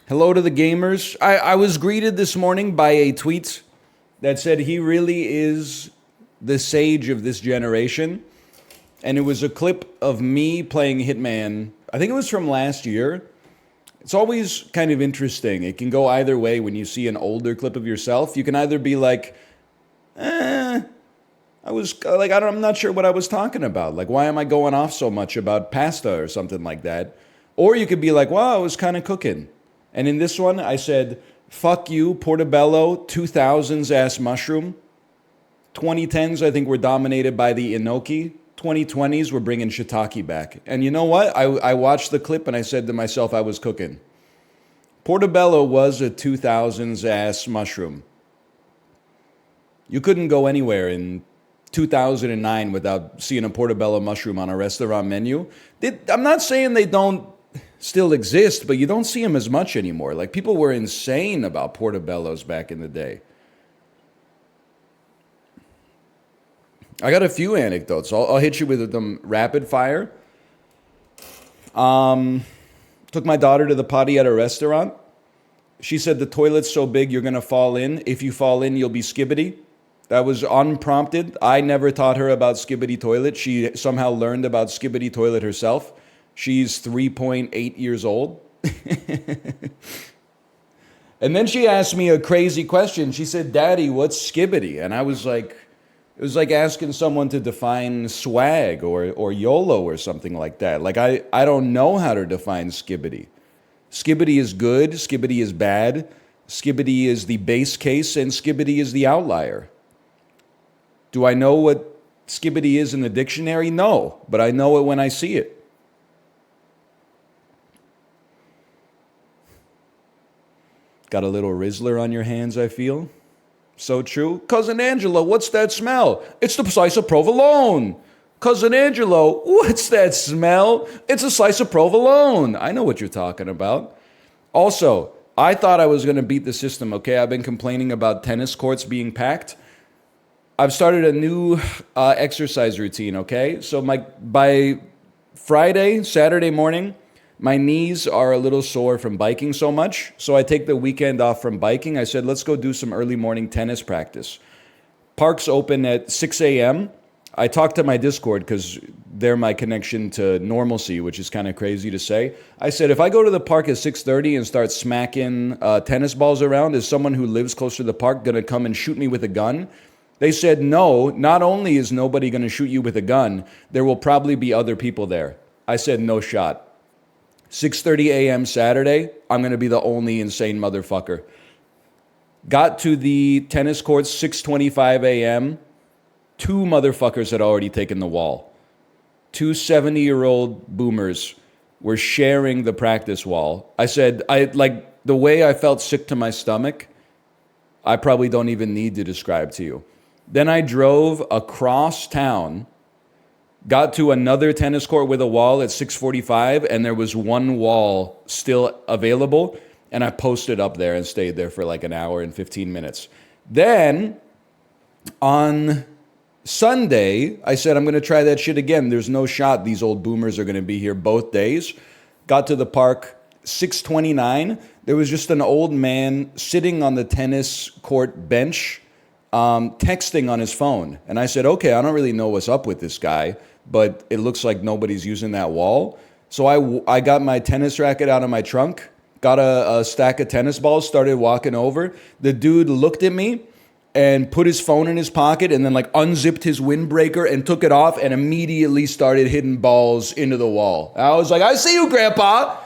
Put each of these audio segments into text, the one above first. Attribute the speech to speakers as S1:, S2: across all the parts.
S1: Hello to the gamers. I was greeted this morning by a tweet that said he really is the sage of this generation. And it was a clip of me playing Hitman. I think it was from last year. It's always kind of interesting. It can go either way when you see an older clip of yourself. You can either be like, I'm not sure what I was talking about. Like, why am I going off so much about pasta or something like that? Or you could be like, wow, I was kind of cooking. And in this one, I said, fuck you, Portobello, 2000s ass mushroom. 2010s, I think, were dominated by the enoki. 2020s, we're bringing shiitake back. And you know what? I watched the clip and I said to myself, I was cooking. Portobello was a 2000s ass mushroom. You couldn't go anywhere in 2009 without seeing a portobello mushroom on a restaurant menu. I'm not saying they don't still exist, but you don't see them as much anymore. Like, people were insane about portobellos back in the day. I got a few anecdotes. I'll hit you with them rapid fire. Took my daughter to the potty at a restaurant. She said the toilet's so big you're going to fall in. If you fall in, you'll be skibbity. That was unprompted. I never taught her about skibbity toilet. She somehow learned about skibbity toilet herself. She's 3.8 years old. And then she asked me a crazy question. She said, Daddy, what's skibbity? And I was like, it was like asking someone to define swag or YOLO or something like that. Like, I don't know how to define skibbity. Skibbity is good, skibbity is bad, skibbity is the base case, and skibbity is the outlier. Do I know what skibbity is in the dictionary? No, but I know it when I see it. Got a little Rizzler on your hands, I feel. So true. Cousin Angelo, what's that smell? It's the slice of provolone. Cousin Angelo, what's that smell? It's a slice of provolone. I know what you're talking about. Also, I thought I was going to beat the system, okay? I've been complaining about tennis courts being packed. I've started a new exercise routine, okay? So by Saturday morning, my knees are a little sore from biking so much. So I take the weekend off from biking. I said, let's go do some early morning tennis practice. Parks open at 6 a.m. I talked to my Discord because they're my connection to normalcy, which is kind of crazy to say. I said, if I go to the park at 6:30 and start smacking tennis balls around, is someone who lives close to the park going to come and shoot me with a gun? They said, no, not only is nobody going to shoot you with a gun, there will probably be other people there. I said, no shot. 6:30 a.m. Saturday, I'm going to be the only insane motherfucker. Got to the tennis courts 6:25 a.m. Two motherfuckers had already taken the wall. Two 70-year-old boomers were sharing the practice wall. I said, the way I felt sick to my stomach, I probably don't even need to describe to you. Then I drove across town, got to another tennis court with a wall at 6:45, and there was one wall still available, and I posted up there and stayed there for like an hour and 15 minutes. Then, on Sunday, I said, I'm going to try that shit again. There's no shot these old boomers are going to be here both days. Got to the park, 6:29. There was just an old man sitting on the tennis court bench, texting on his phone. And I said, okay, I don't really know what's up with this guy, but it looks like nobody's using that wall. So I got my tennis racket out of my trunk, got a stack of tennis balls, started walking over. The dude looked at me and put his phone in his pocket and then like unzipped his windbreaker and took it off and immediately started hitting balls into the wall. I was like, I see you, Grandpa.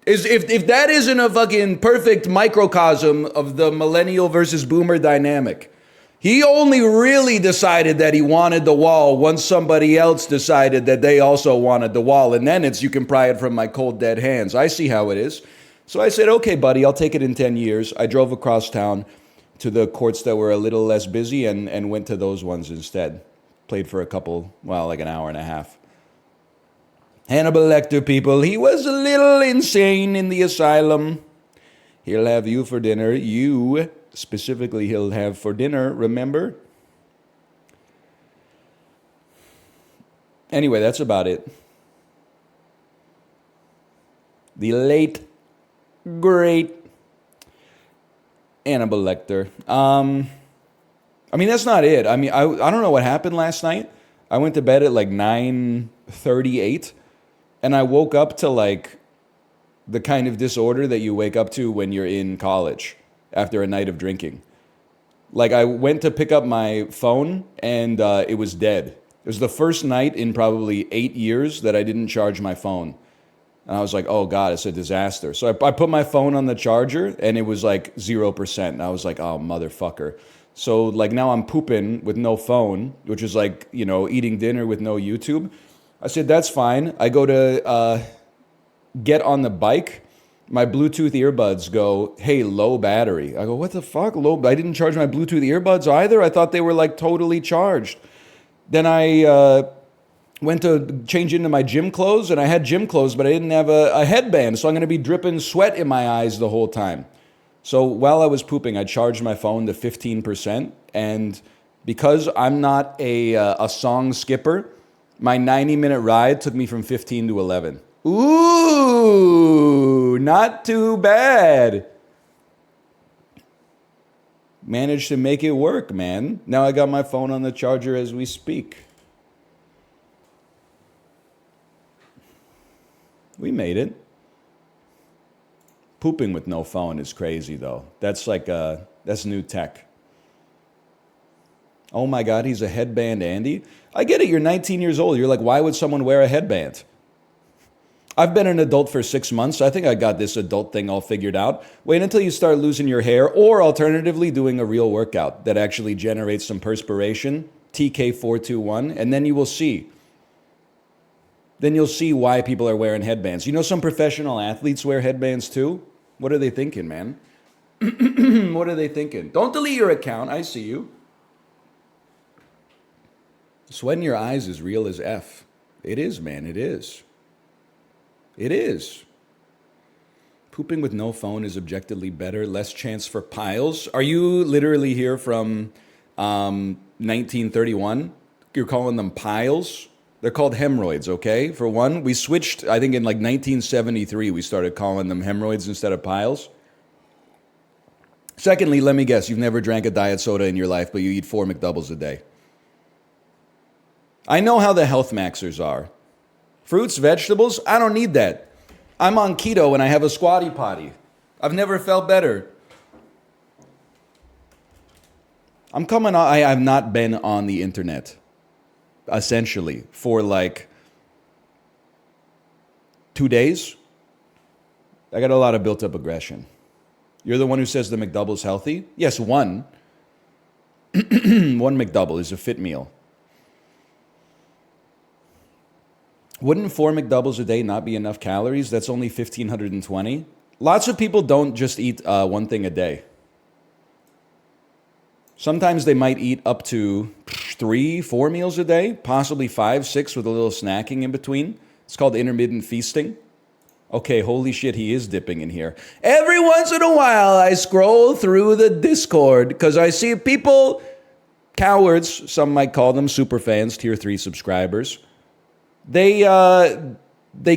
S1: If that isn't a fucking perfect microcosm of the millennial versus boomer dynamic. He only really decided that he wanted the wall once somebody else decided that they also wanted the wall. And then you can pry it from my cold, dead hands. I see how it is. So I said, okay, buddy, I'll take it in 10 years. I drove across town to the courts that were a little less busy and went to those ones instead. Played for like an hour and a half. Hannibal Lecter, people, he was a little insane in the asylum. He'll have you for dinner. You, specifically, he'll have for dinner, remember? Anyway, that's about it. The late Great. Hannibal Lecter. I mean, that's not it. I mean, I don't know what happened last night. I went to bed at like 9:38, and I woke up to like the kind of disorder that you wake up to when you're in college after a night of drinking. Like, I went to pick up my phone, and it was dead. It was the first night in probably 8 years that I didn't charge my phone. And I was like, oh God, it's a disaster. So I put my phone on the charger, and it was like 0%. And I was like, oh, motherfucker. So like now I'm pooping with no phone, which is like, you know, eating dinner with no YouTube. I said, that's fine. I go to get on the bike. My Bluetooth earbuds go, hey, low battery. I go, what the fuck? Low? I didn't charge my Bluetooth earbuds either. I thought they were like totally charged. Then I went to change into my gym clothes, and I had gym clothes, but I didn't have a headband. So I'm going to be dripping sweat in my eyes the whole time. So while I was pooping, I charged my phone to 15%. And because I'm not a song skipper, my 90-minute ride took me from 15 to 11. Ooh, not too bad. Managed to make it work, man. Now I got my phone on the charger as we speak. We made it. Pooping with no phone is crazy, though. That's like, that's new tech. Oh my God, he's a headband Andy. I get it, you're 19 years old. You're like, why would someone wear a headband? I've been an adult for 6 months. I think I got this adult thing all figured out. Wait until you start losing your hair, or alternatively doing a real workout that actually generates some perspiration, TK421, and then you will see. Then you'll see why people are wearing headbands. You know, some professional athletes wear headbands too. What are they thinking, man? What are they thinking? Don't delete your account. I see you. Sweat in your eyes is real as F. It is, man. It is. It is. Pooping with no phone is objectively better. Less chance for piles. Are you literally here from 1931? You're calling them piles? They're called hemorrhoids, okay? For one, we switched, I think in like 1973, we started calling them hemorrhoids instead of piles. Secondly, let me guess, you've never drank a diet soda in your life, but you eat 4 McDoubles a day. I know how the health maxers are. Fruits, vegetables, I don't need that. I'm on keto and I have a squatty potty. I've never felt better. I have not been on the internet, essentially, for like 2 days. I got a lot of built-up aggression. You're the one who says the McDouble's healthy? Yes, one. One McDouble is a fit meal. Wouldn't 4 McDoubles a day not be enough calories? That's only 1,520. Lots of people don't just eat one thing a day. Sometimes they might eat up to 3, 4 meals a day, possibly 5, 6 with a little snacking in between. It's called intermittent feasting. Okay, holy shit, he is dipping in here. Every once in a while, I scroll through the Discord because I see people, cowards, some might call them super fans, tier 3 subscribers. They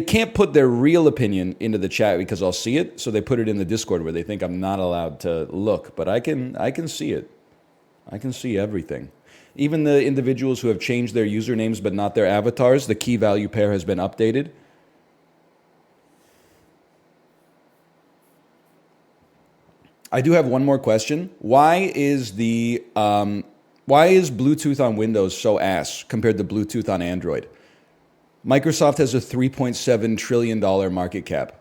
S1: can't put their real opinion into the chat because I'll see it, so they put it in the Discord where they think I'm not allowed to look, but I can see it. I can see everything. Even the individuals who have changed their usernames but not their avatars, the key value pair has been updated. I do have one more question. Why is Bluetooth on Windows so ass compared to Bluetooth on Android? Microsoft has a $3.7 trillion market cap.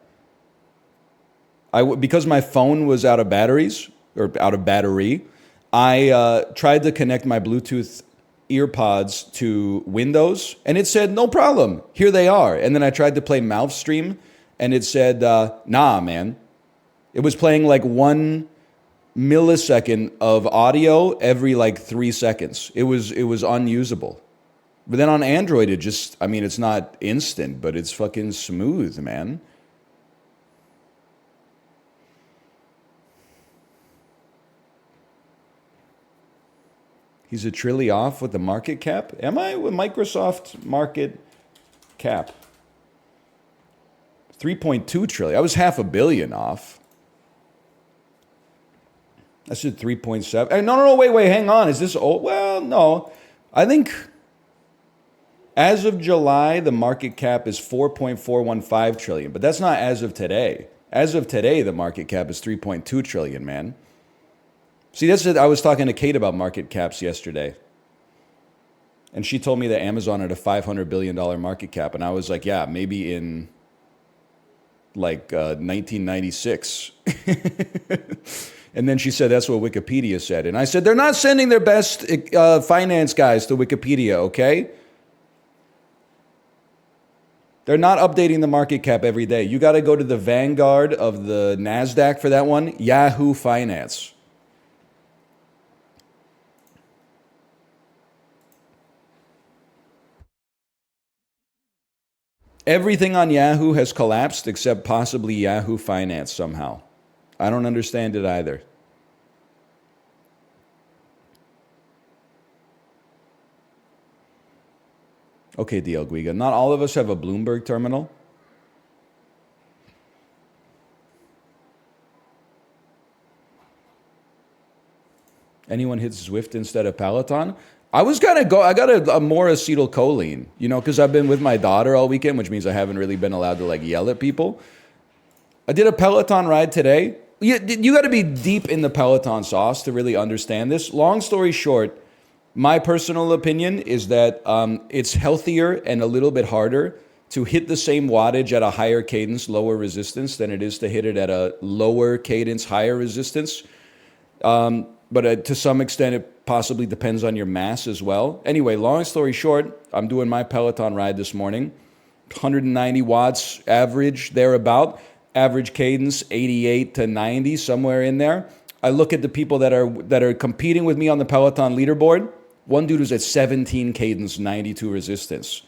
S1: Because my phone was out of batteries, or out of battery, I tried to connect my Bluetooth earpods to Windows, and it said, no problem, here they are. And then I tried to play Mouthstream, and it said, nah, man. It was playing like 1 millisecond of audio every like 3 seconds. It was unusable. But then on Android, it's not instant, but it's fucking smooth, man. He's a trilly off with the market cap? Am I with Microsoft market cap? 3.2 trillion. I was $500 million off. I said 3.7. No, wait, hang on. Is this old? Well, no. I think as of July, the market cap is 4.415 trillion, but that's not as of today. As of today, the market cap is 3.2 trillion, man. See, that's it. I was talking to Kate about market caps yesterday. And she told me that Amazon had a $500 billion market cap. And I was like, yeah, maybe in like 1996. And then she said, that's what Wikipedia said. And I said, they're not sending their best finance guys to Wikipedia, okay? They're not updating the market cap every day. You got to go to the vanguard of the NASDAQ for that one, Yahoo Finance. Everything on Yahoo has collapsed except possibly Yahoo Finance somehow. I don't understand it either. Okay, DL Guiga. Not all of us have a Bloomberg terminal. Anyone hits Zwift instead of Peloton? I was gonna go. I got a more acetylcholine, because I've been with my daughter all weekend, which means I haven't really been allowed to like yell at people. I did a Peloton ride today. You got to be deep in the Peloton sauce to really understand this. Long story short, my personal opinion is that it's healthier and a little bit harder to hit the same wattage at a higher cadence, lower resistance than it is to hit it at a lower cadence, higher resistance. But to some extent, it possibly depends on your mass as well. Anyway, long story short, I'm doing my Peloton ride this morning. 190 watts average, thereabout. Average cadence, 88 to 90, somewhere in there. I look at the people that are competing with me on the Peloton leaderboard. One dude was at 17 cadence, 92 resistance.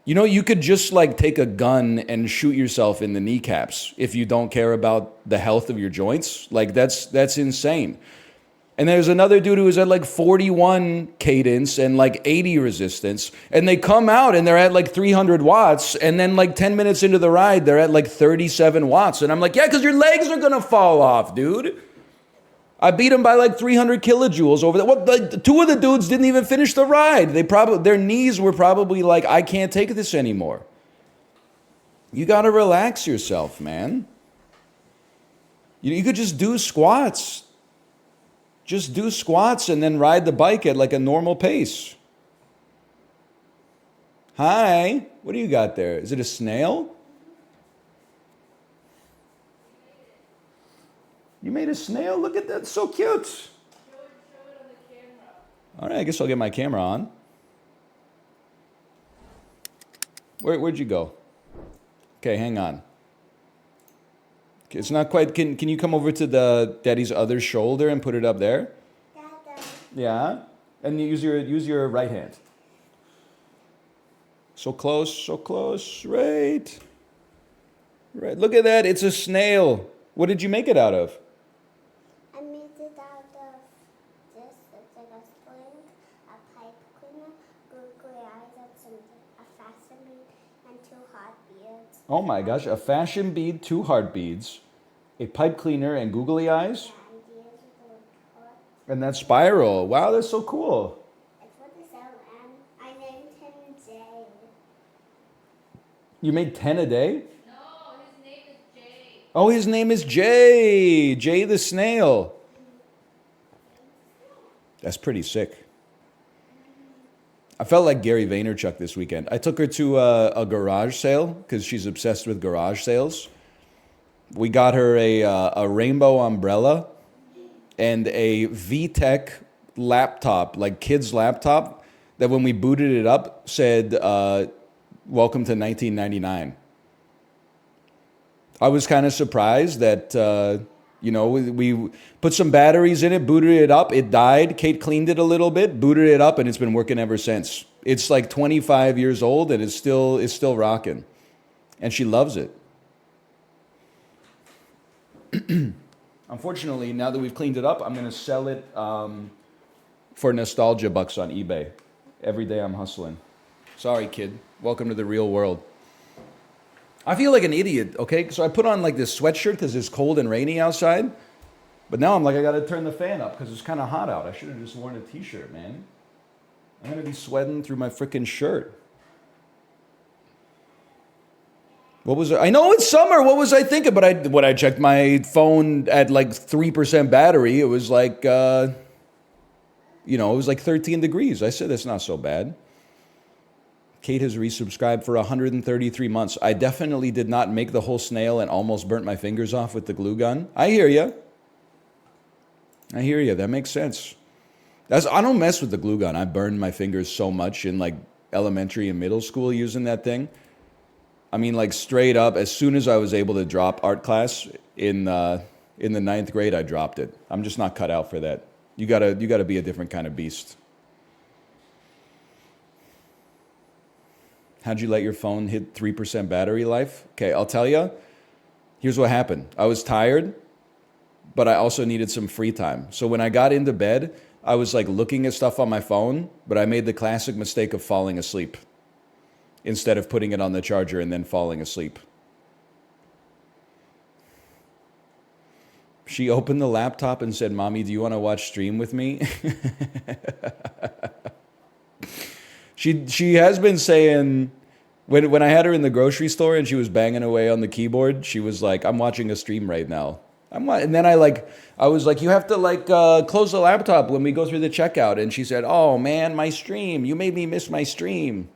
S1: You could just like take a gun and shoot yourself in the kneecaps if you don't care about the health of your joints. Like that's insane. And there's another dude who is at like 41 cadence and like 80 resistance. And they come out and they're at like 300 watts. And then like 10 minutes into the ride, they're at like 37 watts. And I'm like, yeah, because your legs are going to fall off, dude. I beat him by like 300 kilojoules over there. Two of the dudes didn't even finish the ride. Their knees were probably like, I can't take this anymore. You got to relax yourself, man. You could just do squats. Just do squats and then ride the bike at like a normal pace. Hi, what do you got there? Is it a snail? You made a snail? Look at that, so cute. Show it on the camera. All right, I guess I'll get my camera on. Where'd you go? Okay, hang on. It's not quite. Can you come over to the daddy's other shoulder and put it up there? Dada. Yeah, and use your right hand. So close, right. Right. Look at that. It's a snail. What did you make it out of?
S2: I made it out of this. It's like a sling, a pipe cleaner, googly eyes, a fasten bead, and 2 hot beads.
S1: Oh my gosh, a fashion bead, 2 heart beads, a pipe cleaner, and googly eyes? And that spiral. Wow, that's so cool.
S2: It's for the sale, and I named him Jay.
S1: You made 10 a day?
S2: No, his name is Jay.
S1: Oh, his name is Jay. Jay the snail. That's pretty sick. I felt like Gary Vaynerchuk this weekend. I took her to a garage sale because she's obsessed with garage sales. We got her a rainbow umbrella and a VTech laptop, like kid's laptop, that when we booted it up said, welcome to 1999. I was kind of surprised that, we put some batteries in it, booted it up, it died. Kate cleaned it a little bit, booted it up, and it's been working ever since. It's like 25 years old, and it's still rocking. And she loves it. Unfortunately, now that we've cleaned it up, I'm going to sell it for nostalgia bucks on eBay. Every day I'm hustling. Sorry, kid. Welcome to the real world. I feel like an idiot, okay? So I put on like this sweatshirt because it's cold and rainy outside. But now I'm like, I gotta turn the fan up because it's kind of hot out. I should have just worn a t-shirt, man. I'm gonna be sweating through my freaking shirt. What was it? I know it's summer. What was I thinking? But when I checked my phone at like 3% battery, it was like, it was like 13 degrees. I said, that's not so bad. Kate has resubscribed for 133 months. I definitely did not make the whole snail and almost burnt my fingers off with the glue gun. I hear you. That makes sense. I don't mess with the glue gun. I burned my fingers so much in like elementary and middle school using that thing. I mean, like straight up, as soon as I was able to drop art class in the 9th grade, I dropped it. I'm just not cut out for that. You gotta be a different kind of beast. How'd you let your phone hit 3% battery life? Okay, I'll tell you. Here's what happened. I was tired, but I also needed some free time. So when I got into bed, I was like looking at stuff on my phone, but I made the classic mistake of falling asleep instead of putting it on the charger and then falling asleep. She opened the laptop and said, "Mommy, do you want to watch stream with me?" She has been saying, when I had her in the grocery store and she was banging away on the keyboard, she was like, "I'm watching a stream right now." And then I was like, "You have to close the laptop when we go through the checkout." And she said, "Oh man, my stream. You made me miss my stream."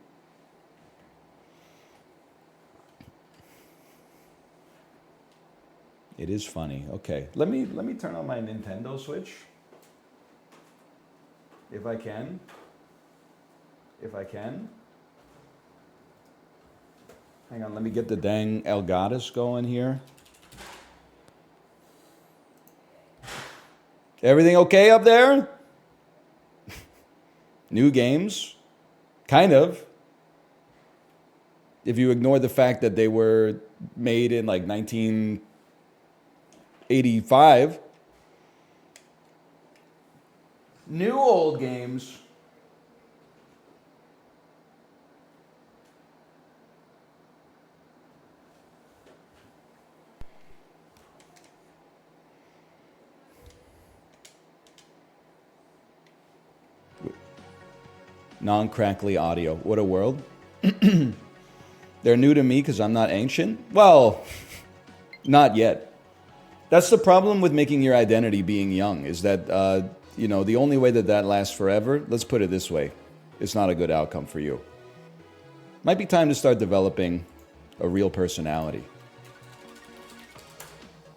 S1: It is funny. Okay, let me turn on my Nintendo Switch. If I can. Hang on, let me get the dang Elgatus going here. Everything okay up there? New games? Kind of. If you ignore the fact that they were made in like 1985. New old games. Non-crackly audio. What a world. They're new to me because I'm not ancient? Well, not yet. That's the problem with making your identity being young, is that, the only way that lasts forever, let's put it this way, it's not a good outcome for you. Might be time to start developing a real personality.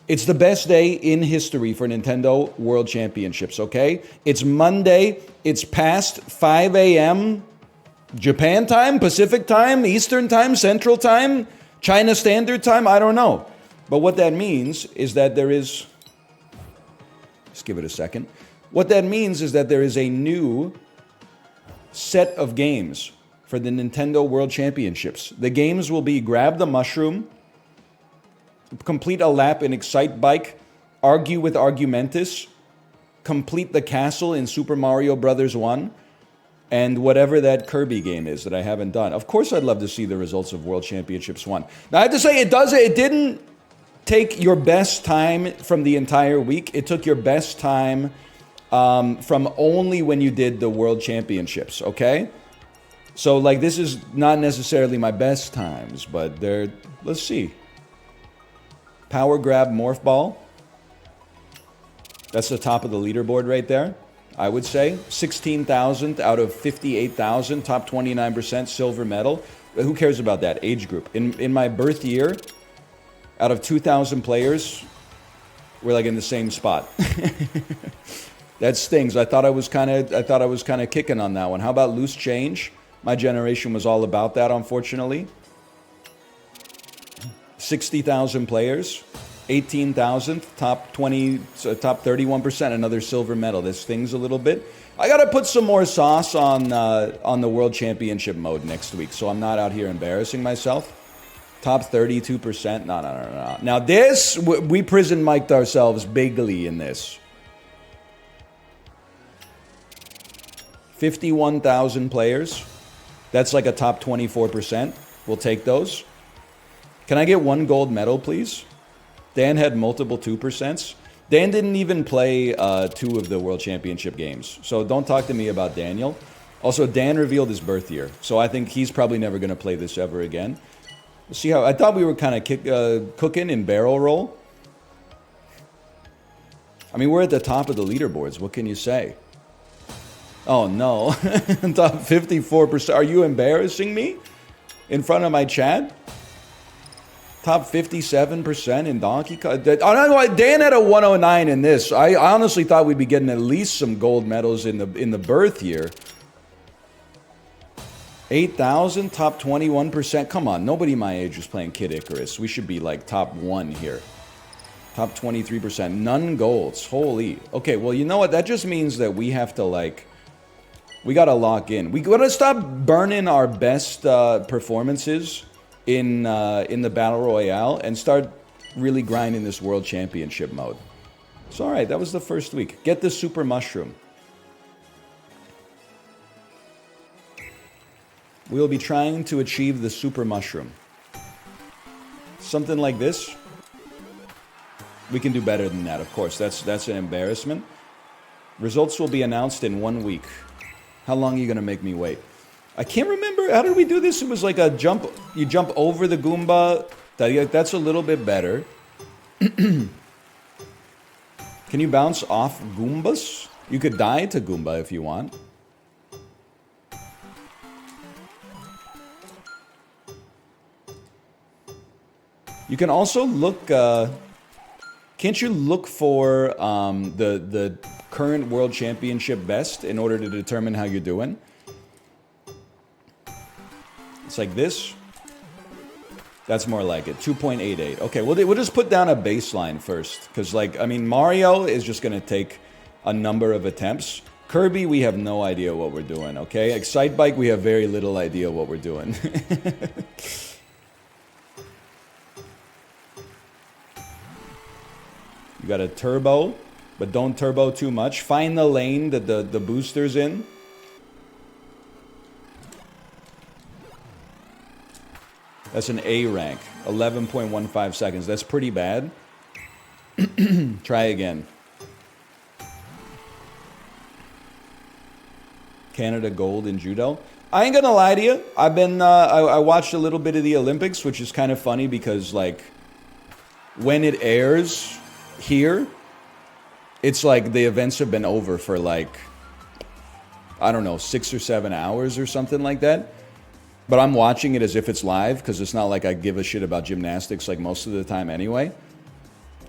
S1: It's the best day in history for Nintendo World Championships, okay? It's Monday. It's past 5 a.m. Japan time, Pacific time, Eastern time, Central time, China Standard Time, I don't know. But what that means is that there is... Just give it a second. What that means is that there is a new set of games for the Nintendo World Championships. The games will be Grab the Mushroom, Complete a Lap in Excite Bike, Argue with Argumentus, Complete the Castle in Super Mario Bros. 1, and whatever that Kirby game is that I haven't done. Of course I'd love to see the results of World Championships 1. Now I have to say, it didn't take your best time from the entire week. It took your best time from only when you did the World Championships, okay? So, this is not necessarily my best times, but let's see. Power Grab Morph Ball. That's the top of the leaderboard right there, I would say. 16,000 out of 58,000, top 29%, silver medal. Who cares about that age group? In my birth year, out of 2,000 players, we're in the same spot. That stings. I thought I was kind of kicking on that one. How about Loose Change? My generation was all about that, unfortunately. 60,000 players, 18,000, top 31%, another silver medal. This stings a little bit. I got to put some more sauce on the World Championship mode next week, so I'm not out here embarrassing myself. Top 32%. No. Now this, we prison mic'd ourselves bigly in this. 51,000 players. That's like a top 24%. We'll take those. Can I get one gold medal, please? Dan had multiple 2%. Dan didn't even play 2 of the World Championship games. So don't talk to me about Daniel. Also, Dan revealed his birth year. So I think he's probably never going to play this ever again. See how I thought we were kind of cooking in barrel roll. I mean, we're at the top of the leaderboards. What can you say? Oh, no. Top 54%. Are you embarrassing me in front of my chat? Top 57% in Donkey Kong. Dan had a 109 in this. I honestly thought we'd be getting at least some gold medals in the birth year. 8,000, top 21%. Come on, nobody my age is playing Kid Icarus. We should be like top 1 here. Top 23%. None golds. Holy. Okay, well, you know what? That just means that we have to like... We gotta lock in. We gotta stop burning our best performances in the Battle Royale and start really grinding this World Championship mode. So, alright, that was the first week. Get the Super Mushroom. We'll be trying to achieve the Super Mushroom. Something like this. We can do better than that, of course. That's an embarrassment. Results will be announced in 1 week. How long are you going to make me wait? I can't remember. How did we do this? It was like a jump. You jump over the Goomba. That's a little bit better. Can you bounce off Goombas? You could die to Goomba if you want. You can also look... can't you look for the current World Championship best in order to determine how you're doing? It's like this. That's more like it. 2.88. Okay, well, we'll just put down a baseline first. Because, like, I mean, Mario is just going to take a number of attempts. Kirby, we have no idea what we're doing, okay? Excitebike, we have very little idea what we're doing. You got a turbo, but don't turbo too much. Find the lane that the booster's in. That's an A rank. 11.15 seconds. That's pretty bad. Try again. Canada gold in judo. I ain't gonna lie to you. I've been, I watched a little bit of the Olympics, which is kind of funny because, like, when it airs here, it's like the events have been over for, like, I don't know, 6 or 7 hours or something like that. But I'm watching it as if it's live because it's not like I give a shit about gymnastics like most of the time anyway.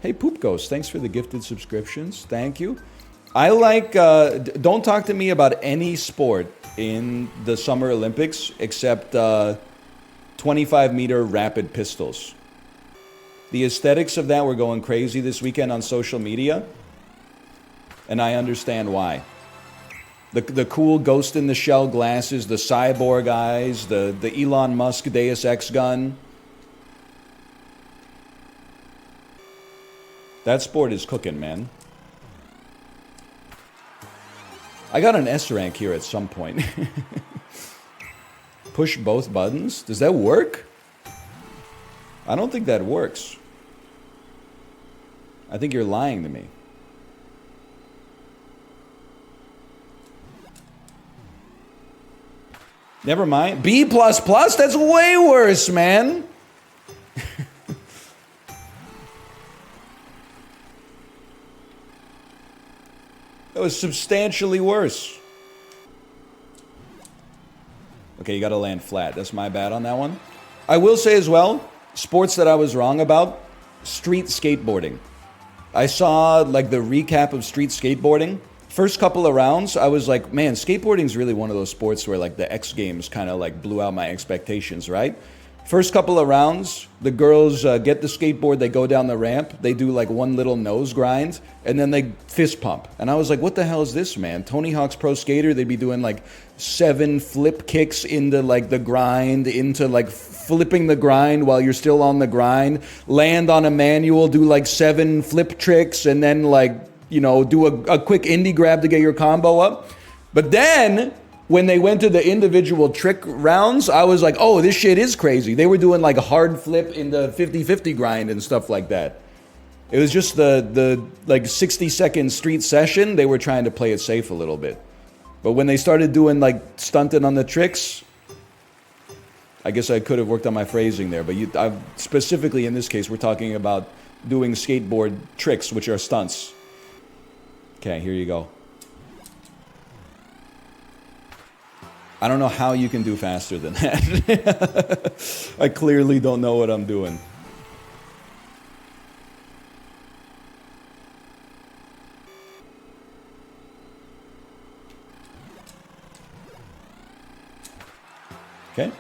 S1: Hey, Poop Ghost, thanks for the gifted subscriptions. Thank you. I like, don't talk to me about any sport in the Summer Olympics except 25-meter rapid pistols. The aesthetics of that were going crazy this weekend on social media, and I understand why. The cool Ghost in the Shell glasses, the cyborg eyes, the Elon Musk Deus Ex gun. That sport is cooking, man. I got an S rank here at some point. Push both buttons? Does that work? I don't think that works. I think you're lying to me. Never mind. B++? That's way worse, man. That was substantially worse. Okay, you gotta land flat. That's my bad on that one. I will say as well, sports that I was wrong about, street skateboarding. I saw like the recap of street skateboarding. First couple of rounds, I was like, man, skateboarding's really one of those sports where like the X Games kind of like blew out my expectations, right? First couple of rounds, the girls get the skateboard, they go down the ramp, they do like one little nose grind, and then they fist pump. And I was like, what the hell is this, man? Tony Hawk's Pro Skater, they'd be doing like 7 flip kicks into like the grind, into like flipping the grind while you're still on the grind, land on a manual, do like 7 flip tricks, and then like, you know, do a quick indie grab to get your combo up. But then, when they went to the individual trick rounds, I was like, oh, this shit is crazy. They were doing like a hard flip in the 50-50 grind and stuff like that. It was just the like 60-second street session, they were trying to play it safe a little bit. But when they started doing like stunting on the tricks, I guess I could have worked on my phrasing there. But specifically in this case, we're talking about doing skateboard tricks, which are stunts. Okay, here you go. I don't know how you can do faster than that. I clearly don't know what I'm doing. Okay.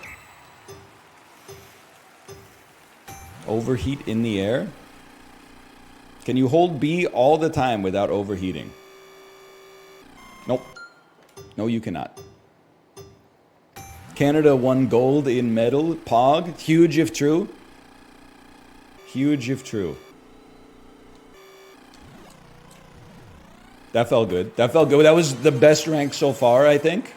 S1: Overheat in the air. Can you hold B all the time without overheating? Nope. No, you cannot. Canada won gold in medal. Pog. Huge if true. Huge if true. That felt good. That felt good. That was the best rank so far, I think.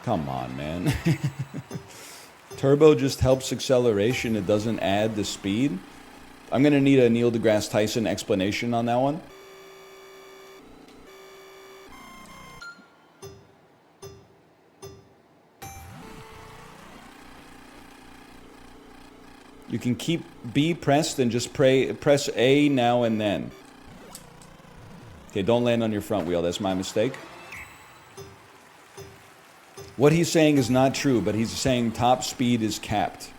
S1: Come on, man. Turbo just helps acceleration. It doesn't add the speed. I'm going to need a Neil deGrasse Tyson explanation on that one. You can keep B pressed and just press A now and then. Okay, don't land on your front wheel. That's my mistake. What he's saying is not true, but he's saying top speed is capped.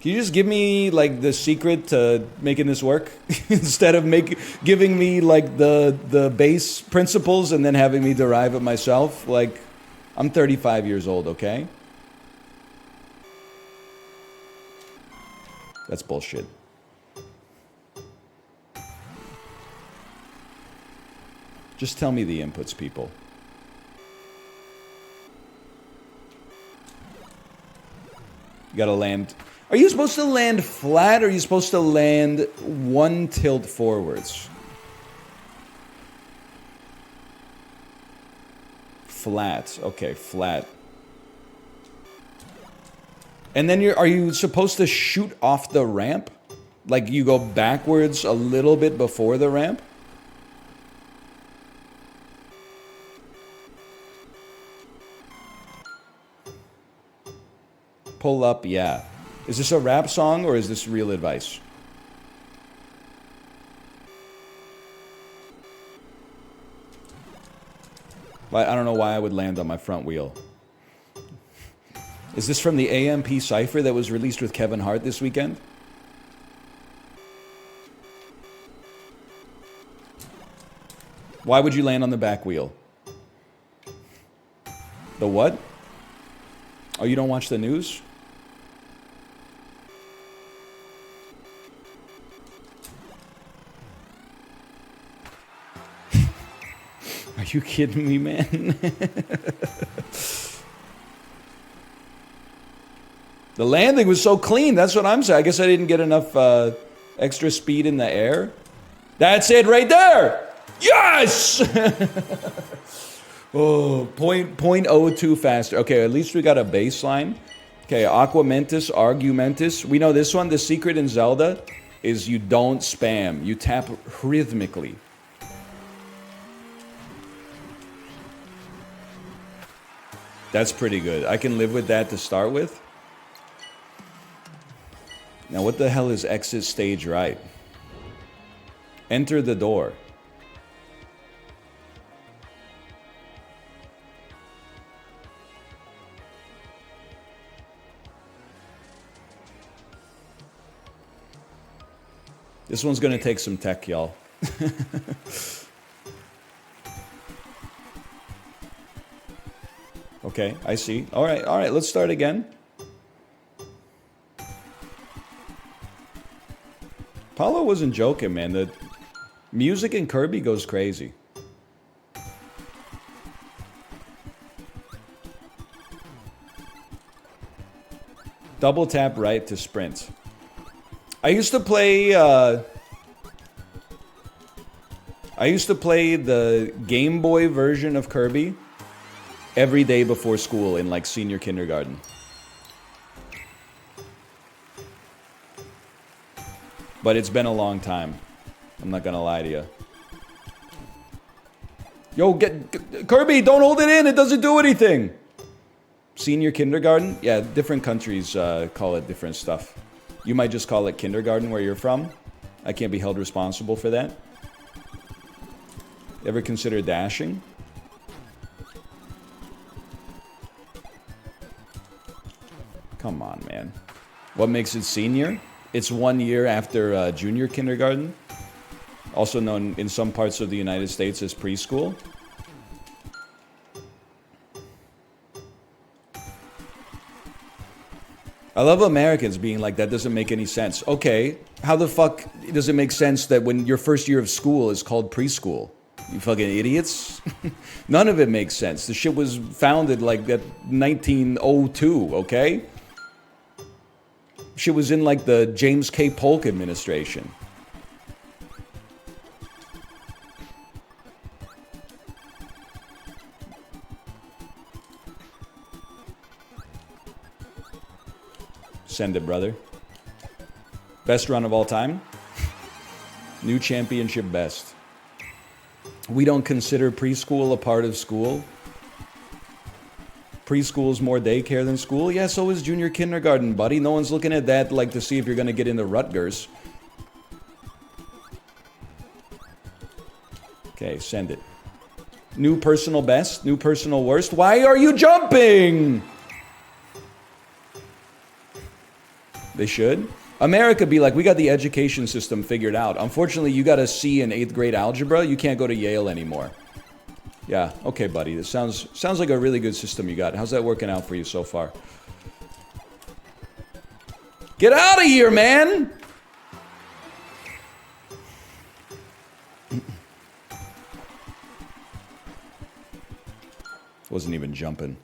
S1: Can you just give me like the secret to making this work instead of giving me like the base principles and then having me derive it myself? Like, I'm 35 years old, okay? That's bullshit. Just tell me the inputs, people. You gotta land. Are you supposed to land flat or are you supposed to land one tilt forwards? Flat. Okay, flat. And then are you supposed to shoot off the ramp? Like you go backwards a little bit before the ramp? Pull up, yeah. Is this a rap song or is this real advice? I don't know why I would land on my front wheel. Is this from the AMP Cypher that was released with Kevin Hart this weekend? Why would you land on the back wheel? The what? Oh, you don't watch the news? Are you kidding me, man? The landing was so clean. That's what I'm saying. I guess I didn't get enough extra speed in the air. That's it right there. Yes! Oh, 0.02 faster. Okay, at least we got a baseline. Okay, Aquamentus, Argumentus. We know this one. The secret in Zelda is you don't spam. You tap rhythmically. That's pretty good. I can live with that to start with. Now, what the hell is exit stage right? Enter the door. This one's gonna take some tech, y'all. Okay, I see. All right, let's start again. Paulo wasn't joking, man. The music in Kirby goes crazy. Double tap right to sprint. I used to play. I used to play the Game Boy version of Kirby every day before school in like senior kindergarten. But it's been a long time. I'm not gonna lie to you. Yo, get Kirby, don't hold it in. It doesn't do anything. Senior kindergarten? Yeah, different countries call it different stuff. You might just call it kindergarten where you're from. I can't be held responsible for that. Ever consider dashing? Come on, man. What makes it senior? It's 1 year after junior kindergarten. Also known in some parts of the United States as preschool. I love Americans being like, that doesn't make any sense. Okay, how the fuck does it make sense that when your first year of school is called preschool? You fucking idiots. None of it makes sense. The shit was founded like at 1902, okay? Shit was in like the James K. Polk administration. Send it, brother. Best run of all time? New championship best. We don't consider preschool a part of school. Preschool's more daycare than school. Yeah, so is junior kindergarten, buddy. No one's looking at that like to see if you're gonna get into Rutgers. Okay, send it. New personal best, new personal worst. Why are you jumping? They should. America be like, we got the education system figured out. Unfortunately, you got a C in 8th grade algebra. You can't go to Yale anymore. Yeah, okay, buddy. This sounds like a really good system you got. How's that working out for you so far? Get out of here, man! Wasn't even jumping.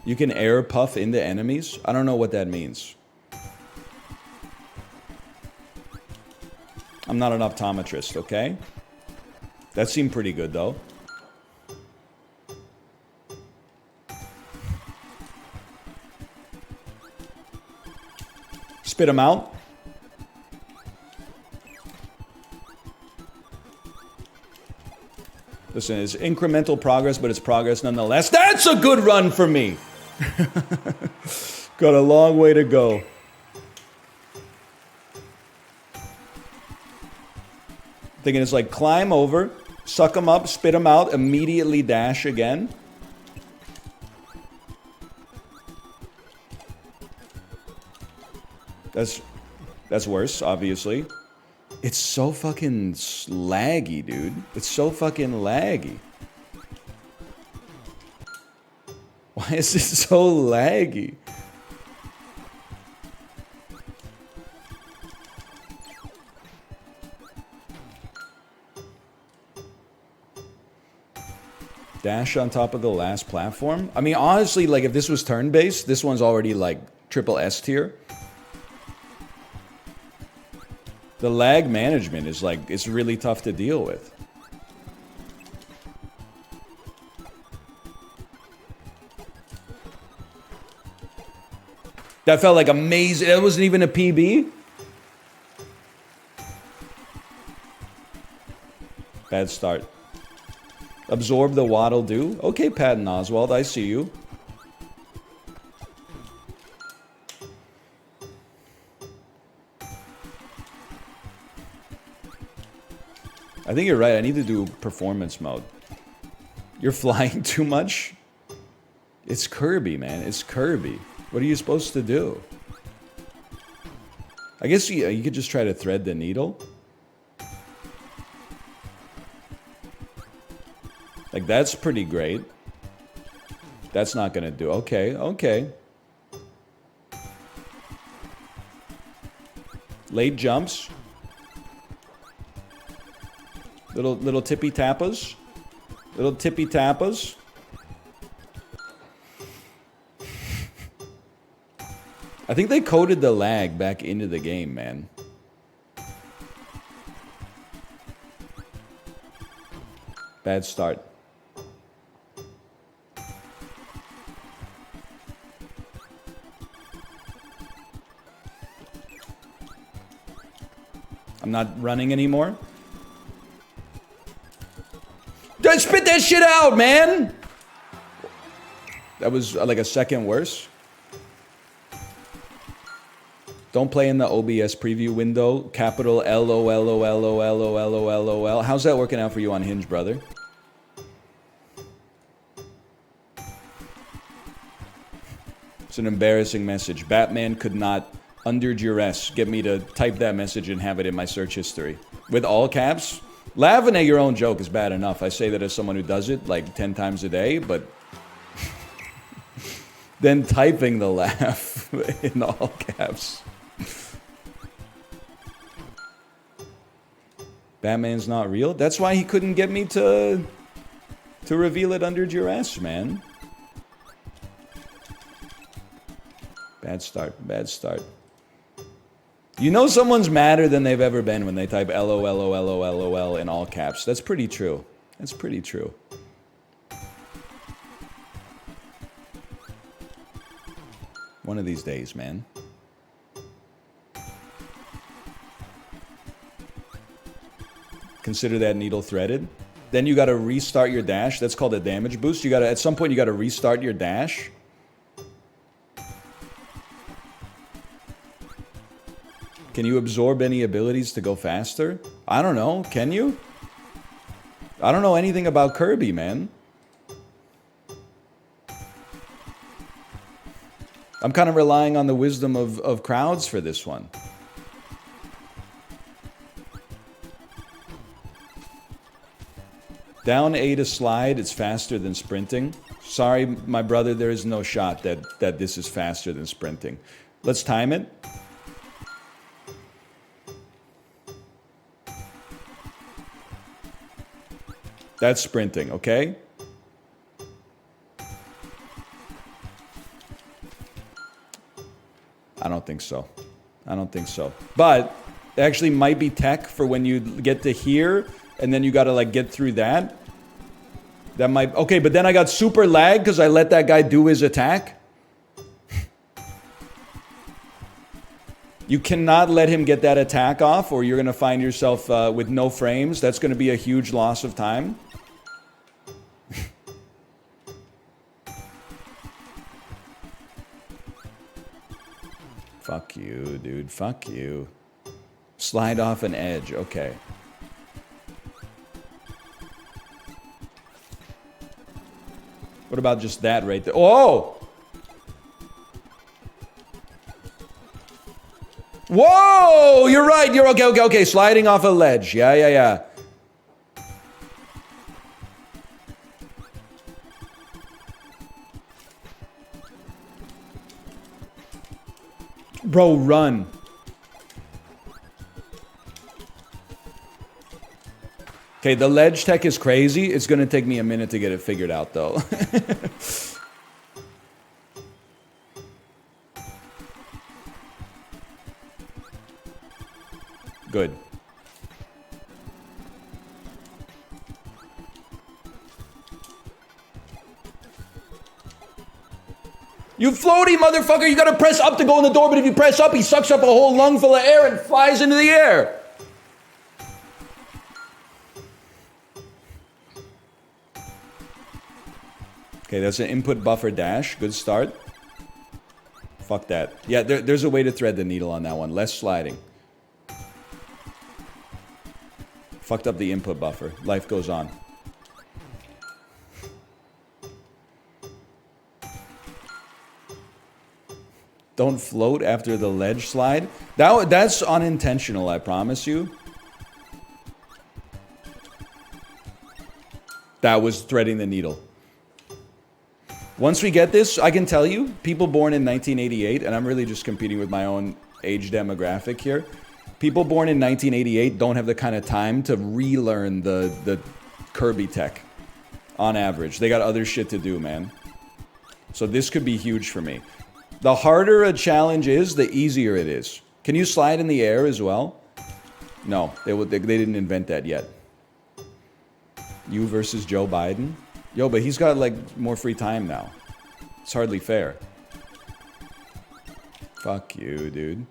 S1: You can air puff into enemies? I don't know what that means. I'm not an optometrist, okay? That seemed pretty good, though. Spit them out. Listen, it's incremental progress, but it's progress nonetheless. That's a good run for me! Got a long way to go. Thinking it's like climb over, suck them up, spit them out, immediately dash again. That's worse, obviously. It's so fucking laggy, dude. It's so fucking laggy. Why is this so laggy? Dash on top of the last platform? I mean, honestly, like, if this was turn-based, this one's already, like, triple S tier. The lag management is, like, it's really tough to deal with. That felt like amazing. That wasn't even a PB? Bad start. Absorb the waddle do. Okay, Patton Oswald, I see you. I think you're right. I need to do performance mode. You're flying too much? It's Kirby, man. It's Kirby. What are you supposed to do? I guess you could just try to thread the needle. Like, that's pretty great. That's not gonna do. Okay, okay. Late jumps. Little tippy tappas. Little tippy tappas. think they coded the lag back into the game, man. Bad start. I'm not running anymore. Spit that shit out, man! That was like a second worse. Don't play in the OBS preview window. Capital LOLOLOLOLOLOL. How's that working out for you on Hinge, brother? It's an embarrassing message. Batman could not, under duress, get me to type that message and have it in my search history. With all caps? Laughing at your own joke is bad enough. I say that as someone who does it like 10 times a day, but then typing the laugh in all caps. Batman's not real? That's why he couldn't get me to reveal it under duress, man. Bad start, bad start. You know someone's madder than they've ever been when they type LOLOLOLOL in all caps. That's pretty true. That's pretty true. One of these days, man. Consider that needle threaded. Then you gotta restart your dash. That's called a damage boost. You gotta, at some point, you gotta restart your dash. Can you absorb any abilities to go faster? I don't know. Can you? I don't know anything about Kirby, man. I'm kind of relying on the wisdom of crowds for this one. Down A to slide, it's faster than sprinting. Sorry, my brother, there is no shot that this is faster than sprinting. Let's time it. That's sprinting, okay? I don't think so. I don't think so. But it actually might be tech for when you get to here and then you gotta like get through that. That might... Okay, but then I got super lag because I let that guy do his attack. You cannot let him get that attack off or you're gonna find yourself with no frames. That's gonna be a huge loss of time. Fuck you, dude. Fuck you. Slide off an edge. Okay. What about just that right there? Oh! Whoa! You're right. You're okay, okay, okay. Sliding off a ledge. Yeah, yeah, yeah. Bro, run. Okay, the ledge tech is crazy. It's gonna take me a minute to get it figured out, though. Good. You floaty motherfucker, you gotta press up to go in the door, but if you press up, he sucks up a whole lung full of air and flies into the air. Okay, that's an input buffer dash. Good start. Fuck that. Yeah, there's a way to thread the needle on that one. Less sliding. Fucked up the input buffer. Life goes on. Don't float after the ledge slide. That's unintentional, I promise you. That was threading the needle. Once we get this, I can tell you, people born in 1988, and I'm really just competing with my own age demographic here. People born in 1988 don't have the kind of time to relearn the Kirby tech, on average. They got other shit to do, man. So this could be huge for me. The harder a challenge is, the easier it is. Can you slide in the air as well? No, they didn't invent that yet. You versus Joe Biden? Yo, but he's got, like, more free time now. It's hardly fair. Fuck you, dude.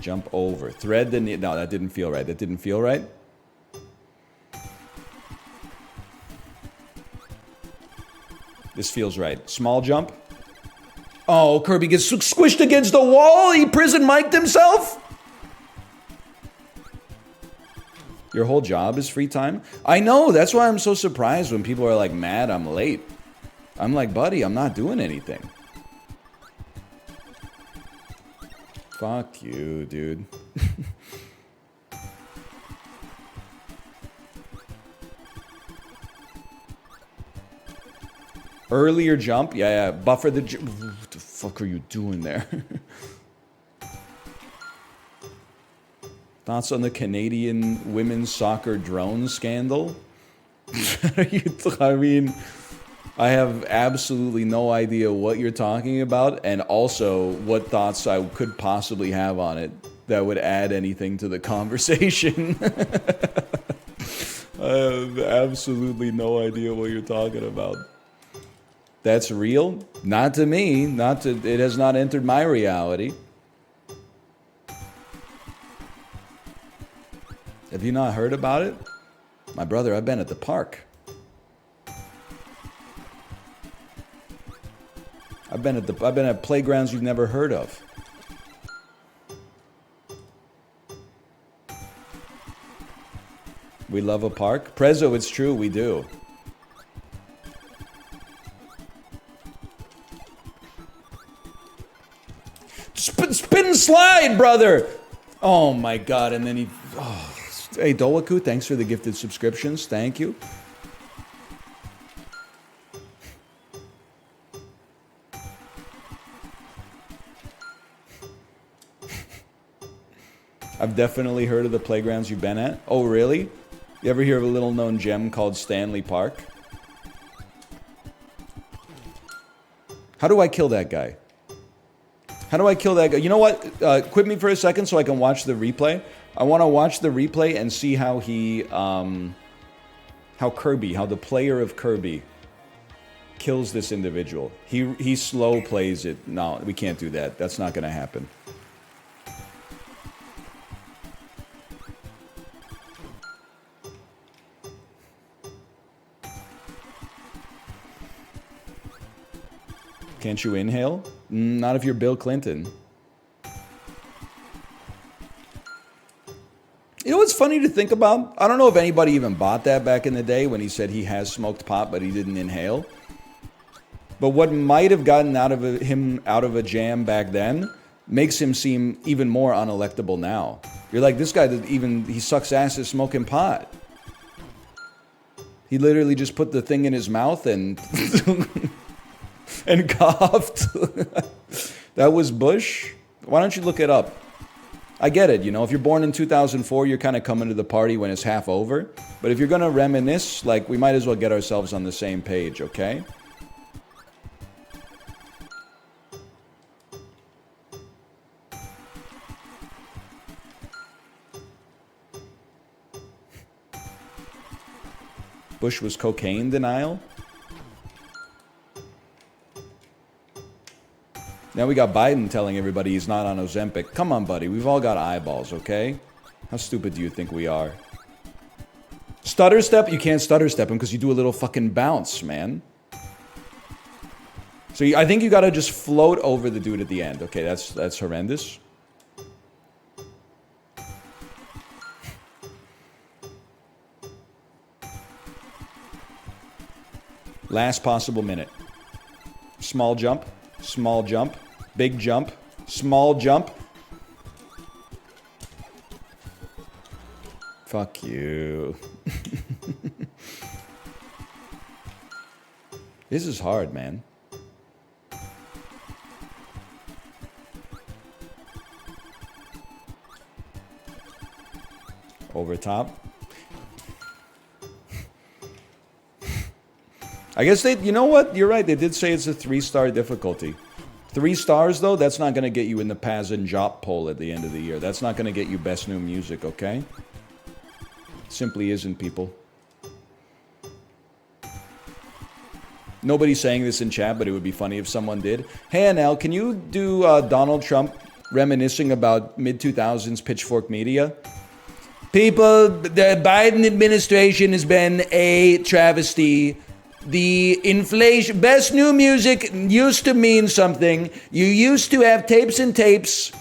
S1: Jump over. Thread the knee. No, that didn't feel right. That didn't feel right. This feels right. Small jump. Oh, Kirby gets squished against the wall. He prison mic'd himself. Your whole job is free time? I know. That's why I'm so surprised when people are like mad I'm late. I'm like, buddy, I'm not doing anything. Fuck you, dude. Earlier jump? Yeah. Buffer the jump. What the fuck are you doing there? Thoughts on the Canadian women's soccer drone scandal? I mean, I have absolutely no idea what you're talking about, and also what thoughts I could possibly have on it that would add anything to the conversation. I have absolutely no idea what you're talking about. That's real? Not to me. It has not entered my reality. Have you not heard about it? My brother, I've been at the park. I've been at playgrounds you've never heard of. We love a park. Prezzo, it's true, we do. Spin and slide, brother! Oh my god, and then he... Oh. Hey, Dolaku, thanks for the gifted subscriptions. Thank you. I've definitely heard of the playgrounds you've been at. Oh, really? You ever hear of a little-known gem called Stanley Park? How do I kill that guy? How do I kill that guy? You know what? Quit me for a second so I can watch the replay. I want to watch the replay and see how he, how the player of Kirby kills this individual. He slow plays it. No, we can't do that. That's not going to happen. Can't you inhale? Not if you're Bill Clinton. You know what's funny to think about? I don't know if anybody even bought that back in the day when he said he has smoked pot, but he didn't inhale. But what might have gotten him out of a jam back then makes him seem even more unelectable now. You're like, this guy, he sucks ass at smoking pot. He literally just put the thing in his mouth and... and coughed. That was Bush? Why don't you look it up? I get it, you know, if you're born in 2004, you're kind of coming to the party when it's half over. But if you're going to reminisce, like, we might as well get ourselves on the same page, okay? Bush was cocaine denial? Now we got Biden telling everybody he's not on Ozempic. Come on, buddy. We've all got eyeballs, okay? How stupid do you think we are? Stutter step? You can't stutter step him because you do a little fucking bounce, man. So I think you gotta just float over the dude at the end. Okay, that's horrendous. Last possible minute. Small jump. Small jump, big jump, small jump. Fuck you. This is hard, man. Over top. I guess they, you know what? You're right. They did say it's a 3-star difficulty. 3 stars, though, that's not going to get you in the Paz and Jop poll at the end of the year. That's not going to get you best new music, okay? Simply isn't, people. Nobody's saying this in chat, but it would be funny if someone did. Hey, Anel, can you do Donald Trump reminiscing about mid-2000s Pitchfork Media? People, the Biden administration has been a travesty. The inflation, best new music used to mean something. You used to have tapes and tapes.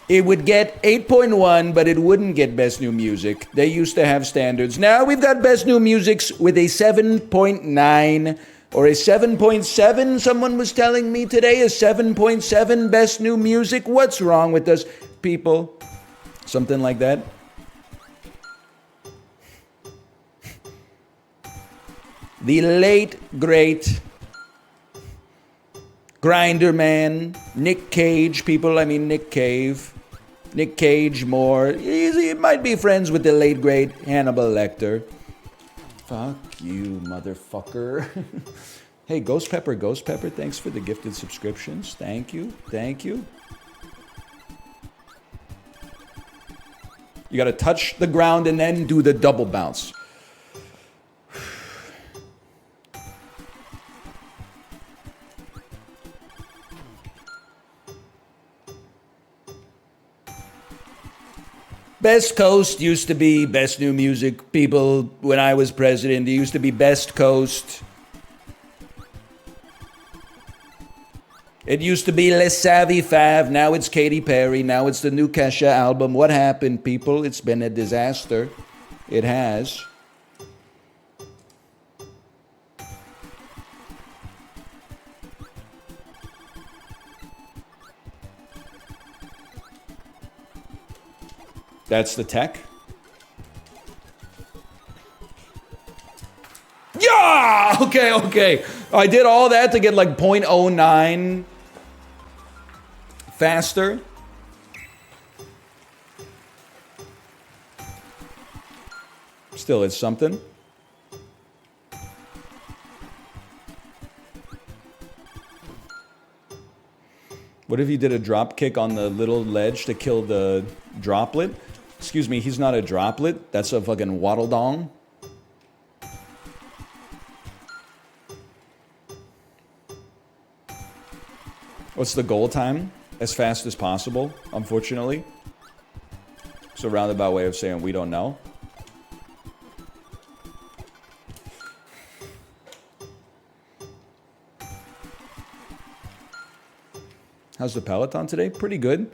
S1: It would get 8.1, but it wouldn't get best new music. They used to have standards. Now we've got best new musics with a 7.9 or a 7.7. Someone was telling me today, a 7.7 best new music. What's wrong with us, people? Something like that. The late, great Grinder Man, Nick Cage, people, I mean Nick Cave, Nick Cage more. He might be friends with the late, great Hannibal Lecter. Fuck you, motherfucker. Hey, Ghost Pepper, thanks for the gifted subscriptions. Thank you, thank you. You gotta touch the ground and then do the double bounce. Best Coast used to be best new music. People, when I was president, it used to be Best Coast. It used to be Les Savvy Fav. Now it's Katy Perry. Now it's the new Kesha album. What happened, people? It's been a disaster. It has. That's the tech. Yeah! Okay. I did all that to get like 0.09 faster. Still, it's something. What if you did a drop kick on the little ledge to kill the droplet? Excuse me, he's not a droplet. That's a fucking waddle dong. What's the goal time? As fast as possible, unfortunately. It's a roundabout way of saying we don't know. How's the Peloton today? Pretty good.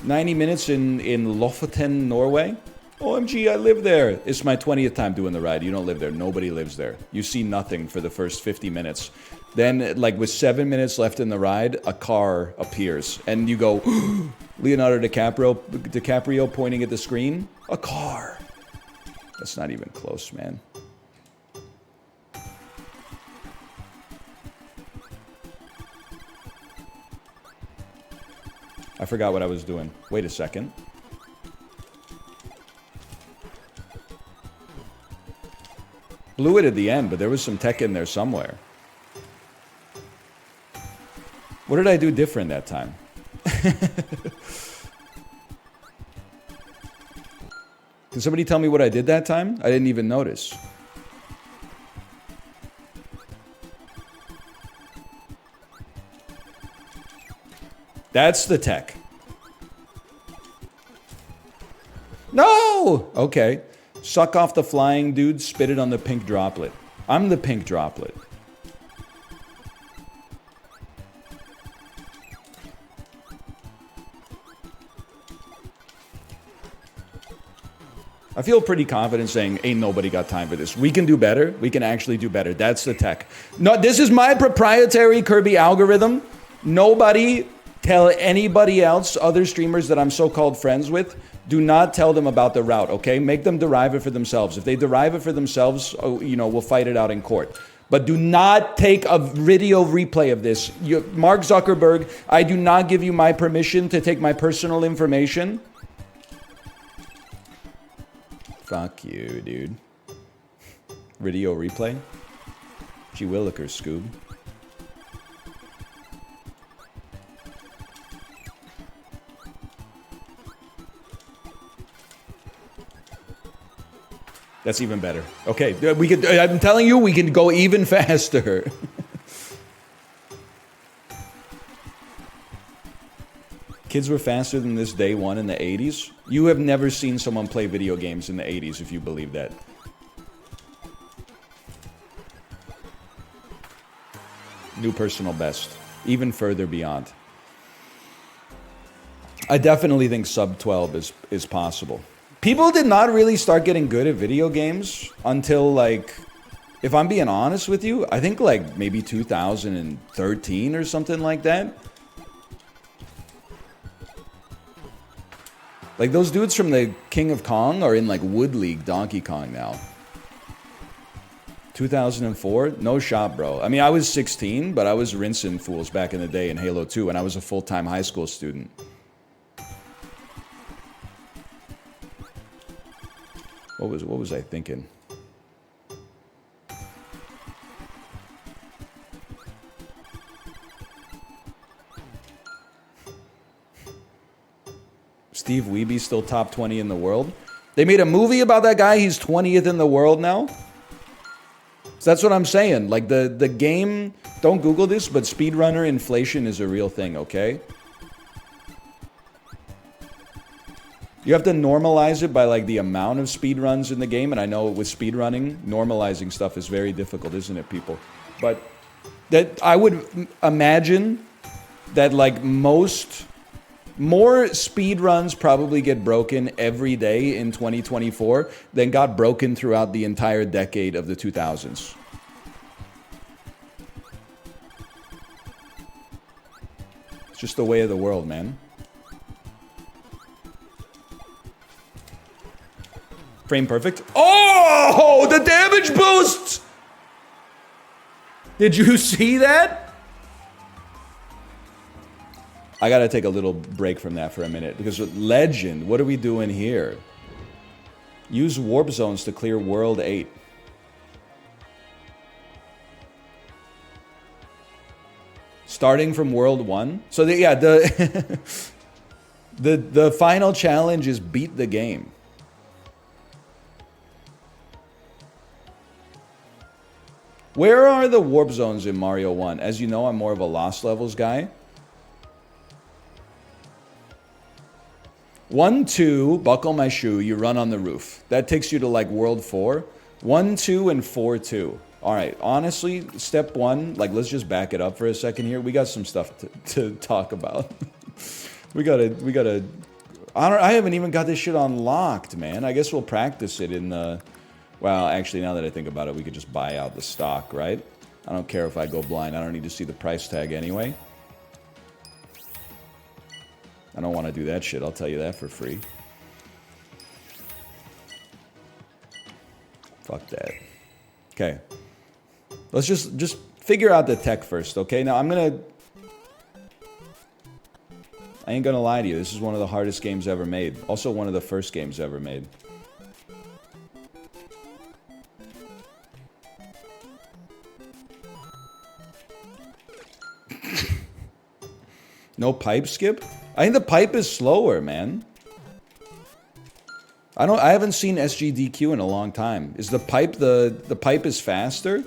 S1: 90 minutes in Lofoten, Norway. OMG, I live there. It's my 20th time doing the ride. You don't live there. Nobody lives there. You see nothing for the first 50 minutes. Then, like with 7 minutes left in the ride, a car appears. And you go, Leonardo DiCaprio pointing at the screen. A car. That's not even close, man. I forgot what I was doing. Wait a second. Blew it at the end, but there was some tech in there somewhere. What did I do different that time? Can somebody tell me what I did that time? I didn't even notice. That's the tech. No! Okay. Suck off the flying dude, spit it on the pink droplet. I'm the pink droplet. I feel pretty confident saying, ain't nobody got time for this. We can do better. We can actually do better. That's the tech. No, this is my proprietary Kirby algorithm. Nobody tell anybody else, other streamers that I'm so-called friends with, do not tell them about the route, okay? Make them derive it for themselves. If they derive it for themselves, you know, we'll fight it out in court. But do not take a video replay of this. Mark Zuckerberg, I do not give you my permission to take my personal information. Fuck you, dude. Video replay? Gee willikers, Scoob. That's even better. Okay, we could. I'm telling you, we can go even faster. Kids were faster than this day one in the 80s. You have never seen someone play video games in the 80s, if you believe that. New personal best. Even further beyond. I definitely think sub 12 is possible. People did not really start getting good at video games until, like, if I'm being honest with you, I think like maybe 2013 or something like that. Like, those dudes from the King of Kong are in, like, Wood League Donkey Kong now. 2004? No shot, bro. I mean, I was 16, but I was rinsing fools back in the day in Halo 2, and I was a full-time high school student. What was I thinking? Steve Weeby's still top 20 in the world. They made a movie about that guy. He's 20th in the world now. So that's what I'm saying. Like, the game, don't Google this, but speedrunner inflation is a real thing, okay? You have to normalize it by, like, the amount of speedruns in the game. And I know with speedrunning, normalizing stuff is very difficult, isn't it, people? But that I would imagine that, like, more speedruns probably get broken every day in 2024 than got broken throughout the entire decade of the 2000s. It's just the way of the world, man. Frame perfect. Oh, the damage boost! Did you see that? I gotta take a little break from that for a minute, because legend, what are we doing here? Use warp zones to clear world 8. Starting from world 1. So yeah, the final challenge is beat the game. Where are the warp zones in Mario 1? As you know, I'm more of a Lost Levels guy. 1, 2, buckle my shoe, you run on the roof. That takes you to, like, world 4. 1, 2, and 4, 2. Alright, honestly, step 1, like, let's just back it up for a second here. We got some stuff to talk about. we gotta... I haven't even got this shit unlocked, man. I guess we'll practice it in the... Well, actually, now that I think about it, we could just buy out the stock, right? I don't care if I go blind. I don't need to see the price tag anyway. I don't want to do that shit, I'll tell you that for free. Fuck that. Okay. Let's just figure out the tech first, okay? Now, I ain't gonna lie to you, this is one of the hardest games ever made. Also one of the first games ever made. No pipe skip? I think the pipe is slower, man. I haven't seen SGDQ in a long time. Is the pipe the pipe is faster?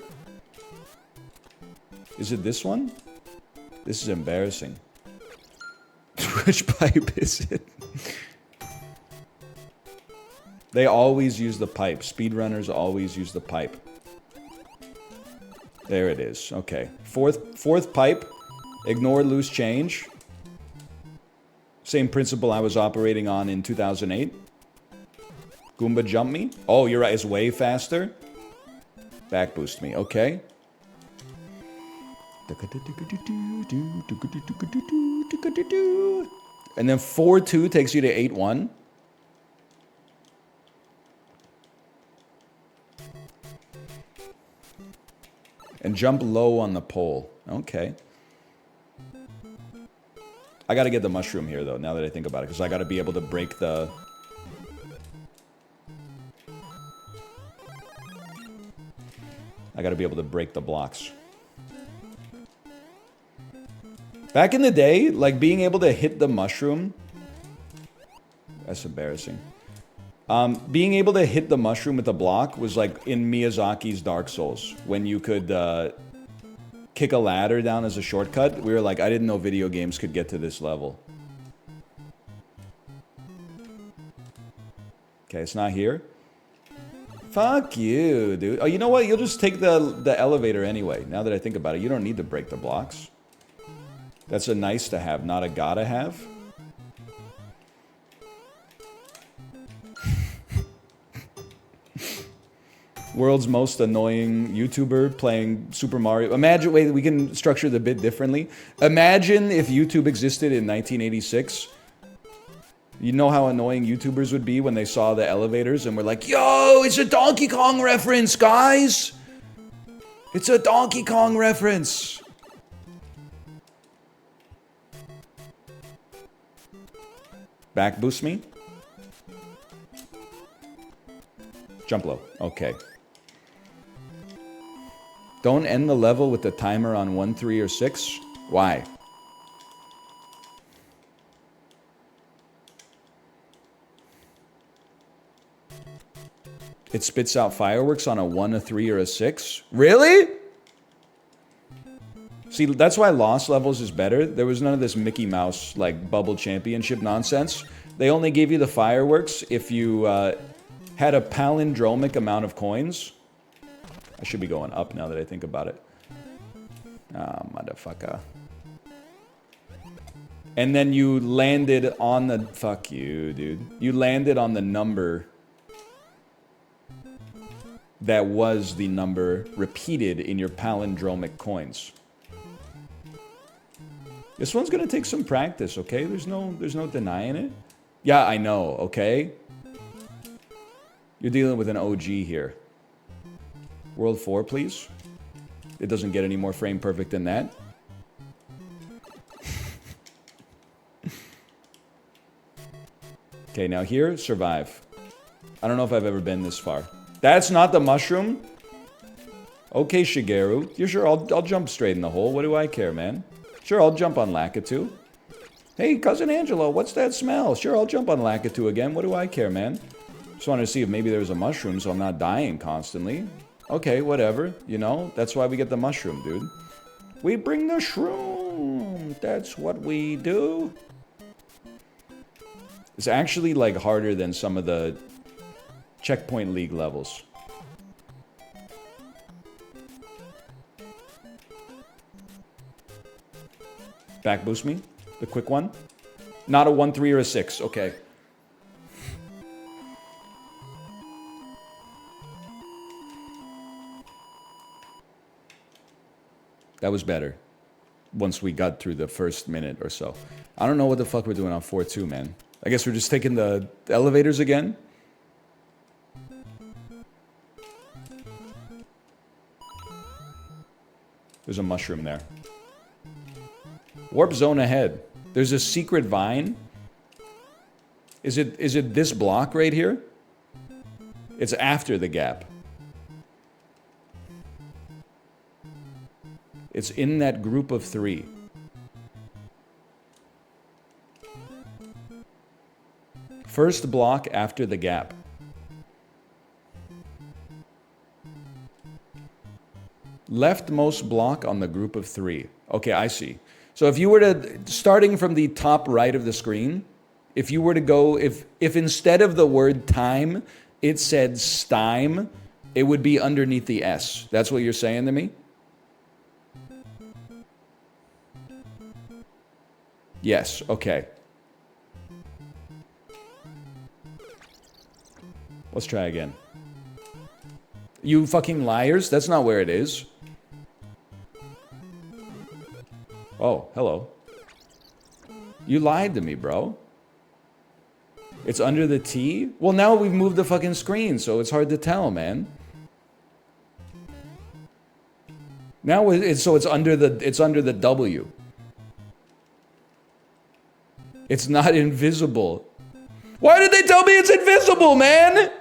S1: Is it this one? This is embarrassing. Which pipe is it? They always use the pipe. Speedrunners always use the pipe. There it is. Okay. Fourth pipe. Ignore loose change. Same principle I was operating on in 2008. Goomba jump me. Oh, you're right. It's way faster. Back boost me. Okay. And then 4-2 takes you to 8-1. And jump low on the pole. Okay. I gotta get the mushroom here, though, now that I think about it, because I gotta be able to break the... I gotta be able to break the blocks. Back in the day, like being able to hit the mushroom. That's embarrassing. Being able to hit the mushroom with the block was like in Miyazaki's Dark Souls. When you could kick a ladder down as a shortcut. We were like, I didn't know video games could get to this level. Okay, it's not here. Fuck you, dude. Oh, you know what? You'll just take the elevator anyway. Now that I think about it, you don't need to break the blocks. That's a nice to have, not a gotta have. World's most annoying YouTuber playing Super Mario. Imagine, wait, we can structure the bit differently. Imagine if YouTube existed in 1986. You know how annoying YouTubers would be when they saw the elevators and were like, yo, it's a Donkey Kong reference, guys! It's a Donkey Kong reference! Back boost me? Jump low. Okay. Don't end the level with the timer on 1, 3, or 6. Why? It spits out fireworks on a 1, a 3, or a 6? Really? See, that's why Lost Levels is better. There was none of this Mickey Mouse, like, bubble championship nonsense. They only gave you the fireworks if you had a palindromic amount of coins. I should be going up now that I think about it. Ah, motherfucker. And then you landed on the... Fuck you, dude. You landed on the number that was the number repeated in your palindromic coins. This one's gonna take some practice, okay? There's no denying it. Yeah, I know, okay? You're dealing with an OG here. World 4, please. It doesn't get any more frame perfect than that. Okay, now here, survive. I don't know if I've ever been this far. That's not the mushroom? Okay, Shigeru. You sure? I'll jump straight in the hole. What do I care, man? Sure, I'll jump on Lakitu. Hey, Cousin Angelo, what's that smell? Sure, I'll jump on Lakitu again. What do I care, man? Just wanted to see if maybe there's a mushroom so I'm not dying constantly. Okay, whatever. You know, that's why we get the mushroom, dude. We bring the shroom. That's what we do. It's actually, like, harder than some of the Checkpoint League levels. Back boost me? The quick one? Not a 1, 3, or a 6. Okay. That was better. Once we got through the first minute or so. I don't know what the fuck we're doing on 4-2, man. I guess we're just taking the elevators again? There's a mushroom there. Warp zone ahead. There's a secret vine. Is it this block right here? It's after the gap. It's in that group of 3. First block after the gap. Leftmost block on the group of 3. Okay, I see. So if you were to, starting from the top right of the screen, if you were to go, if instead of the word time, it said stime, it would be underneath the S. That's what you're saying to me? Yes, okay. Let's try again. You fucking liars, that's not where it is. Oh, hello. You lied to me, bro. It's under the T? Well, now we've moved the fucking screen, so it's hard to tell, man. Now it's under the W. It's not invisible. Why did they tell me it's invisible, man?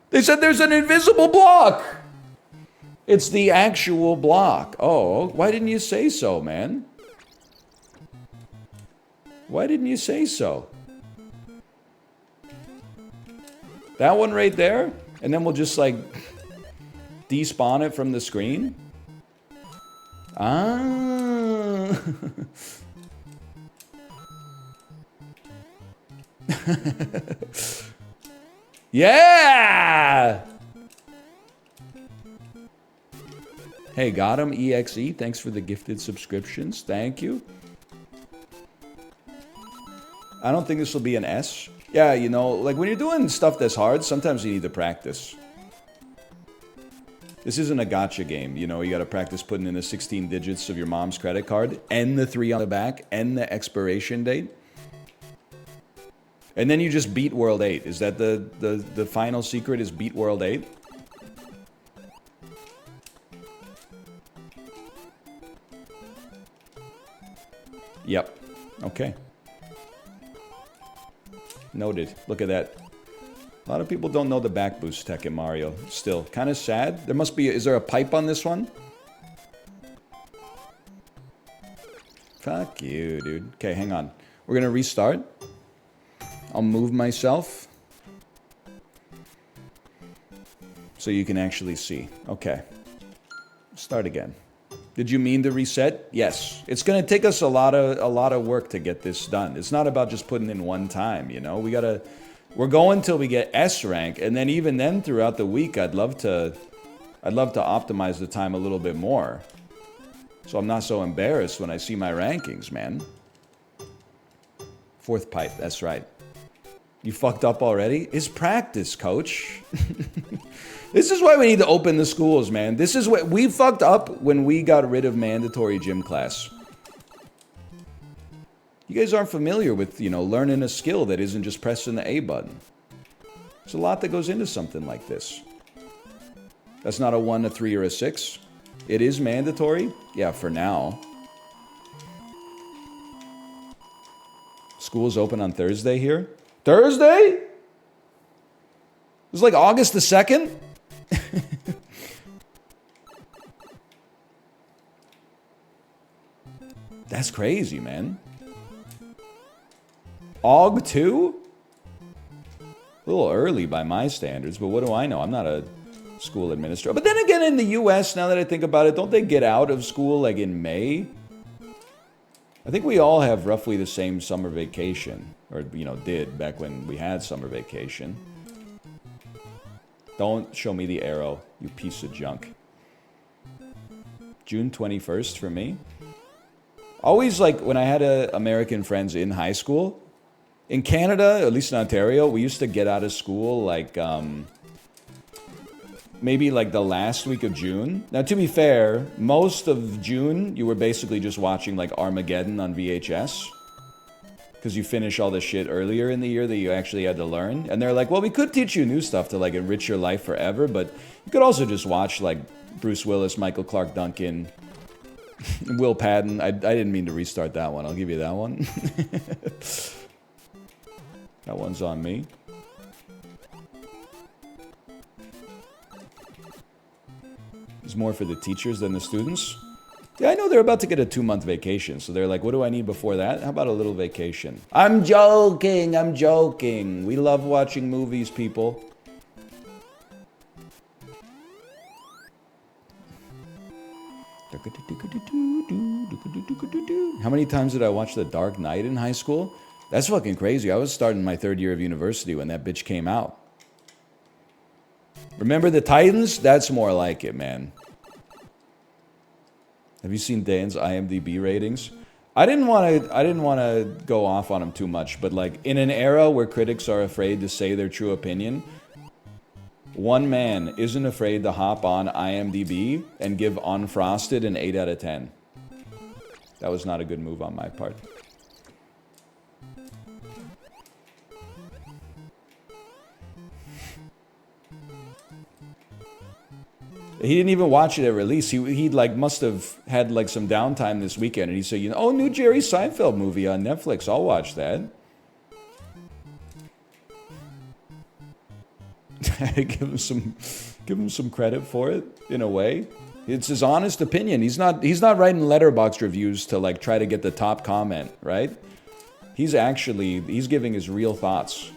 S1: They said there's an invisible block. It's the actual block. Oh, why didn't you say so, man? Why didn't you say so? That one right there? And then we'll just like despawn it from the screen? Ah. Yeah! Hey, got him, EXE. Thanks for the gifted subscriptions. Thank you. I don't think this will be an S. Yeah, you know, like when you're doing stuff that's hard, sometimes you need to practice. This isn't a gotcha game. You know, you got to practice putting in the 16 digits of your mom's credit card and the 3 on the back and the expiration date. And then you just beat World 8. Is that the final secret is beat World 8? Yep. Okay. Noted. Look at that. A lot of people don't know the back boost tech in Mario. Still, kind of sad. There must be... Is there a pipe on this one? Fuck you, dude. Okay, hang on. We're gonna restart. I'll move myself so you can actually see. Okay. Start again. Did you mean to reset? Yes. It's going to take us a lot of work to get this done. It's not about just putting in one time, you know? We're going till we get S rank, and then even then throughout the week I'd love to optimize the time a little bit more. So I'm not so embarrassed when I see my rankings, man. 4th pipe, that's right. You fucked up already? It's practice, coach. This is why we need to open the schools, man. This is what we fucked up when we got rid of mandatory gym class. You guys aren't familiar with, you know, learning a skill that isn't just pressing the A button. There's a lot that goes into something like this. That's not a 1, a 3, or a 6. It is mandatory? Yeah, for now. School's open on Thursday here? Thursday? It was like August the 2nd? That's crazy, man. AUG 2? A little early by my standards, but what do I know? I'm not a school administrator. But then again, in the US, now that I think about it, don't they get out of school like in May? I think we all have roughly the same summer vacation. Or, you know, did back when we had summer vacation. Don't show me the arrow, you piece of junk. June 21st for me. Always like when I had American friends in high school. In Canada, at least in Ontario, we used to get out of school like maybe like the last week of June. Now, to be fair, most of June, you were basically just watching like Armageddon on VHS. Because you finish all the shit earlier in the year that you actually had to learn. And they're like, well, we could teach you new stuff to like enrich your life forever, but you could also just watch like Bruce Willis, Michael Clark Duncan, Will Patton. I didn't mean to restart that one. I'll give you that one. That one's on me. It's more for the teachers than the students. Yeah, I know they're about to get a 2-month vacation, so they're like, what do I need before that? How about a little vacation? I'm joking, I'm joking. We love watching movies, people. How many times did I watch The Dark Knight in high school? That's fucking crazy. I was starting my 3rd year of university when that bitch came out. Remember the Titans? That's more like it, man. Have you seen Dan's IMDb ratings? I didn't want to go off on him too much, but like in an era where critics are afraid to say their true opinion, one man isn't afraid to hop on IMDb and give Unfrosted an 8 out of 10. That was not a good move on my part. He didn't even watch it at release. He like must have had like some downtime this weekend, and he said, you know, oh, new Jerry Seinfeld movie on Netflix. I'll watch that. I had to give him Give him some credit for it, in a way. It's his honest opinion. He's not writing letterbox reviews to like try to get the top comment, right? He's giving his real thoughts.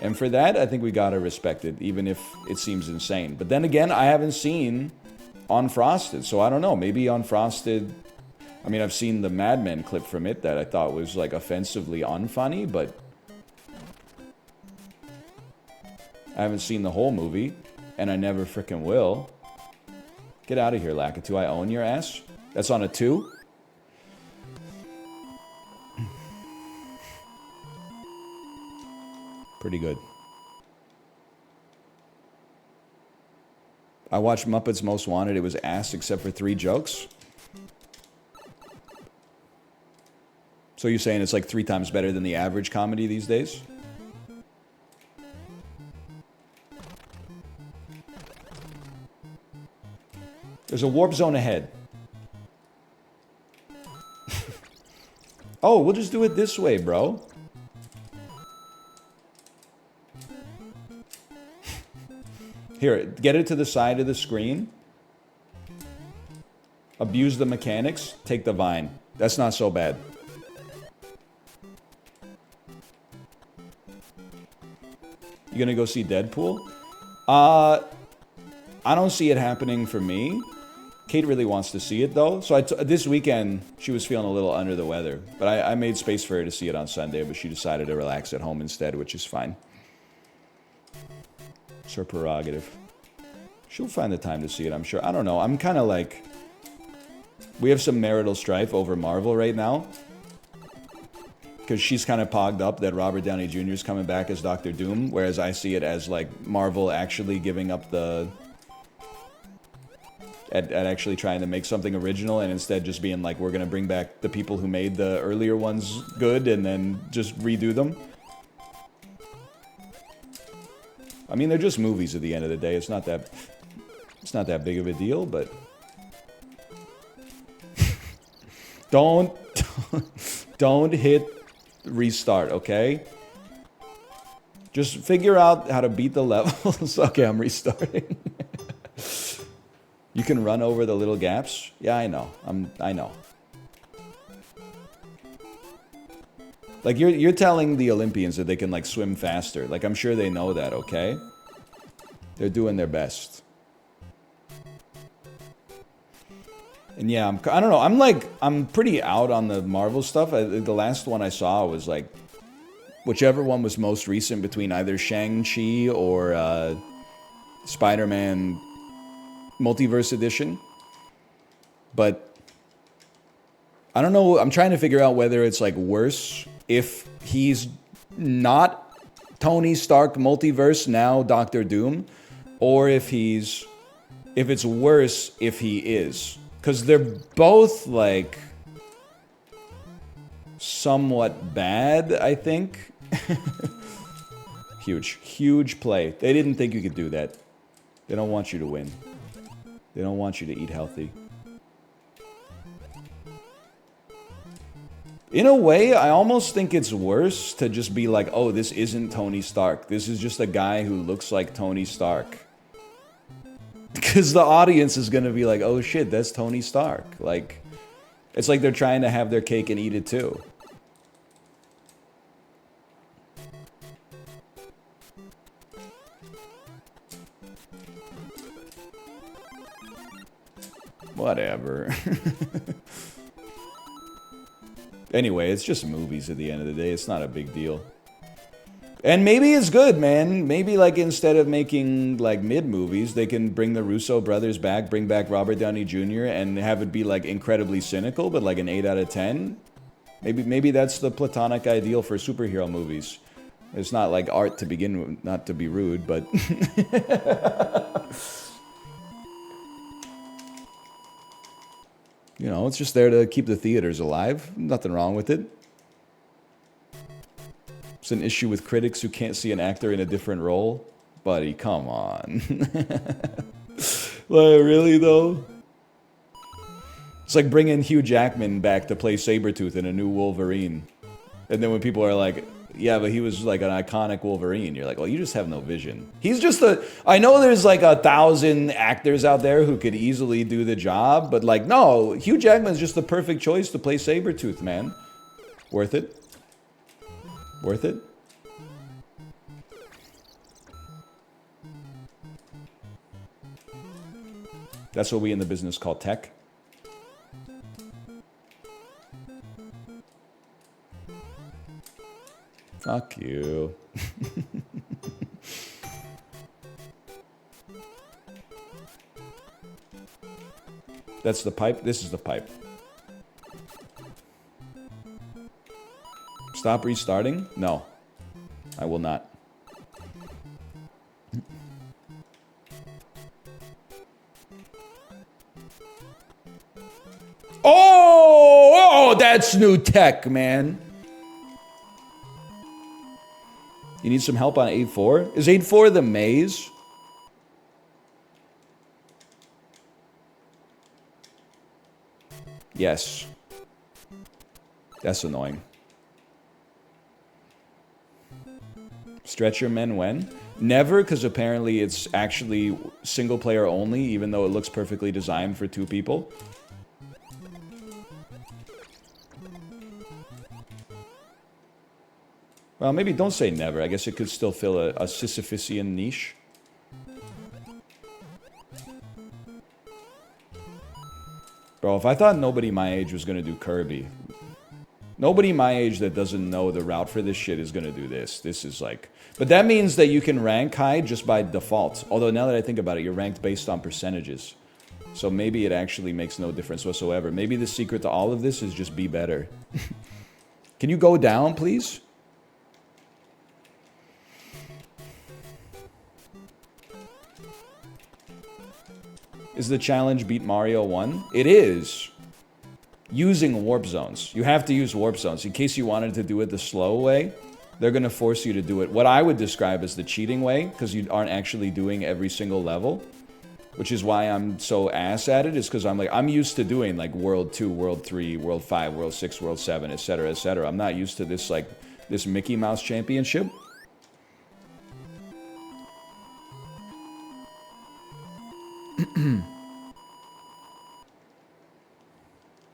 S1: And for that, I think we gotta respect it, even if it seems insane. But then again, I haven't seen Unfrosted, so I don't know. Maybe Unfrosted... I mean, I've seen the Mad Men clip from it that I thought was, like, offensively unfunny, but... I haven't seen the whole movie, and I never frickin' will. Get out of here, Lakitu. I own your ass. That's on a 2? Pretty good. I watched Muppets Most Wanted. It was ass except for 3 jokes. So you're saying it's like 3 times better than the average comedy these days? There's a warp zone ahead. Oh, we'll just do it this way, bro. Here, get it to the side of the screen. Abuse the mechanics. Take the vine. That's not so bad. You gonna go see Deadpool? I don't see it happening for me. Kate really wants to see it, though. So this weekend, she was feeling a little under the weather. But I made space for her to see it on Sunday, but she decided to relax at home instead, which is fine. It's her prerogative. She'll find the time to see it, I'm sure. I don't know. I'm kind of like... We have some marital strife over Marvel right now. Because she's kind of pogged up that Robert Downey Jr. is coming back as Doctor Doom, whereas I see it as, like, Marvel actually giving up the... At actually trying to make something original, and instead just being like, we're going to bring back the people who made the earlier ones good, and then just redo them. I mean, they're just movies at the end of the day. It's not that big of a deal, but... Don't hit restart, okay? Just figure out how to beat the levels. Okay, I'm restarting. You can run over the little gaps? Yeah, I know. I know. Like, you're telling the Olympians that they can, like, swim faster. Like, I'm sure they know that, okay? They're doing their best. And yeah, I don't know. I'm pretty out on the Marvel stuff. The last one I saw was, like, whichever one was most recent between either Shang-Chi or Spider-Man Multiverse Edition. But I don't know. I'm trying to figure out whether it's, like, worse if he's not Tony Stark Multiverse, now Doctor Doom, or if it's worse if he is. Because they're both, like, somewhat bad, I think. Huge play. They didn't think you could do that. They don't want you to win. They don't want you to eat healthy. In a way, I almost think it's worse to just be like, oh, this isn't Tony Stark. This is just a guy who looks like Tony Stark. Because the audience is going to be like, oh shit, that's Tony Stark. Like, it's like they're trying to have their cake and eat it too. Whatever. Anyway, it's just movies at the end of the day. It's not a big deal. And maybe it's good, man. Maybe, like, instead of making, like, mid-movies, they can bring the Russo brothers back, bring back Robert Downey Jr., and have it be, like, incredibly cynical, but, like, an 8 out of 10. Maybe that's the platonic ideal for superhero movies. It's not, like, art to begin with, not to be rude, but... You know, it's just there to keep the theaters alive. Nothing wrong with it. It's an issue with critics who can't see an actor in a different role. Buddy, come on. Like, really, though? It's like bringing Hugh Jackman back to play Sabretooth in a new Wolverine. And then when people are like, Yeah, but he was like an iconic Wolverine. You're like, well, you just have no vision. He's just a... I know there's like 1,000 actors out there who could easily do the job, but like, no, Hugh Jackman's just the perfect choice to play Sabretooth, man. Worth it. Worth it. That's what we in the business call tech. Fuck you. That's the pipe. This is the pipe. Stop restarting? No. I will not. Oh, that's new tech, man. You need some help on 8-4? Is 8-4 the maze? Yes. That's annoying. Stretcher men when? Never, because apparently it's actually single player only, even though it looks perfectly designed for 2 people. Well, maybe don't say never. I guess it could still fill a Sisyphusian niche. Bro, if I thought nobody my age was going to do Kirby, nobody my age that doesn't know the route for this shit is going to do this. This is like... But that means that you can rank high just by default. Although now that I think about it, you're ranked based on percentages. So maybe it actually makes no difference whatsoever. Maybe the secret to all of this is just be better. Can you go down, please? Is the challenge beat Mario 1? It is. Using warp zones. You have to use warp zones. In case you wanted to do it the slow way, they're going to force you to do it what I would describe as the cheating way, because you aren't actually doing every single level. Which is why I'm so ass at it, is because I'm used to doing like World 2, World 3, World 5, World 6, World 7, etc., etc. I'm not used to this, like, this Mickey Mouse championship.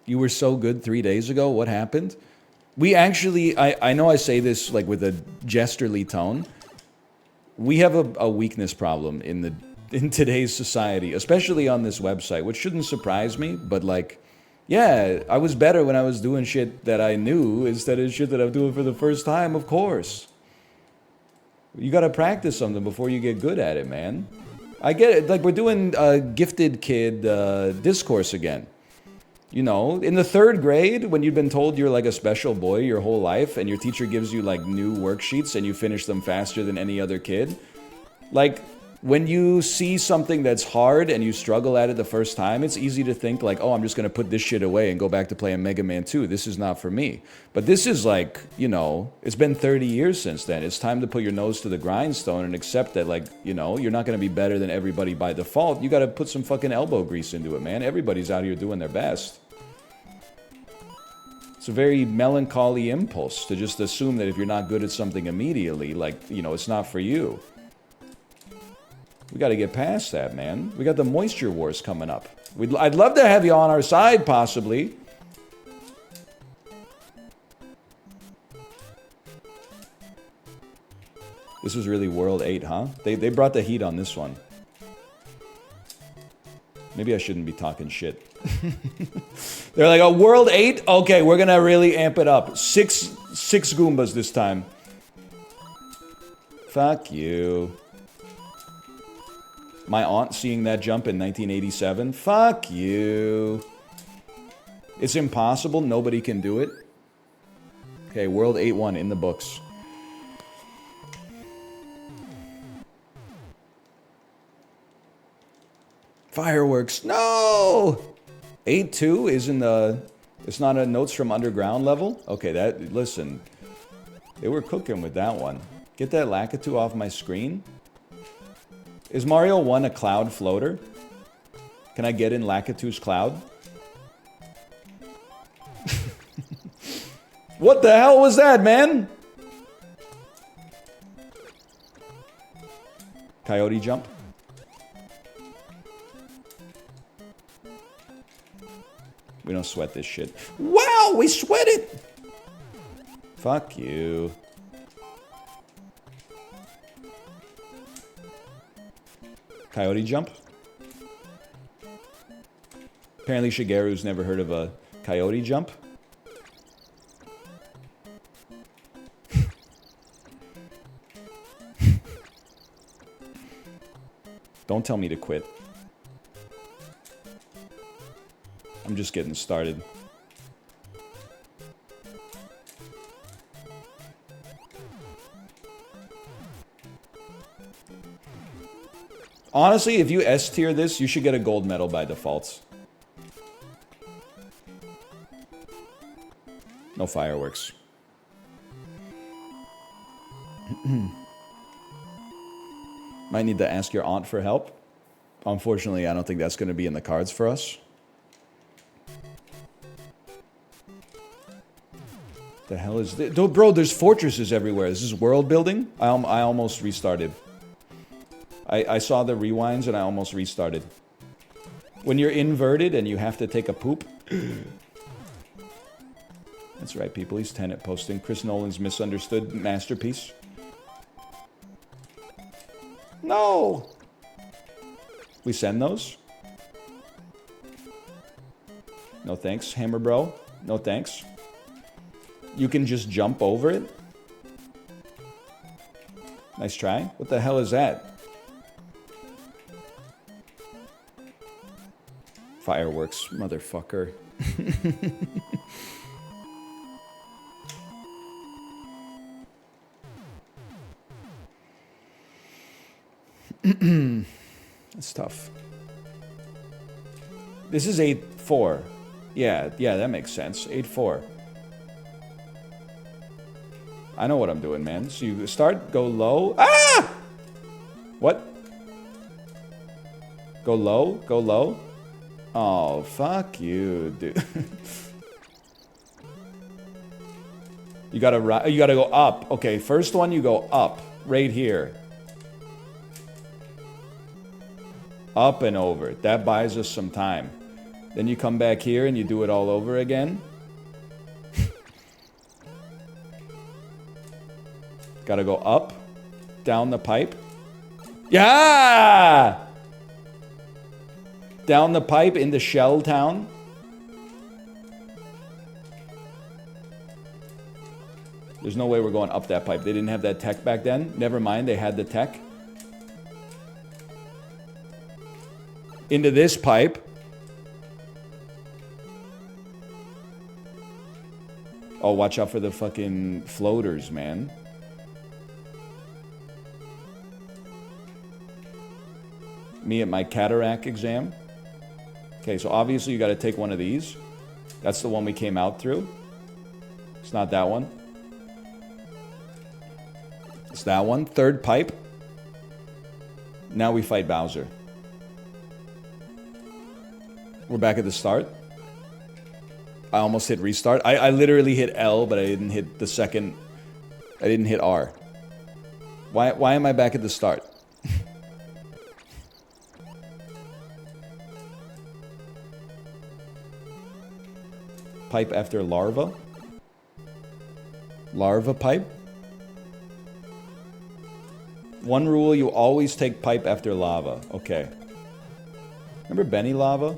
S1: You were so good 3 days ago. What happened? We actually, I know I say this like with a gesterly tone. We have a weakness problem in today's society, especially on this website, which shouldn't surprise me, but like, yeah, I was better when I was doing shit that I knew instead of shit that I'm doing for the first time, of course. You gotta practice something before you get good at it, man. I get it. Like, we're doing gifted kid discourse again. You know, in the 3rd grade, when you've been told you're like a special boy your whole life, and your teacher gives you like new worksheets and you finish them faster than any other kid, like, when you see something that's hard and you struggle at it the first time, it's easy to think like, oh, I'm just gonna put this shit away and go back to playing Mega Man 2. This is not for me. But this is like, you know, it's been 30 years since then. It's time to put your nose to the grindstone and accept that, like, you know, you're not gonna be better than everybody by default. You gotta put some fucking elbow grease into it, man. Everybody's out here doing their best. It's a very melancholy impulse to just assume that if you're not good at something immediately, like, you know, it's not for you. We got to get past that, man. We got the moisture wars coming up. I'd love to have you on our side, possibly. This was really World 8, huh? They brought the heat on this one. Maybe I shouldn't be talking shit. They're like, oh, World 8? Okay, we're gonna really amp it up. Six Goombas this time. Fuck you. My aunt seeing that jump in 1987? Fuck you. It's impossible. Nobody can do it. Okay, World 8-1 in the books. Fireworks. No! 8-2 is in the... It's not a Notes from Underground level? Okay, that... Listen. They were cooking with that one. Get that Lakitu off my screen. Is Mario 1 a cloud floater? Can I get in Lakitu's cloud? What the hell was that, man? Coyote jump. We don't sweat this shit. Wow, we sweat it! Fuck you. Coyote jump. Apparently Shigeru's never heard of a coyote jump. Don't tell me to quit. I'm just getting started. Honestly, if you S tier this, you should get a gold medal by default. No fireworks. Might need to ask your aunt for help. Unfortunately, I don't think that's going to be in the cards for us. The hell is this? Bro, there's fortresses everywhere. This is world building? I almost restarted. I saw the rewinds and I almost restarted. When you're inverted and you have to take a poop. That's right, people. He's Tenet posting Chris Nolan's misunderstood masterpiece. No! We send those? No thanks, Hammer Bro. No thanks. You can just jump over it? Nice try. What the hell is that? Fireworks, motherfucker. That's tough. This is 8-4. Yeah, that makes sense. 8-4. I know what I'm doing, man. So you start, go low. Ah! What? Go low, go low. Oh, fuck you, dude. You gotta go up. Okay, first one you go up. Right here. Up and over. That buys us some time. Then you come back here and you do it all over again. Gotta go up. Down the pipe. Yeah! Down the pipe into Shell Town. There's no way we're going up that pipe. They didn't have that tech back then. Never mind, they had the tech. Into this pipe. Oh, watch out for the fucking floaters, man. Me at my cataract exam. Okay, so obviously you got to take one of these. That's the one we came out through. It's not that one. It's that one. Third pipe. Now we fight Bowser. We're back at the start. I almost hit restart. I literally hit L, but I didn't hit the second. I didn't hit R. Why am I back at the start? Pipe after larva? Larva pipe? One rule, you always take pipe after lava. Okay. Remember Benny lava?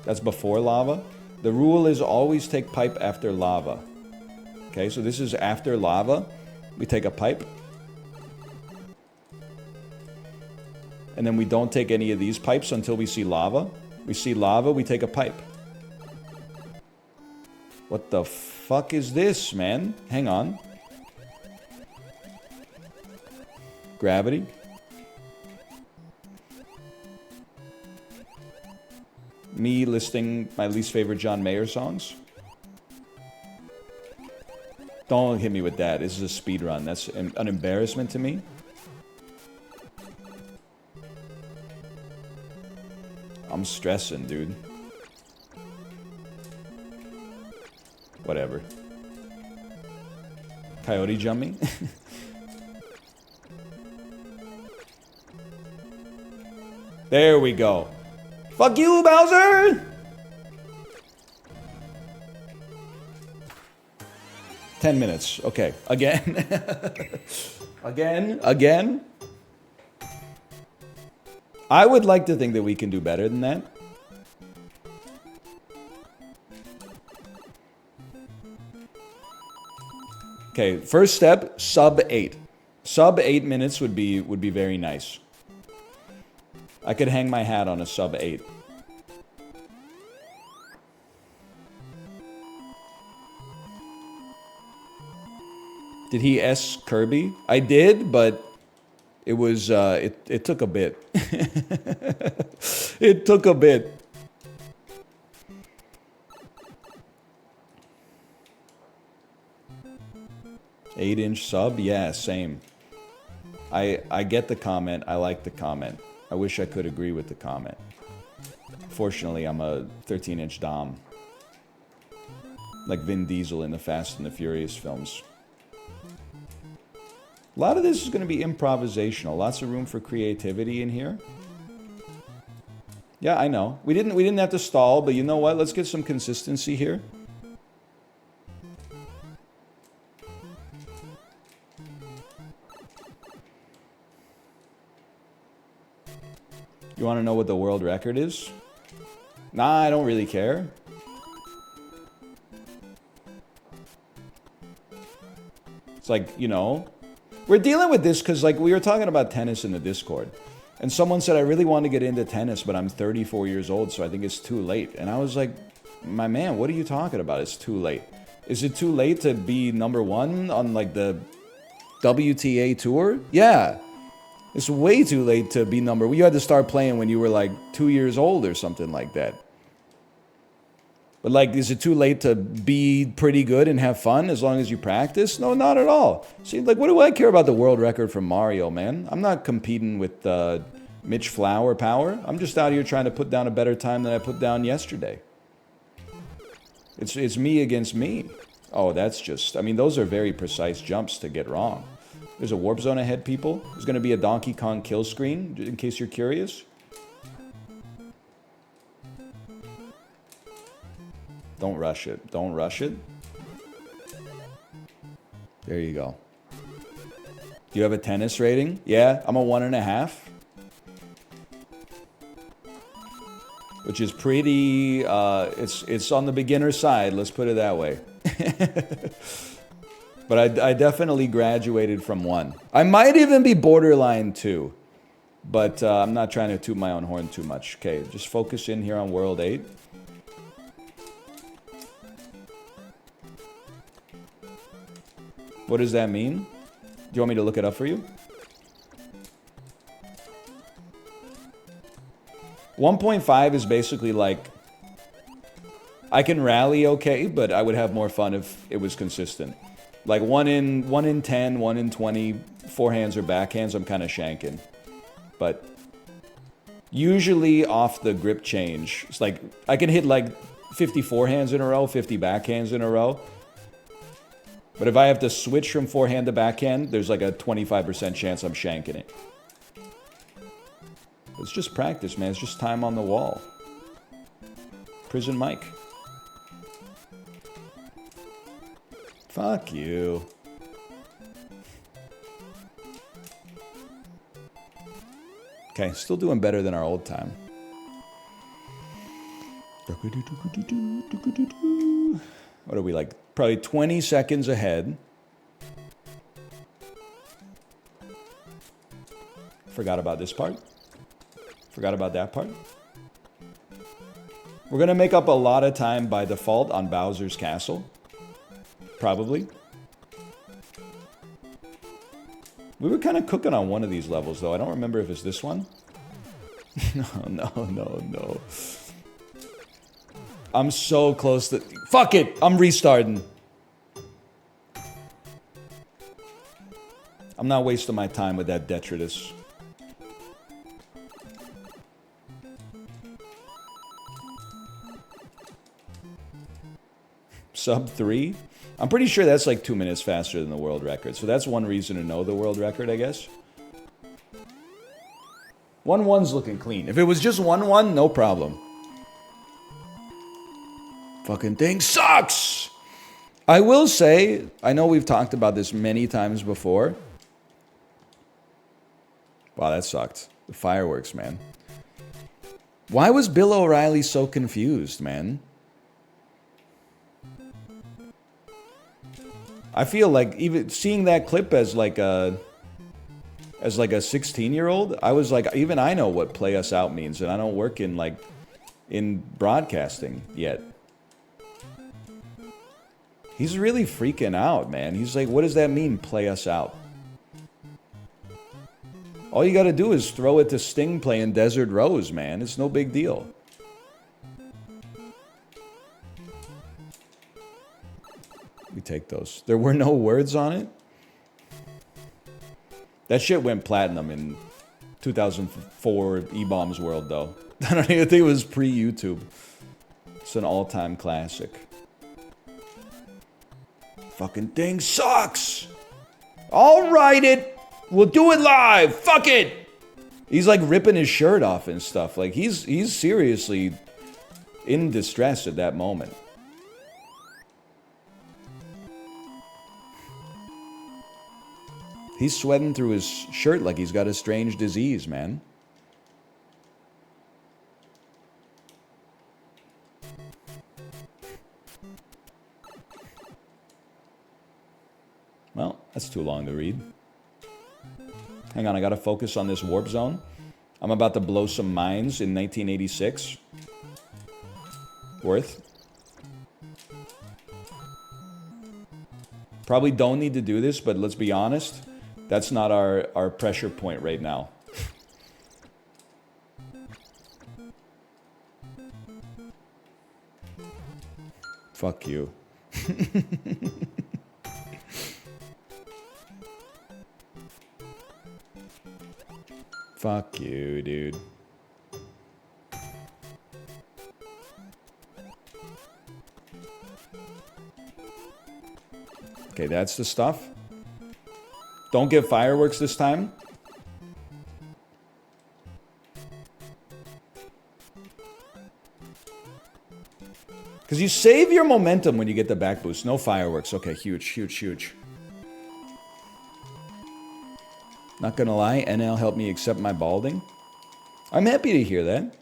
S1: That's before lava. The rule is always take pipe after lava. Okay, so this is after lava. We take a pipe. And then we don't take any of these pipes until we see lava. We see lava, we take a pipe. What the fuck is this, man? Hang on. Gravity. Me listing my least favorite John Mayer songs. Don't hit me with that. This is a speed run. That's an embarrassment to me. I'm stressing, dude. Whatever. Coyote jumping. There we go. Fuck you, Bowser! 10 minutes. Okay. Again. Again. I would like to think that we can do better than that. Okay, first step, sub 8. Sub 8 minutes would be very nice. I could hang my hat on a sub 8. Did he S Kirby? I did, but it was it took a bit. It took a bit. Eight-inch sub? Yeah, same. I get the comment. I like the comment. I wish I could agree with the comment. Fortunately, I'm a 13-inch Dom. Like Vin Diesel in the Fast and the Furious films. A lot of this is going to be improvisational. Lots of room for creativity in here. Yeah, I know. We didn't have to stall, but you know what? Let's get some consistency here. You want to know what the world record is? Nah, I don't really care. It's like, you know, we're dealing with this because, like, we were talking about tennis in the Discord. And someone said, I really want to get into tennis, but I'm 34 years old, so I think it's too late. And I was like, my man, what are you talking about? It's too late. Is it too late to be #1 on, like, the WTA tour? Yeah. It's way too late to be You had to start playing when you were, like, 2 years old or something like that. But, like, is it too late to be pretty good and have fun as long as you practice? No, not at all. See, like, what do I care about the world record for Mario, man? I'm not competing with Mitch Flower power. I'm just out here trying to put down a better time than I put down yesterday. It's me against me. Oh, that's just... I mean, those are very precise jumps to get wrong. There's a warp zone ahead, people. There's going to be a Donkey Kong kill screen, in case you're curious. Don't rush it. Don't rush it. There you go. Do you have a tennis rating? Yeah, I'm a 1.5. Which is pretty, it's on the beginner side, let's put it that way. But I definitely graduated from 1. I might even be borderline 2. But I'm not trying to toot my own horn too much. Okay, just focus in here on World 8. What does that mean? Do you want me to look it up for you? 1.5 is basically like, I can rally okay, but I would have more fun if it was consistent. Like 1 in 10, 1 in 20, forehands or backhands, I'm kind of shanking. But usually off the grip change, it's like, I can hit like 50 forehands in a row, 50 backhands in a row. But if I have to switch from forehand to backhand, there's like a 25% chance I'm shanking it. It's just practice, man. It's just time on the wall. Prison Mike. Fuck you. Okay, still doing better than our old time. What are we, like, probably 20 seconds ahead. Forgot about this part. Forgot about that part. We're going to make up a lot of time by default on Bowser's Castle. Probably. We were kind of cooking on one of these levels, though. I don't remember if it's this one. No. I'm so close to... Fuck it! I'm restarting. I'm not wasting my time with that detritus. Sub 3? I'm pretty sure that's like 2 minutes faster than the world record. So that's one reason to know the world record, I guess. 1-1's looking clean. If it was just 1-1, no problem. Fucking thing sucks! I will say, I know we've talked about this many times before. Wow, that sucked. The fireworks, man. Why was Bill O'Reilly so confused, man? I feel like even seeing that clip as like a 16-year-old, I was like, even I know what play us out means, and I don't work in broadcasting yet. He's really freaking out, man. He's like, what does that mean, play us out? All you gotta do is throw it to Sting playing Desert Rose, man. It's no big deal. We take those. There were no words on it? That shit went platinum in 2004 E-Bombs World, though. I don't even think it was pre-YouTube. It's an all-time classic. Fucking thing sucks! I'll write it! We'll do it live! Fuck it! He's like ripping his shirt off and stuff. Like he's seriously in distress at that moment. He's sweating through his shirt like he's got a strange disease, man. Well, that's too long to read. Hang on, I gotta focus on this warp zone. I'm about to blow some minds in 1986. Worth. Probably don't need to do this, but let's be honest. That's not our pressure point right now. Fuck you. Fuck you, dude. Okay, that's the stuff. Don't get fireworks this time. Because you save your momentum when you get the back boost. No fireworks. Okay, huge, huge, huge. Not gonna lie, NL helped me accept my balding. I'm happy to hear that.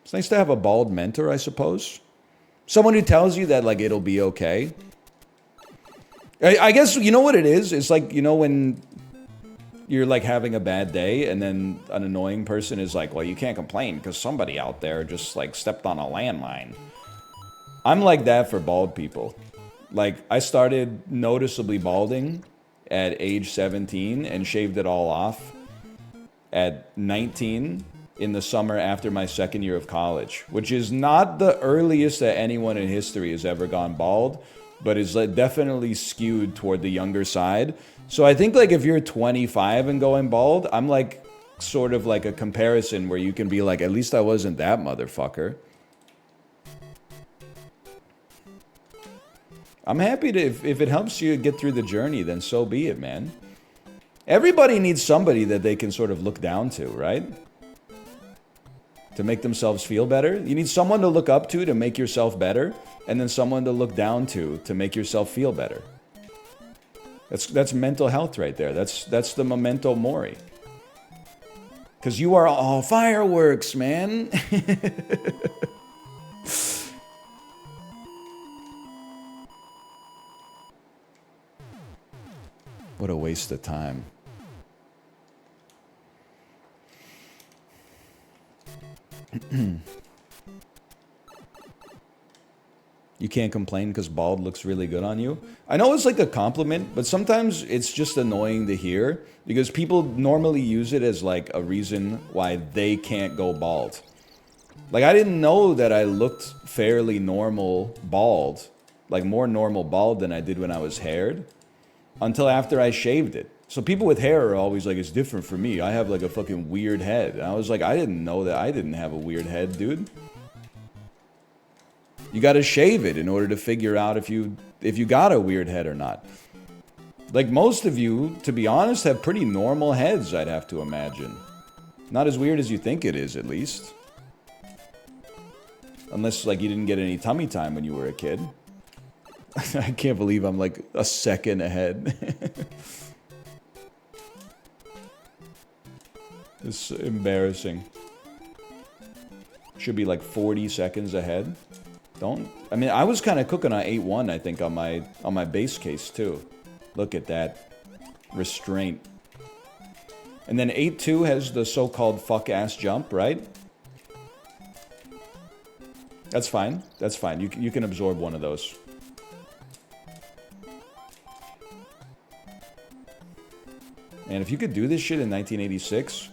S1: It's nice to have a bald mentor, I suppose. Someone who tells you that, like, it'll be okay. I guess, you know what it is? It's like, you know, when you're, like, having a bad day, and then an annoying person is like, well, you can't complain, because somebody out there just, like, stepped on a landmine. I'm like that for bald people. Like, I started noticeably balding at age 17 and shaved it all off at 19 in the summer after my second year of college, which is not the earliest that anyone in history has ever gone bald, but is definitely skewed toward the younger side. So I think, like, if you're 25 and going bald, I'm like sort of like a comparison where you can be like, at least I wasn't that motherfucker. I'm happy to, if it helps you get through the journey, then so be it, man. Everybody needs somebody that they can sort of look down to, right? To make themselves feel better. You need someone to look up to make yourself better, and then someone to look down to make yourself feel better. That's mental health right there. That's the memento mori. Because you are all fireworks, man. What a waste of time. You can't complain because bald looks really good on you. I know it's like a compliment, but sometimes it's just annoying to hear because people normally use it as like a reason why they can't go bald. Like, I didn't know that I looked fairly normal bald, like more normal bald than I did when I was haired, until after I shaved it. So people with hair are always like, it's different for me. I have like a fucking weird head. And I was like, I didn't know that I didn't have a weird head, dude. You gotta shave it in order to figure out if you got a weird head or not. Like, most of you, to be honest, have pretty normal heads, I'd have to imagine. Not as weird as you think it is, at least. Unless, like, you didn't get any tummy time when you were a kid. I can't believe I'm, like, a second ahead. It's embarrassing. Should be, like, 40 seconds ahead. Don't... I mean, I was kind of cooking on 8-1, I think, on my base case, too. Look at that. Restraint. And then 8-2 has the so-called fuck-ass jump, right? That's fine. That's fine. You can absorb one of those. And if you could do this shit in 1986,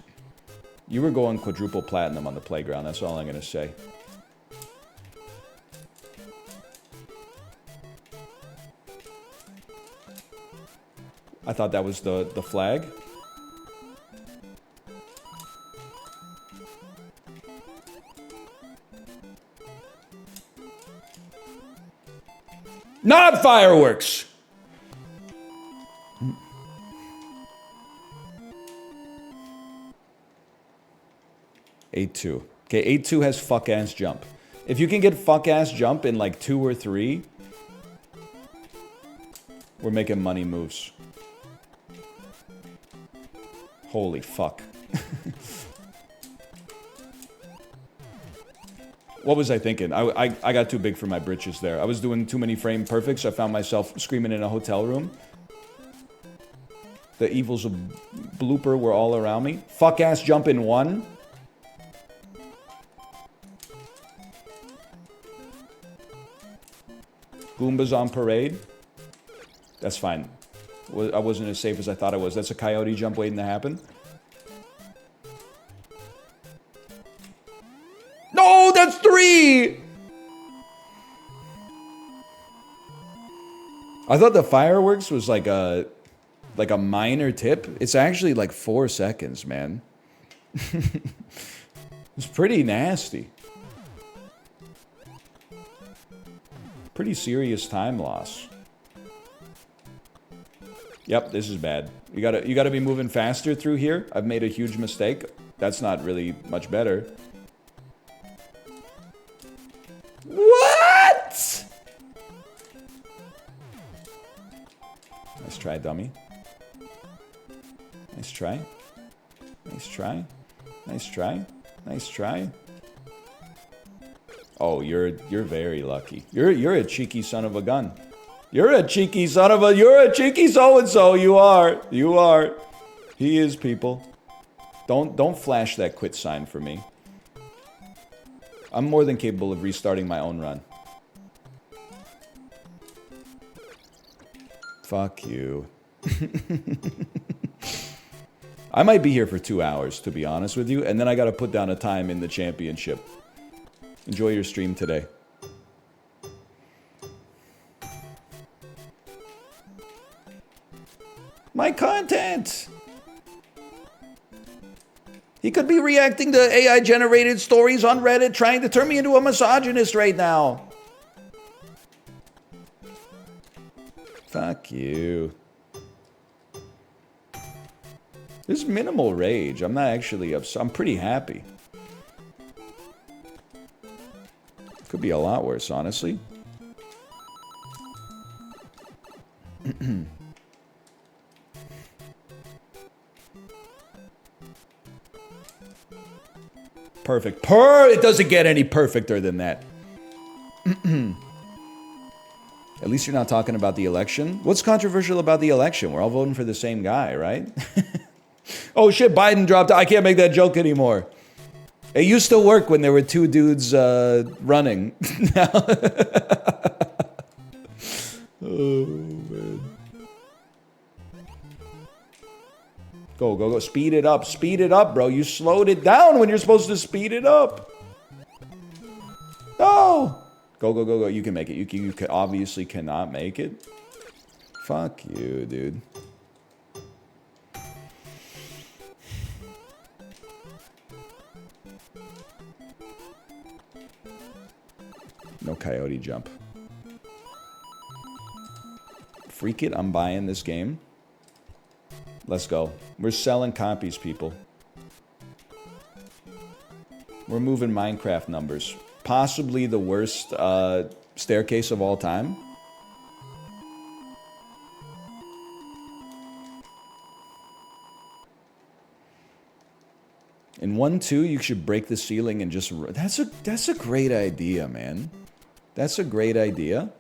S1: you were going quadruple platinum on the playground. That's all I'm going to say. I thought that was the flag. Not fireworks! 8-2. Okay, 8-2 has fuck-ass jump. If you can get fuck-ass jump in like 2 or 3, we're making money moves. Holy fuck. What was I thinking? I got too big for my britches there. I was doing too many frame perfects. I found myself screaming in a hotel room. The evils of blooper were all around me. Fuck-ass jump in 1. Goombas on parade. That's fine. I wasn't as safe as I thought I was. That's a coyote jump waiting to happen. No, that's 3! I thought the fireworks was like a minor tip. It's actually like 4 seconds, man. It's pretty nasty. Pretty serious time loss. Yep, this is bad. You gotta be moving faster through here. I've made a huge mistake. That's not really much better. What? Nice try, dummy. Nice try. Nice try. Nice try. Nice try. Oh, you're very lucky. You're a cheeky son of a gun. You're a cheeky so-and-so. You are. He is, people. Don't flash that quit sign for me. I'm more than capable of restarting my own run. Fuck you. I might be here for 2 hours, to be honest with you, and then I gotta put down a time in the championship. Enjoy your stream today. My content! He could be reacting to AI-generated stories on Reddit, trying to turn me into a misogynist right now. Fuck you. There's minimal rage. I'm not actually upset. I'm pretty happy. Could be a lot worse, honestly. Perfect. It doesn't get any perfecter than that. At least you're not talking about the election. What's controversial about the election? We're all voting for the same guy, right? Oh shit, Biden dropped out. I can't make that joke anymore. It used to work when there were 2 dudes running. Oh, man. Go. Speed it up, bro. You slowed it down when you're supposed to speed it up. No! Go. You can make it. You obviously cannot make it. Fuck you, dude. No coyote jump. Freak it, I'm buying this game. Let's go. We're selling copies, people. We're moving Minecraft numbers. Possibly the worst staircase of all time. In 1-2, you should break the ceiling and just... That's a great idea, man. That's a great idea.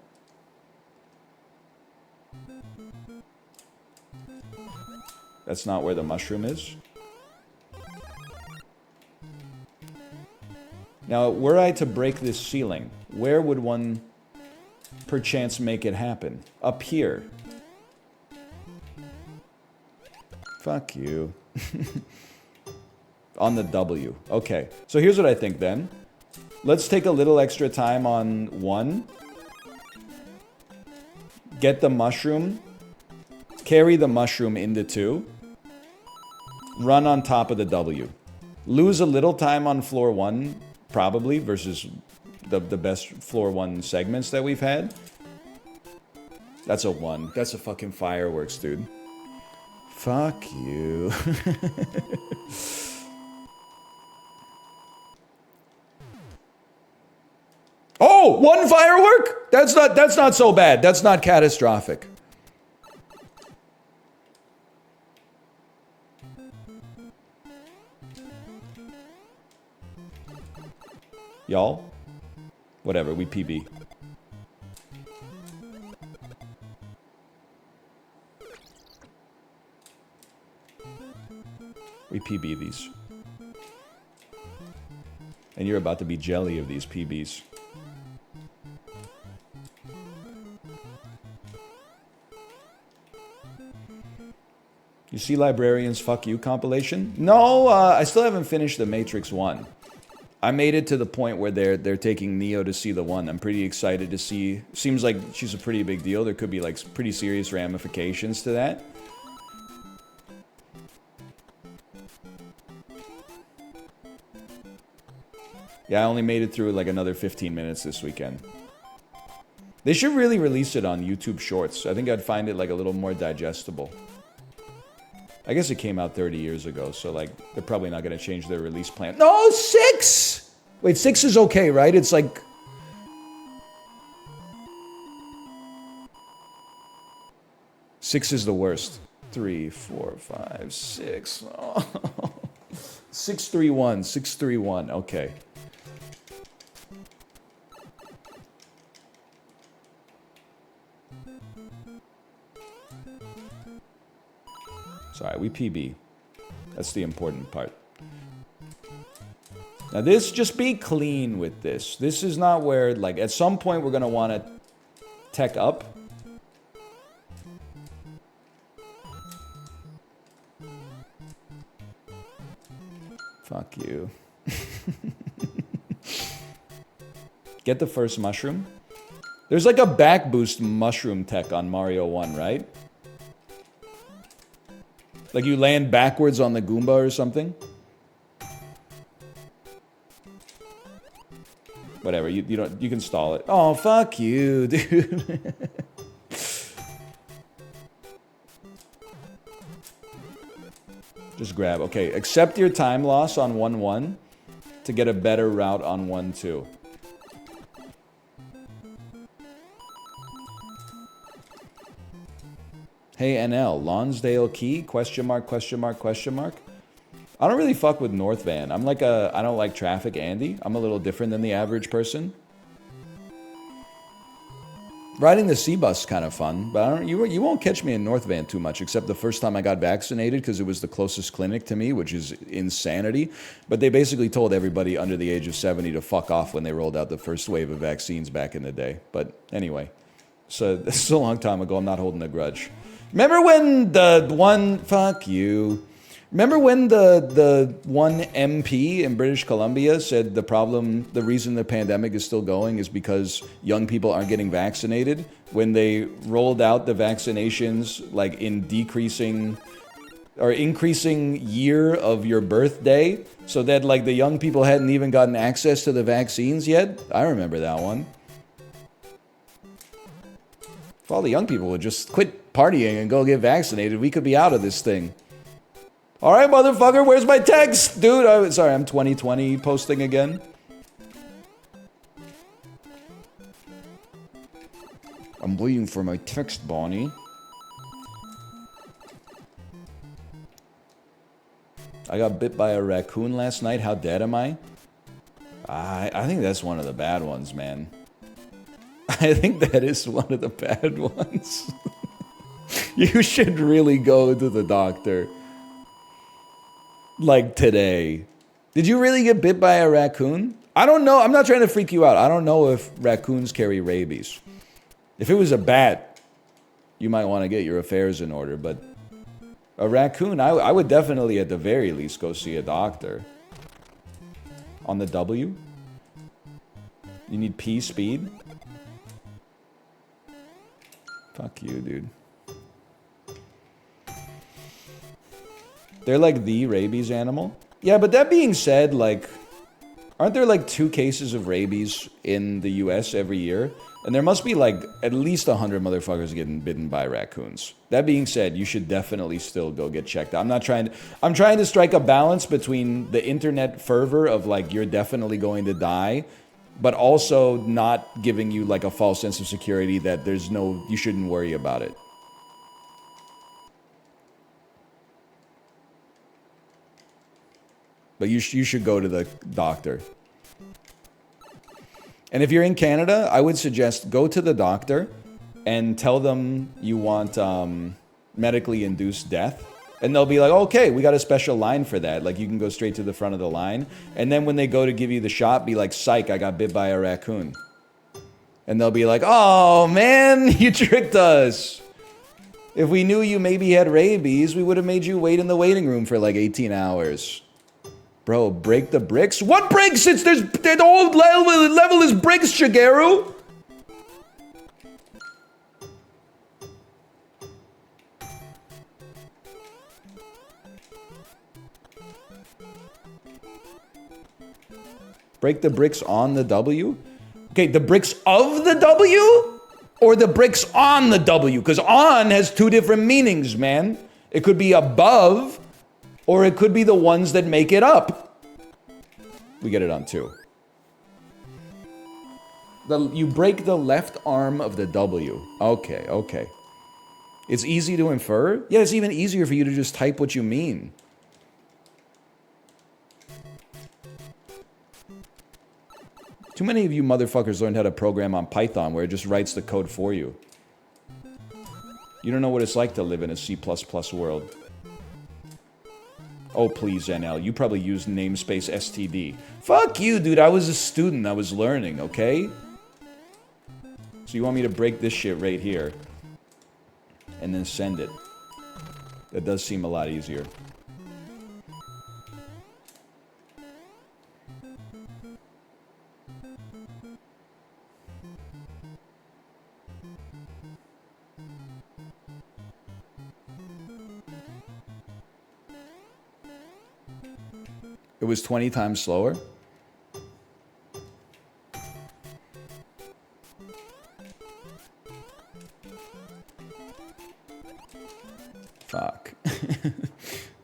S1: That's not where the mushroom is. Now, were I to break this ceiling, where would one perchance make it happen? Up here. Fuck you. On the W. Okay. So here's what I think then. Let's take a little extra time on 1. Get the mushroom. Carry the mushroom into 2. Run on top of the W. Lose a little time on floor 1, probably, versus the best floor 1 segments that we've had. That's a 1. That's a fucking fireworks, dude. Fuck you. Oh, 1 firework? That's not so bad. That's not catastrophic. Y'all? Whatever, we PB. We PB these. And you're about to be jelly of these PBs. You see Librarian's Fuck You compilation? No, I still haven't finished The Matrix 1. I made it to the point where they're taking Neo to see the 1. I'm pretty excited to see. Seems like she's a pretty big deal. There could be like pretty serious ramifications to that. Yeah, I only made it through like another 15 minutes this weekend. They should really release it on YouTube Shorts. I think I'd find it like a little more digestible. I guess it came out 30 years ago, so like they're probably not going to change their release plan. No, 6! Wait, 6 is okay, right? It's like... Six is the worst. 3, 4, 5, 6. Oh. 631, 631, okay. Sorry, we PB. That's the important part. Now this, just be clean with this. This is not where, like, at some point we're going to want to tech up. Fuck you. Get the first mushroom. There's like a back boost mushroom tech on Mario 1, right? Like you land backwards on the Goomba or something? Whatever, you don't, you can stall it. Oh, fuck you, dude. Just grab. Okay, accept your time loss on 1-1 to get a better route on 1-2. Hey, NL, Lonsdale Key? Question mark, question mark, question mark? I don't really fuck with North Van. I'm like a, I don't like traffic Andy. I'm a little different than the average person. Riding the C-Bus is kind of fun, but I don't, you won't catch me in North Van too much, except the first time I got vaccinated because it was the closest clinic to me, which is insanity. But they basically told everybody under the age of 70 to fuck off when they rolled out the first wave of vaccines back in the day. But anyway, so this is a long time ago. I'm not holding a grudge. Remember when the one... Fuck you. Remember when the one MP in British Columbia said the reason the pandemic is still going is because young people aren't getting vaccinated? When they rolled out the vaccinations, like in decreasing or increasing year of your birthday, so that like the young people hadn't even gotten access to the vaccines yet? I remember that one. If all the young people would just quit partying and go get vaccinated, we could be out of this thing. All right, motherfucker, where's my text? Dude, sorry, I'm 2020 posting again. I'm waiting for my text, Bonnie. I got bit by a raccoon last night. How dead am I? I think that's one of the bad ones, man. I think that is one of the bad ones. You should really go to the doctor. Like today. Did you really get bit by a raccoon? I don't know. I'm not trying to freak you out. I don't know if raccoons carry rabies. If it was a bat, you might want to get your affairs in order. But a raccoon, I would definitely at the very least go see a doctor. On the W? You need P speed? Fuck you, dude. They're like the rabies animal. Yeah, but that being said, like, aren't there like 2 cases of rabies in the US every year? And there must be like at least 100 motherfuckers getting bitten by raccoons. That being said, you should definitely still go get checked out. I'm trying to strike a balance between the internet fervor of like, you're definitely going to die, but also not giving you like a false sense of security that you shouldn't worry about it. But you should go to the doctor. And if you're in Canada, I would suggest go to the doctor and tell them you want medically induced death. And they'll be like, okay, we got a special line for that. Like, you can go straight to the front of the line. And then when they go to give you the shot, be like, psych, I got bit by a raccoon. And they'll be like, oh, man, you tricked us. If we knew you maybe had rabies, we would have made you wait in the waiting room for like 18 hours. Bro, break the bricks? What bricks? The old level is bricks, Shigeru! Break the bricks on the W? Okay, the bricks of the W? Or the bricks on the W? Because on has 2 different meanings, man. It could be above, or it could be the ones that make it up. We get it on 2. You break the left arm of the W. Okay, okay. It's easy to infer? Yeah, it's even easier for you to just type what you mean. Too many of you motherfuckers learned how to program on Python where it just writes the code for you. You don't know what it's like to live in a C++ world. Oh, please, NL. You probably used namespace STD. Fuck you, dude. I was a student. I was learning, okay? So you want me to break this shit right here and then send it. That does seem a lot easier. It was 20 times slower? Fuck.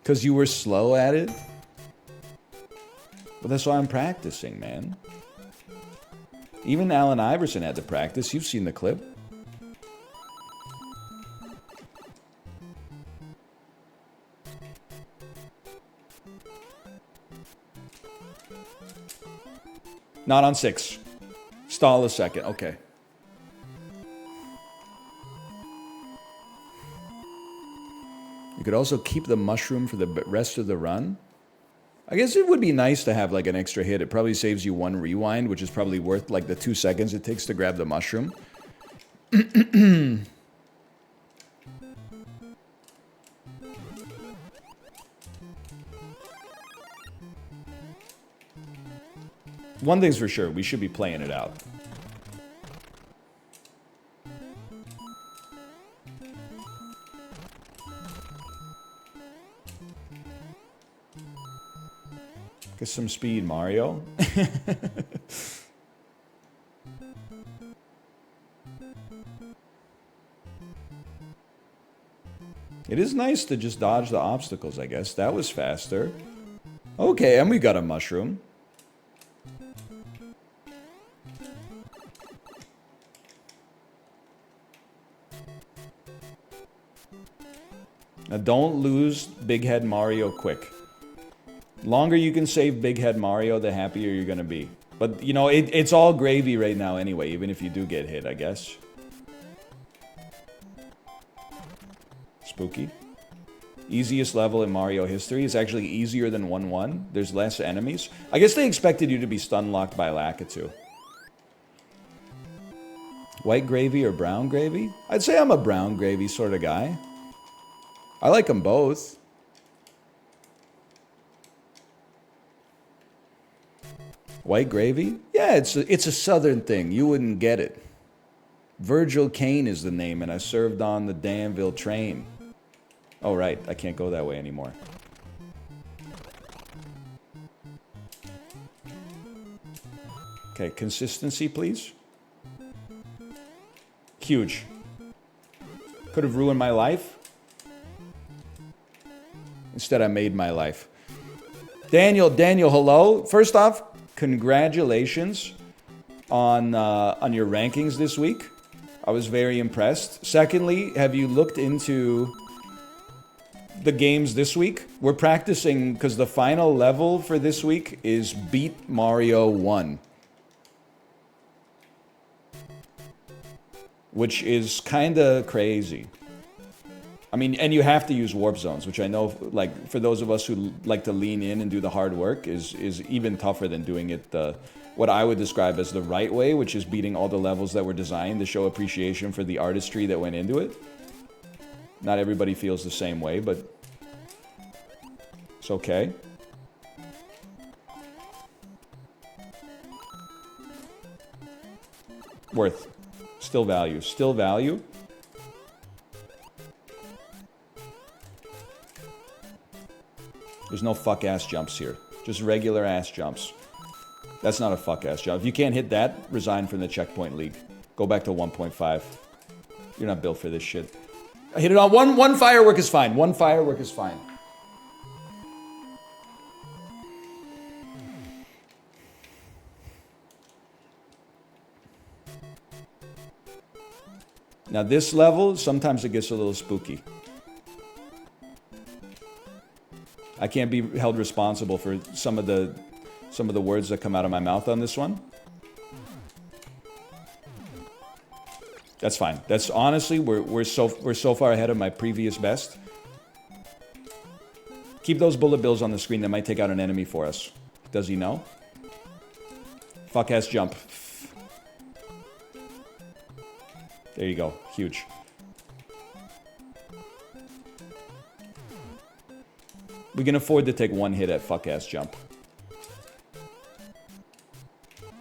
S1: Because you were slow at it? But that's why I'm practicing, man. Even Allen Iverson had to practice. You've seen the clip. Not on 6. Stall a second. Okay. You could also keep the mushroom for the rest of the run. I guess it would be nice to have like an extra hit. It probably saves you 1 rewind, which is probably worth like the 2 seconds it takes to grab the mushroom. One thing's for sure, we should be playing it out. Get some speed, Mario. It is nice to just dodge the obstacles, I guess. That was faster. Okay, and we got a mushroom. Now don't lose Big Head Mario quick. Longer you can save Big Head Mario, the happier you're gonna be. But, you know, it's all gravy right now anyway, even if you do get hit, I guess. Spooky. Easiest level in Mario history. Is actually easier than 1-1. There's less enemies. I guess they expected you to be stun locked by Lakitu. White gravy or brown gravy? I'd say I'm a brown gravy sort of guy. I like them both. White gravy? Yeah, it's a southern thing. You wouldn't get it. Virgil Kane is the name, and I served on the Danville train. Oh, right. I can't go that way anymore. Okay, consistency, please. Huge. Could have ruined my life. Instead, I made my life. Daniel, hello. First off, congratulations on your rankings this week. I was very impressed. Secondly, have you looked into the games this week? We're practicing because the final level for this week is beat Mario 1. Which is kind of crazy. I mean, and you have to use warp zones, which I know, like, for those of us who like to lean in and do the hard work, is even tougher than doing it what I would describe as the right way, which is beating all the levels that were designed to show appreciation for the artistry that went into it. Not everybody feels the same way, but it's okay. Worth. Still value. Still value. There's no fuck-ass jumps here. Just regular-ass jumps. That's not a fuck-ass jump. If you can't hit that, resign from the Checkpoint League. Go back to 1.5. You're not built for this shit. I hit it on one firework is fine. One firework is fine. Now this level, sometimes it gets a little spooky. I can't be held responsible for some of the words that come out of my mouth on this one. That's fine. That's honestly, we're so far ahead of my previous best. Keep those bullet bills on the screen. That might take out an enemy for us. Does he know? Fuck ass jump. There you go. Huge. We can afford to take one hit at fuck ass jump.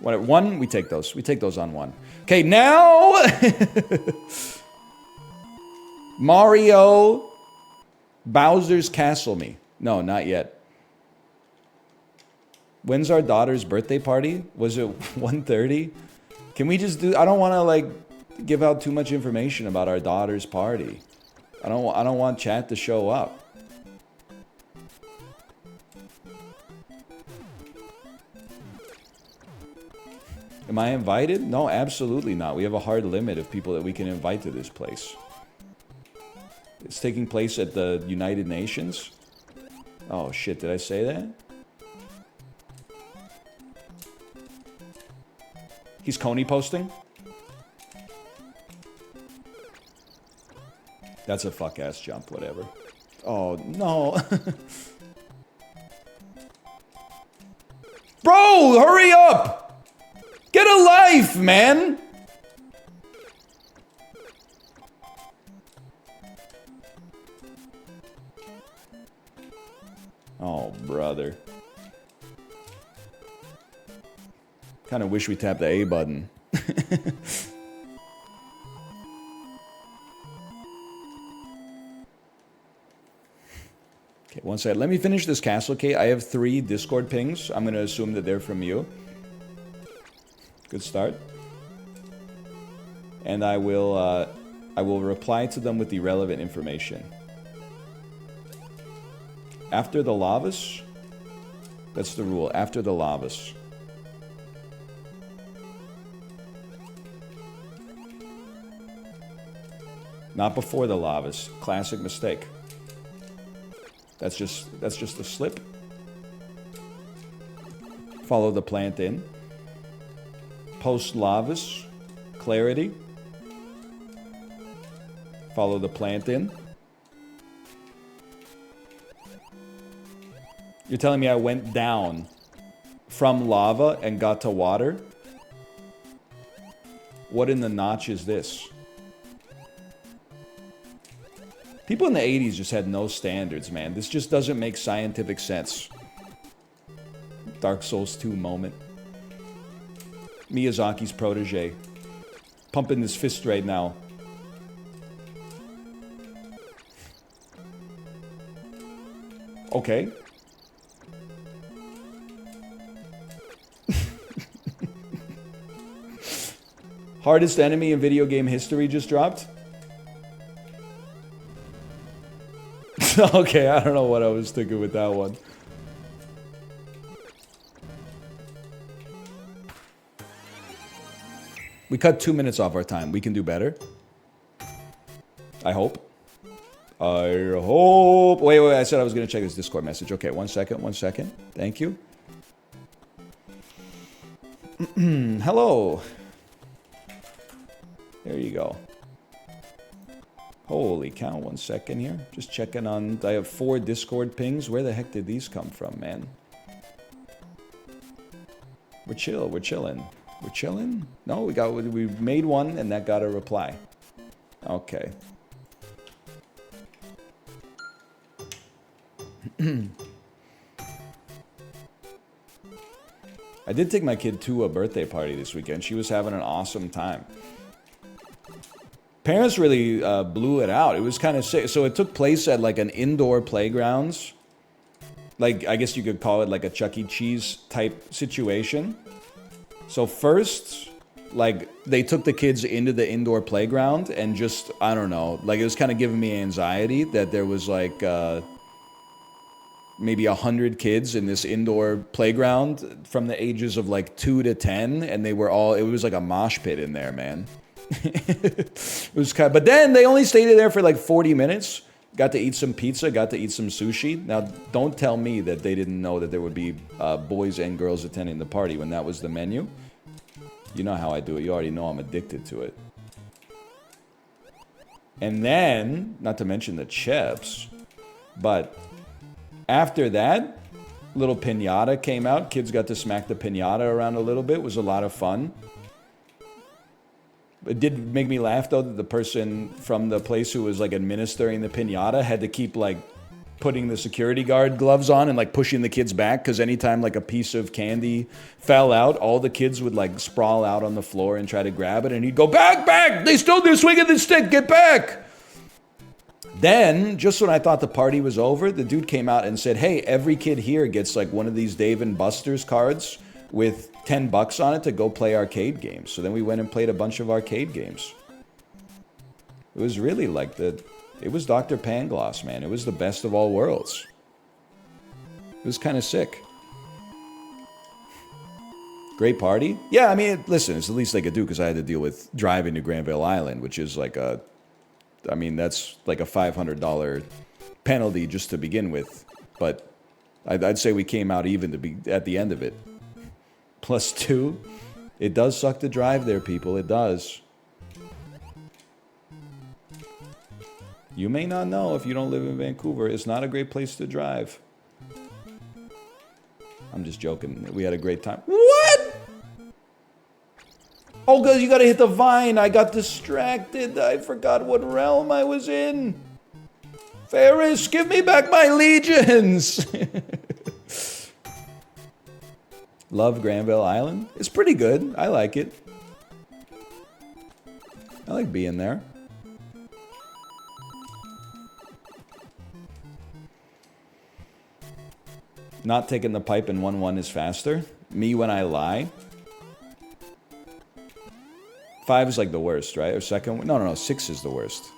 S1: What at one? We take those. We take those on one. Okay, now Mario Bowser's Castle me. No, not yet. When's our daughter's birthday party? Was it 1:30? Can we just do? I don't want to like give out too much information about our daughter's party. I don't want chat to show up. Am I invited? No, absolutely not. We have a hard limit of people that we can invite to this place. It's taking place at the United Nations. Oh shit, did I say that? He's Coney posting? That's a fuck ass jump, whatever. Oh no. Bro, hurry up! Get a life, man! Oh, brother. Kinda wish we tapped the A button. Okay, one second. Let me finish this castle, Kate. I have 3 Discord pings. I'm gonna assume that they're from you. Good start. And I will reply to them with the relevant information. After the lavas? That's the rule. After the lavas. Not before the lavas. Classic mistake. That's just a slip. Follow the plant in. Post lavas. Clarity. Follow the plant in. You're telling me I went down from lava and got to water? What in the notch is this? People in the 80s just had no standards, man. This just doesn't make scientific sense. Dark Souls 2 moment. Miyazaki's protege. Pumping his fist right now. Okay. Hardest enemy in video game history just dropped? Okay, I don't know what I was thinking with that one. We cut 2 minutes off our time. We can do better. I hope. I hope. Wait, I said I was going to check this Discord message. Okay, 1 second, 1 second. Thank you. Hello. There you go. Holy cow, 1 second here. Just checking on... I have 4 Discord pings. Where the heck did these come from, man? We're chill. We're chilling. We're chilling? No, we made one and that got a reply. Okay. I did take my kid to a birthday party this weekend. She was having an awesome time. Parents really blew it out. It was kind of sick. So it took place at like an indoor playgrounds. Like, I guess you could call it like a Chuck E. Cheese type situation. So first, like, they took the kids into the indoor playground and just, I don't know, like, it was kind of giving me anxiety that there was like maybe 100 kids in this indoor playground from the ages of like 2 to 10, and they were all, it was like a mosh pit in there, man. It was kind of, but then they only stayed there for like 40 minutes. Got to eat some pizza, got to eat some sushi. Now, don't tell me that they didn't know that there would be boys and girls attending the party when that was the menu. You know how I do it. You already know I'm addicted to it. And then, not to mention the chips, but after that, little piñata came out. Kids got to smack the piñata around a little bit. It was a lot of fun. It did make me laugh, though, that the person from the place who was, like, administering the piñata had to keep, like, putting the security guard gloves on and, like, pushing the kids back, because anytime, like, a piece of candy fell out, all the kids would, like, sprawl out on the floor and try to grab it, and he'd go, back, back! They still do swinging the stick! Get back! Then, just when I thought the party was over, the dude came out and said, hey, every kid here gets, like, one of these Dave & Buster's cards with $10 on it to go play arcade games. So then we went and played a bunch of arcade games. It was really like it was Dr. Pangloss, man. It was the best of all worlds. It was kind of sick. Great party? Yeah, I mean, listen, it's the least they could do because I had to deal with driving to Granville Island, which is like that's like a $500 penalty just to begin with. But I'd say we came out even to be at the end of it. +2. It does suck to drive there, people. It does. You may not know if you don't live in Vancouver. It's not a great place to drive. I'm just joking. We had a great time. What? Oh, God, you gotta hit the vine. I got distracted. I forgot what realm I was in. Ferris, give me back my legions. Love Granville Island. It's pretty good. I like it. I like being there. Not taking the pipe in 1-1 is faster. Me when I lie. 5 is like the worst, right? Or second? No, 6 is the worst.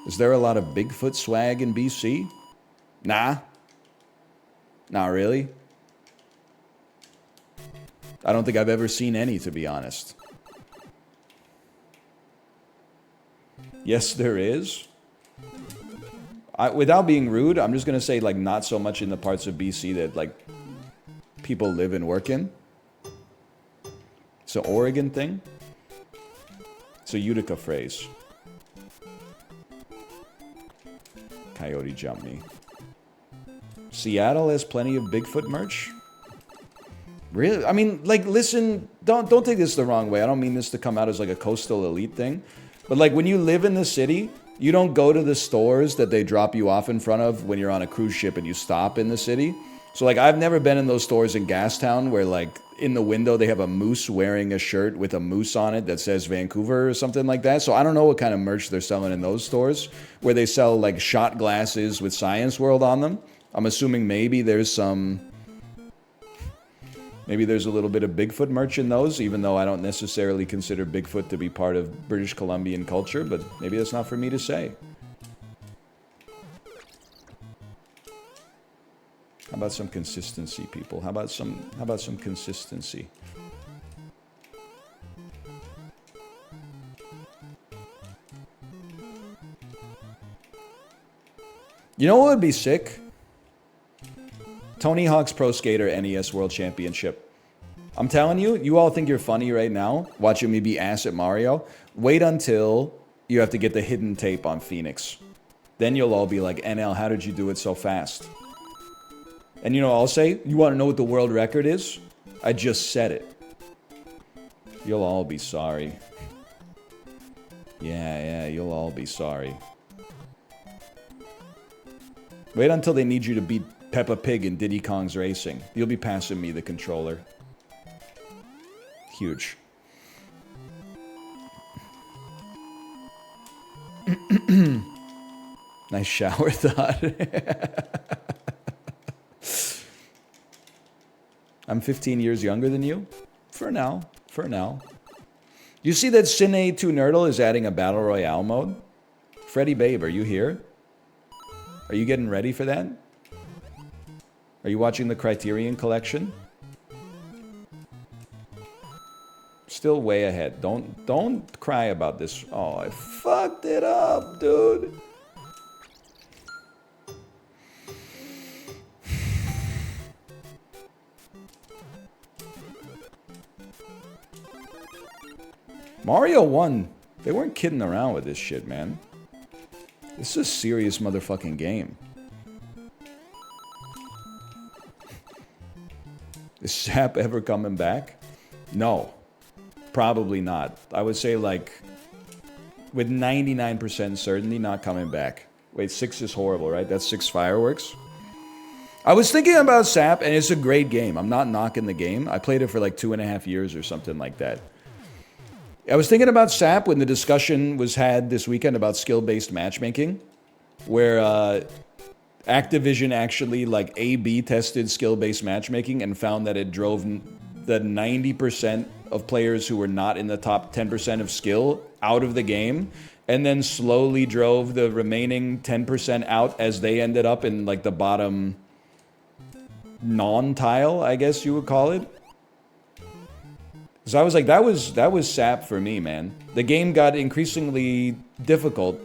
S1: Is there a lot of Bigfoot swag in BC? Nah. Not really. I don't think I've ever seen any, to be honest. Yes, there is. Without being rude, I'm just going to say, like, not so much in the parts of BC that, like, people live and work in. It's an Oregon thing. It's a Utica phrase. Coyote jumped me. Seattle has plenty of Bigfoot merch. Really? I mean, like, listen, don't take this the wrong way. I don't mean this to come out as like a coastal elite thing. But like when you live in the city, you don't go to the stores that they drop you off in front of when you're on a cruise ship and you stop in the city. So like I've never been in those stores in Gastown where like in the window they have a moose wearing a shirt with a moose on it that says Vancouver or something like that. So I don't know what kind of merch they're selling in those stores where they sell like shot glasses with Science World on them. I'm assuming maybe there's a little bit of Bigfoot merch in those, even though I don't necessarily consider Bigfoot to be part of British Columbian culture, but maybe that's not for me to say. How about some consistency, people? How about some consistency? You know what would be sick? Tony Hawk's Pro Skater NES World Championship. I'm telling you, you all think you're funny right now, watching me be ass at Mario. Wait until you have to get the hidden tape on Phoenix. Then you'll all be like, NL, how did you do it so fast? And you know what I'll say? You want to know what the world record is? I just said it. You'll all be sorry. Yeah, you'll all be sorry. Wait until they need you to beat Peppa Pig in Diddy Kong's Racing. You'll be passing me the controller. Huge. Nice shower thought. I'm 15 years younger than you? For now. You see that Cine 2 Nerdle is adding a Battle Royale mode? Freddy Babe, are you here? Are you getting ready for that? Are you watching the Criterion Collection? Still way ahead. Don't cry about this. Oh, I fucked it up, dude. Mario 1. They weren't kidding around with this shit, man. This is a serious motherfucking game. Is Sap ever coming back? No. Probably not. I would say like with 99% certainty not coming back. Wait, 6 is horrible, right? That's 6 fireworks. I was thinking about Sap and it's a great game. I'm not knocking the game. I played it for like 2.5 years or something like that. I was thinking about SAP when the discussion was had this weekend about skill-based matchmaking, where Activision actually like A/B tested skill-based matchmaking and found that it drove the 90% of players who were not in the top 10% of skill out of the game, and then slowly drove the remaining 10% out as they ended up in like the bottom non-tile, I guess you would call it. So I was like, that was sap for me, man. The game got increasingly difficult.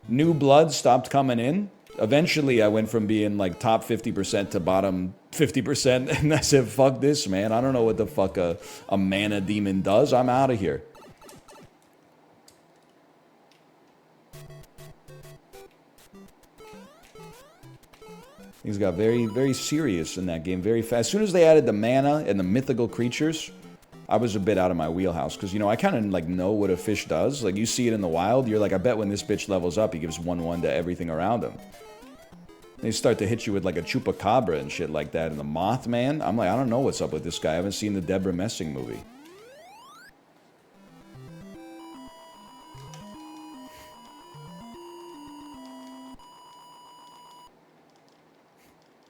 S1: New blood stopped coming in. Eventually, I went from being like top 50% to bottom 50%, and I said, fuck this, man. I don't know what the fuck a mana demon does. I'm out of here. Things got very, very serious in that game very fast. As soon as they added the mana and the mythical creatures, I was a bit out of my wheelhouse, because, you know, I kind of, like, know what a fish does. Like, you see it in the wild, you're like, I bet when this bitch levels up, he gives 1/1 to everything around him. They start to hit you with, like, a chupacabra and shit like that, and the Mothman. I'm like, I don't know what's up with this guy. I haven't seen the Deborah Messing movie.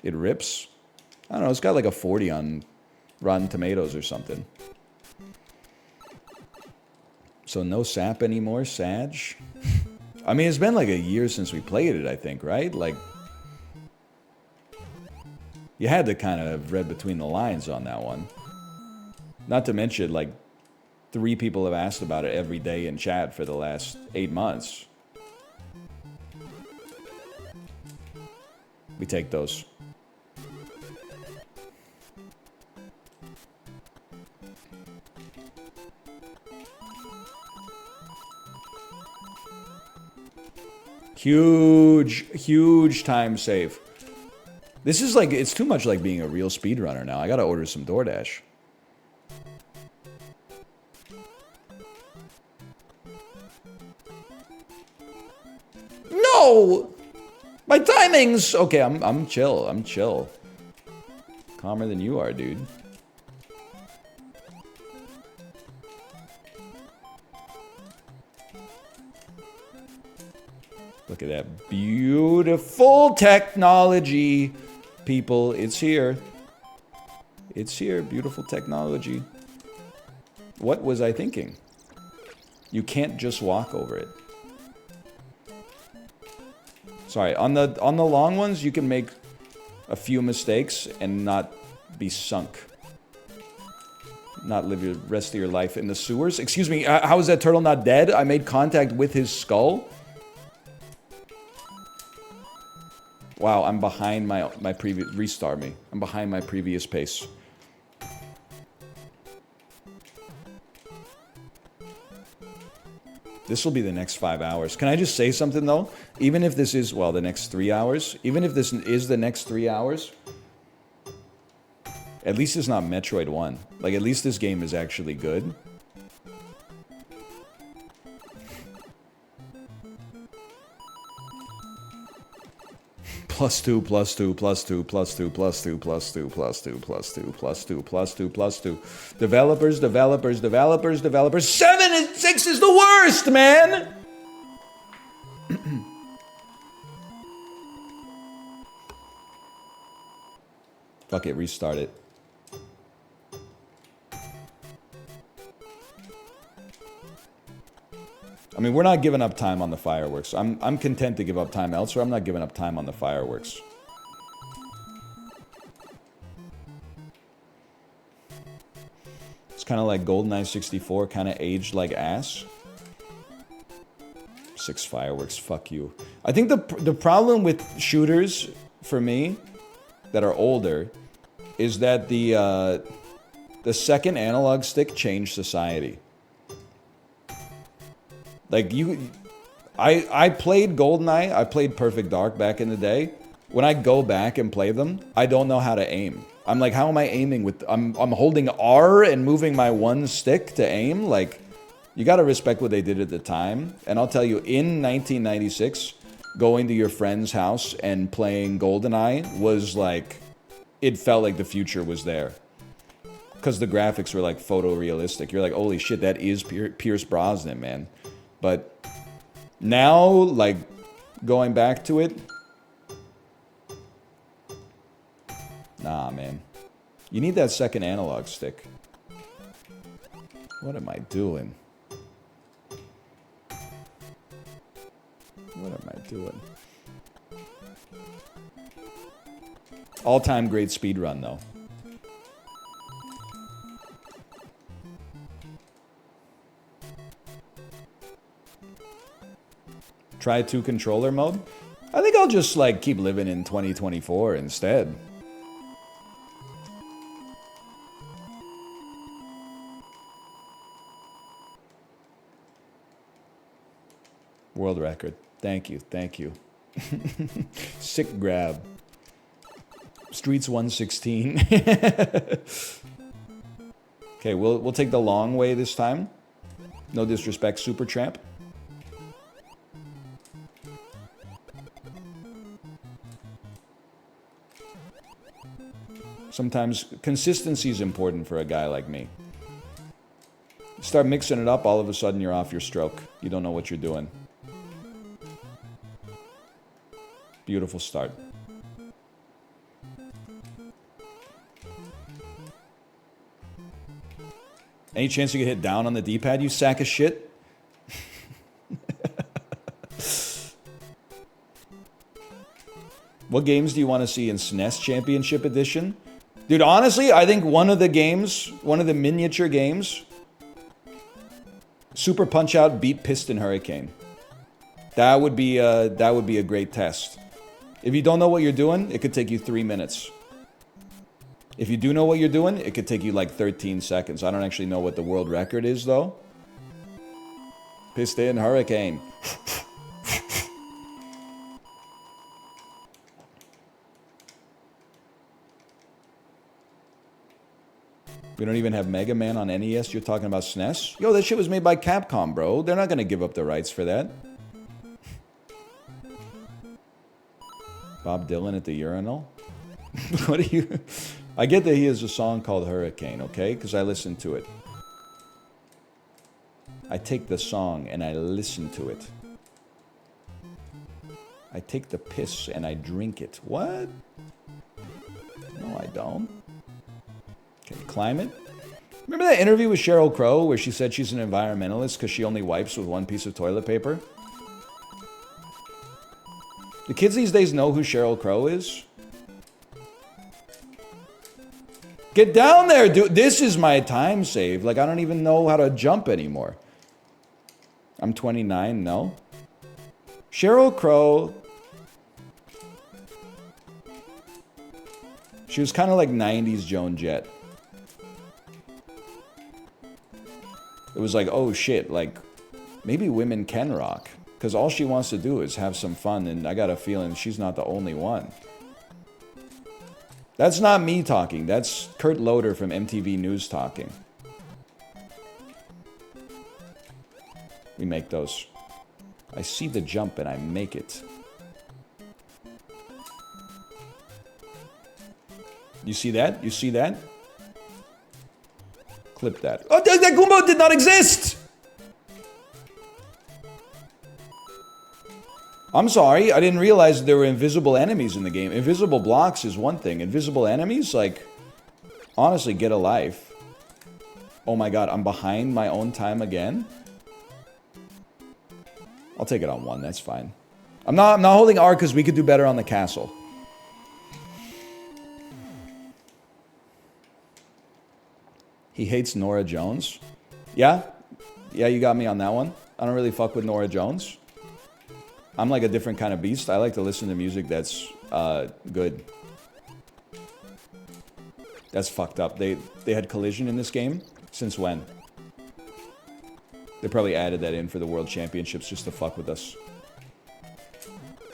S1: It rips? I don't know, it's got, like, a 40 on Rotten Tomatoes or something. So no sap anymore, Sag? I mean, it's been like a year since we played it, I think, right? Like, you had to kind of have read between the lines on that one. Not to mention, like, 3 people have asked about it every day in chat for the last 8 months. We take those. Huge time save. This is like, it's too much like being a real speedrunner now. I gotta order some DoorDash. No! My timings! Okay, I'm chill. I'm chill. Calmer than you are, dude. Look at that beautiful technology. People, it's here. It's here, beautiful technology. What was I thinking? You can't just walk over it. Sorry, on the long ones, you can make a few mistakes and not be sunk. Not live your rest of your life in the sewers. Excuse me, how is that turtle not dead? I made contact with his skull. Wow, I'm behind my previous... Restart me. I'm behind my previous pace. This will be the next 5 hours. Can I just say something, though? Even if this is, well, the next 3 hours. Even if this is the next 3 hours. At least it's not Metroid 1. Like, at least this game is actually good. +2, +2, +2, +2, +2, +2, +2, +2, +2, +2, +2. Developers. 7 and 6 is the worst, man! Fuck it, restart it. I mean, we're not giving up time on the fireworks. I'm content to give up time elsewhere. I'm not giving up time on the fireworks. It's kind of like GoldenEye 64, kind of aged like ass. 6 fireworks, fuck you. I think the problem with shooters, for me, that are older, is that the second analog stick changed society. Like, I played GoldenEye, I played Perfect Dark back in the day. When I go back and play them, I don't know how to aim. I'm like, how am I aiming with... I'm holding R and moving my one stick to aim? Like, you gotta respect what they did at the time. And I'll tell you, in 1996, going to your friend's house and playing GoldenEye was like... It felt like the future was there. Because the graphics were like photorealistic. You're like, holy shit, that is Pierce Brosnan, man. But now, like, going back to it, nah, man. You need that second analog stick. What am I doing? What am I doing? All-time great speedrun, though. Try 2-controller mode? I think I'll just, like, keep living in 2024 instead. World record. Thank you, thank you. Sick grab. Streets 116. Okay, we'll take the long way this time. No disrespect, Super Tramp. Sometimes consistency is important for a guy like me. Start mixing it up, all of a sudden you're off your stroke. You don't know what you're doing. Beautiful start. Any chance you get hit down on the D-pad, you sack of shit? What games do you want to see in SNES Championship Edition? Dude, honestly, I think one of the games, one of the miniature games, Super Punch-Out beat Piston Hurricane. That would be a great test. If you don't know what you're doing, it could take you 3 minutes. If you do know what you're doing, it could take you like 13 seconds. I don't actually know what the world record is, though. Piston Hurricane. We don't even have Mega Man on NES. You're talking about SNES? Yo, that shit was made by Capcom, bro. They're not gonna give up the rights for that. Bob Dylan at the urinal? What are you... I get that he has a song called Hurricane, okay? Because I listened to it. I take the song and I listen to it. I take the piss and I drink it. What? No, I don't. Okay, climate. Remember that interview with Sheryl Crow where she said she's an environmentalist because she only wipes with one piece of toilet paper? The kids these days know who Sheryl Crow is? Get down there, dude. This is my time save. Like, I don't even know how to jump anymore. I'm 29, no. Sheryl Crow. She was kind of like 90s Joan Jett. It was like, oh shit, like, maybe women can rock. Because all she wants to do is have some fun, and I got a feeling she's not the only one. That's not me talking. That's Kurt Loder from MTV News talking. We make those. I see the jump and I make it. You see that? You see that? Clip that. Oh, that Goomba did not exist! I'm sorry, I didn't realize there were invisible enemies in the game. Invisible blocks is one thing. Invisible enemies, like, honestly, get a life. Oh my god, I'm behind my own time again? I'll take it on 1, that's fine. I'm not holding R because we could do better on the castle. He hates Norah Jones. Yeah? Yeah, you got me on that one. I don't really fuck with Norah Jones. I'm like a different kind of beast. I like to listen to music that's good. That's fucked up. They had Collision in this game? Since when? They probably added that in for the World Championships just to fuck with us.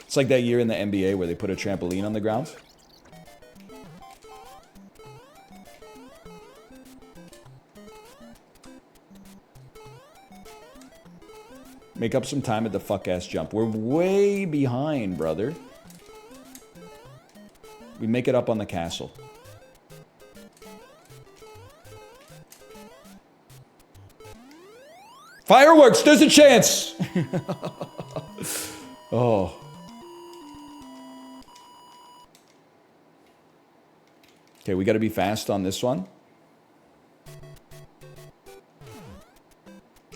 S1: It's like that year in the NBA where they put a trampoline on the ground. Make up some time at the fuck-ass jump. We're way behind, brother. We make it up on the castle. Fireworks! There's a chance! Oh. Okay, we gotta be fast on this one.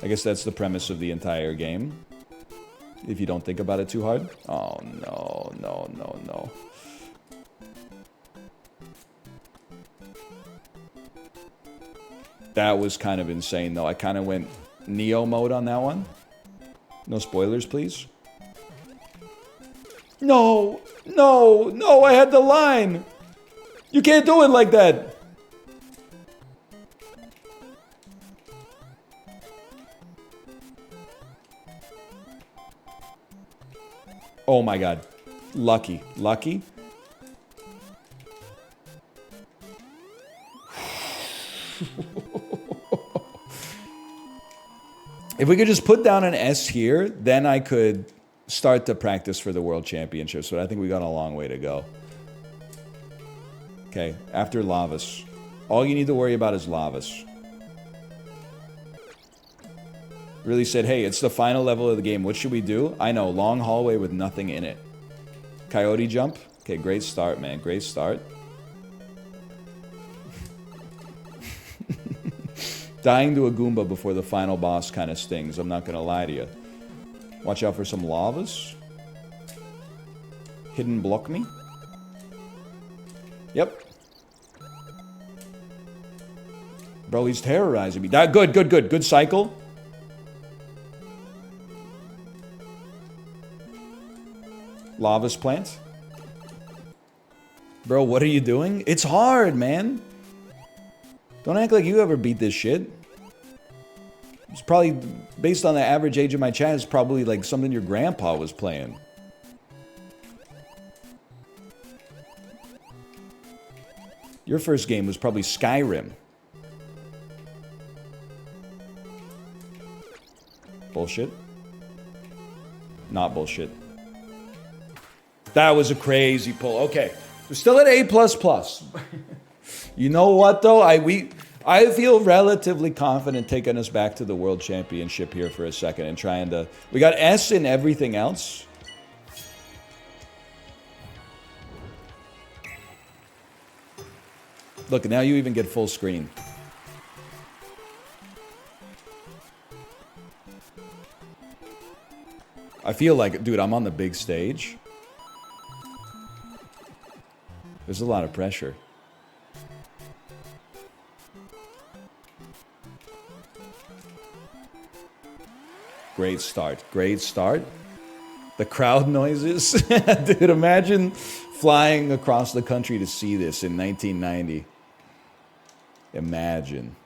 S1: I guess that's the premise of the entire game. If you don't think about it too hard. Oh, no, no, no, no. That was kind of insane, though. I kind of went Neo mode on that one. No spoilers, please. No, no, no, I had the line. You can't do it like that. Oh my god. Lucky. Lucky? If we could just put down an S here, then I could start to practice for the World Championships, but I think we got a long way to go. Okay, after Lavas. All you need to worry about is Lavas. Really said, hey, it's the final level of the game. What should we do? I know, long hallway with nothing in it. Coyote jump? Okay, great start, man. Great start. Dying to a Goomba before the final boss kind of stings. I'm not going to lie to you. Watch out for some lavas. Hidden block me. Yep. Bro, he's terrorizing me. That good, good, good. Good cycle. Lava's plant. Bro, what are you doing? It's hard, man. Don't act like you ever beat this shit. It's probably, based on the average age of my chat, it's probably like something your grandpa was playing. Your first game was probably Skyrim. Bullshit. Not bullshit. That was a crazy pull. Okay. We're still at A++. You know what, though? I feel relatively confident taking us back to the World Championship here for a second and trying to... We got S in everything else. Look, now you even get full screen. I feel like, dude, I'm on the big stage. There's a lot of pressure. Great start. Great start. The crowd noises. Dude, imagine flying across the country to see this in 1990. Imagine.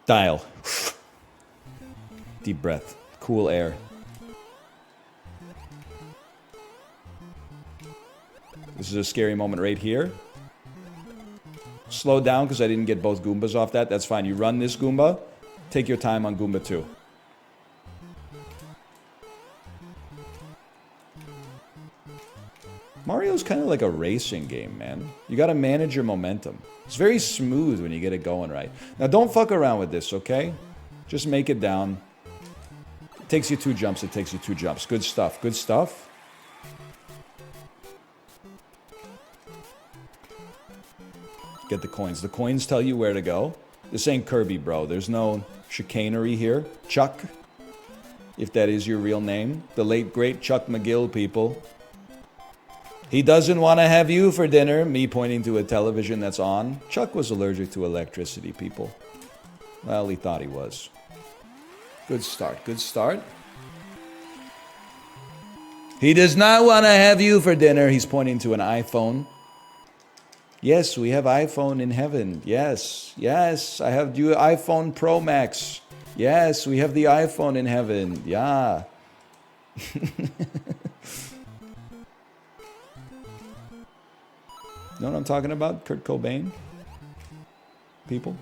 S1: Dial. Deep breath. Cool air. This is a scary moment right here. Slow down because I didn't get both Goombas off that. That's fine. You run this Goomba. Take your time on Goomba 2. Mario's kind of like a racing game, man. You got to manage your momentum. It's very smooth when you get it going right. Now, don't fuck around with this, okay? Just make it down. It takes you 2 jumps. It takes you 2 jumps. Good stuff. Good stuff. Get the coins. The coins tell you where to go. This ain't Kirby, bro. There's no chicanery here. Chuck, if that is your real name. The late, great Chuck McGill, people. He doesn't want to have you for dinner. Me pointing to a television that's on. Chuck was allergic to electricity, people. Well, he thought he was. Good start. Good start. He does not want to have you for dinner. He's pointing to an iPhone. Yes, we have iPhone in heaven. Yes, yes. I have you iPhone Pro Max. Yes, we have the iPhone in heaven. Yeah. Know what I'm talking about? Kurt Cobain? People?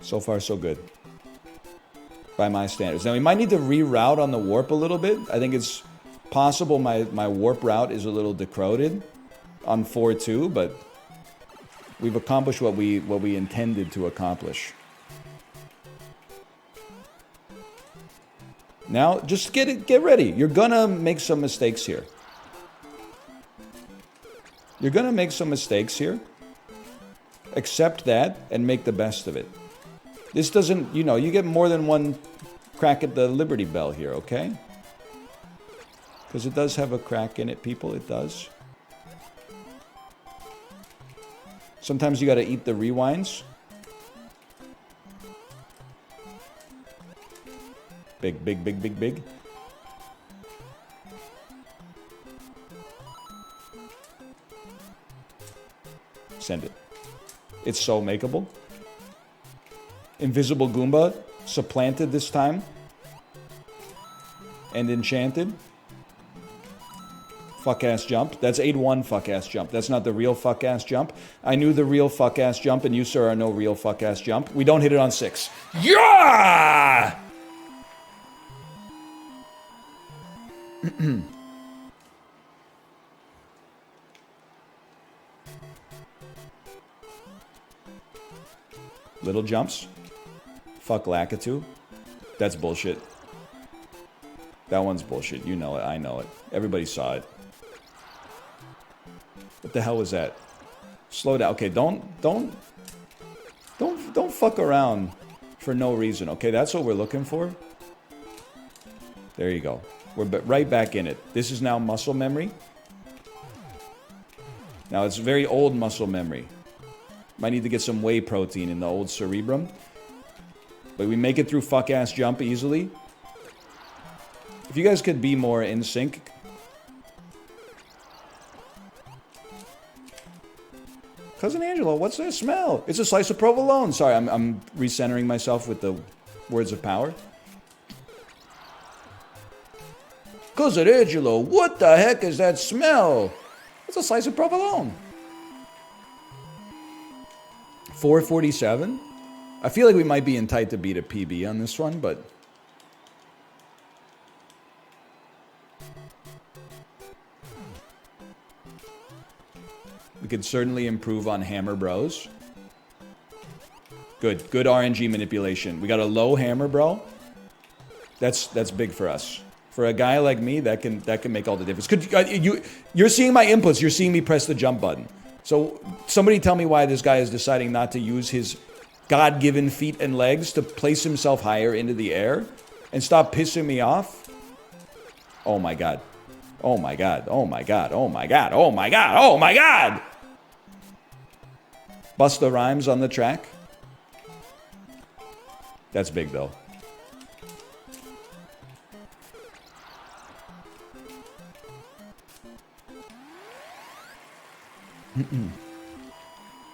S1: So far, so good. By my standards. Now, we might need to reroute on the warp a little bit. I think it's possible my warp route is a little decrowded on 4-2, but we've accomplished what we intended to accomplish. Now, just get ready. You're gonna make some mistakes here. You're gonna make some mistakes here. Accept that and make the best of it. This doesn't, you know, you get more than one crack at the Liberty Bell here, okay? Because it does have a crack in it, people. It does. Sometimes you got to eat the rewinds. Big, big, big, big, big. Send it. It's so makeable. Invisible Goomba, supplanted this time. And enchanted. Fuck-ass jump. That's 8-1 fuck-ass jump. That's not the real fuck-ass jump. I knew the real fuck-ass jump, and you, sir, are no real fuck-ass jump. We don't hit it on 6. Yeah! Little jumps. Fuck Lakitu. That's bullshit. That one's bullshit. You know it. I know it. Everybody saw it. What the hell was that? Slow down. Okay, don't fuck around for no reason. Okay, that's what we're looking for. There you go. We're right back in it. This is now muscle memory. Now it's very old muscle memory. Might need to get some whey protein in the old cerebrum. But we make it through fuck-ass jump easily. If you guys could be more in sync. Cousin Angelo, what's that smell? It's a slice of provolone. Sorry, I'm recentering myself with the words of power. Cousin Angelo, what the heck is that smell? It's a slice of provolone. 447? I feel like we might be in tight to beat a PB on this one, but... we could certainly improve on Hammer Bros. Good RNG manipulation. We got a low Hammer Bro. That's big for us. For a guy like me, that can make all the difference. You're seeing my inputs. You're seeing me press the jump button. So somebody tell me why this guy is deciding not to use his God-given feet and legs to place himself higher into the air and stop pissing me off. Oh my God. Oh my God. Oh my God. Oh my God. Oh my God. Oh my God. Busta Rhymes on the track. That's big though.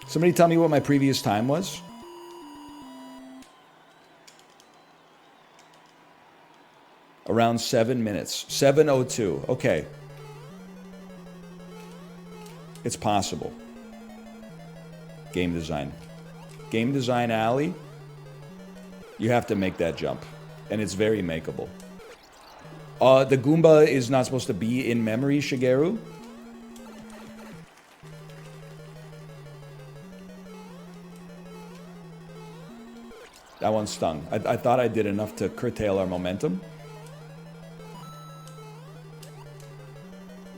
S1: Somebody tell me what my previous time was. Around 7 minutes. 7:02. Okay. It's possible. Game design. Game design alley. You have to make that jump. And it's very makeable. The Goomba is not supposed to be in memory, Shigeru. That one stung. I thought I did enough to curtail our momentum.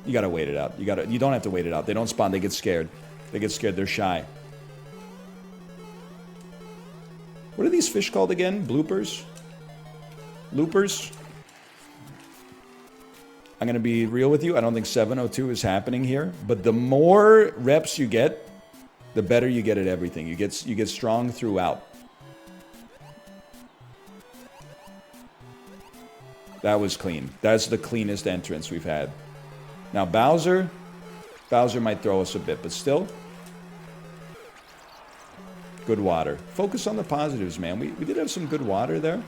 S1: You gotta wait it out. You don't have to wait it out. They don't spawn. They get scared. They get scared. They're shy. What are these fish called again? Bloopers? Loopers? I'm gonna be real with you. I don't think 7:02 is happening here. But the more reps you get, the better you get at everything. You get strong throughout. That was clean. That's the cleanest entrance we've had. Now Bowser might throw us a bit, but still. Good water. Focus on the positives, man. We did have some good water there.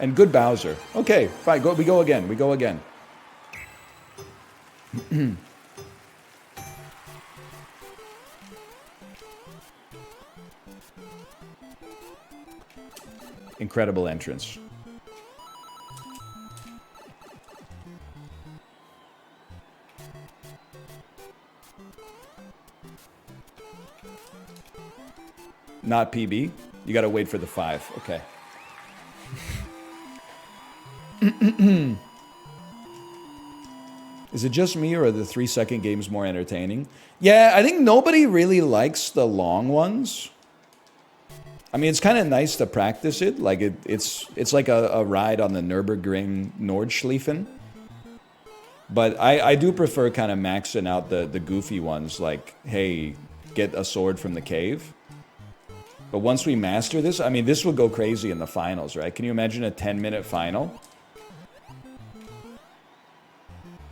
S1: And good Bowser. Okay, fine. We go again. We go again. Incredible entrance. Not PB. You gotta wait for the 5. Okay. Is it just me or are the 3-second games more entertaining? Yeah, I think nobody really likes the long ones. I mean, it's kind of nice to practice it. Like it's like a ride on the Nürburgring Nordschleifen. But I do prefer kind of maxing out the goofy ones. Like, hey, get a sword from the cave. But once we master this, I mean, this will go crazy in the finals, right? Can you imagine a 10-minute final?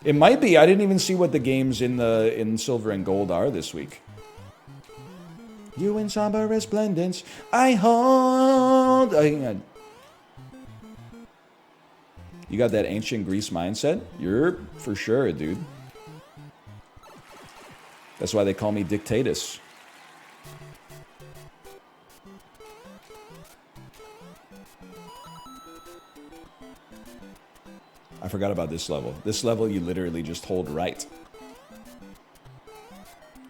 S1: It might be. I didn't even see what the games in Silver and Gold are this week. You in somber resplendence, I hold. You got that ancient Greece mindset? You're for sure, dude. That's why they call me Dictatus. I forgot about this level. This level, you literally just hold right.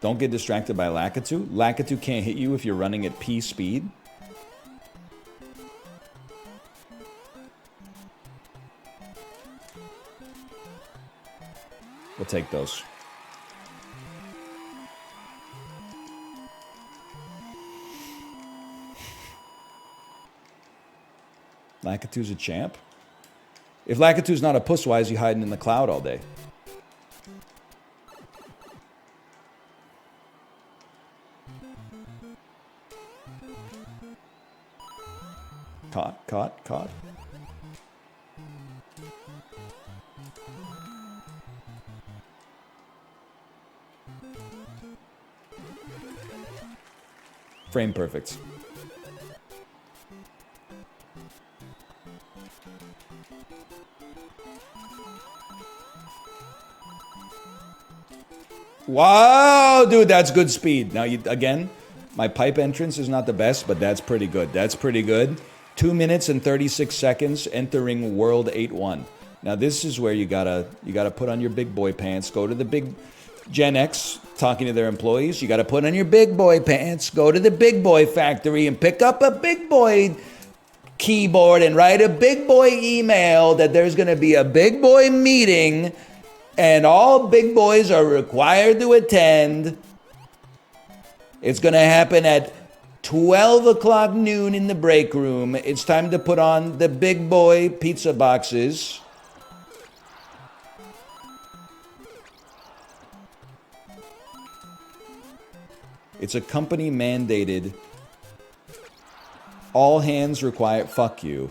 S1: Don't get distracted by Lakitu. Lakitu can't hit you if you're running at P speed. take those. Lakitu's a champ? If Lakitu's not a puss, why is he hiding in the cloud all day? Caught. Frame perfect. Wow, dude, that's good speed. Now, again, my pipe entrance is not the best, but that's pretty good. That's pretty good. 2 minutes and 36 seconds entering World 8-1. Now, this is where you gotta put on your big boy pants, go to the big Gen X talking to their employees. You gotta put on your big boy pants, go to the big boy factory and pick up a big boy keyboard and write a big boy email that there's gonna be a big boy meeting and all big boys are required to attend. It's going to happen at 12 o'clock noon in the break room. It's time to put on the big boy pizza boxes. It's a company mandated, all hands required, fuck you.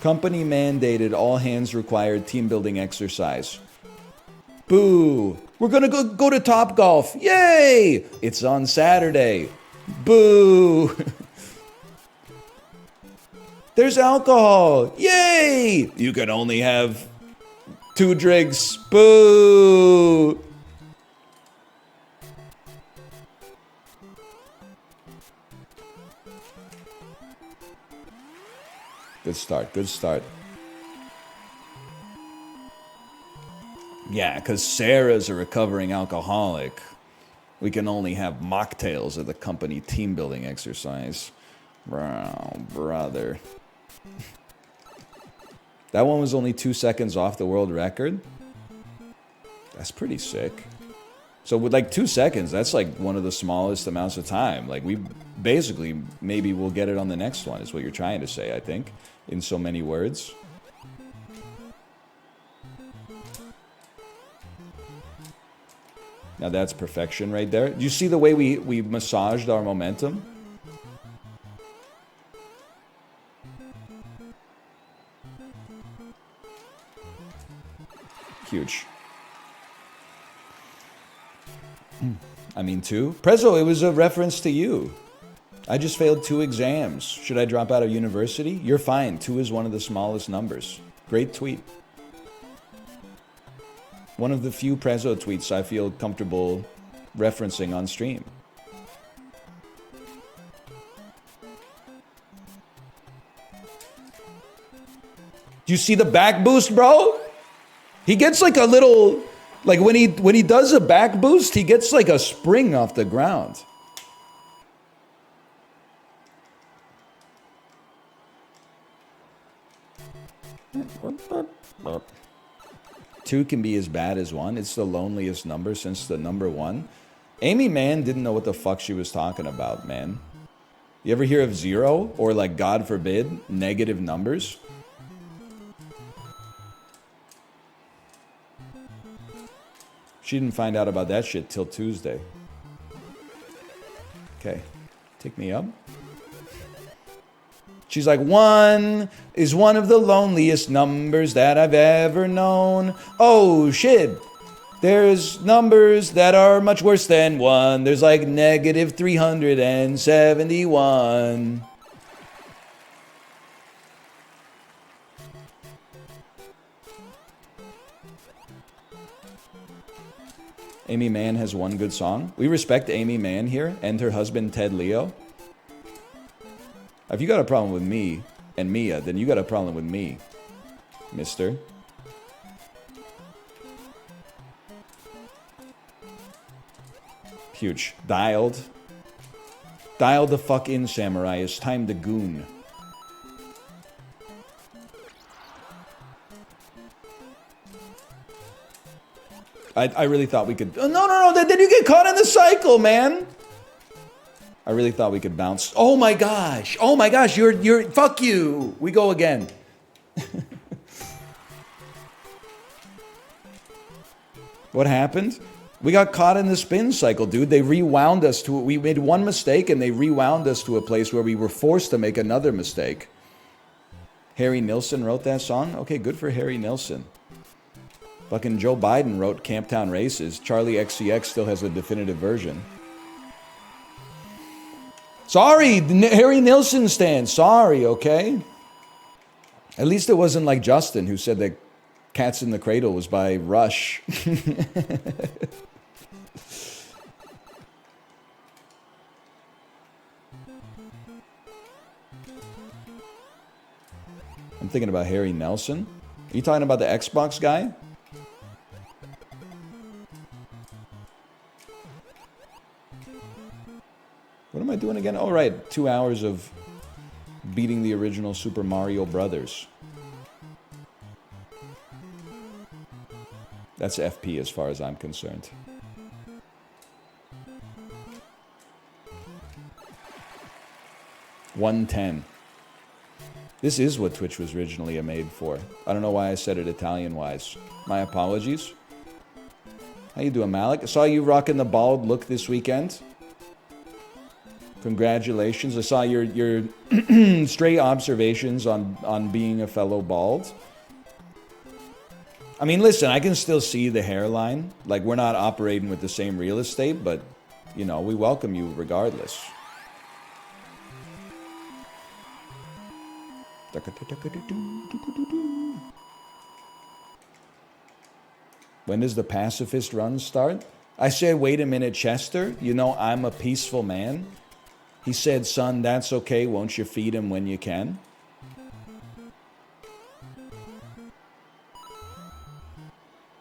S1: Company mandated, all hands required team building exercise. Boo! We're gonna go to Top Golf. Yay! It's on Saturday. Boo! There's alcohol. Yay! You can only have 2 drinks. Boo! Good start, good start. Yeah, because Sarah's a recovering alcoholic. We can only have mocktails at the company team building exercise. Bro, brother. That one was only 2 seconds off the world record. That's pretty sick. So with like 2 seconds, that's like one of the smallest amounts of time. Like we basically, maybe we'll get it on the next one, is what you're trying to say, I think, in so many words. Now that's perfection right there. Do you see the way we massaged our momentum? Huge. I mean, 2? Prezzo, it was a reference to you. I just failed 2 exams. Should I drop out of university? You're fine. 2 is one of the smallest numbers. Great tweet. One of the few Prezzo tweets I feel comfortable referencing on stream. Do you see the back boost, bro? He gets like a little, like when he does a back boost, he gets like a spring off the ground. Two can be as bad as 1. It's the loneliest number since the number 1. Amy Mann didn't know what the fuck she was talking about, man. You ever hear of 0 or, like, God forbid, negative numbers? She didn't find out about that shit till Tuesday. Okay, take me up. She's like, 1 is one of the loneliest numbers that I've ever known. Oh, shit. There's numbers that are much worse than 1. There's like negative 371. Amy Mann has one good song. We respect Amy Mann here and her husband, Ted Leo. If you got a problem with me and Mia, then you got a problem with me, mister. Huge. Dialed. Dial the fuck in, samurai. It's time to goon. I really thought we could... Oh, no. Then you get caught in the cycle, man. I really thought we could bounce. Oh, my gosh. You're... Fuck you. We go again. What happened? We got caught in the spin cycle, dude. They rewound us to... We made one mistake, and they rewound us to a place where we were forced to make another mistake. Harry Nilsson wrote that song? Okay, good for Harry Nilsson. Fucking Joe Biden wrote Camptown Races. Charlie XCX still has a definitive version. Sorry, Harry Nilsson stan. Sorry, okay? At least it wasn't like Justin, who said that Cats in the Cradle was by Rush. I'm thinking about Harry Nelson. Are you talking about the Xbox guy? What am I doing again? Oh, right. 2 hours of beating the original Super Mario Brothers. That's FP as far as I'm concerned. $110. This is what Twitch was originally made for. I don't know why I said it Italian-wise. My apologies. How you doing, Malik? I saw you rocking the bald look this weekend. Congratulations. I saw your stray observations on being a fellow bald. I mean, listen, I can still see the hairline. Like, we're not operating with the same real estate, but, you know, we welcome you regardless. When does the pacifist run start? I said, wait a minute, Chester. You know, I'm a peaceful man. He said, son, that's okay. Won't you feed him when you can?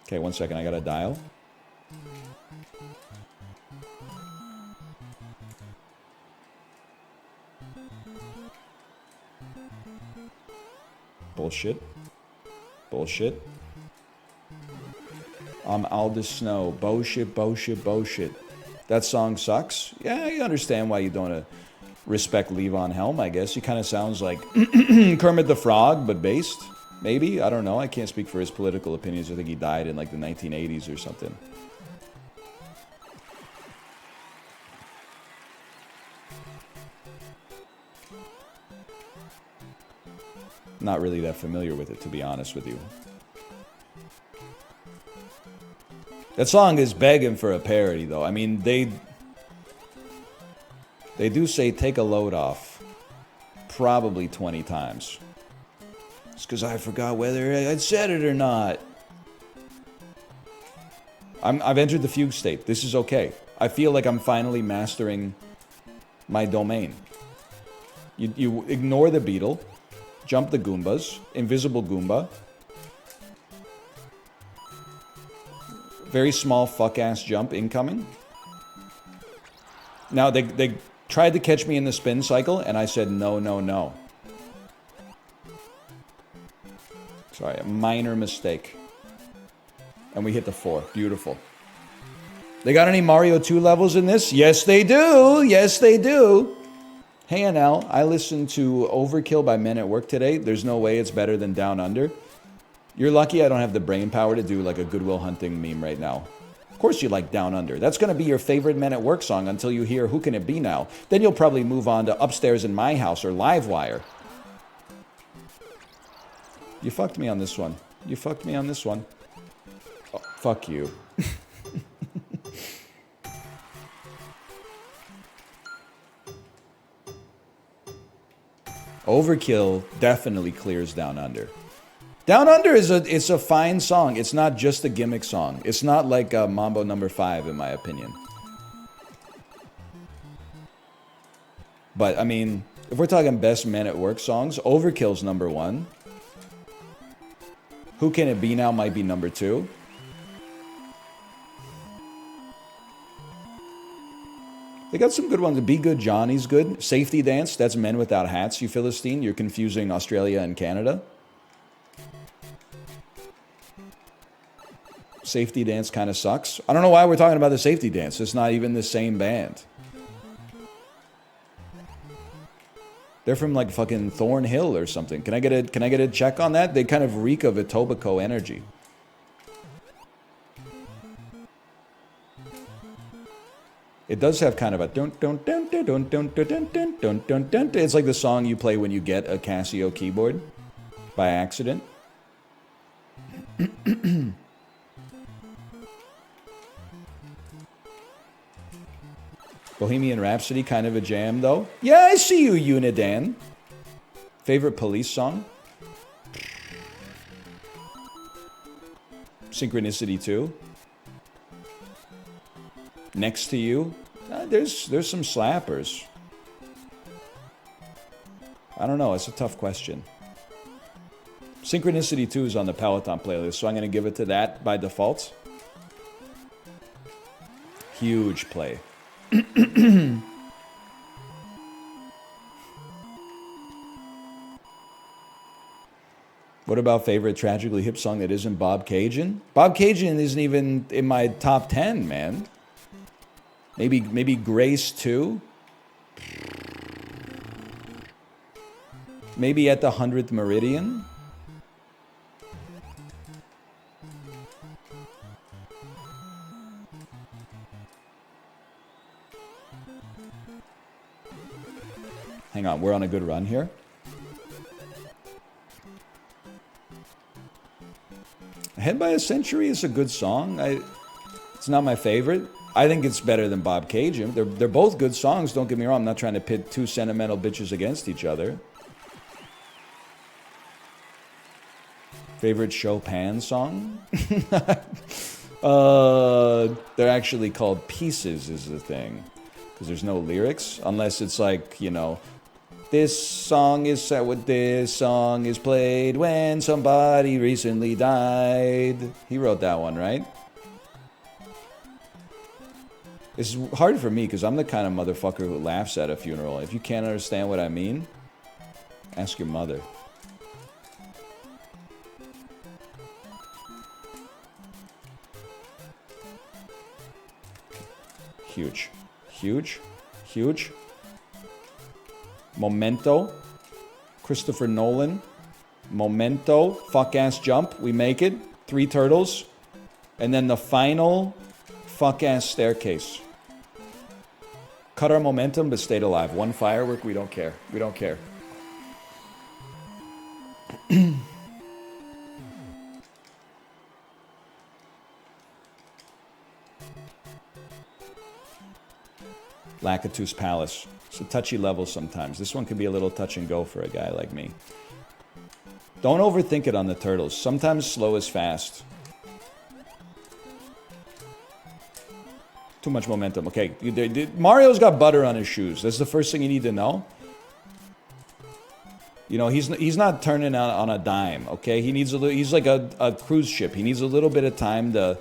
S1: Okay, 1 second. I gotta dial. Bullshit. Bullshit. I'm Aldous Snow. Bullshit, bullshit, bullshit. That song sucks? Yeah, I understand why you don't respect Levon Helm, I guess. He kind of sounds like Kermit the Frog, but based. Maybe? I don't know. I can't speak for his political opinions. I think he died in like the 1980s or something. Not really that familiar with it, to be honest with you. That song is begging for a parody, though. I mean, they do say take a load off probably 20 times. It's because I forgot whether I'd said it or not. I've entered the fugue state. This is okay. I feel like I'm finally mastering my domain. You ignore the beetle. Jump the Goombas. Invisible Goomba. Very small fuck-ass jump incoming. Now, they tried to catch me in the spin cycle, and I said no, no, no. Sorry, a minor mistake. And we hit the 4. Beautiful. They got any Mario 2 levels in this? Yes, they do. Yes, they do. Hey, NL, I listened to Overkill by Men at Work today. There's no way it's better than Down Under. You're lucky I don't have the brain power to do like a Goodwill Hunting meme right now. Of course you like Down Under. That's going to be your favorite Men at Work song until you hear Who Can It Be Now. Then you'll probably move on to Upstairs in My House or Livewire. You fucked me on this one. You fucked me on this one. Oh, fuck you. Overkill definitely clears Down Under. Down Under it's a fine song. It's not just a gimmick song. It's not like Mambo No. 5, in my opinion. But, I mean, if we're talking best Men at Work songs, Overkill's number 1. Who Can It Be Now might be number 2. They got some good ones. Be Good Johnny's good. Safety Dance, that's Men Without Hats, you Philistine. You're confusing Australia and Canada. Safety Dance kind of sucks. I don't know why we're talking about the Safety Dance. It's not even the same band. They're from like fucking Thornhill or something. Can I get a check on that? They kind of reek of Etobicoke energy. It does have kind of a dun dun dun dun dun dun dun dun dun dun dun dun. It's like the song you play when you get a Casio keyboard by accident. Bohemian Rhapsody, kind of a jam, though. Yeah, I see you, Unidan. Favorite Police song? Synchronicity 2. Next to You. There's some slappers. I don't know. It's a tough question. Synchronicity 2 is on the Peloton playlist, so I'm going to give it to that by default. Huge play. What about favorite tragically hip song that isn't Bob Cajun? Bob Cajun isn't even in my top 10, man. Maybe Grace 2? Maybe At the 100th Meridian? Hang on, we're on a good run here. Ahead by a Century is a good song. It's not my favorite. I think it's better than Bob Cajun. They're both good songs, don't get me wrong. I'm not trying to pit two sentimental bitches against each other. Favorite Chopin song? They're actually called Pieces is the thing. Because there's no lyrics. Unless it's like, you know, this song is set with this song is played when somebody recently died. He wrote that one, right? It's hard for me because I'm the kind of motherfucker who laughs at a funeral. If you can't understand what I mean, ask your mother. Huge. Huge. Huge. Memento. Christopher Nolan. Memento. Fuck-ass jump. We make it. 3 turtles. And then the final fuck-ass staircase. Cut our momentum, but stayed alive. 1 firework, we don't care. We don't care. Lakitus Palace. It's a touchy level sometimes. This one can be a little touch and go for a guy like me. Don't overthink it on the turtles. Sometimes slow is fast. Too much momentum. Okay, Mario's got butter on his shoes. That's the first thing you need to know. You know, he's not turning out on a dime, okay? He's like a cruise ship. He needs a little bit of time to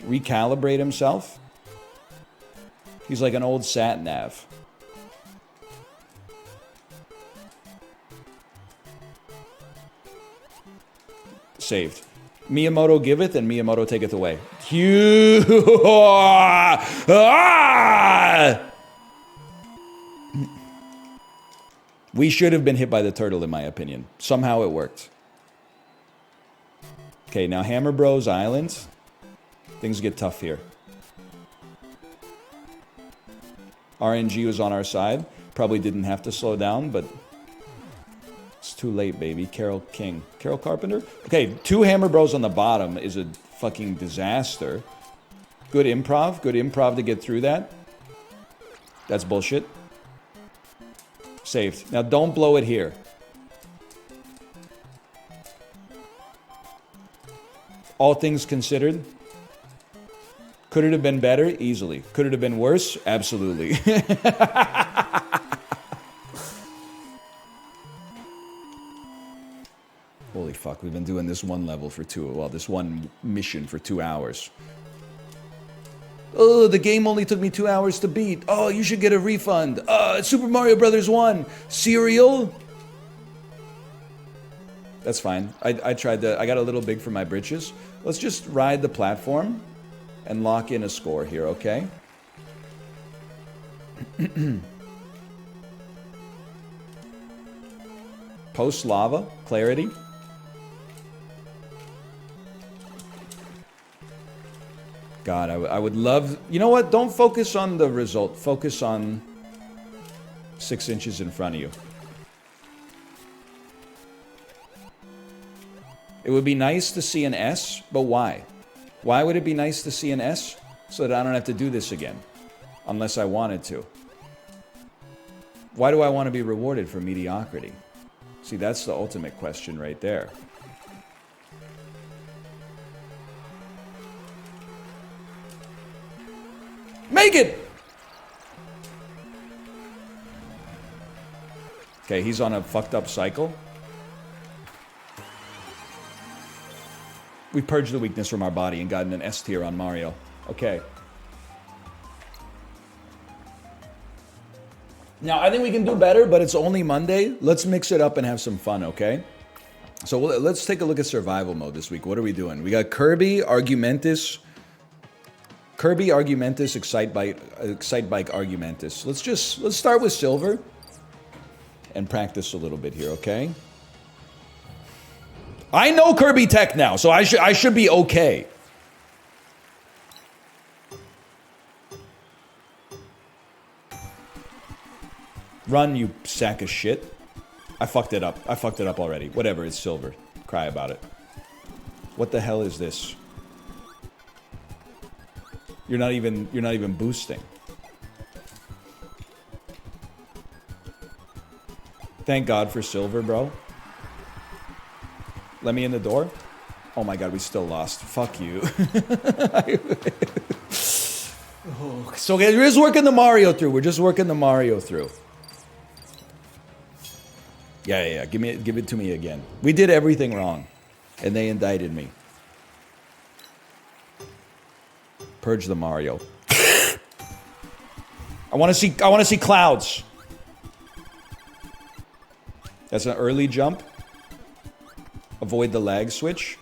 S1: recalibrate himself. He's like an old sat nav. Saved. Miyamoto giveth and Miyamoto taketh away. We should have been hit by the turtle, in my opinion. Somehow it worked. Okay, now Hammer Bros Island. Things get tough here. RNG was on our side. Probably didn't have to slow down, but it's too late, baby. Carol King. Carol Carpenter? Okay, 2 Hammer Bros on the bottom is a fucking disaster. Good improv. Good improv to get through that. That's bullshit. Saved. Now don't blow it here. All things considered. Could it have been better? Easily. Could it have been worse? Absolutely. Holy fuck, we've been doing this one level for this one mission for 2 hours. Oh, the game only took me 2 hours to beat. Oh, you should get a refund. Super Mario Brothers 1. Cereal? That's fine. I tried that. I got a little big for my britches. Let's just ride the platform and lock in a score here, okay? Post lava, clarity. God, I would love... You know what? Don't focus on the result. Focus on 6 inches in front of you. It would be nice to see an S, but why? Why would it be nice to see an S? So that I don't have to do this again. Unless I wanted to. Why do I want to be rewarded for mediocrity? See, that's the ultimate question right there. Make it! Okay, he's on a fucked up cycle. We purged the weakness from our body and gotten an S tier on Mario. Okay. Now, I think we can do better, but it's only Monday. Let's mix it up and have some fun, okay? So let's take a look at survival mode this week. What are we doing? We got Kirby, Argumentus, Excite Bike, Argumentus. Let's start with Silver and practice a little bit here, okay? I know Kirby Tech now, so I should be okay. Run, you sack of shit. I fucked it up. I fucked it up already. Whatever, it's Silver. Cry about it. What the hell is this? You're not even boosting. Thank God for Silver, bro. Let me in the door. Oh my God, we still lost. Fuck you. So we're just working the Mario through. We're just working the Mario through. Yeah. Give it to me again. We did everything wrong, and they indicted me. Purge the Mario. I want to see clouds. That's an early jump. Avoid the lag switch.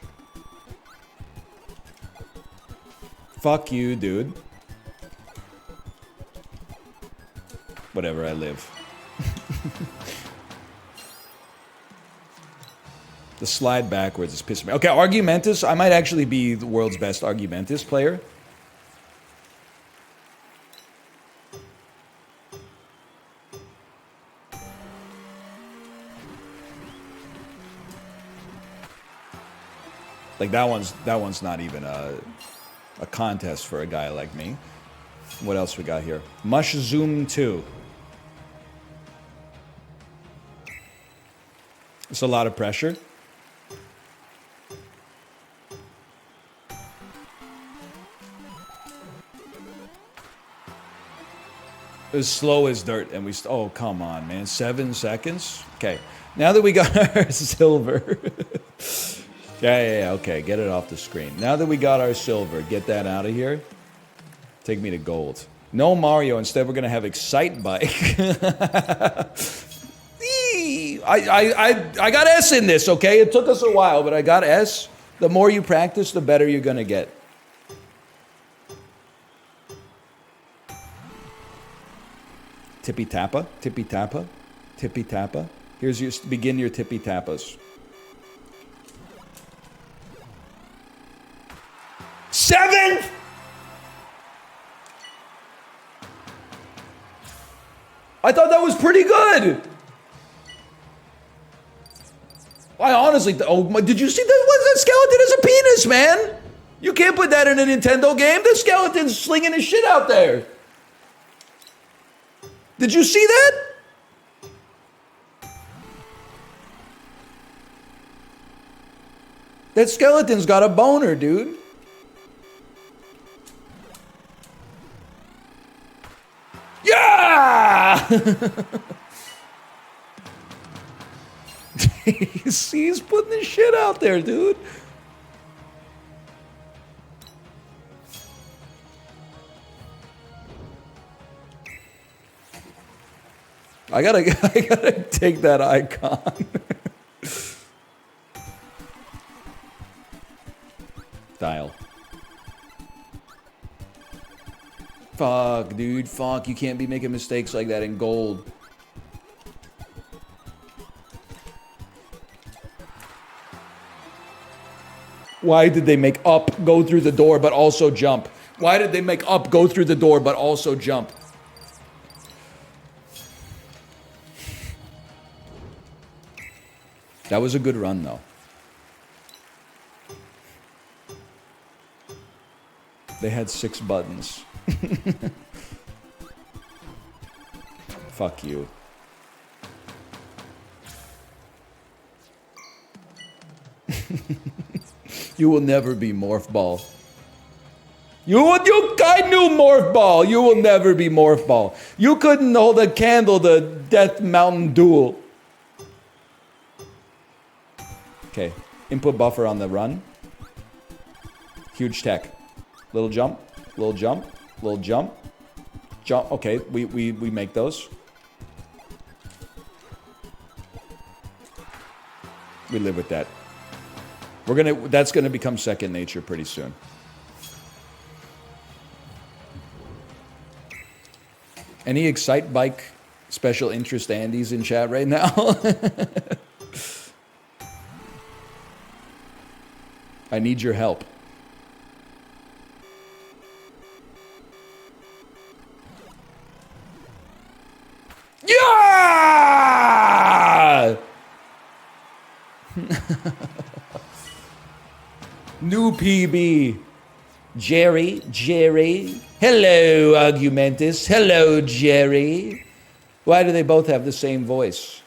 S1: Fuck you, dude. Whatever, I live. The slide backwards is pissing me. Okay, Argumentus. I might actually be the world's best Argumentus player. Like that one's not even a contest for a guy like me. What else we got here? Mush Zoom 2. It's a lot of pressure. As slow as dirt, and we... oh, come on, man. 7 seconds? Okay. Now that we got our Silver... Yeah, okay. Get it off the screen. Now that we got our Silver, get that out of here. Take me to gold. No Mario. Instead, we're going to have Excite Bike. I got S in this, okay? It took us a while, but I got S. The more you practice, the better you're going to get. Tippy Tappa, Tippy Tappa, Tippy Tappa. Here's your... begin your Tippy Tappas. 7th! I thought that was pretty good. I honestly... oh, did you see that? What, that skeleton is a penis, man. You can't put that in a Nintendo game. The skeleton's slinging his shit out there. Did you see that? That skeleton's got a boner, dude. Yeah! He's putting his shit out there, dude. I gotta take that icon. Fuck, dude. Fuck, you can't be making mistakes like that in gold. Why did they make up go through the door but also jump? Why did they make up go through the door but also jump? That was a good run, though. They had 6 buttons. Fuck you. You will never be Morph Ball. I knew Morph Ball. You will never be Morph Ball. You couldn't hold a candle to Death Mountain Duel. Okay, input buffer on the run. Huge tech. Little jump, little jump, little jump. Jump, okay, we make those. We live with that. That's gonna become second nature pretty soon. Any Excite Bike special interest Andes in chat right now? I need your help. Yeah! New PB. Jerry. Hello, Argumentus. Hello, Jerry. Why do they both have the same voice?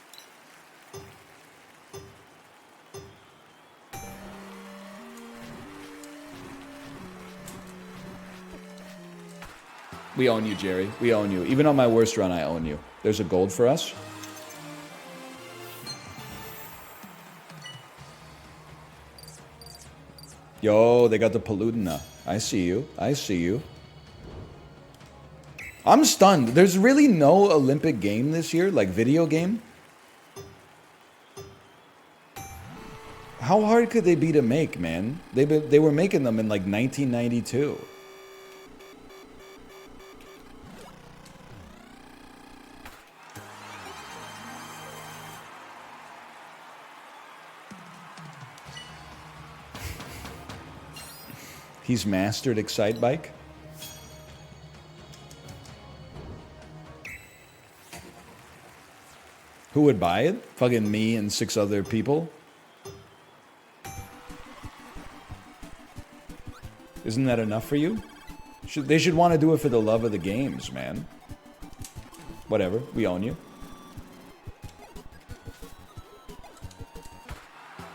S1: We own you, Jerry. We own you. Even on my worst run, I own you. There's a gold for us. Yo, they got the Palutena. I see you. I see you. I'm stunned. There's really no Olympic game this year, like video game. How hard could they be to make, man? They were making them in like 1992. He's mastered Excite Bike. Who would buy it? Fucking me and 6 other people. Isn't that enough for you? They should want to do it for the love of the games, man. Whatever, we own you.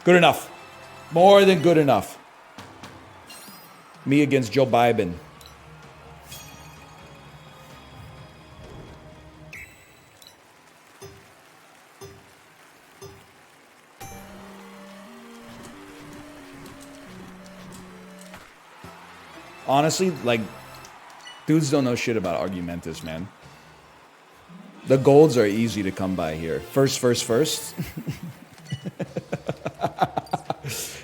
S1: Good enough. More than good enough. Me against Joe Biden. Honestly, like, dudes don't know shit about Argumentus, man. The golds are easy to come by here. First.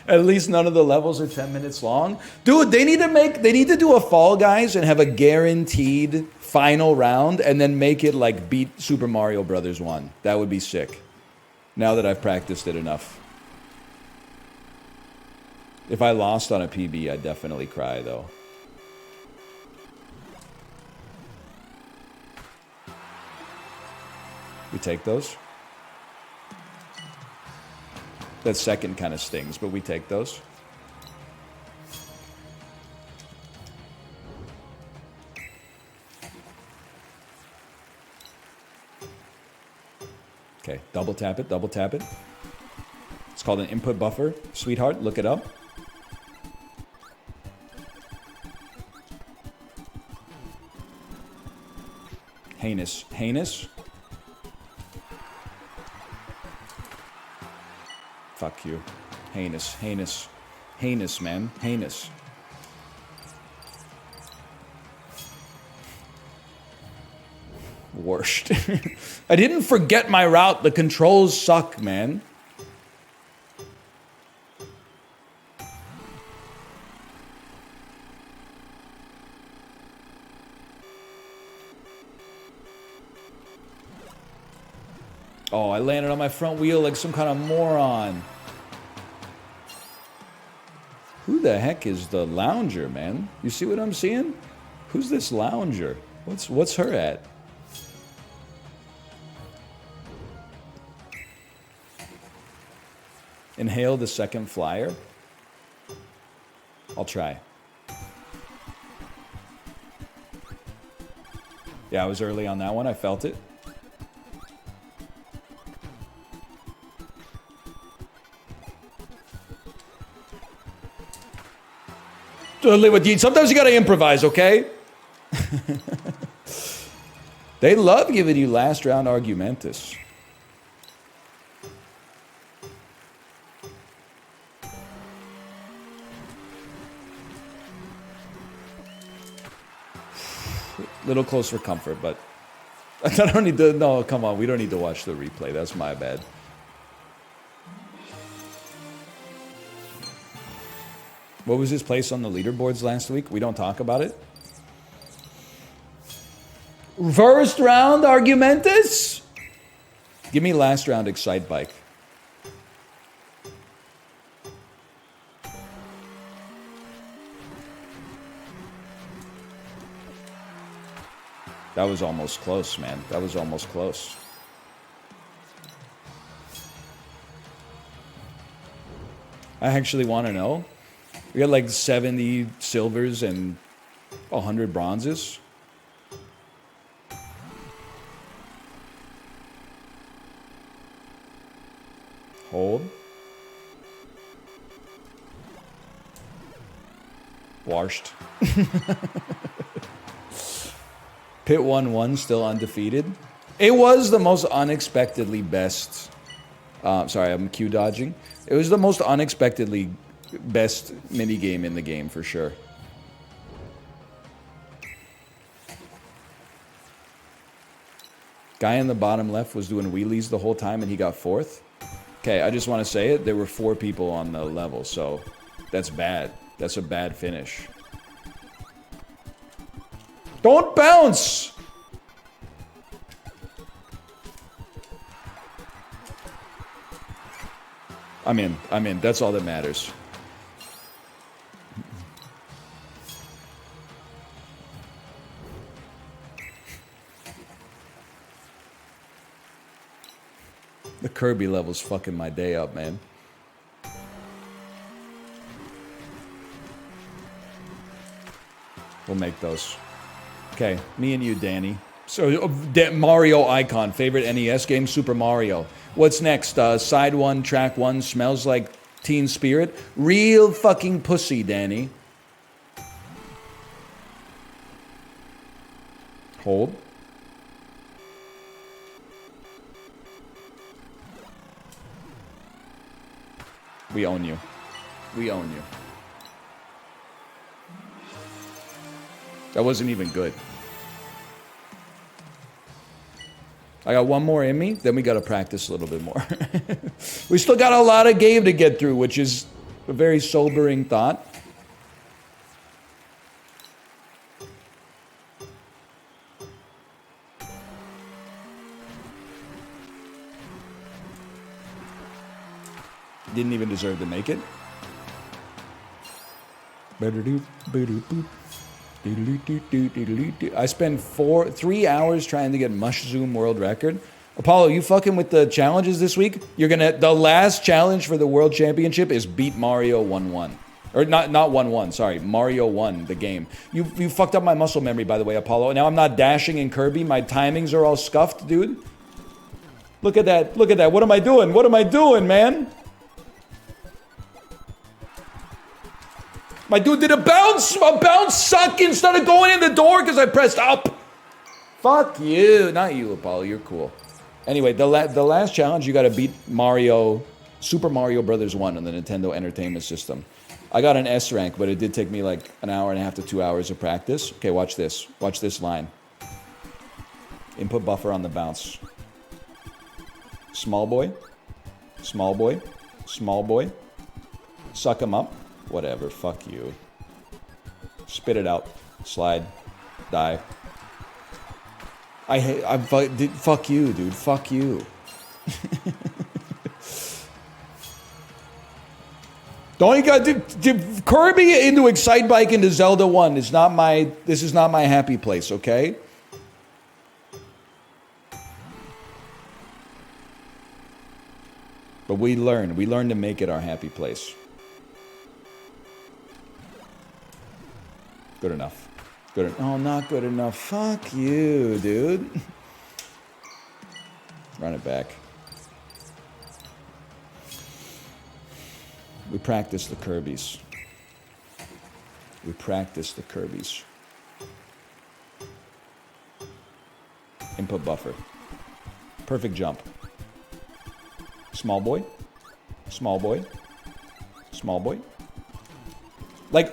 S1: At least none of the levels are 10 minutes long. Dude, they need to do a Fall Guys and have a guaranteed final round and then make it like beat Super Mario Brothers 1. That would be sick. Now that I've practiced it enough. If I lost on a PB, I'd definitely cry though. We take those. That second kind of stings, but we take those. Okay, double tap it, double tap it. It's called an input buffer. Sweetheart, look it up. Heinous. Fuck you. Heinous, man. Heinous. Worst. I didn't forget my route. The controls suck, man. Oh, I landed on my front wheel like some kind of moron. Who the heck is the lounger, man? You see what I'm seeing? Who's this lounger? What's her at? Inhale the second flyer. I'll try. Yeah, I was early on that one. I felt it. Sometimes you gotta improvise, okay? They love giving you last round argumentus. Little close for comfort, but I don't need to. No, come on, we don't need to watch the replay. That's my bad. What was his place on the leaderboards last week? We don't talk about it. First round argumentus? Give me last round excite bike. That was almost close, man. That was almost close. I actually want to know. We got like 70 silvers and 100 bronzes. Hold. Washed. Pit 1-1 still undefeated. It was the most unexpectedly best. Sorry, I'm Q dodging. It was the most unexpectedly best mini game in the game for sure. Guy in the bottom left was doing wheelies the whole time and he got fourth. Okay, I just want to say it. There were 4 people on the level, so that's bad. That's a bad finish. Don't bounce! I'm in. That's all that matters. The Kirby level's fucking my day up, man. We'll make those. Okay, me and you, Danny. So, Mario icon. Favorite NES game? Super Mario. What's next? Side 1, track 1, smells like Teen Spirit. Real fucking pussy, Danny. Hold. We own you. We own you. That wasn't even good. I got one more in me, then we got to practice a little bit more. We still got a lot of game to get through, which is a very sobering thought. Didn't even deserve to make it. I spent 3 hours trying to get Mushroom world record. Apollo, you fucking with the challenges this week? The last challenge for the world championship is beat Mario 1-1. Or not 1-1, sorry. Mario 1, the game. You fucked up my muscle memory, by the way, Apollo. Now I'm not dashing in Kirby. My timings are all scuffed, dude. Look at that. Look at that. What am I doing? What am I doing, man? My dude did a bounce suck instead of going in the door because I pressed up. Fuck you. Not you, Apollo. You're cool. Anyway, the last challenge, you got to beat Super Mario Brothers 1 on the Nintendo Entertainment System. I got an S rank, but it did take me like an hour and a half to 2 hours of practice. Okay, watch this. Watch this line. Input buffer on the bounce. Small boy. Small boy. Small boy. Suck him up. Whatever, fuck you. Spit it out. Slide. Die. Fuck you, dude. Fuck you. Don't you got to Kirby into Excite Bike into Zelda 1 is not my, this is not my happy place, okay? But we learn to make it our happy place. Good enough. Oh, not good enough. Fuck you, dude. Run it back. We practice the Kirby's. We practice the Kirby's. Input buffer. Perfect jump. Small boy. Small boy. Small boy. Like...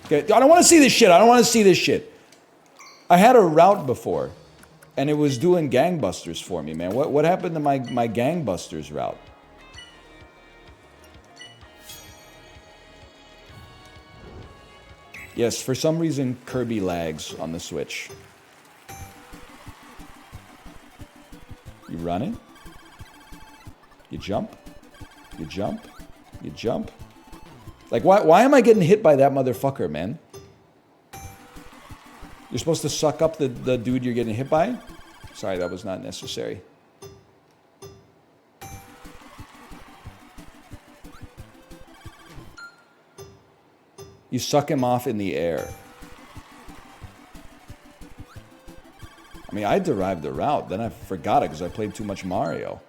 S1: Okay, I don't want to see this shit. I don't want to see this shit. I had a route before, and it was doing gangbusters for me, man. What happened to my gangbusters route? Yes, for some reason, Kirby lags on the Switch. You run it. You jump. You jump. You jump. Like, why am I getting hit by that motherfucker, man? You're supposed to suck up the dude you're getting hit by? Sorry, that was not necessary. You suck him off in the air. I mean, I derived the route, then I forgot it because I played too much Mario.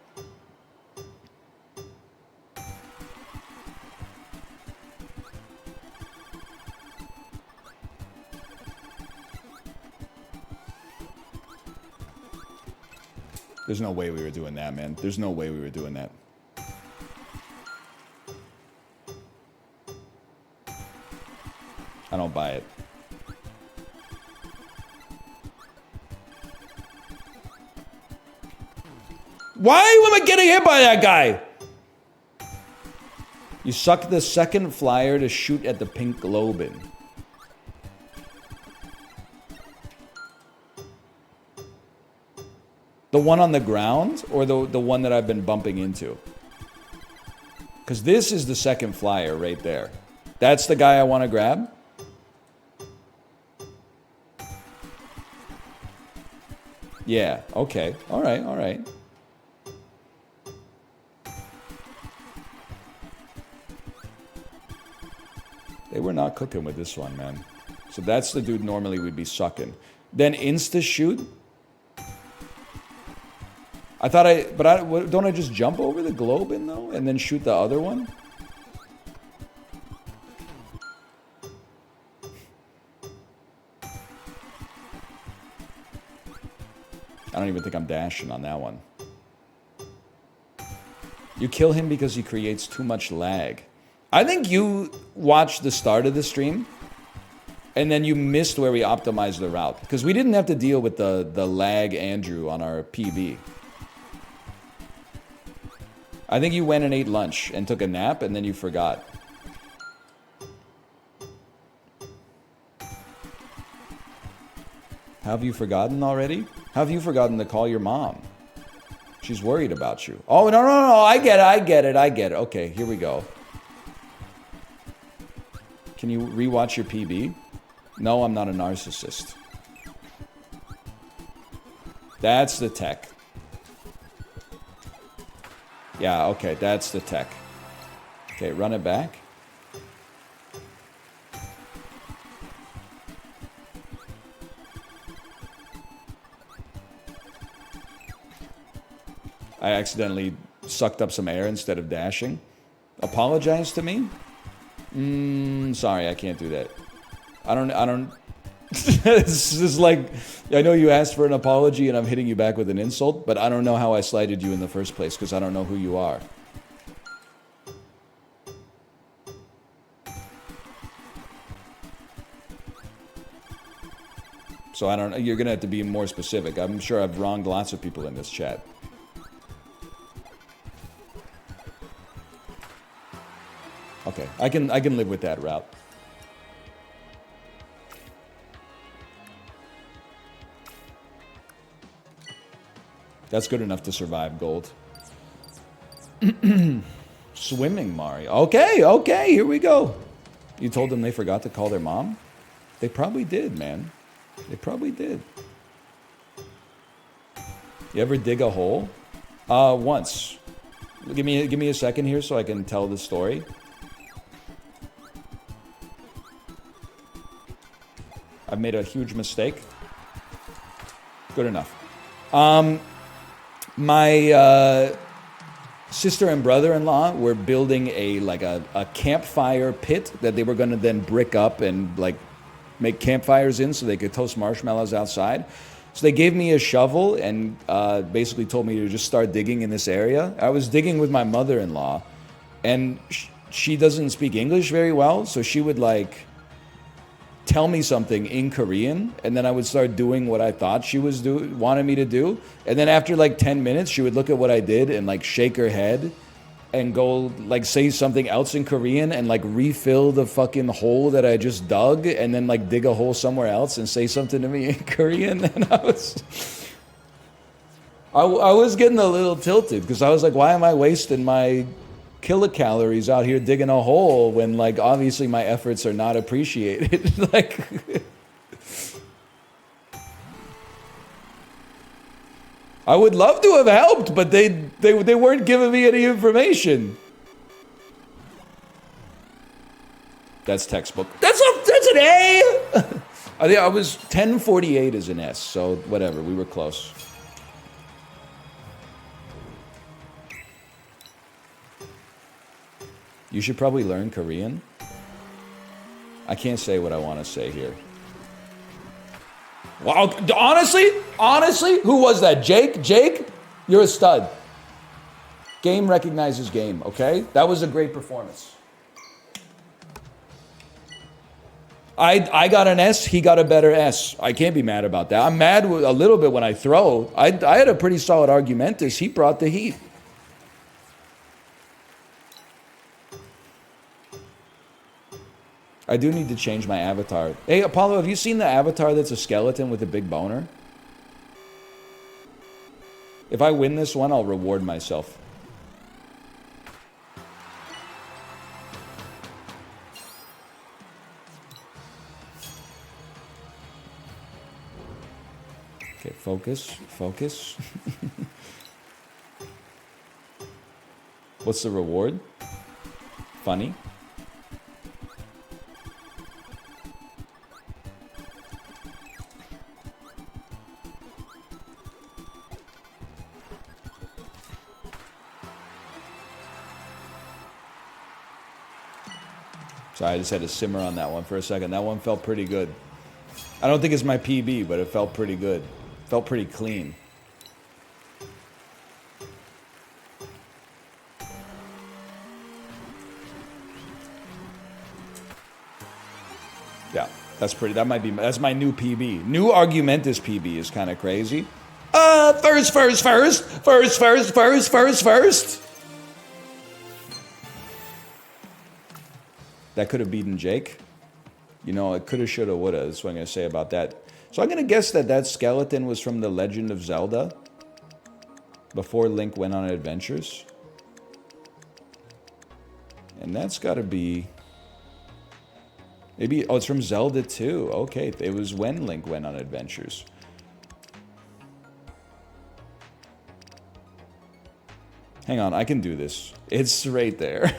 S1: There's no way we were doing that, man. There's no way we were doing that. I don't buy it. Why am I getting hit by that guy? You suck the second flyer to shoot at the pink globe in. The one on the ground or the one that I've been bumping into? Because this is the second flyer right there. That's the guy I want to grab? Yeah, okay. All right, all right. They were not cooking with this one, man. So that's the dude normally we'd be sucking. Then insta-shoot? I thought don't I just jump over the globe in though? And then shoot the other one? I don't even think I'm dashing on that one. You kill him because he creates too much lag. I think you watched the start of the stream and then you missed where we optimized the route. Because we didn't have to deal with the lag Andrew on our PB. I think you went and ate lunch and took a nap and then you forgot. Have you forgotten already? Have you forgotten to call your mom? She's worried about you. Oh, no, I get it. Okay, here we go. Can you rewatch your PB? No, I'm not a narcissist. That's the tech. Yeah, okay, that's the tech. Okay, run it back. I accidentally sucked up some air instead of dashing. Apologize to me? Sorry, I can't do that. I don't... This is like... I know you asked for an apology and I'm hitting you back with an insult, but I don't know how I slighted you in the first place because I don't know who you are. So I don't... You're gonna have to be more specific. I'm sure I've wronged lots of people in this chat. Okay, I can live with that route. That's good enough to survive gold. Swimming Mario. Okay, okay, here we go. You told them they forgot to call their mom? They probably did, man. They probably did. You ever dig a hole? Once. Give me a second here so I can tell the story. I've made a huge mistake. Good enough. My sister and brother-in-law were building a campfire pit that they were going to then brick up and like make campfires in so they could toast marshmallows outside. So they gave me a shovel and basically told me to just start digging in this area. I was digging with my mother-in-law, and she doesn't speak English very well, so she would like tell me something in Korean, and then I would start doing what I thought she was wanted me to do. And then after like 10 minutes, she would look at what I did and like shake her head and go like say something else in Korean and like refill the fucking hole that I just dug, and then like dig a hole somewhere else and say something to me in Korean. And I was getting a little tilted because I was like, why am I wasting my kilocalories out here digging a hole when like obviously my efforts are not appreciated? Like I would love to have helped, but they weren't giving me any information. That's textbook. That's an A. I think I was 1048 as an S, so whatever, we were close. You should probably learn Korean. I can't say what I want to say here. Wow, honestly, who was that? Jake, you're a stud. Game recognizes game, okay? That was a great performance. I got an S, he got a better S. I can't be mad about that. I'm mad a little bit when I throw. I had a pretty solid argumentus. He brought the heat. I do need to change my avatar. Hey, Apollo, have you seen the avatar that's a skeleton with a big boner? If I win this one, I'll reward myself. Okay, focus. What's the reward? Funny. Sorry, I just had to simmer on that one for a second. That one felt pretty good. I don't think it's my PB, but it felt pretty good. Felt pretty clean. Yeah, that's pretty. That's my new PB. New Argumentus PB is kind of crazy. First. That could have beaten Jake. You know, it coulda, shoulda, woulda. That's what I'm going to say about that. So I'm going to guess that skeleton was from The Legend of Zelda. Before Link went on adventures. And that's got to be... Maybe... Oh, it's from Zelda 2. Okay, it was when Link went on adventures. Hang on, I can do this. It's right there.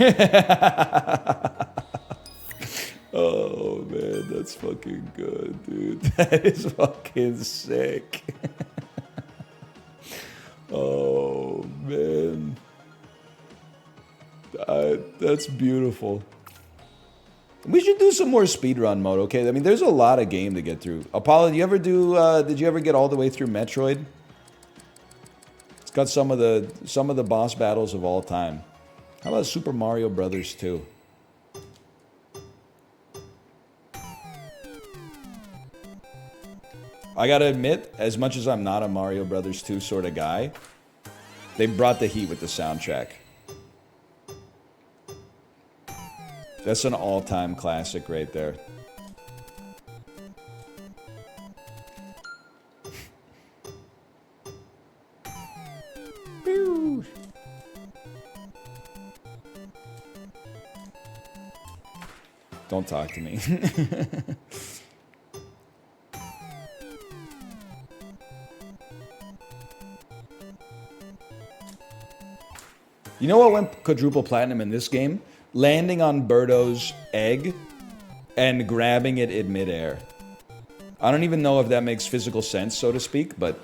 S1: Oh, man, that's fucking good, dude. That is fucking sick. Oh, man. That's beautiful. We should do some more speedrun mode, okay? I mean, there's a lot of game to get through. Apollo, did you ever get all the way through Metroid? It's got some of the boss battles of all time. How about Super Mario Brothers 2? I gotta admit, as much as I'm not a Mario Brothers 2 sort of guy, they brought the heat with the soundtrack. That's an all-time classic right there. Don't talk to me. You know what went quadruple platinum in this game? Landing on Birdo's egg and grabbing it in midair. I don't even know if that makes physical sense, so to speak, but...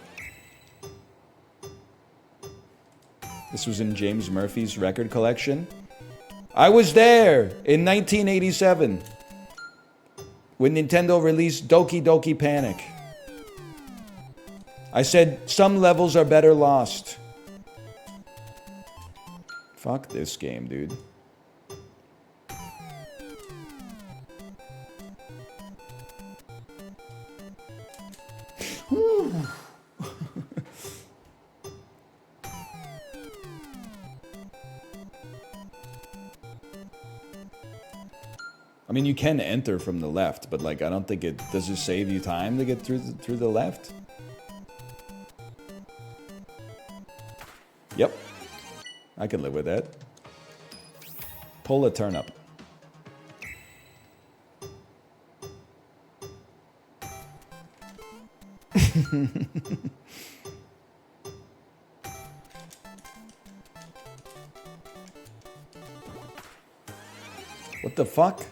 S1: This was in James Murphy's record collection. I was there in 1987 when Nintendo released Doki Doki Panic. I said, some levels are better lost. Fuck this game, dude. I mean, you can enter from the left, but like, I don't think it does it save you time to get through the left. Yep, I can live with that. Pull a turnip. What the fuck?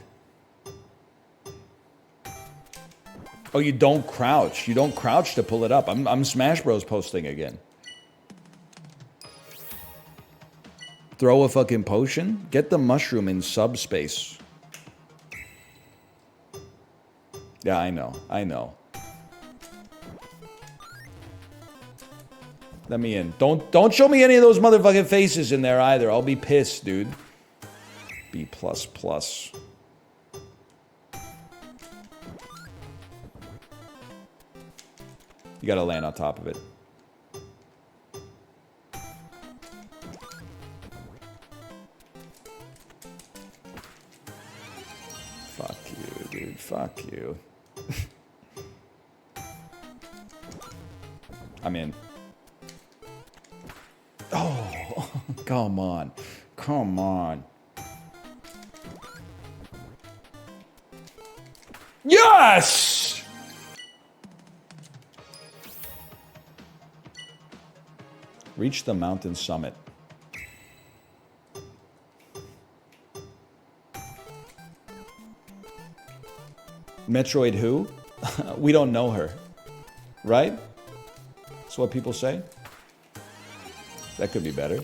S1: Oh, you don't crouch. You don't crouch to pull it up. I'm Smash Bros posting again. Throw a fucking potion? Get the mushroom in subspace. Yeah, I know. I know. Let me in. Don't show me any of those motherfucking faces in there either. I'll be pissed, dude. B++. You gotta land on top of it. Fuck you, dude. Fuck you. I'm in. Oh, come on. Come on. Yes! Reach the mountain summit. Metroid who? We don't know her. Right? That's what people say. That could be better.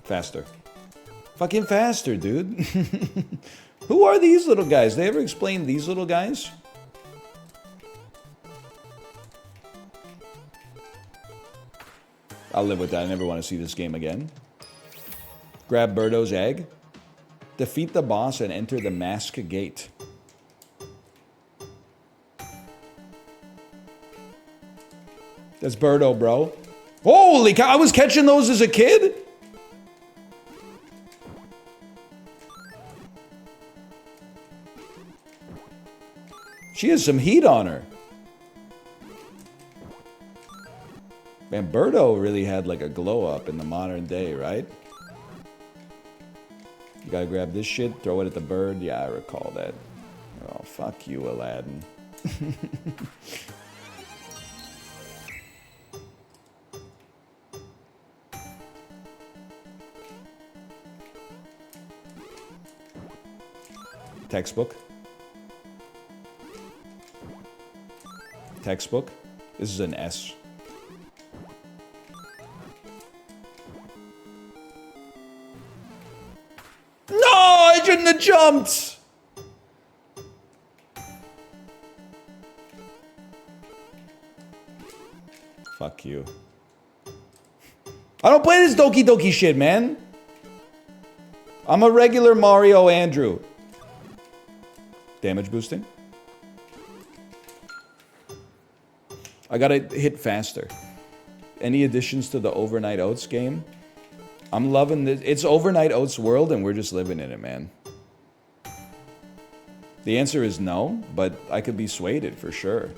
S1: Faster. Fucking faster, dude. Who are these little guys? They ever explain these little guys? I'll live with that. I never want to see this game again. Grab Birdo's egg. Defeat the boss and enter the mask gate. That's Birdo, bro. Holy cow, I was catching those as a kid? She has some heat on her. Man, Birdo really had like a glow up in the modern day, right? You gotta grab this shit, throw it at the bird. Yeah, I recall that. Oh, fuck you, Aladdin. Textbook. Textbook. This is an S. No, I shouldn't have jumped. Fuck you. I don't play this Doki Doki shit, man. I'm a regular Mario Andrew. Damage boosting. I gotta hit faster. Any additions to the Overnight Oats game? I'm loving this. It's Overnight Oats world and we're just living in it, man. The answer is no, but I could be swayed for sure.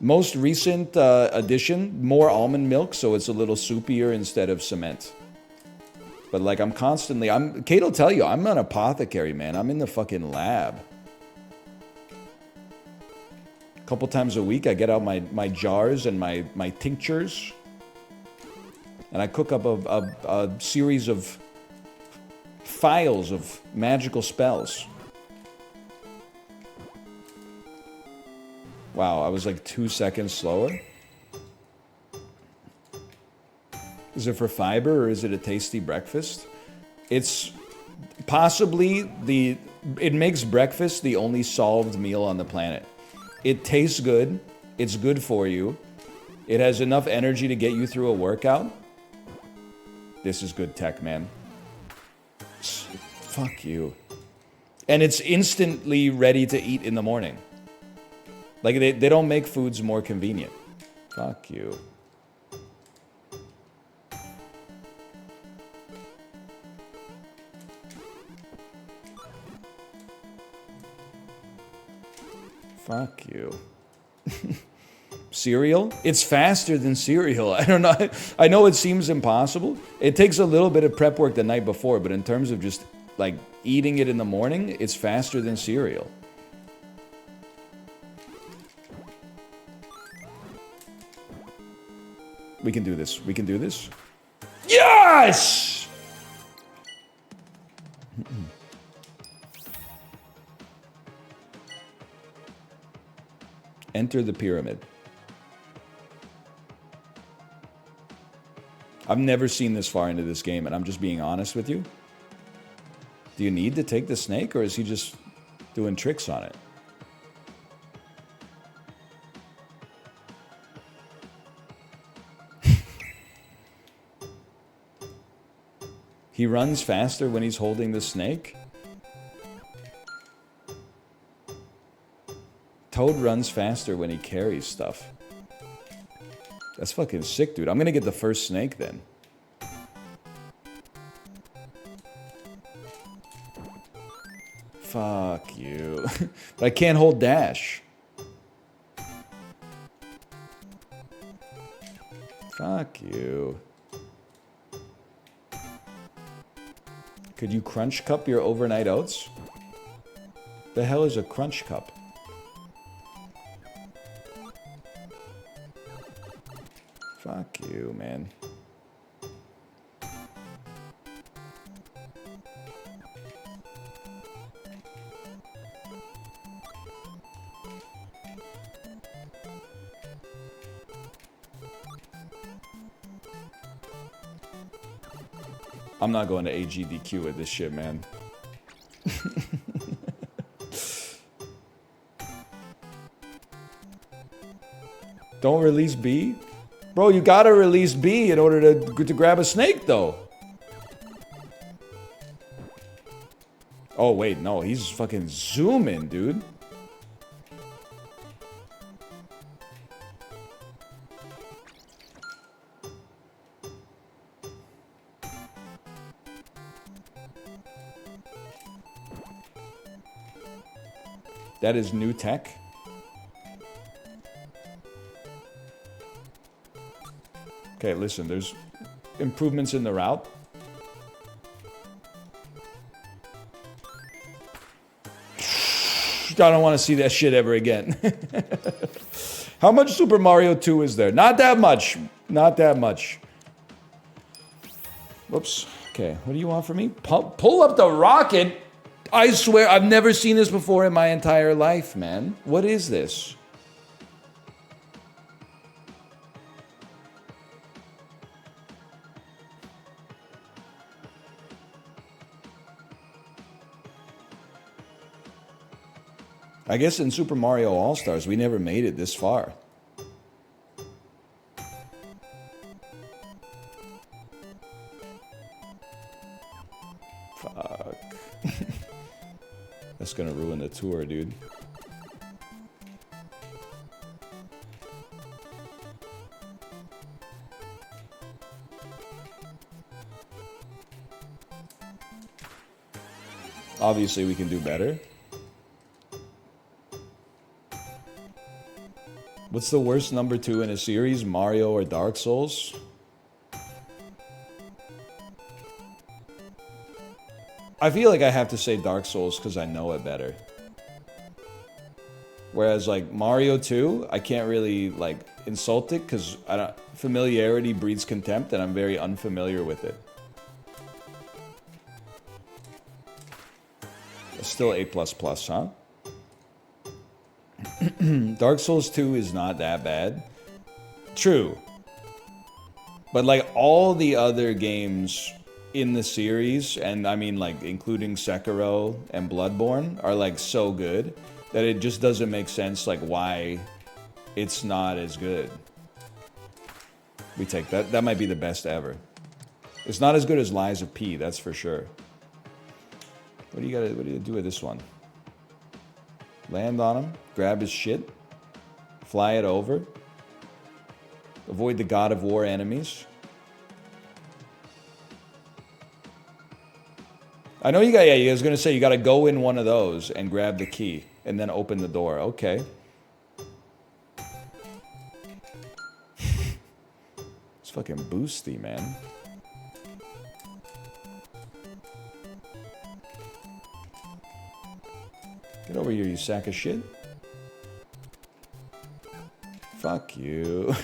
S1: Most recent addition, more almond milk, so it's a little soupier instead of cement. But like Kate will tell you, I'm an apothecary, man. I'm in the fucking lab. A couple times a week, I get out my jars and my tinctures. And I cook up a series of files of magical spells. Wow, I was like 2 seconds slower. Is it for fiber or is it a tasty breakfast? It's possibly it makes breakfast the only solved meal on the planet. It tastes good. It's good for you. It has enough energy to get you through a workout. This is good tech, man. Fuck you. And it's instantly ready to eat in the morning. Like, they don't make foods more convenient. Fuck you. Fuck you. Cereal? It's faster than cereal. I don't know. I know it seems impossible. It takes a little bit of prep work the night before, but in terms of just, like, eating it in the morning, it's faster than cereal. We can do this. We can do this. Yes! Enter the pyramid. I've never seen this far into this game, and I'm just being honest with you. Do you need to take the snake, or is he just doing tricks on it? He runs faster when he's holding the snake? Toad runs faster when he carries stuff. That's fucking sick, dude. I'm gonna get the first snake then. Fuck you. But I can't hold dash. Fuck you. Could you crunch cup your overnight oats? The hell is a crunch cup? Fuck you, man. I'm not going to AGDQ with this shit, man. Don't release B? Bro, you gotta release B in order to grab a snake, though. Oh, wait, no. He's fucking zooming, dude. That is new tech. Okay, listen, there's improvements in the route. I don't want to see that shit ever again. How much Super Mario 2 is there? Not that much. Not that much. Whoops. Okay, what do you want from me? Pull up the rocket? I swear, I've never seen this before in my entire life, man. What is this? I guess in Super Mario All-Stars, we never made it this far. Fuck. That's gonna ruin the tour, dude. Obviously, we can do better. What's the worst number 2 in a series? Mario or Dark Souls? I feel like I have to say Dark Souls because I know it better. Whereas like Mario 2, I can't really like insult it because familiarity breeds contempt and I'm very unfamiliar with it. It's still A++, huh? Dark Souls 2 is not that bad. True. But like all the other games in the series, and I mean like including Sekiro and Bloodborne, are like so good that it just doesn't make sense like why it's not as good. We take that. That might be the best ever. It's not as good as Lies of P, that's for sure. What do you do with this one? Land on him, grab his shit, fly it over, avoid the God of War enemies. I know you got, yeah, I was gonna say you gotta go in one of those and grab the key and then open the door. Okay. It's fucking boosty, man. Get over here, you sack of shit. Fuck you.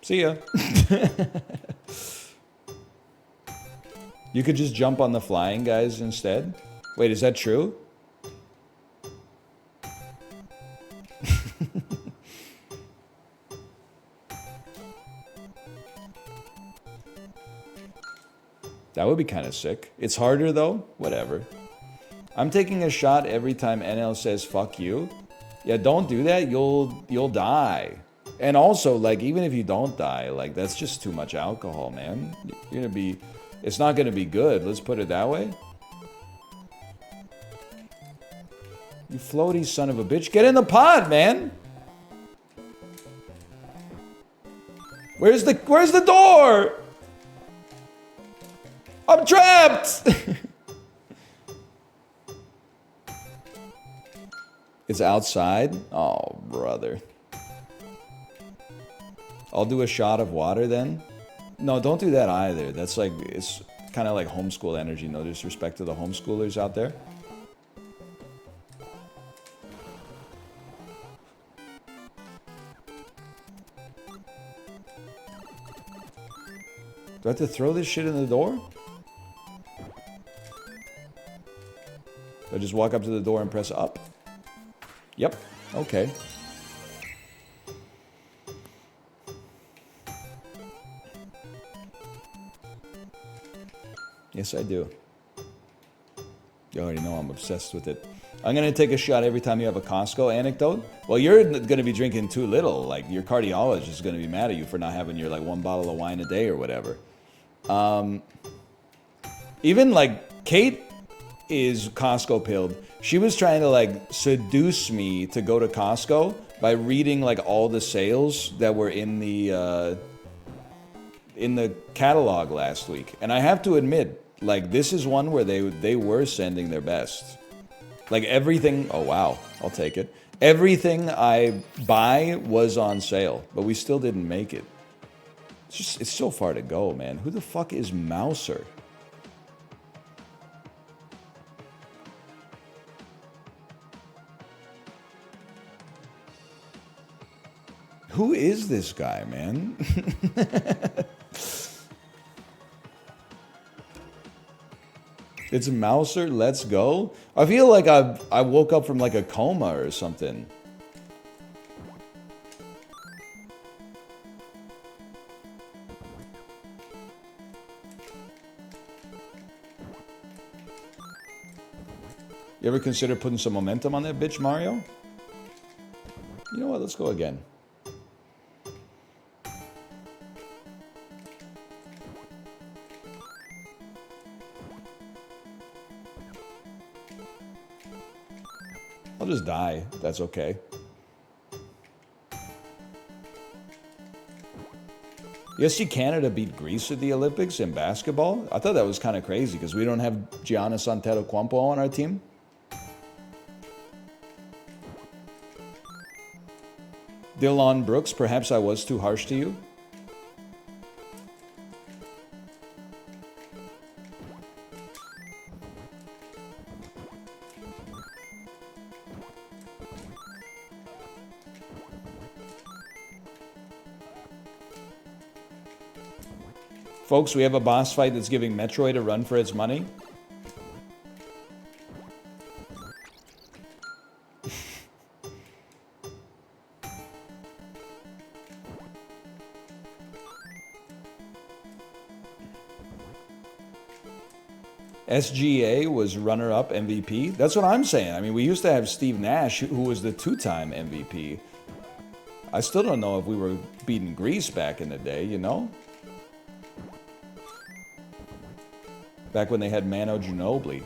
S1: See ya. You could just jump on the flying guys instead? Wait, is that true? That would be kind of sick. It's harder though. Whatever. I'm taking a shot every time NL says fuck you. Yeah, don't do that. You'll die. And also, like, even if you don't die, like, that's just too much alcohol, man. You're gonna be... It's not gonna be good. Let's put it that way. You floaty son of a bitch. Get in the pod, man! Where's the door? I'm trapped! It's outside? Oh, brother. I'll do a shot of water then. No, don't do that either. That's like, it's kind of like homeschool energy. No disrespect to the homeschoolers out there. Do I have to throw this shit in the door? Do I just walk up to the door and press up? Yep. Okay. Yes, I do. You already know I'm obsessed with it. I'm going to take a shot every time you have a Costco anecdote. Well, you're going to be drinking too little. Like, your cardiologist is going to be mad at you for not having your, like, 1 bottle of wine a day or whatever. Even, like, Kate is Costco pilled. She was trying to, like, seduce me to go to Costco by reading, like, all the sales that were in the catalog last week. And I have to admit, like, this is one where they were sending their best. Like, everything... Oh, wow. I'll take it. Everything I buy was on sale, but we still didn't make it. It's so far to go, man. Who the fuck is Mouser? Who is this guy, man? It's Mouser, let's go. I feel like I woke up from like a coma or something. You ever consider putting some momentum on that bitch, Mario? You know what, let's go again. I'll just die. That's okay. You see Canada beat Greece at the Olympics in basketball? I thought that was kind of crazy because we don't have Giannis Antetokounmpo on our team. Dylan Brooks, perhaps I was too harsh to you. Folks, we have a boss fight that's giving Metroid a run for its money. SGA was runner-up MVP. That's what I'm saying. I mean, we used to have Steve Nash, who was the two-time MVP. I still don't know if we were beating Greece back in the day, you know? Back when they had Manu Ginobili.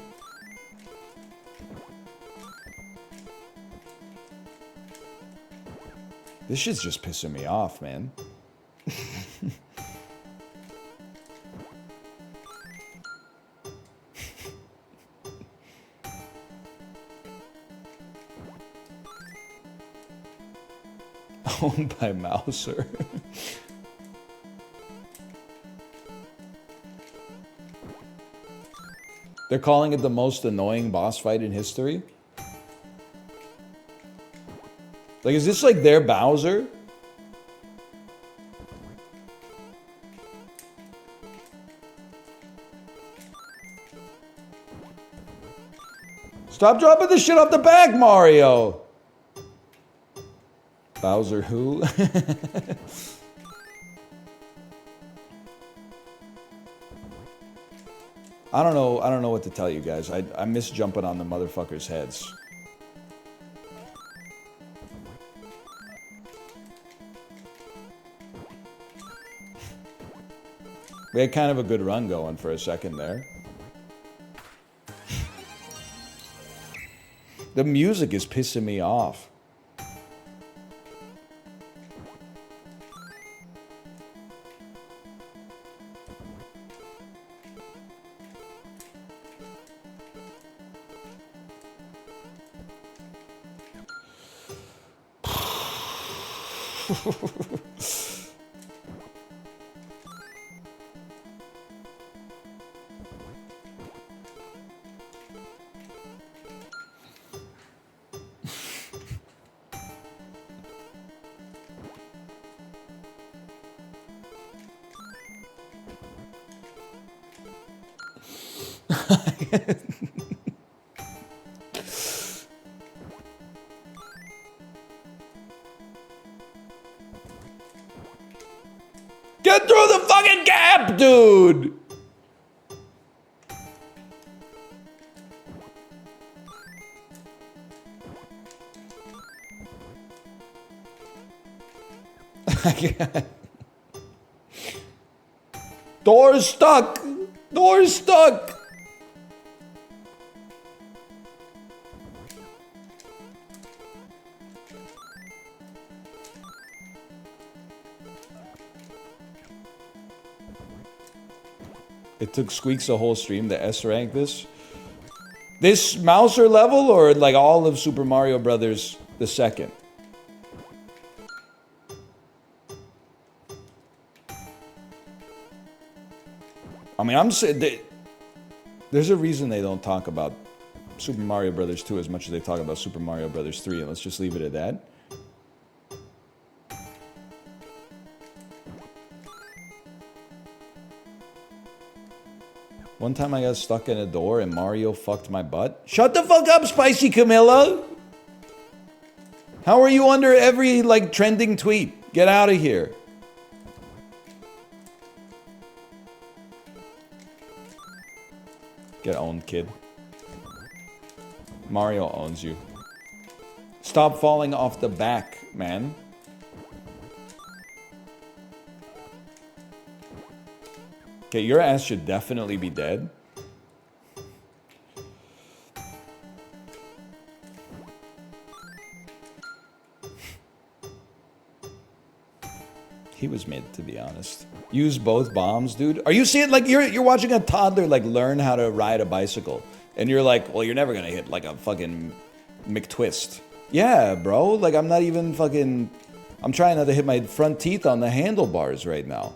S1: This shit's just pissing me off, man. Owned by Mouser. They're calling it the most annoying boss fight in history? Like, is this like their Bowser? Stop dropping the shit off the back, Mario! Bowser who? I don't know what to tell you guys. I miss jumping on the motherfuckers' heads. We had kind of a good run going for a second there. The music is pissing me off. Get through the fucking gap, dude! Door's stuck! Door's stuck! It took Squeaks a whole stream to S-rank this. This Mouser level or like all of Super Mario Brothers the second? I mean, I'm saying there's a reason they don't talk about Super Mario Brothers 2 as much as they talk about Super Mario Brothers 3, and let's just leave it at that. One time I got stuck in a door and Mario fucked my butt. Shut the fuck up, Spicy Camilla! How are you under every, like, trending tweet? Get out of here. Get owned, kid. Mario owns you. Stop falling off the back, man. Okay, your ass should definitely be dead. He was mid, to be honest. Use both bombs, dude. Are you seeing, like, you're watching a toddler, like, learn how to ride a bicycle. And you're like, well, you're never gonna hit, like, a fucking McTwist. Yeah, bro. Like, I'm not even fucking... I'm trying not to hit my front teeth on the handlebars right now.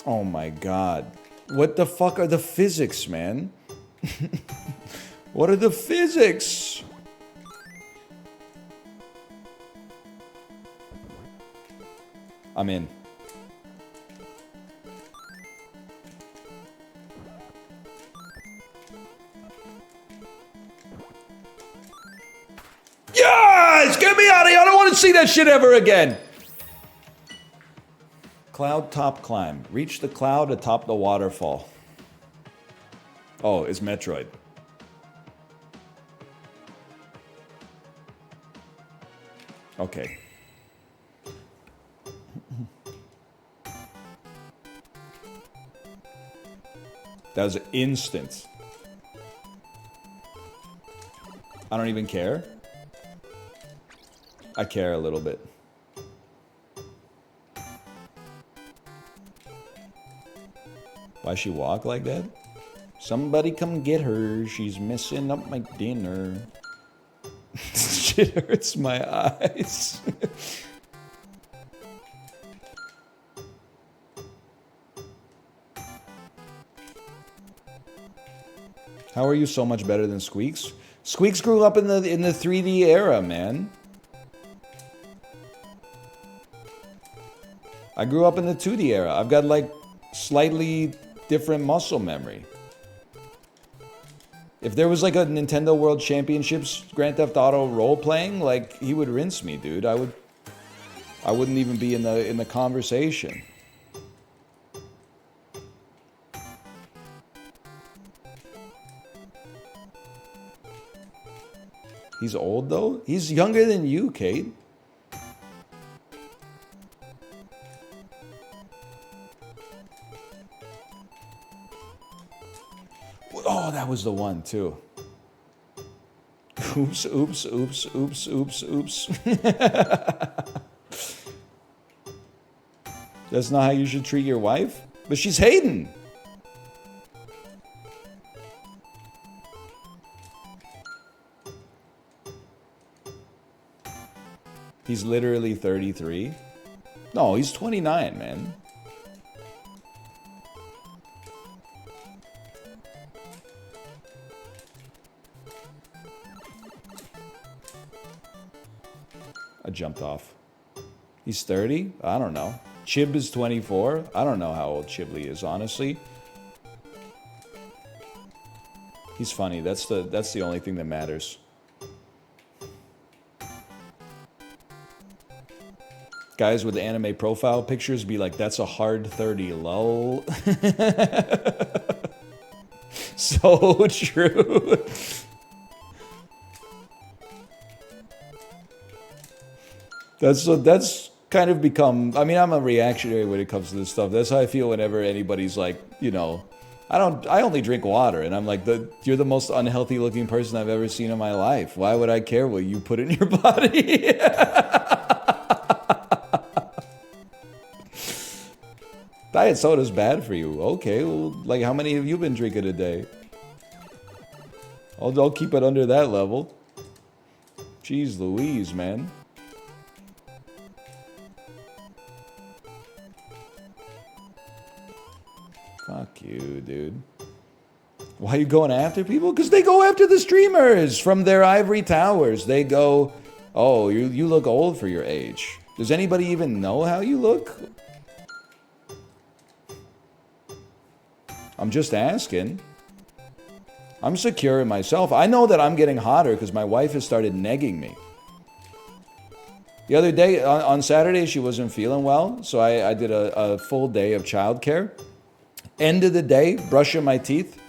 S1: Oh my god. What the fuck are the physics, man? What are the physics? I'm in. Yes! Get me out of here! I don't want to see that shit ever again! Cloud top climb. Reach the cloud atop the waterfall. Oh, it's Metroid. Okay. That was instant. I don't even care. I care a little bit. Why she walk like that? Somebody come get her. She's messing up my dinner. Shit hurts my eyes. How are you so much better than Squeaks? Squeaks grew up in the 3D era, man. I grew up in the 2D era. I've got like slightly different muscle memory. If there was like a Nintendo World Championships Grand Theft Auto role playing, like he would rinse me, dude. I wouldn't even be in the conversation. He's old though? He's younger than you, Kate. Oh, that was the one too. Oops, oops, oops, oops, oops, oops. That's not how you should treat your wife? But she's Hayden. He's literally 33. No, he's 29, man. I jumped off. He's 30? I don't know. Chib is 24? I don't know how old Chiblee is, honestly. He's funny. That's the only thing that matters. Guys with anime profile pictures be like, that's a hard 30, lol. So true. That's kind of become, I mean, I'm a reactionary when it comes to this stuff. That's how I feel whenever anybody's like, you know, I only drink water, and I'm like, you're the most unhealthy looking person I've ever seen in my life. Why would I care what you put in your body? Diet soda's bad for you. Okay, well, like how many have you been drinking a day? I'll keep it under that level. Jeez Louise, man. Fuck you, dude. Why are you going after people? Because they go after the streamers from their ivory towers. They go, oh, you look old for your age. Does anybody even know how you look? I'm just asking. I'm secure in myself. I know that I'm getting hotter because my wife has started negging me. The other day, on Saturday, she wasn't feeling well, so I did a full day of childcare. End of the day, brushing my teeth.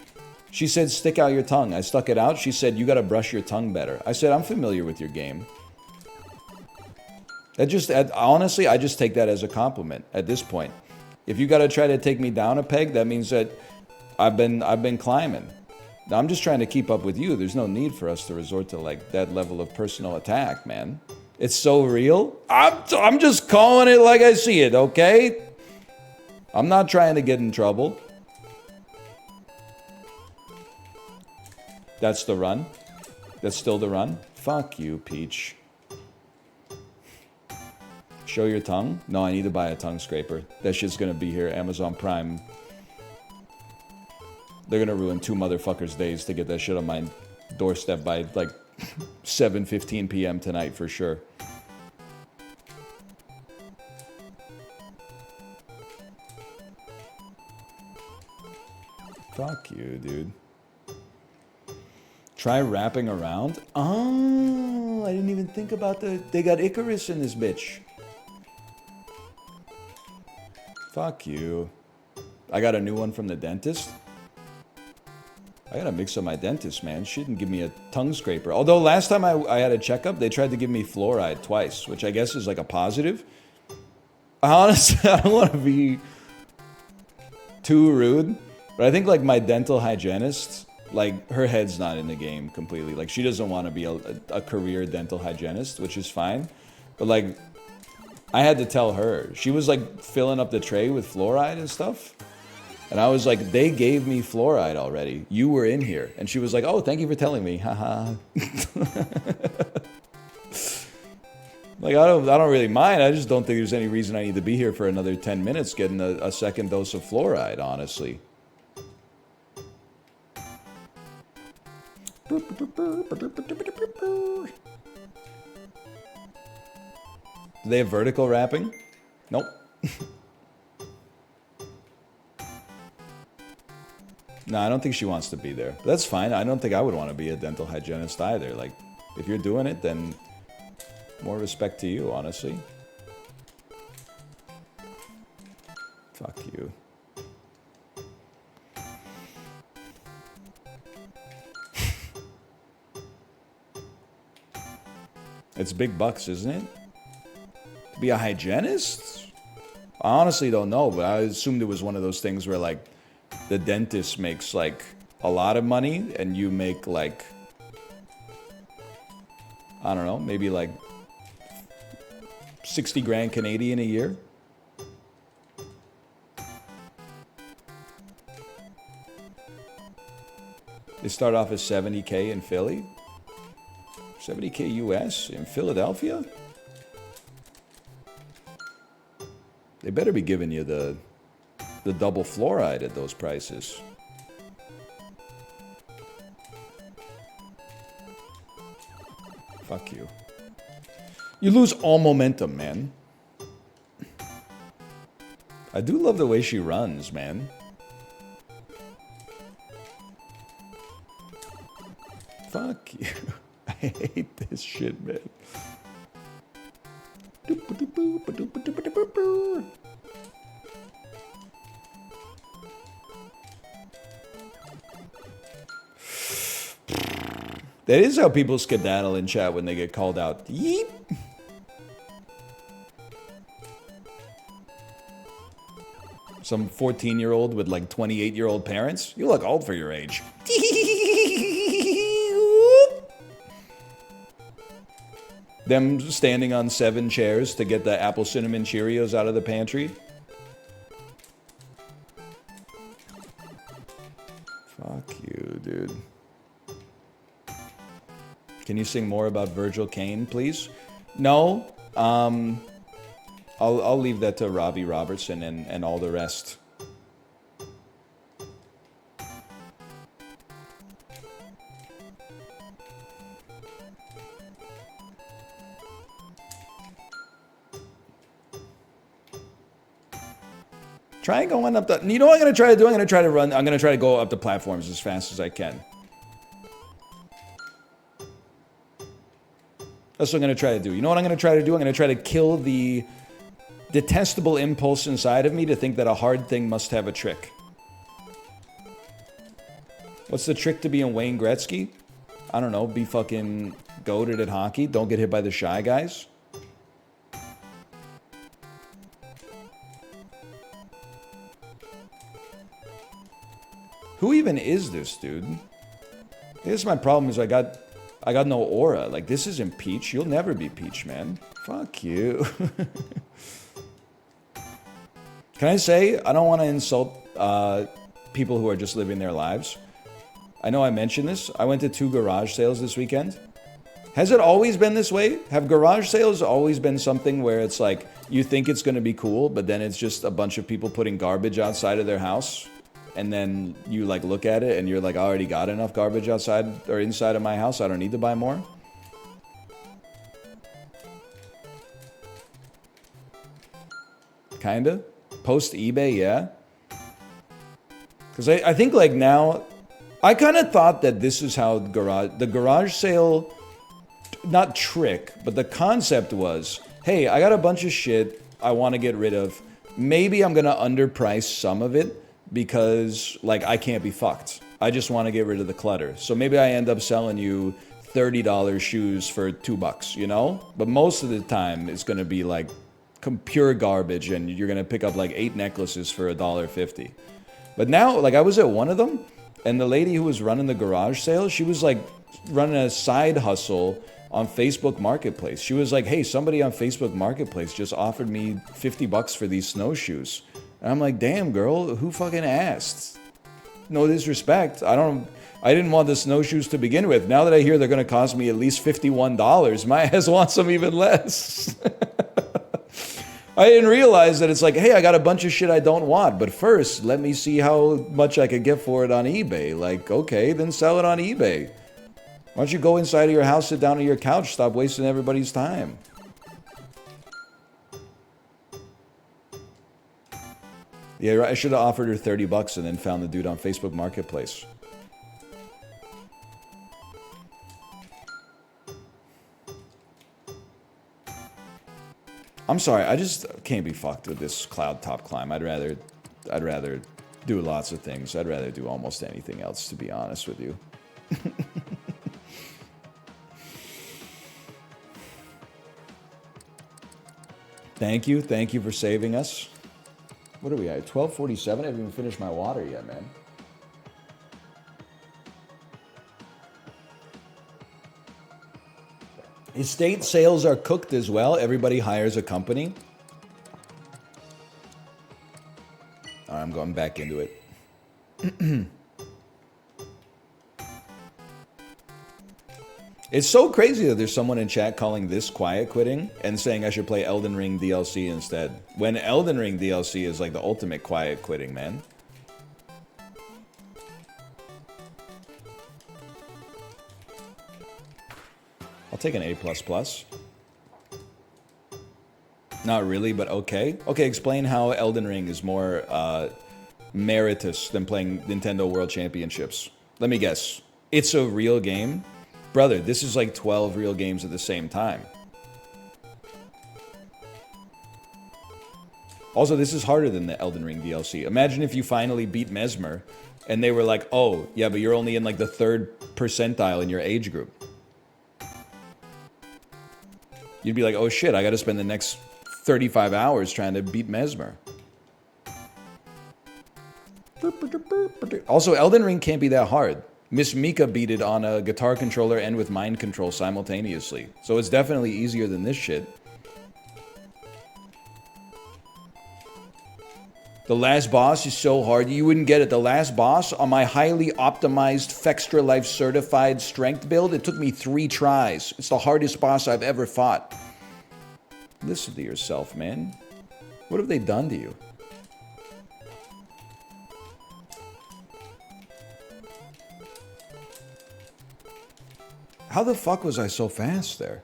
S1: She said, stick out your tongue. I stuck it out. She said, you got to brush your tongue better. I said, I'm familiar with your game. Honestly, I just take that as a compliment at this point. If you got to try to take me down a peg, that means that I've been climbing. Now, I'm just trying to keep up with you. There's no need for us to resort to like that level of personal attack, man. It's so real. I'm just calling it like I see it, okay? I'm not trying to get in trouble. That's the run. That's still the run. Fuck you, Peach. Show your tongue? No, I need to buy a tongue scraper. That shit's gonna be here. Amazon Prime. They're gonna ruin two motherfuckers' days to get that shit on my doorstep by like 7:15 p.m. tonight for sure. Fuck you, dude. Try wrapping around? Oh, I didn't even think about they got Icarus in this bitch. Fuck you. I got a new one from the dentist. I gotta mix up my dentist, man. She didn't give me a tongue scraper. Although last time I had a checkup, they tried to give me fluoride twice, which I guess is like a positive. Honestly, I don't want to be too rude, but I think like my dental hygienist, like her head's not in the game completely. Like she doesn't want to be a career dental hygienist, which is fine. But like, I had to tell her. She was like filling up the tray with fluoride and stuff. And I was like, they gave me fluoride already. You were in here. And she was like, oh, thank you for telling me. Haha. Like, I don't really mind. I just don't think there's any reason I need to be here for another 10 minutes getting a second dose of fluoride, honestly. Do they have vertical wrapping? Nope. No, I don't think she wants to be there. But that's fine. I don't think I would want to be a dental hygienist either. Like, if you're doing it, then more respect to you, honestly. Fuck you. It's big bucks, isn't it? To be a hygienist? I honestly don't know, but I assumed it was one of those things where, like, the dentist makes, like, a lot of money, and you make, like, I don't know, maybe, like, 60 grand Canadian a year. They start off as 70K in Philly. 70K US in Philadelphia? They better be giving you the double fluoride at those prices. Fuck you. You lose all momentum, man. I do love the way she runs, man. Fuck you. I hate this shit, man. That is how people skedaddle in chat when they get called out. Yeep. Some 14-year-old with like 28-year-old parents. You look old for your age. Them standing on 7 chairs to get the apple cinnamon Cheerios out of the pantry. Fuck you, dude. Can you sing more about Virgil Caine, please? No. I'll leave that to Robbie Robertson and all the rest. Try going up the... You know what I'm going to try to do? I'm going to try to go up the platforms as fast as I can. That's what I'm going to try to do. You know what I'm going to try to do? I'm going to try to kill the detestable impulse inside of me to think that a hard thing must have a trick. What's the trick to being Wayne Gretzky? I don't know. Be fucking goated at hockey. Don't get hit by the shy guys. even is this, dude? This is my problem is I got no aura. Like, this isn't Peach. You'll never be Peach, man. Fuck you. Can I say, I don't want to insult people who are just living their lives. I know I mentioned this. I went to 2 garage sales this weekend. Has it always been this way? Have garage sales always been something where it's like, you think it's going to be cool, but then it's just a bunch of people putting garbage outside of their house? And then you like look at it and you're like, I already got enough garbage outside or inside of my house. I don't need to buy more. Kinda. Post eBay, yeah. Because I think like now, I kind of thought that this is how the garage sale, not trick, but the concept was, hey, I got a bunch of shit I want to get rid of. Maybe I'm going to underprice some of it because like I can't be fucked. I just want to get rid of the clutter. So maybe I end up selling you $30 shoes for $2, you know? But most of the time it's going to be like pure garbage and you're going to pick up like 8 necklaces for $1.50. But now, like I was at one of them and the lady who was running the garage sale, she was like running a side hustle on Facebook Marketplace. She was like, hey, somebody on Facebook Marketplace just offered me $50 for these snowshoes. And I'm like, damn, girl, who fucking asked? No disrespect. I didn't want the snowshoes to begin with. Now that I hear they're going to cost me at least $51, my ass wants them even less. I didn't realize that it's like, hey, I got a bunch of shit I don't want, but first, let me see how much I could get for it on eBay. Like, okay, then sell it on eBay. Why don't you go inside of your house, sit down on your couch, stop wasting everybody's time? Yeah, right. I should have offered her $30 and then found the dude on Facebook Marketplace. I'm sorry, I just can't be fucked with this cloud top climb. I'd rather do lots of things. I'd rather do almost anything else, to be honest with you. Thank you for saving us. What are we at? 12:47? I haven't even finished my water yet, man. Estate sales are cooked as well. Everybody hires a company. All right, I'm going back into it. It's so crazy that there's someone in chat calling this quiet quitting and saying I should play Elden Ring DLC instead. When Elden Ring DLC is like the ultimate quiet quitting, man. I'll take an A++. Not really, but okay. Okay, explain how Elden Ring is more meritorious than playing Nintendo World Championships. Let me guess. It's a real game? Brother, this is like 12 real games at the same time. Also, this is harder than the Elden Ring DLC. Imagine if you finally beat Mesmer, and they were like, oh, yeah, but you're only in like the 3rd percentile in your age group. You'd be like, oh shit, I gotta spend the next 35 hours trying to beat Mesmer. Also, Elden Ring can't be that hard. Miss Mika beat it on a guitar controller and with mind control simultaneously. So it's definitely easier than this shit. The last boss is so hard, you wouldn't get it. The last boss on my highly optimized Fextra Life certified strength build, it took me 3 tries. It's the hardest boss I've ever fought. Listen to yourself, man. What have they done to you? How the fuck was I so fast there?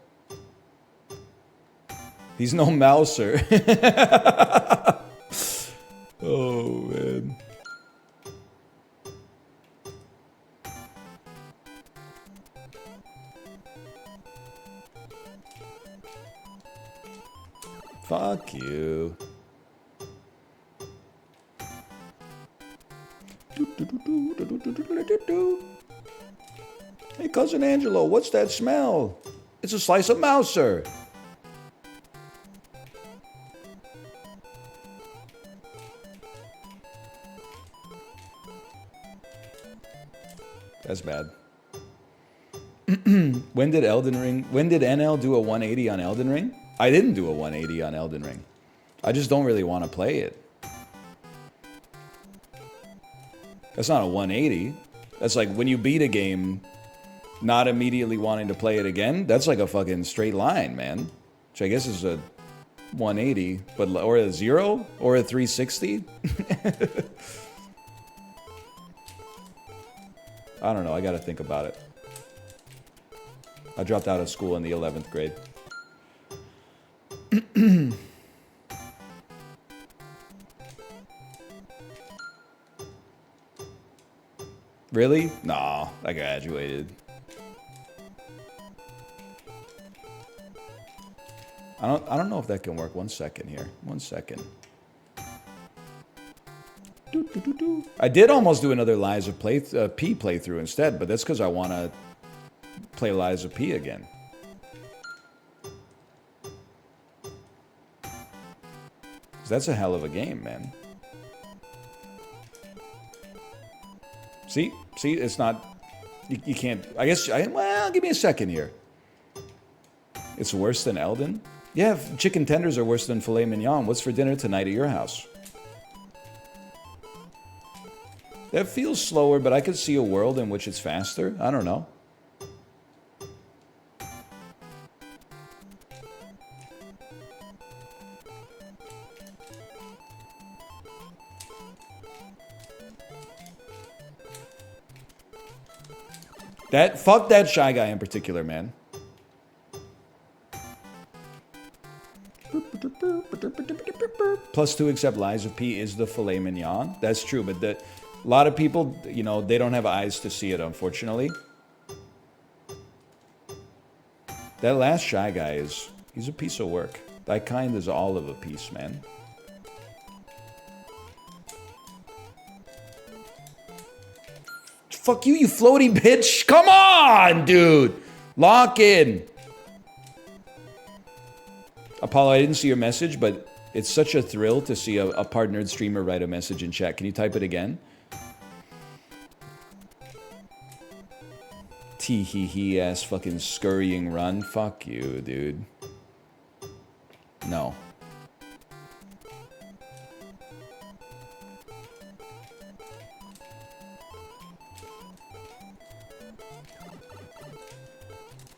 S1: He's no mouser. Oh, man. Fuck you. Hey, Cousin Angelo, what's that smell? It's a slice of mouser. That's bad. When did NL do a 180 on Elden Ring? I didn't do a 180 on Elden Ring. I just don't really want to play it. That's not a 180. That's like when you beat a game, not immediately wanting to play it again. That's like a fucking straight line, man. Which I guess is a 180, but or a 0 or a 360. I don't know. I got to think about it. I dropped out of school in the 11th grade. Really? Nah, I graduated. I don't know if that can work. 1 second here. 1 second. I did almost do another Lies of P playthrough instead, but that's because I want to play Lies of P again. That's a hell of a game, man. See, it's not. You can't. I guess. Well, give me a second here. It's worse than Elden. Yeah, chicken tenders are worse than filet mignon. What's for dinner tonight at your house? That feels slower, but I could see a world in which it's faster. I don't know. Fuck that Shy Guy in particular, man. +2 except Lies of P is the filet mignon. That's true, but a lot of people, you know, they don't have eyes to see it, unfortunately. That last Shy Guy he's a piece of work. That kind is all of a piece, man. Fuck you, you floaty bitch. Come on, dude. Lock in. Apollo, I didn't see your message, but it's such a thrill to see a partnered streamer write a message in chat. Can you type it again? Tee-hee-hee ass fucking scurrying run. Fuck you, dude. No.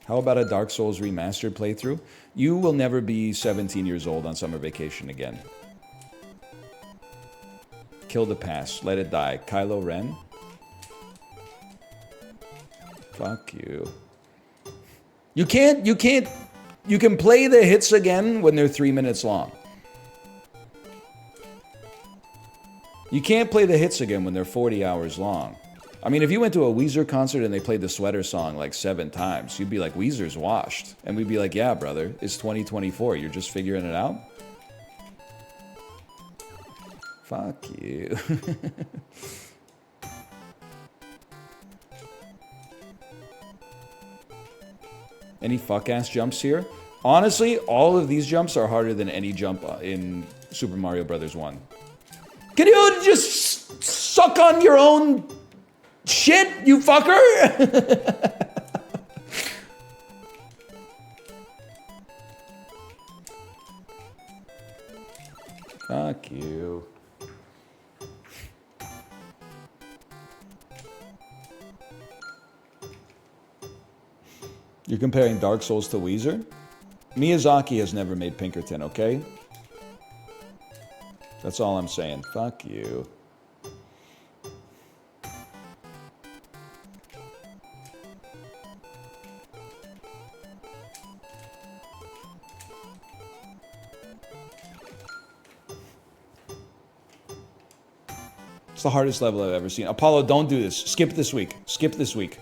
S1: How about a Dark Souls remastered playthrough? You will never be 17 years old on summer vacation again. Kill the past. Let it die. Kylo Ren? Fuck you. You can play the hits again when they're 3 minutes long. You can't play the hits again when they're 40 hours long. I mean, if you went to a Weezer concert and they played the Sweater song like 7 times, you'd be like, Weezer's washed. And we'd be like, yeah, brother, it's 2024. You're just figuring it out? Fuck you. Any fuck-ass jumps here? Honestly, all of these jumps are harder than any jump in Super Mario Bros. 1. Can you just suck on your own shit, you fucker? Fuck you. You're comparing Dark Souls to Weezer? Miyazaki has never made Pinkerton, okay? That's all I'm saying. Fuck you. It's the hardest level I've ever seen. Apollo, don't do this. Skip this week. Skip this week.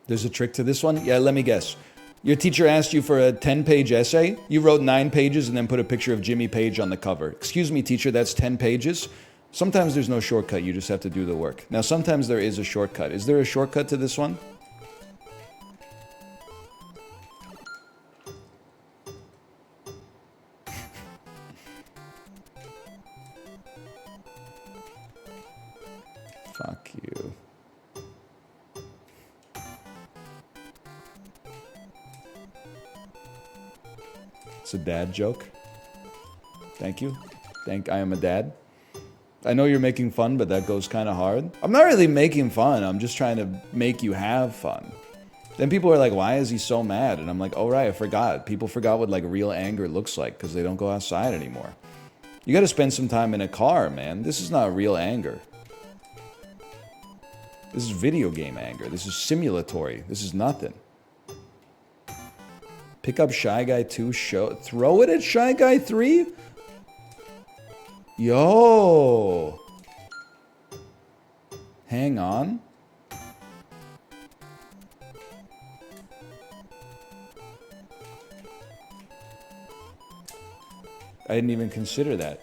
S1: There's a trick to this one? Yeah, let me guess. Your teacher asked you for a 10-page essay. You wrote 9 pages and then put a picture of Jimmy Page on the cover. Excuse me, teacher, that's 10 pages? Sometimes there's no shortcut. You just have to do the work. Now, sometimes there is a shortcut. Is there a shortcut to this one? Fuck you. It's a dad joke. Thank you. I am a dad. I know you're making fun, but that goes kind of hard. I'm not really making fun. I'm just trying to make you have fun. Then people are like, why is he so mad? And I'm like, oh, right, I forgot. People forgot what like real anger looks like because they don't go outside anymore. You got to spend some time in a car, man. This is not real anger. This is video game anger. This is simulatory. This is nothing. Pick up Shy Guy 2, throw it at Shy Guy 3? Yo! Hang on. I didn't even consider that.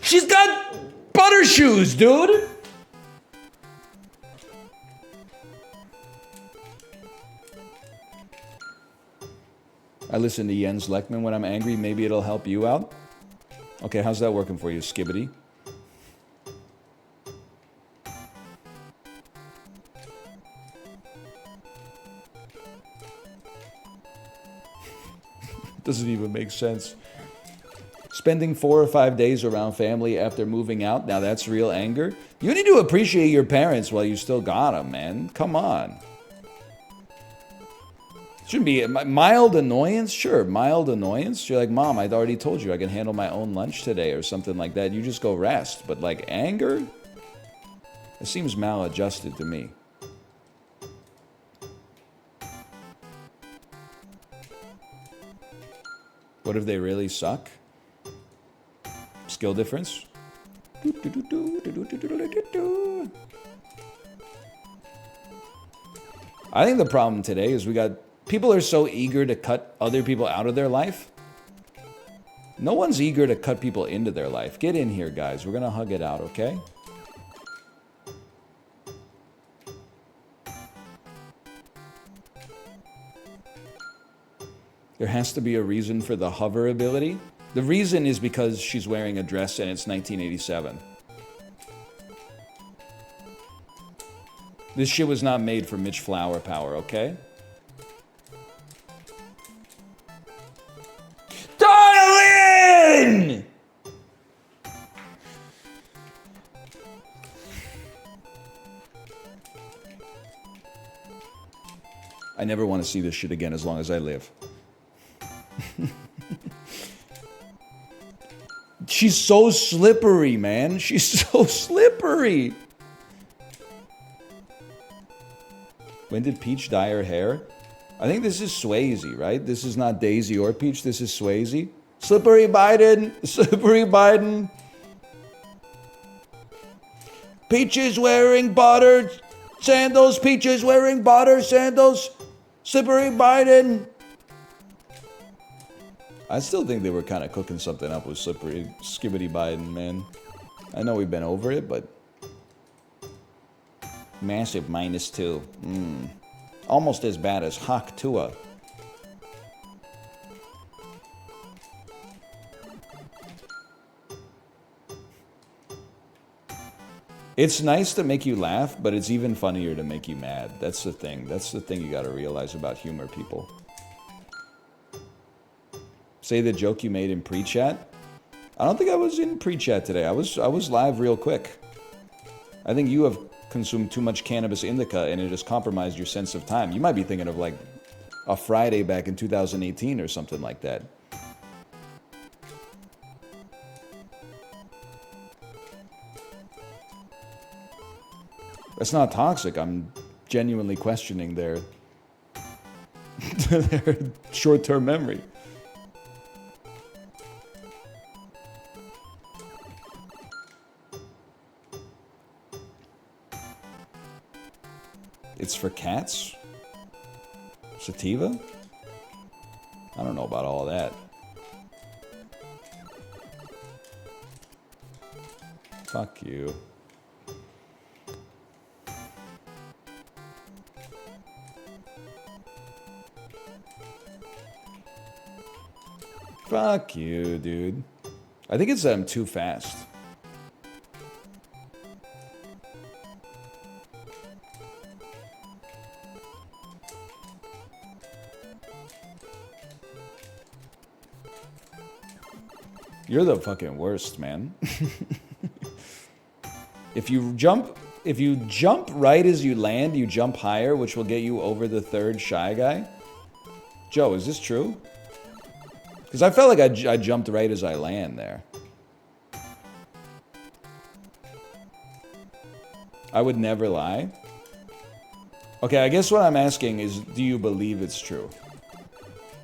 S1: She's got butter shoes, dude! I listen to Jens Lekman when I'm angry. Maybe it'll help you out. Okay, how's that working for you, Skibbity? Doesn't even make sense. Spending 4 or 5 days around family after moving out, now that's real anger. You need to appreciate your parents while you still got them, man. Come on. Shouldn't be mild annoyance. Sure, mild annoyance. You're like, Mom, I'd already told you I can handle my own lunch today or something like that. You just go rest. But like anger? It seems maladjusted to me. What if they really suck? Skill difference? I think the problem today is people are so eager to cut other people out of their life. No one's eager to cut people into their life. Get in here, guys. We're gonna hug it out, okay? There has to be a reason for the hover ability. The reason is because she's wearing a dress and it's 1987. This shit was not made for Mitch Flower Power, okay? Darling! I never want to see this shit again as long as I live. She's so slippery, man. She's so slippery. When did Peach dye her hair? I think this is Swayze, right? This is not Daisy or Peach. This is Swayze. Slippery Biden. Slippery Biden. Peach is wearing butter sandals. Peach is wearing butter sandals. Slippery Biden. I still think they were kind of cooking something up with Skibbity Biden, man. I know we've been over it, but... Massive -2. Almost as bad as Hawk Tua. It's nice to make you laugh, but it's even funnier to make you mad. That's the thing. That's the thing you gotta realize about humor, people. Say the joke you made in pre-chat. I don't think I was in pre-chat today. I was live real quick. I think you have consumed too much cannabis indica and it has compromised your sense of time. You might be thinking of like a Friday back in 2018 or something like that. That's not toxic. I'm genuinely questioning their short-term memory. It's for cats? Sativa? I don't know about all that. Fuck you. Fuck you, dude. I think it's that I'm too fast. You're the fucking worst, man. If you jump right as you land, you jump higher, which will get you over the third shy guy. Joe, is this true? Because I felt like I jumped right as I land there. I would never lie. Okay, I guess what I'm asking is, do you believe it's true?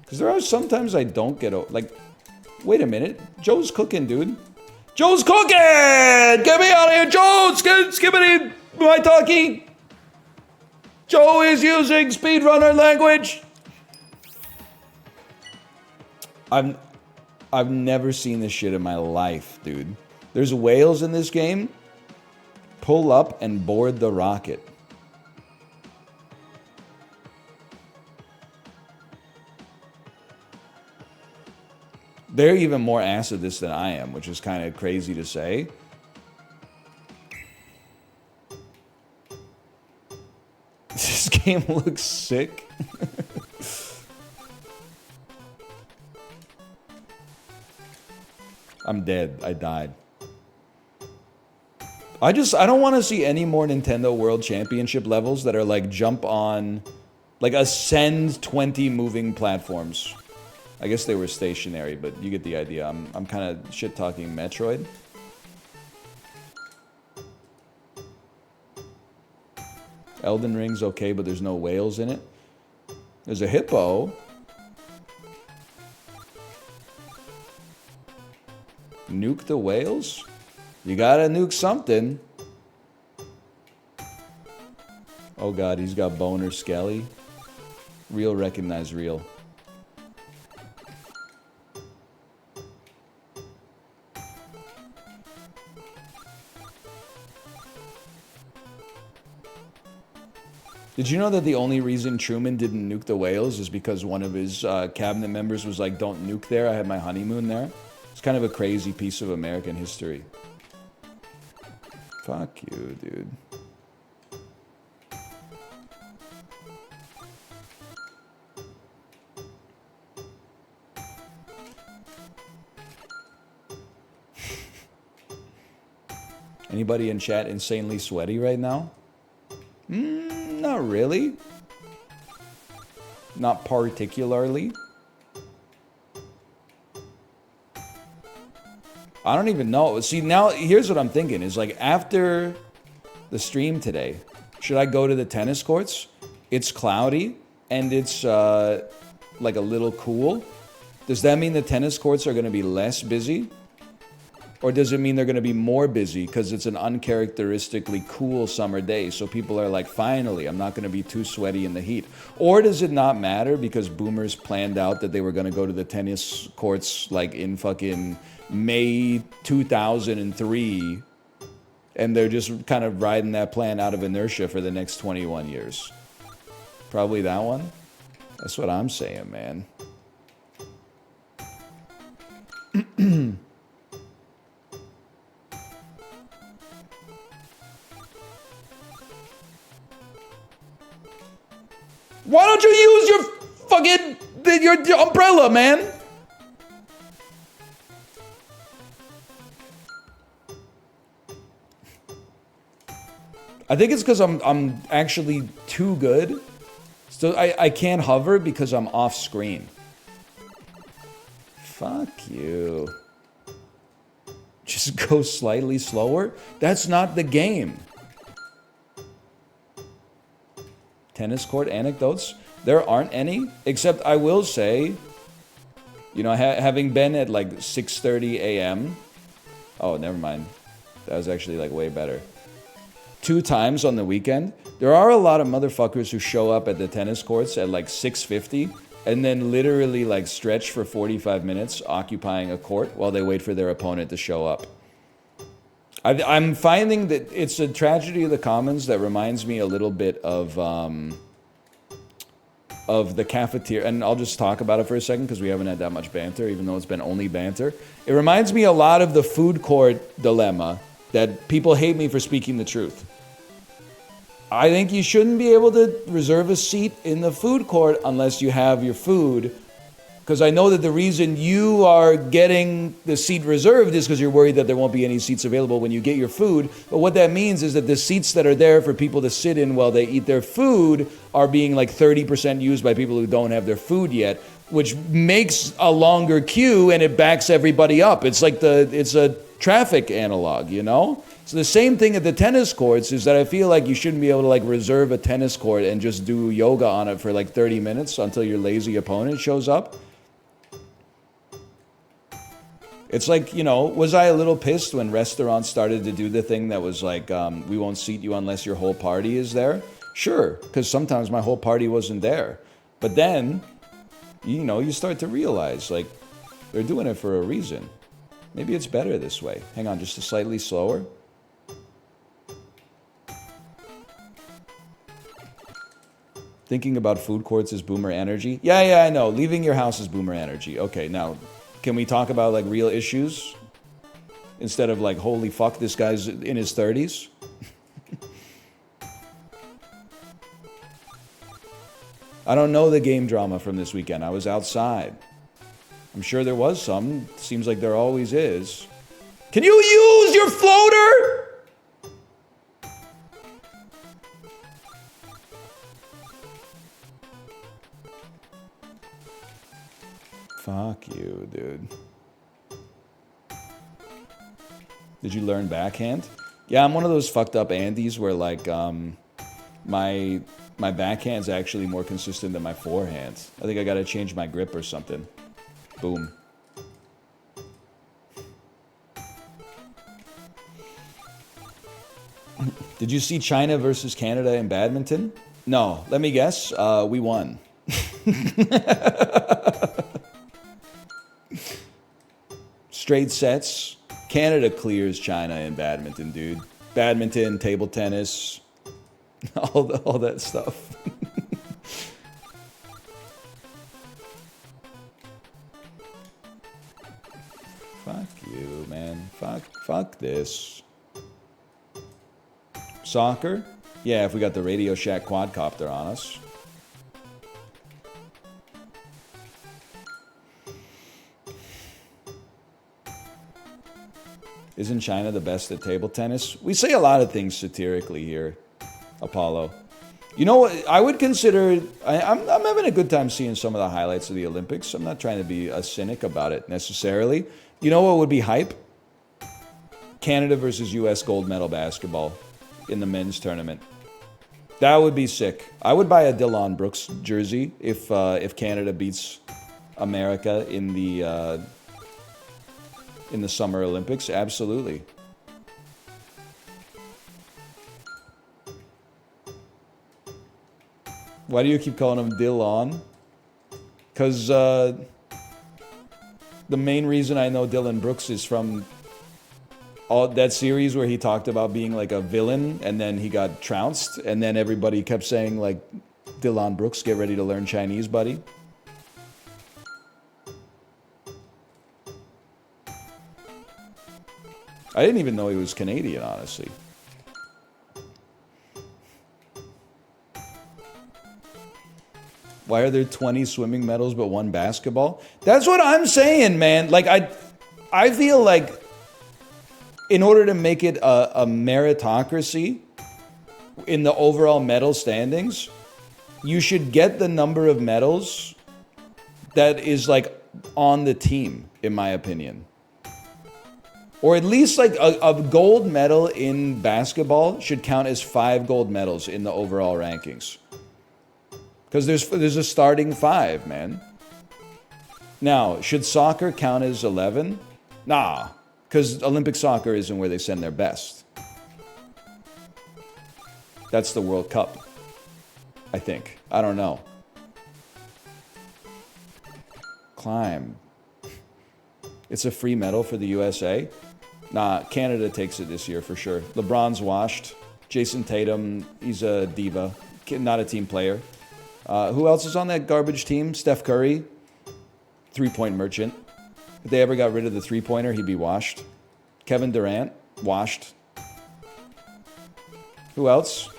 S1: Because there are sometimes I don't get... Like, wait a minute. Joe's cooking, dude. Joe's cooking! Get me out of here, Joe! Skibbity, my talkie! Joe is using speedrunner language! I've never seen this shit in my life, dude. There's whales in this game. Pull up and board the rocket. They're even more ass at this than I am, which is kind of crazy to say. This game looks sick. I'm dead. I died. I don't want to see any more Nintendo World Championship levels that are like jump on, like ascend 20 moving platforms. I guess they were stationary, but you get the idea. I'm kind of shit-talking Metroid. Elden Ring's okay, but there's no whales in it. There's a hippo. Nuke the whales? You gotta nuke something. Oh god, he's got boner skelly. Real recognize real. Did you know that the only reason Truman didn't nuke the whales is because one of his cabinet members was like, don't nuke there, I had my honeymoon there? It's kind of a crazy piece of American history. Fuck you, dude. Anybody in chat insanely sweaty right now? Not really. Not particularly. I don't even know. See, now, here's what I'm thinking. Is like, after the stream today, should I go to the tennis courts? It's cloudy, and it's, like, a little cool. Does that mean the tennis courts are going to be less busy? Or does it mean they're going to be more busy because it's an uncharacteristically cool summer day? So people are like, finally, I'm not going to be too sweaty in the heat. Or does it not matter because boomers planned out that they were going to go to the tennis courts like in fucking May 2003, and they're just kind of riding that plan out of inertia for the next 21 years? Probably that one. That's what I'm saying, man. Why don't you use your fucking your umbrella, man? I think it's because I'm actually too good. So I can't hover because I'm off screen. Fuck you. Just go slightly slower? That's not the game. Tennis court anecdotes? There aren't any, except I will say, you know, having been at like 6:30 a.m. Oh, never mind. That was actually like way better. 2 times on the weekend. There are a lot of motherfuckers who show up at the tennis courts at like 6:50 and then literally like stretch for 45 minutes occupying a court while they wait for their opponent to show up. I'm finding that it's a tragedy of the commons that reminds me a little bit of the cafeteria, and I'll just talk about it for a second because we haven't had that much banter, even though it's been only banter. It reminds me a lot of the food court dilemma that people hate me for speaking the truth. I think you shouldn't be able to reserve a seat in the food court unless you have your food. Because I know that the reason you are getting the seat reserved is because you're worried that there won't be any seats available when you get your food. But what that means is that the seats that are there for people to sit in while they eat their food are being like 30% used by people who don't have their food yet, which makes a longer queue and it backs everybody up. It's like it's a traffic analog, you know? So the same thing at the tennis courts is that I feel like you shouldn't be able to like reserve a tennis court and just do yoga on it for like 30 minutes until your lazy opponent shows up. It's like, you know, was I a little pissed when restaurants started to do the thing that was like, we won't seat you unless your whole party is there? Sure, because sometimes my whole party wasn't there. But then, you know, you start to realize, like, they're doing it for a reason. Maybe it's better this way. Hang on, just a slightly slower. Thinking about food courts is boomer energy? Yeah, I know. Leaving your house is boomer energy. Okay, now, can we talk about, like, real issues? Instead of, like, holy fuck, this guy's in his 30s? I don't know the game drama from this weekend. I was outside. I'm sure there was some. Seems like there always is. Can you use your floater? Fuck you, dude. Did you learn backhand? Yeah, I'm one of those fucked up Andys where like my backhand's actually more consistent than my forehand. I think I gotta change my grip or something. Boom. Did you see China versus Canada in badminton? No. Let me guess. We won. Straight sets. Canada clears China in badminton, dude. Badminton, table tennis, all that stuff. Fuck you, man. Fuck this. Soccer? Yeah, if we got the Radio Shack quadcopter on us. Isn't China the best at table tennis? We say a lot of things satirically here, Apollo. You know what? I would consider... I'm having a good time seeing some of the highlights of the Olympics. I'm not trying to be a cynic about it necessarily. You know what would be hype? Canada versus U.S. gold medal basketball in the men's tournament. That would be sick. I would buy a Dylan Brooks jersey if Canada beats America in the Summer Olympics. Absolutely. Why do you keep calling him Dylan? Because the main reason I know Dylan Brooks is from all that series where he talked about being like a villain and then he got trounced and then everybody kept saying like, Dylan Brooks, get ready to learn Chinese, buddy. I didn't even know he was Canadian, honestly. Why are there 20 swimming medals but 1 basketball? That's what I'm saying, man. Like, I feel like in order to make it a meritocracy in the overall medal standings, you should get the number of medals that is, like, on the team, in my opinion. Or at least like a gold medal in basketball should count as 5 gold medals in the overall rankings. Because there's a starting 5, man. Now, should soccer count as 11? Nah, because Olympic soccer isn't where they send their best. That's the World Cup, I think. I don't know. Climb. It's a free medal for the USA. Nah, Canada takes it this year for sure. LeBron's washed. Jason Tatum, he's a diva. Not a team player. Who else is on that garbage team? Steph Curry. Three-point merchant. If they ever got rid of the three-pointer, he'd be washed. Kevin Durant, washed. Who else?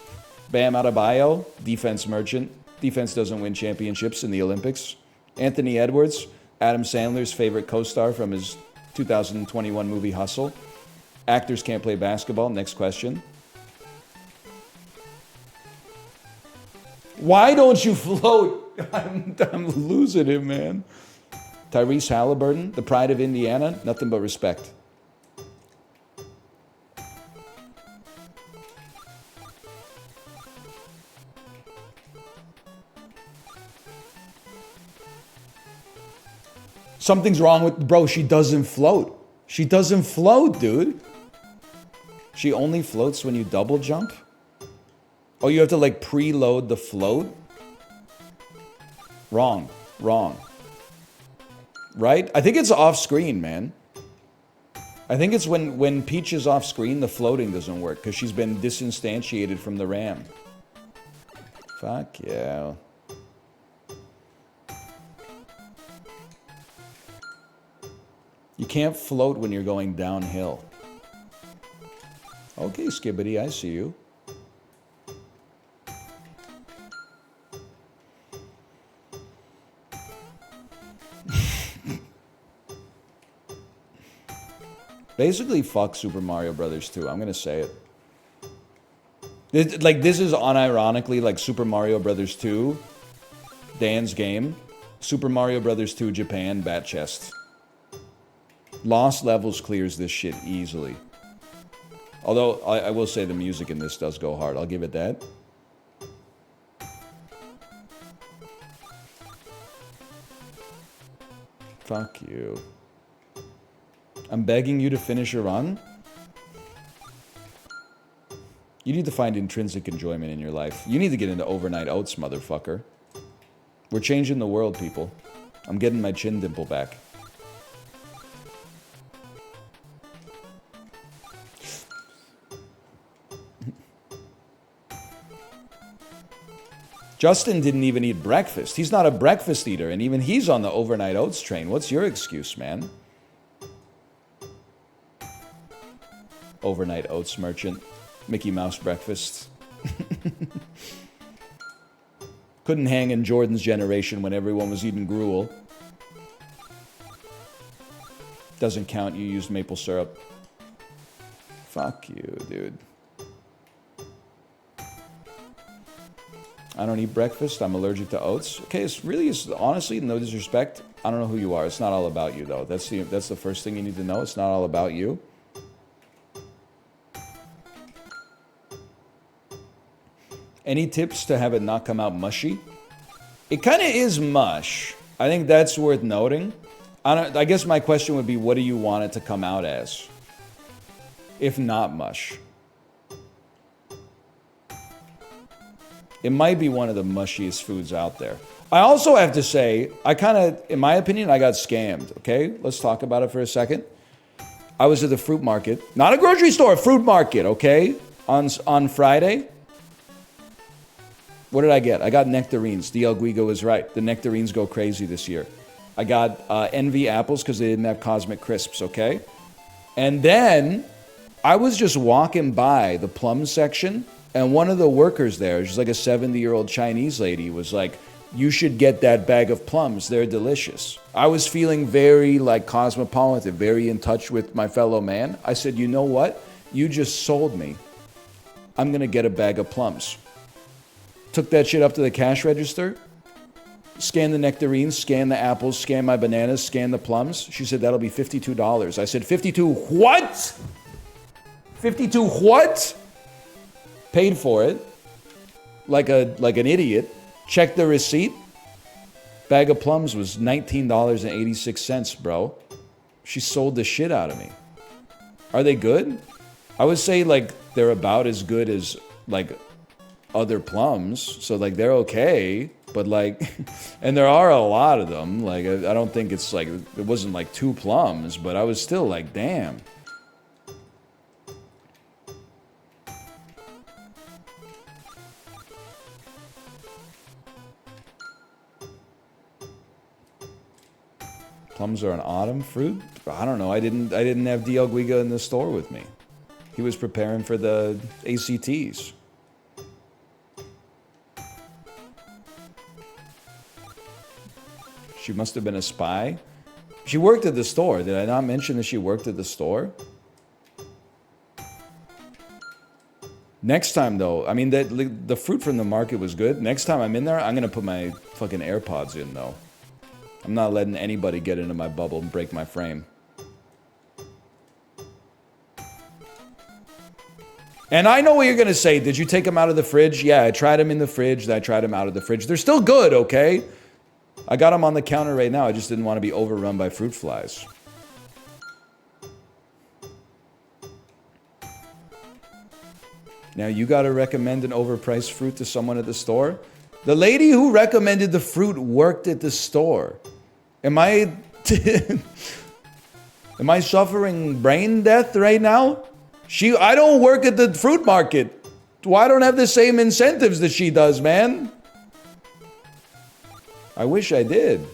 S1: Bam Adebayo, defense merchant. Defense doesn't win championships in the Olympics. Anthony Edwards, Adam Sandler's favorite co-star from his 2021 movie Hustle. Actors can't play basketball. Next question. Why don't you float? I'm losing it, man. Tyrese Halliburton, the pride of Indiana. Nothing but respect. Something's wrong with... Bro, she doesn't float. She doesn't float, dude. She only floats when you double jump? Oh, you have to, like, preload the float? Wrong. Wrong. Right? I think it's off-screen, man. I think it's when Peach is off-screen, the floating doesn't work, because she's been disinstantiated from the RAM. Fuck yeah. You can't float when you're going downhill. Okay, Skibbity, I see you. Basically, fuck Super Mario Brothers 2. I'm gonna say it. Like, this is unironically like Super Mario Brothers 2, Dan's game. Super Mario Brothers 2 Japan, bat chest. Lost Levels clears this shit easily. Although, I will say the music in this does go hard. I'll give it that. Fuck you. I'm begging you to finish a run? You need to find intrinsic enjoyment in your life. You need to get into overnight oats, motherfucker. We're changing the world, people. I'm getting my chin dimple back. Justin didn't even eat breakfast. He's not a breakfast eater, and even he's on the overnight oats train. What's your excuse, man? Overnight oats merchant. Mickey Mouse breakfast. Couldn't hang in Jordan's generation when everyone was eating gruel. Doesn't count, you used maple syrup. Fuck you, dude. I don't eat breakfast. I'm allergic to oats. Okay, it's really, honestly, no disrespect. I don't know who you are. It's not all about you, though. That's the first thing you need to know. It's not all about you. Any tips to have it not come out mushy? It kind of is mush. I think that's worth noting. I guess my question would be, what do you want it to come out as? If not mush. It might be one of the mushiest foods out there. I also have to say, in my opinion, I got scammed, okay? Let's talk about it for a second. I was at the fruit market. Not a grocery store, a fruit market, okay? On Friday. What did I get? I got nectarines. DL Guigo was right. The nectarines go crazy this year. I got Envy apples because they didn't have Cosmic Crisps, okay? And then I was just walking by the plum section, and one of the workers there, she's like a 70-year-old Chinese lady, was like, you should get that bag of plums. They're delicious. I was feeling very like cosmopolitan, very in touch with my fellow man. I said, you know what? You just sold me. I'm going to get a bag of plums. Took that shit up to the cash register, scanned the nectarines, scanned the apples, scanned my bananas, scanned the plums. She said, that'll be $52. I said, 52 what? 52 what? Paid for it like an idiot. Checked the receipt. Bag of plums was $19.86, bro. She sold the shit out of me. Are they good? I would say like they're about as good as like other plums, so like they're okay, but like, and there are a lot of them. Like I don't think it's like it wasn't like 2 plums, but I was still like, damn. Plums are an autumn fruit? I don't know. I didn't have Dialguiga in the store with me. He was preparing for the ACTs. She must have been a spy. She worked at the store. Did I not mention that she worked at the store? Next time, though, I mean, the fruit from the market was good. Next time I'm in there, I'm going to put my fucking AirPods in, though. I'm not letting anybody get into my bubble and break my frame. And I know what you're going to say. Did you take them out of the fridge? Yeah, I tried them in the fridge. Then I tried them out of the fridge. They're still good, okay? I got them on the counter right now. I just didn't want to be overrun by fruit flies. Now, you got to recommend an overpriced fruit to someone at the store? The lady who recommended the fruit worked at the store. Am I... Am I suffering brain death right now? I don't work at the fruit market. Why don't I have the same incentives that she does, man? I wish I did.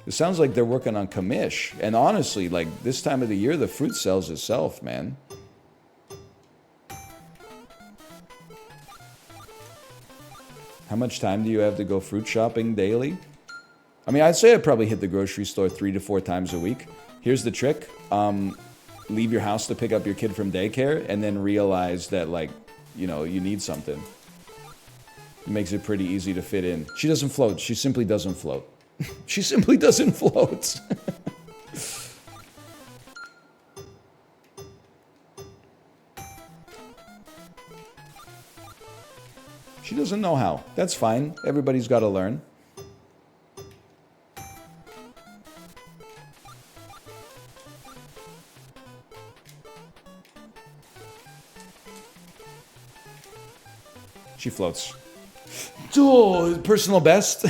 S1: It sounds like they're working on commish. And honestly, like this time of the year, the fruit sells itself, man. How much time do you have to go fruit shopping daily? I mean, I'd say I probably hit the grocery store 3 to 4 times a week. Here's the trick. Leave your house to pick up your kid from daycare and then realize that, like, you know, you need something. It makes it pretty easy to fit in. She doesn't float. She simply doesn't float. She simply doesn't float. She doesn't know how. That's fine. Everybody's got to learn. She floats. Oh, personal best.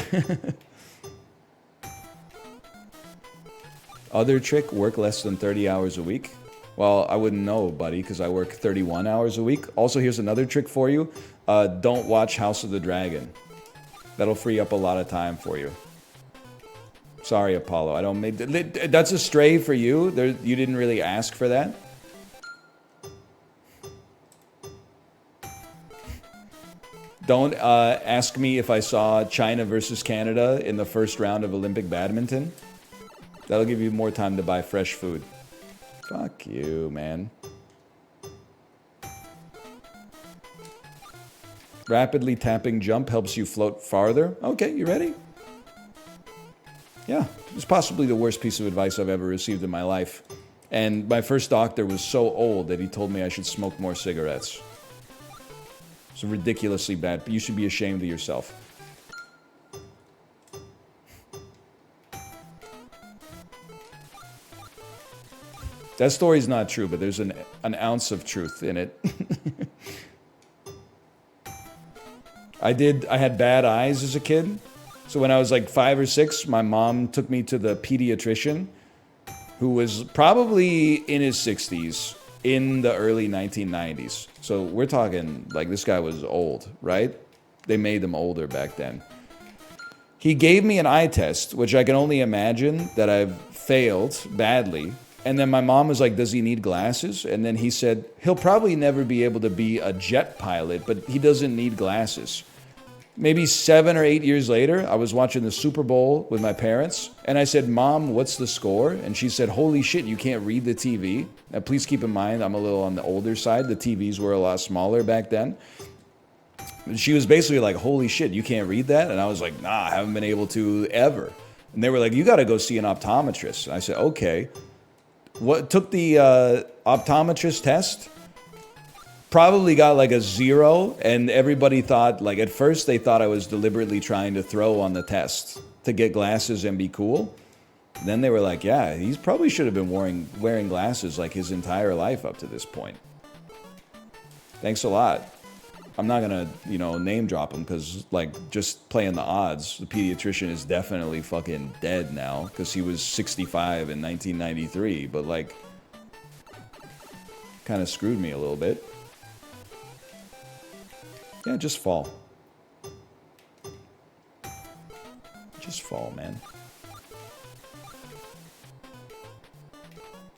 S1: Other trick, work less than 30 hours a week. Well, I wouldn't know, buddy, because I work 31 hours a week. Also, here's another trick for you. Don't watch House of the Dragon. That'll free up a lot of time for you. Sorry, Apollo. I don't make... That's a stray for you. You didn't really ask for that. Don't ask me if I saw China versus Canada in the first round of Olympic badminton. That'll give you more time to buy fresh food. Fuck you, man. Rapidly tapping jump helps you float farther. Okay, you ready? Yeah, it's possibly the worst piece of advice I've ever received in my life. And my first doctor was so old that he told me I should smoke more cigarettes. It's ridiculously bad, but you should be ashamed of yourself. That story's not true, but there's an ounce of truth in it. I had bad eyes as a kid. So when I was like 5 or 6, my mom took me to the pediatrician, who was probably in his 60s, in the early 1990s. So we're talking, like, this guy was old, right? They made him older back then. He gave me an eye test, which I can only imagine that I've failed badly. And then my mom was like, does he need glasses? And then he said, he'll probably never be able to be a jet pilot, but he doesn't need glasses. Maybe 7 or 8 years later, I was watching the Super Bowl with my parents, and I said, Mom, what's the score? And she said, holy shit, you can't read the TV. Now, please keep in mind, I'm a little on the older side. The TVs were a lot smaller back then. And she was basically like, holy shit, you can't read that? And I was like, nah, I haven't been able to ever. And they were like, you got to go see an optometrist. And I said, okay. What took the optometrist test? Probably got like a 0, and everybody thought, like, at first they thought I was deliberately trying to throw on the test to get glasses and be cool. Then they were like, yeah, he probably should have been wearing glasses like his entire life up to this point. Thanks a lot. I'm not gonna, you know, name drop him because, like, just playing the odds, the pediatrician is definitely fucking dead now because he was 65 in 1993. But like, kind of screwed me a little bit. Yeah, just fall. Just fall, man.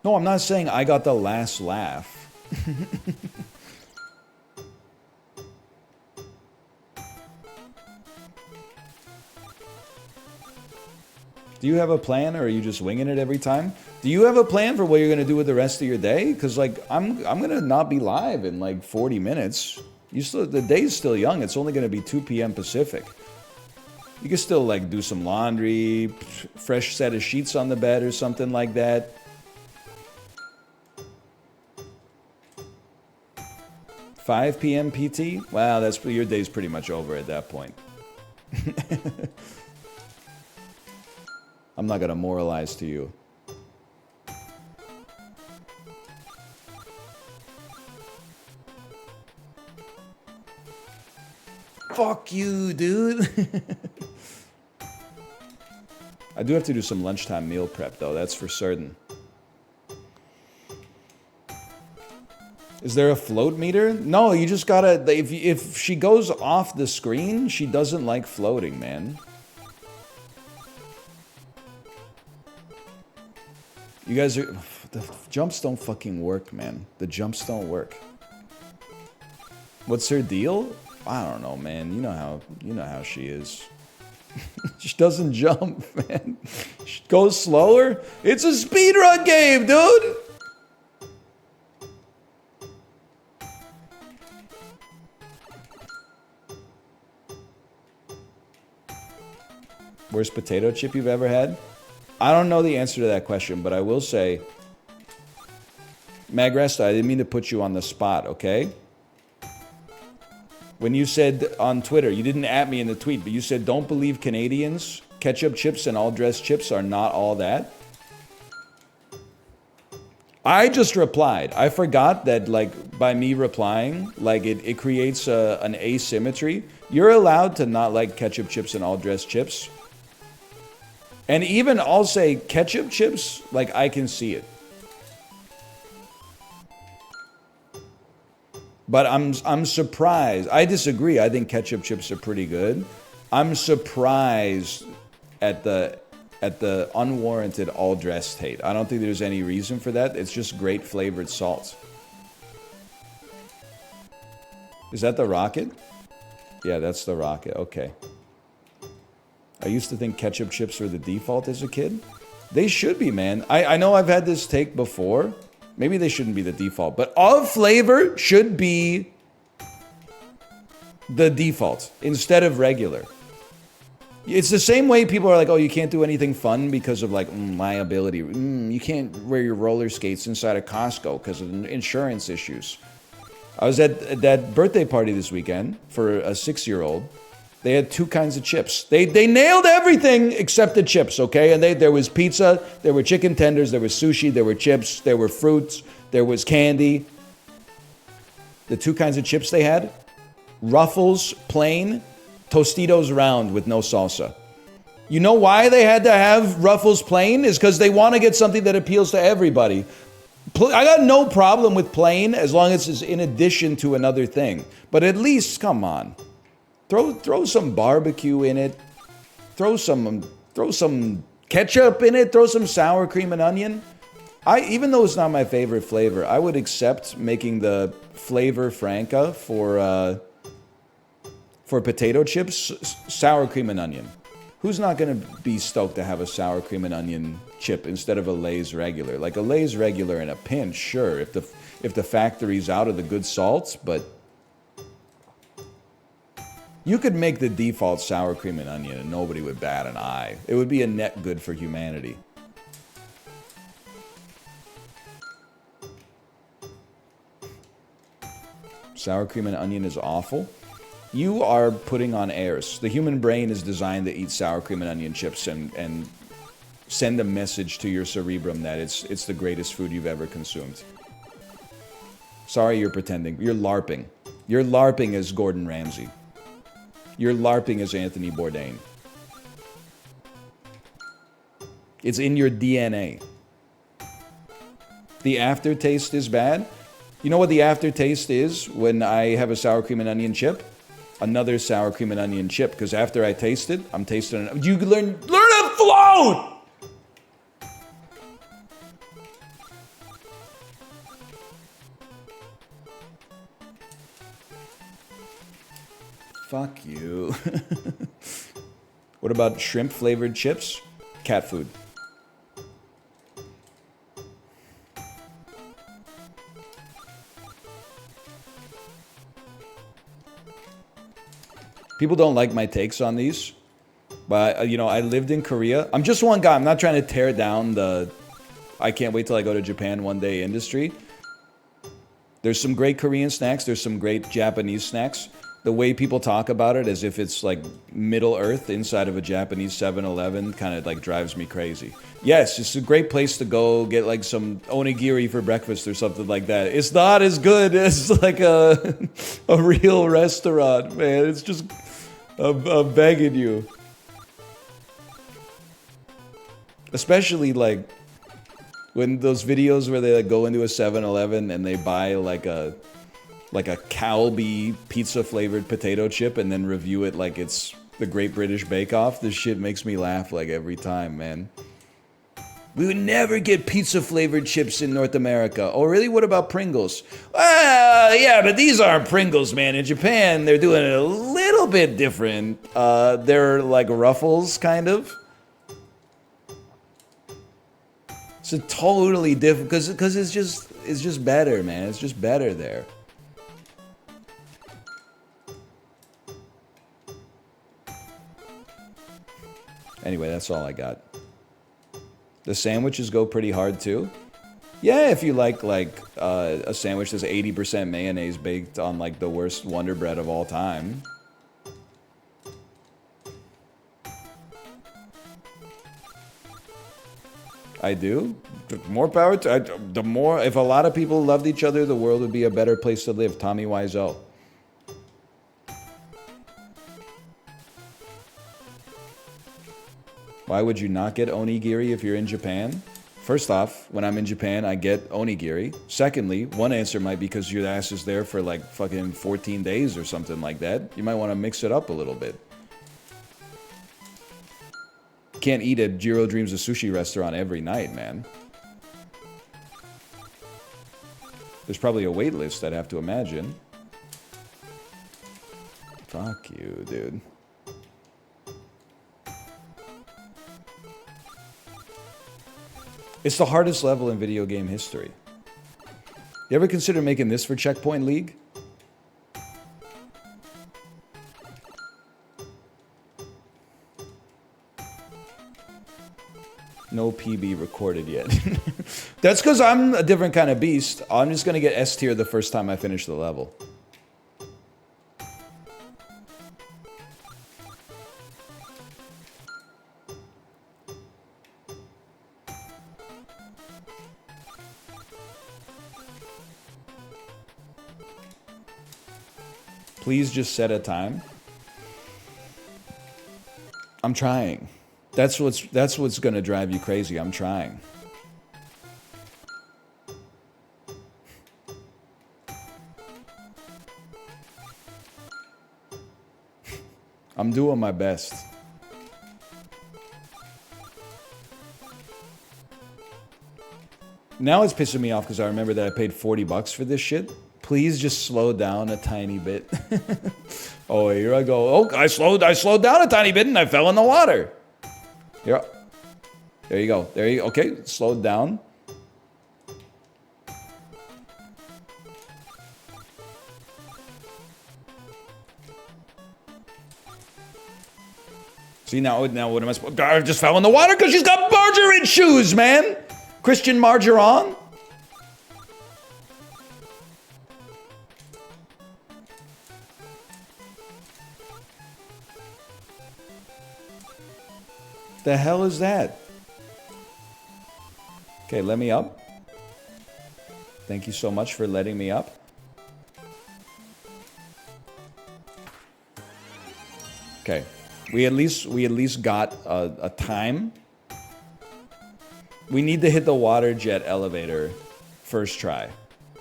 S1: No, I'm not saying I got the last laugh. Do you have a plan, or are you just winging it every time? Do you have a plan for what you're gonna do with the rest of your day? Because like I'm gonna not be live in like 40 minutes. The day's still young. It's only gonna be 2 p.m. Pacific. You can still like do some laundry, fresh set of sheets on the bed or something like that. $5 p.m. PT? Wow, that's your day's pretty much over at that point. I'm not gonna moralize to you. Fuck you, dude. I do have to do some lunchtime meal prep, though. That's for certain. Is there a float meter? No, you just gotta... If she goes off the screen, she doesn't like floating, man. You guys are... The jumps don't fucking work, man. The jumps don't work. What's her deal? I don't know, man. You know how she is. She doesn't jump, man. She goes slower. It's a speedrun game, dude! Worst potato chip you've ever had? I don't know the answer to that question, but I will say... Magresta, I didn't mean to put you on the spot, okay? When you said on Twitter, you didn't at me in the tweet, but you said, don't believe Canadians, ketchup chips and all-dressed chips are not all that. I just replied. I forgot that, like, by me replying, like, it creates an asymmetry. You're allowed to not like ketchup chips and all-dressed chips. And even I'll say ketchup chips, like, I can see it. But I'm surprised. I disagree. I think ketchup chips are pretty good. I'm surprised at the unwarranted all-dressed hate. I don't think there's any reason for that. It's just great flavored salt. Is that the rocket? Yeah, that's the rocket. Okay. I used to think ketchup chips were the default as a kid. They should be, man. I know I've had this take before. Maybe they shouldn't be the default, but of flavor should be the default instead of regular. It's the same way people are like, oh, you can't do anything fun because of like liability. You can't wear your roller skates inside of Costco because of insurance issues. I was at that birthday party this weekend for a 6-year-old. They had 2 kinds of chips. They nailed everything except the chips, okay? And there was pizza, there were chicken tenders, there was sushi, there were chips, there were fruits, there was candy. The 2 kinds of chips they had, Ruffles plain, Tostitos round with no salsa. You know why they had to have Ruffles plain? Is because they want to get something that appeals to everybody. I got no problem with plain as long as it's in addition to another thing. But at least, come on. Throw some barbecue in it. Throw some ketchup in it. Throw some sour cream and onion. Even though it's not my favorite flavor, I would accept making the flavor franca for potato chips, sour cream and onion. Who's not going to be stoked to have a sour cream and onion chip instead of a Lay's regular? Like a Lay's regular in a pinch, sure, if the factory's out of the good salts, but you could make the default sour cream and onion and nobody would bat an eye. It would be a net good for humanity. Sour cream and onion is awful. You are putting on airs. The human brain is designed to eat sour cream and onion chips and send a message to your cerebrum that it's the greatest food you've ever consumed. Sorry, you're pretending. You're LARPing. You're LARPing as Gordon Ramsay. You're LARPing as Anthony Bourdain. It's in your DNA. The aftertaste is bad. You know what the aftertaste is when I have a sour cream and onion chip? Another sour cream and onion chip, because after I taste it, I'm tasting it. You learn to float! Fuck you. What about shrimp flavored chips? Cat food. People don't like my takes on these, but you know, I lived in Korea. I'm just one guy. I'm not trying to tear down the I can't wait till I go to Japan one day industry. There's some great Korean snacks. There's some great Japanese snacks. The way people talk about it as if it's like Middle Earth inside of a Japanese 7-Eleven kind of like drives me crazy. Yes, it's a great place to go get like some onigiri for breakfast or something like that. It's not as good as like a real restaurant, man. It's just I'm begging you. Especially like when those videos where they like go into a 7-Eleven and they buy like a Calbee pizza flavored potato chip and then review it like it's the Great British Bake Off. This shit makes me laugh like every time, man. We would never get pizza flavored chips in North America. Oh, really? What about Pringles? Yeah, but these aren't Pringles, man. In Japan, they're doing it a little bit different. They're like Ruffles, kind of. It's a totally different, because it's just better, man. It's just better there. Anyway, that's all I got. The sandwiches go pretty hard too. Yeah, if you like a sandwich that's 80% mayonnaise baked on like the worst Wonder Bread of all time. I do. More power to the more. If a lot of people loved each other, the world would be a better place to live. Tommy Wiseau. Why would you not get onigiri if you're in Japan? First off, when I'm in Japan, I get onigiri. Secondly, one answer might be because your ass is there for like fucking 14 days or something like that. You might want to mix it up a little bit. Can't eat at Jiro Dreams of Sushi restaurant every night, man. There's probably a wait list, I'd have to imagine. Fuck you, dude. It's the hardest level in video game history. You ever consider making this for Checkpoint League? No PB recorded yet. That's because I'm a different kind of beast. I'm just going to get S tier the first time I finish the level. Please just set a time. I'm trying. That's what's gonna drive you crazy. I'm trying. I'm doing my best. Now it's pissing me off because I remember that I paid $40 for this shit. Please just slow down a tiny bit. Oh, here I go. Oh, I slowed down a tiny bit and I fell in the water. Here. There you go. There you go. Okay, slowed down. See, now what am I supposed to... I just fell in the water because she's got margarine shoes, man! Christian Margarine? The hell is that? Okay, let me up. Thank you so much for letting me up. Okay. We at least got a time. We need to hit the water jet elevator first try.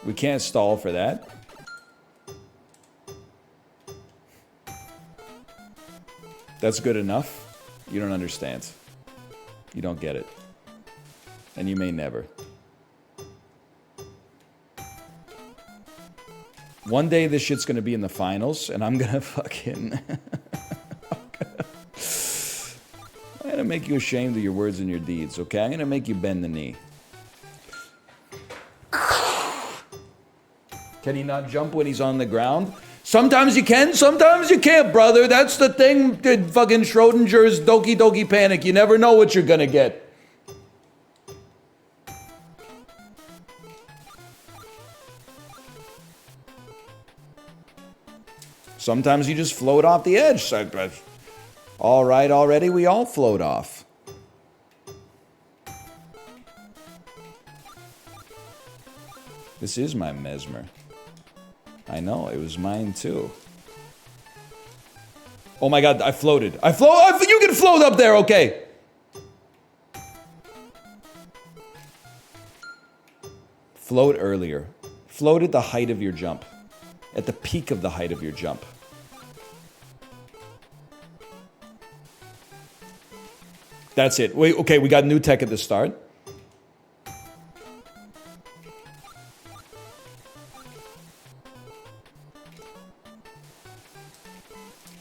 S1: We can't stall for that. That's good enough. You don't understand. You don't get it. And you may never. One day this shit's gonna be in the finals, and I'm gonna fucking... I'm gonna make you ashamed of your words and your deeds, okay? I'm gonna make you bend the knee. Can he not jump when he's on the ground? Sometimes you can, sometimes you can't, brother. That's the thing, fucking Schrodinger's Doki Doki Panic. You never know what you're gonna get. Sometimes you just float off the edge. All right, already, we all float off. This is my mesmer. I know, it was mine too. Oh my god, I floated. You can float up there, okay. Float earlier. Float at the height of your jump. At the peak of the height of your jump. That's it. Wait, okay, we got new tech at the start.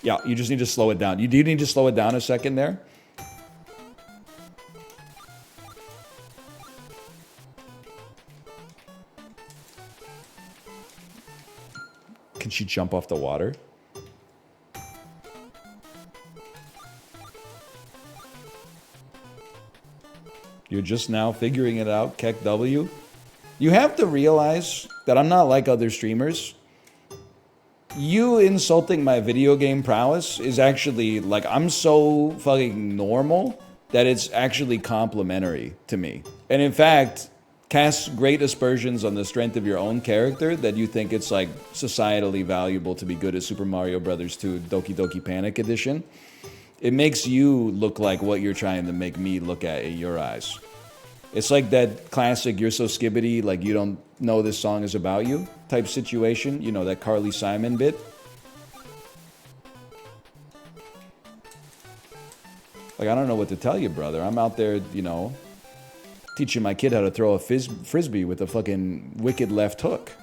S1: Yeah, you just need to slow it down. You do need to slow it down a second there. Can she jump off the water? You're just now figuring it out, Keck W. You have to realize that I'm not like other streamers. You insulting my video game prowess is actually, like, I'm so fucking normal that it's actually complimentary to me. And in fact, casts great aspersions on the strength of your own character that you think it's, like, societally valuable to be good at Super Mario Bros. 2 Doki Doki Panic Edition. It makes you look like what you're trying to make me look at in your eyes. It's like that classic "you're so skibbity, like you don't know this song is about you" type situation. You know, that Carly Simon bit. Like, I don't know what to tell you, brother. I'm out there, you know, teaching my kid how to throw a frisbee with a fucking wicked left hook.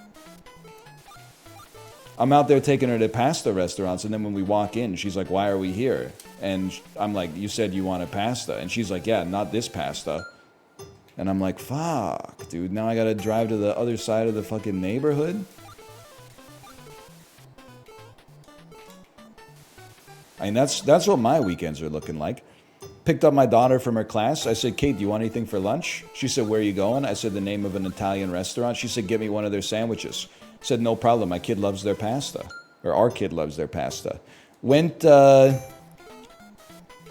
S1: I'm out there taking her to pasta restaurants, and then when we walk in, she's like, "Why are we here?" And I'm like, "You said you wanted pasta." And she's like, "Yeah, not this pasta." And I'm like, fuck, dude, now I gotta drive to the other side of the fucking neighborhood? I mean, that's what my weekends are looking like. Picked up my daughter from her class. I said, "Kate, do you want anything for lunch?" She said, "Where are you going?" I said the name of an Italian restaurant. She said, "Get me one of their sandwiches." I said, "No problem, my kid loves their pasta." Or our kid loves their pasta. Went to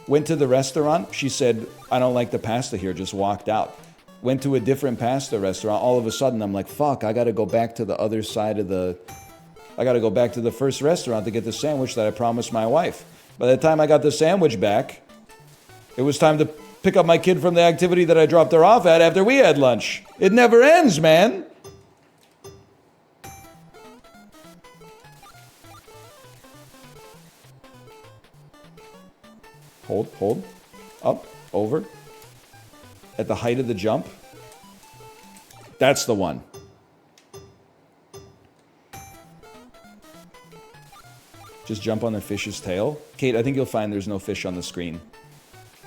S1: the restaurant. She said, "I don't like the pasta here," just walked out. Went to a different pasta restaurant. All of a sudden, I'm like, fuck, I gotta go back to the other side of the... I gotta go back to the first restaurant to get the sandwich that I promised my wife. By the time I got the sandwich back, it was time to pick up my kid from the activity that I dropped her off at after we had lunch. It never ends, man. Hold. Up, over. At the height of the jump. That's the one. Just jump on the fish's tail. Kate, I think you'll find there's no fish on the screen.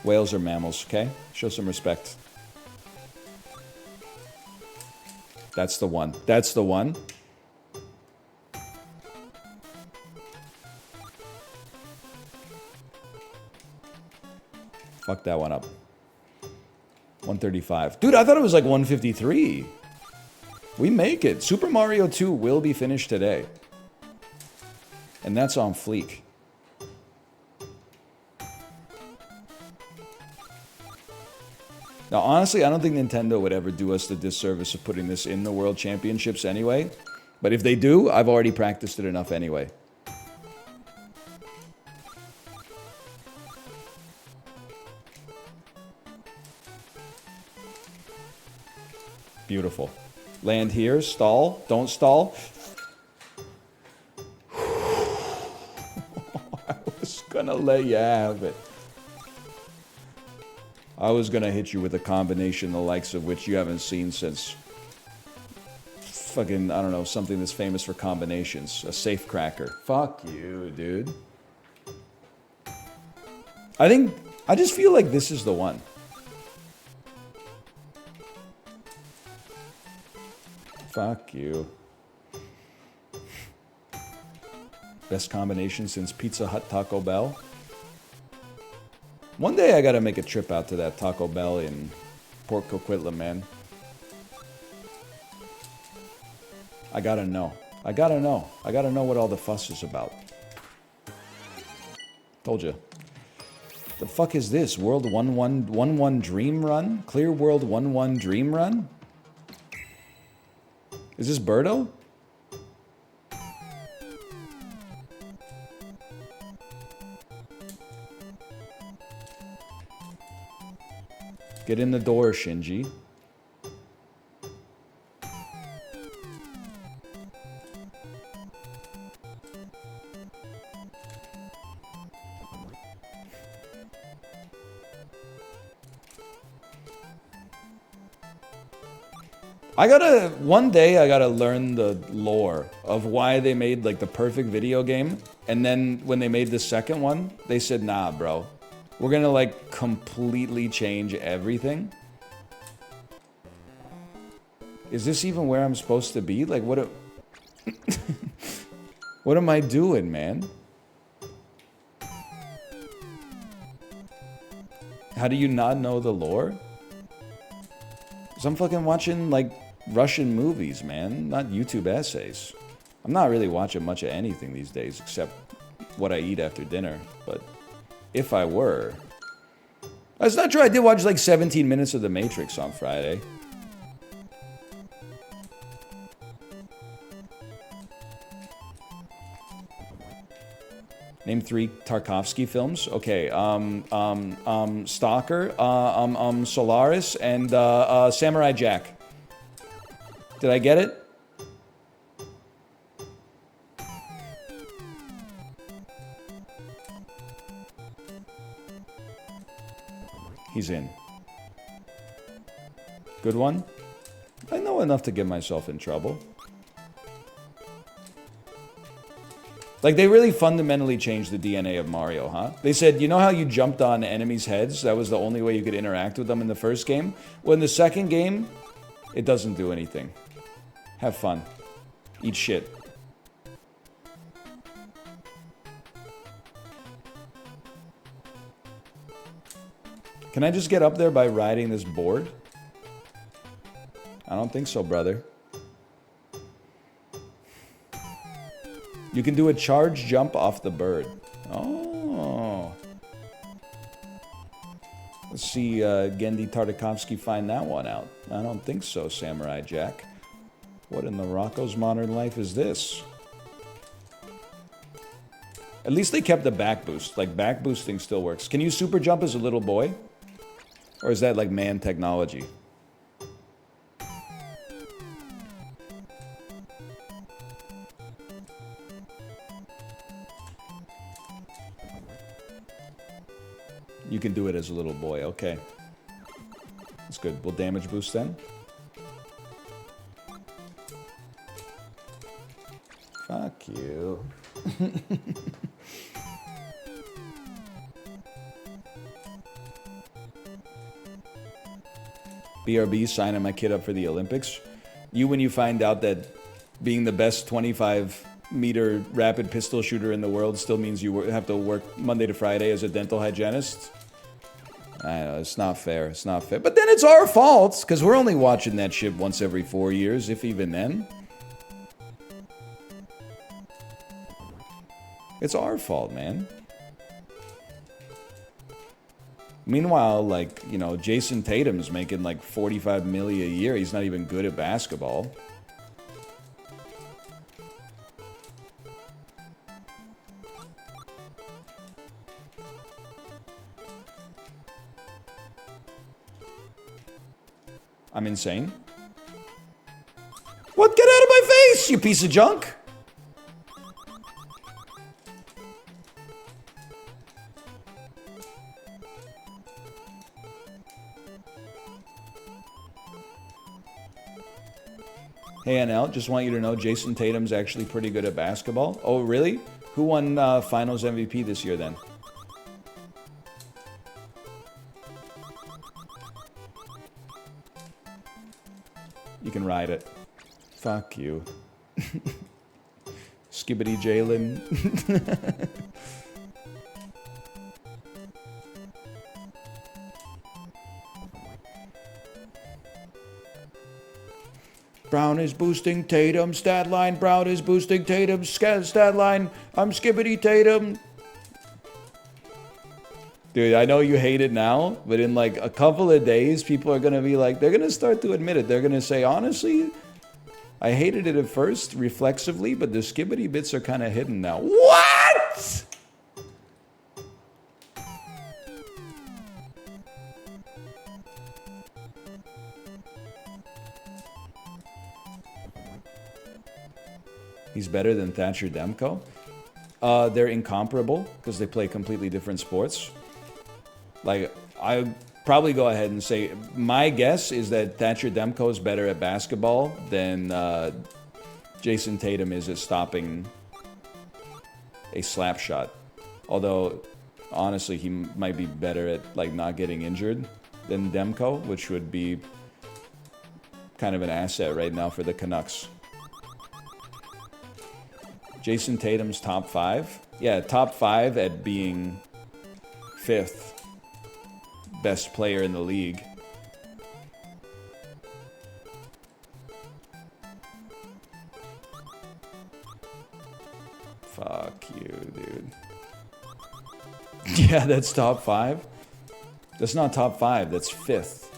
S1: Whales are mammals, okay? Show some respect. That's the one. That's the one. Fuck that one up. 135. Dude, I thought it was like 153. We make it. Super Mario 2 will be finished today. And that's on fleek. Now, honestly, I don't think Nintendo would ever do us the disservice of putting this in the World Championships anyway. But if they do, I've already practiced it enough anyway. Beautiful. Land here. Stall. Don't stall. I was gonna let you have it. I was gonna hit you with a combination the likes of which you haven't seen since fucking, I don't know, something that's famous for combinations. A safe cracker. Fuck you, dude. I just feel like this is the one. Fuck you. Best combination since Pizza Hut Taco Bell. One day I gotta make a trip out to that Taco Bell in Port Coquitlam, man. I gotta know. I gotta know. I gotta know what all the fuss is about. Told you. The fuck is this? World 1-1 Dream Run? Clear World 1-1 Dream Run? Is this Birdo? Get in the door, Shinji. One day I gotta learn the lore of why they made like the perfect video game. And then when they made the second one, they said, nah, bro. We're gonna like completely change everything. Is this even where I'm supposed to be? Like what what am I doing, man? How do you not know the lore? 'Cause I'm fucking watching like Russian movies, man, not YouTube essays. I'm not really watching much of anything these days except what I eat after dinner, but if I were... That's not true, I did watch like 17 minutes of The Matrix on Friday. Name 3 Tarkovsky films. Okay, Stalker, Solaris, and Samurai Jack. Did I get it? He's in. Good one? I know enough to get myself in trouble. Like, they really fundamentally changed the DNA of Mario, huh? They said, you know how you jumped on enemies' heads? That was the only way you could interact with them in the first game? Well, in the second game, it doesn't do anything. Have fun. Eat shit. Can I just get up there by riding this board? I don't think so, brother. You can do a charge jump off the bird. Oh. Let's see Gendy Tartakovsky find that one out. I don't think so, Samurai Jack. What in the Rocco's Modern Life is this? At least they kept the back boost. Like, back boosting still works. Can you super jump as a little boy? Or is that like man technology? You can do it as a little boy, okay. That's good. We'll damage boost then. Fuck you. BRB signing my kid up for the Olympics. You, when you find out that being the best 25-meter rapid pistol shooter in the world still means you have to work Monday to Friday as a dental hygienist. I know, it's not fair. It's not fair. But then it's our fault, because we're only watching that shit once every 4 years, if even then. It's our fault, man. Meanwhile, like, you know, Jason Tatum's making like $45 million a year. He's not even good at basketball. I'm insane. What? Get out of my face, you piece of junk! Hey, NL, just want you to know Jason Tatum's actually pretty good at basketball. Oh, really? Who won Finals MVP this year, then? You can ride it. Fuck you. Skibbity Jalen. Brown is boosting Tatum, stat line. Brown is boosting Tatum, stat line. I'm Skibbity Tatum. Dude, I know you hate it now, but in like a couple of days, people are going to be like, they're going to start to admit it. They're going to say, honestly, I hated it at first, reflexively, but the Skibbity bits are kind of hidden now. What? He's better than Thatcher Demko. They're incomparable because they play completely different sports. Like, I probably go ahead and say my guess is that Thatcher Demko is better at basketball than Jason Tatum is at stopping a slap shot. Although, honestly, he might be better at like not getting injured than Demko, which would be kind of an asset right now for the Canucks. Jason Tatum's top 5? Yeah, top 5 at being 5th best player in the league. Fuck you, dude. Yeah, that's top 5? That's not top 5, that's 5th.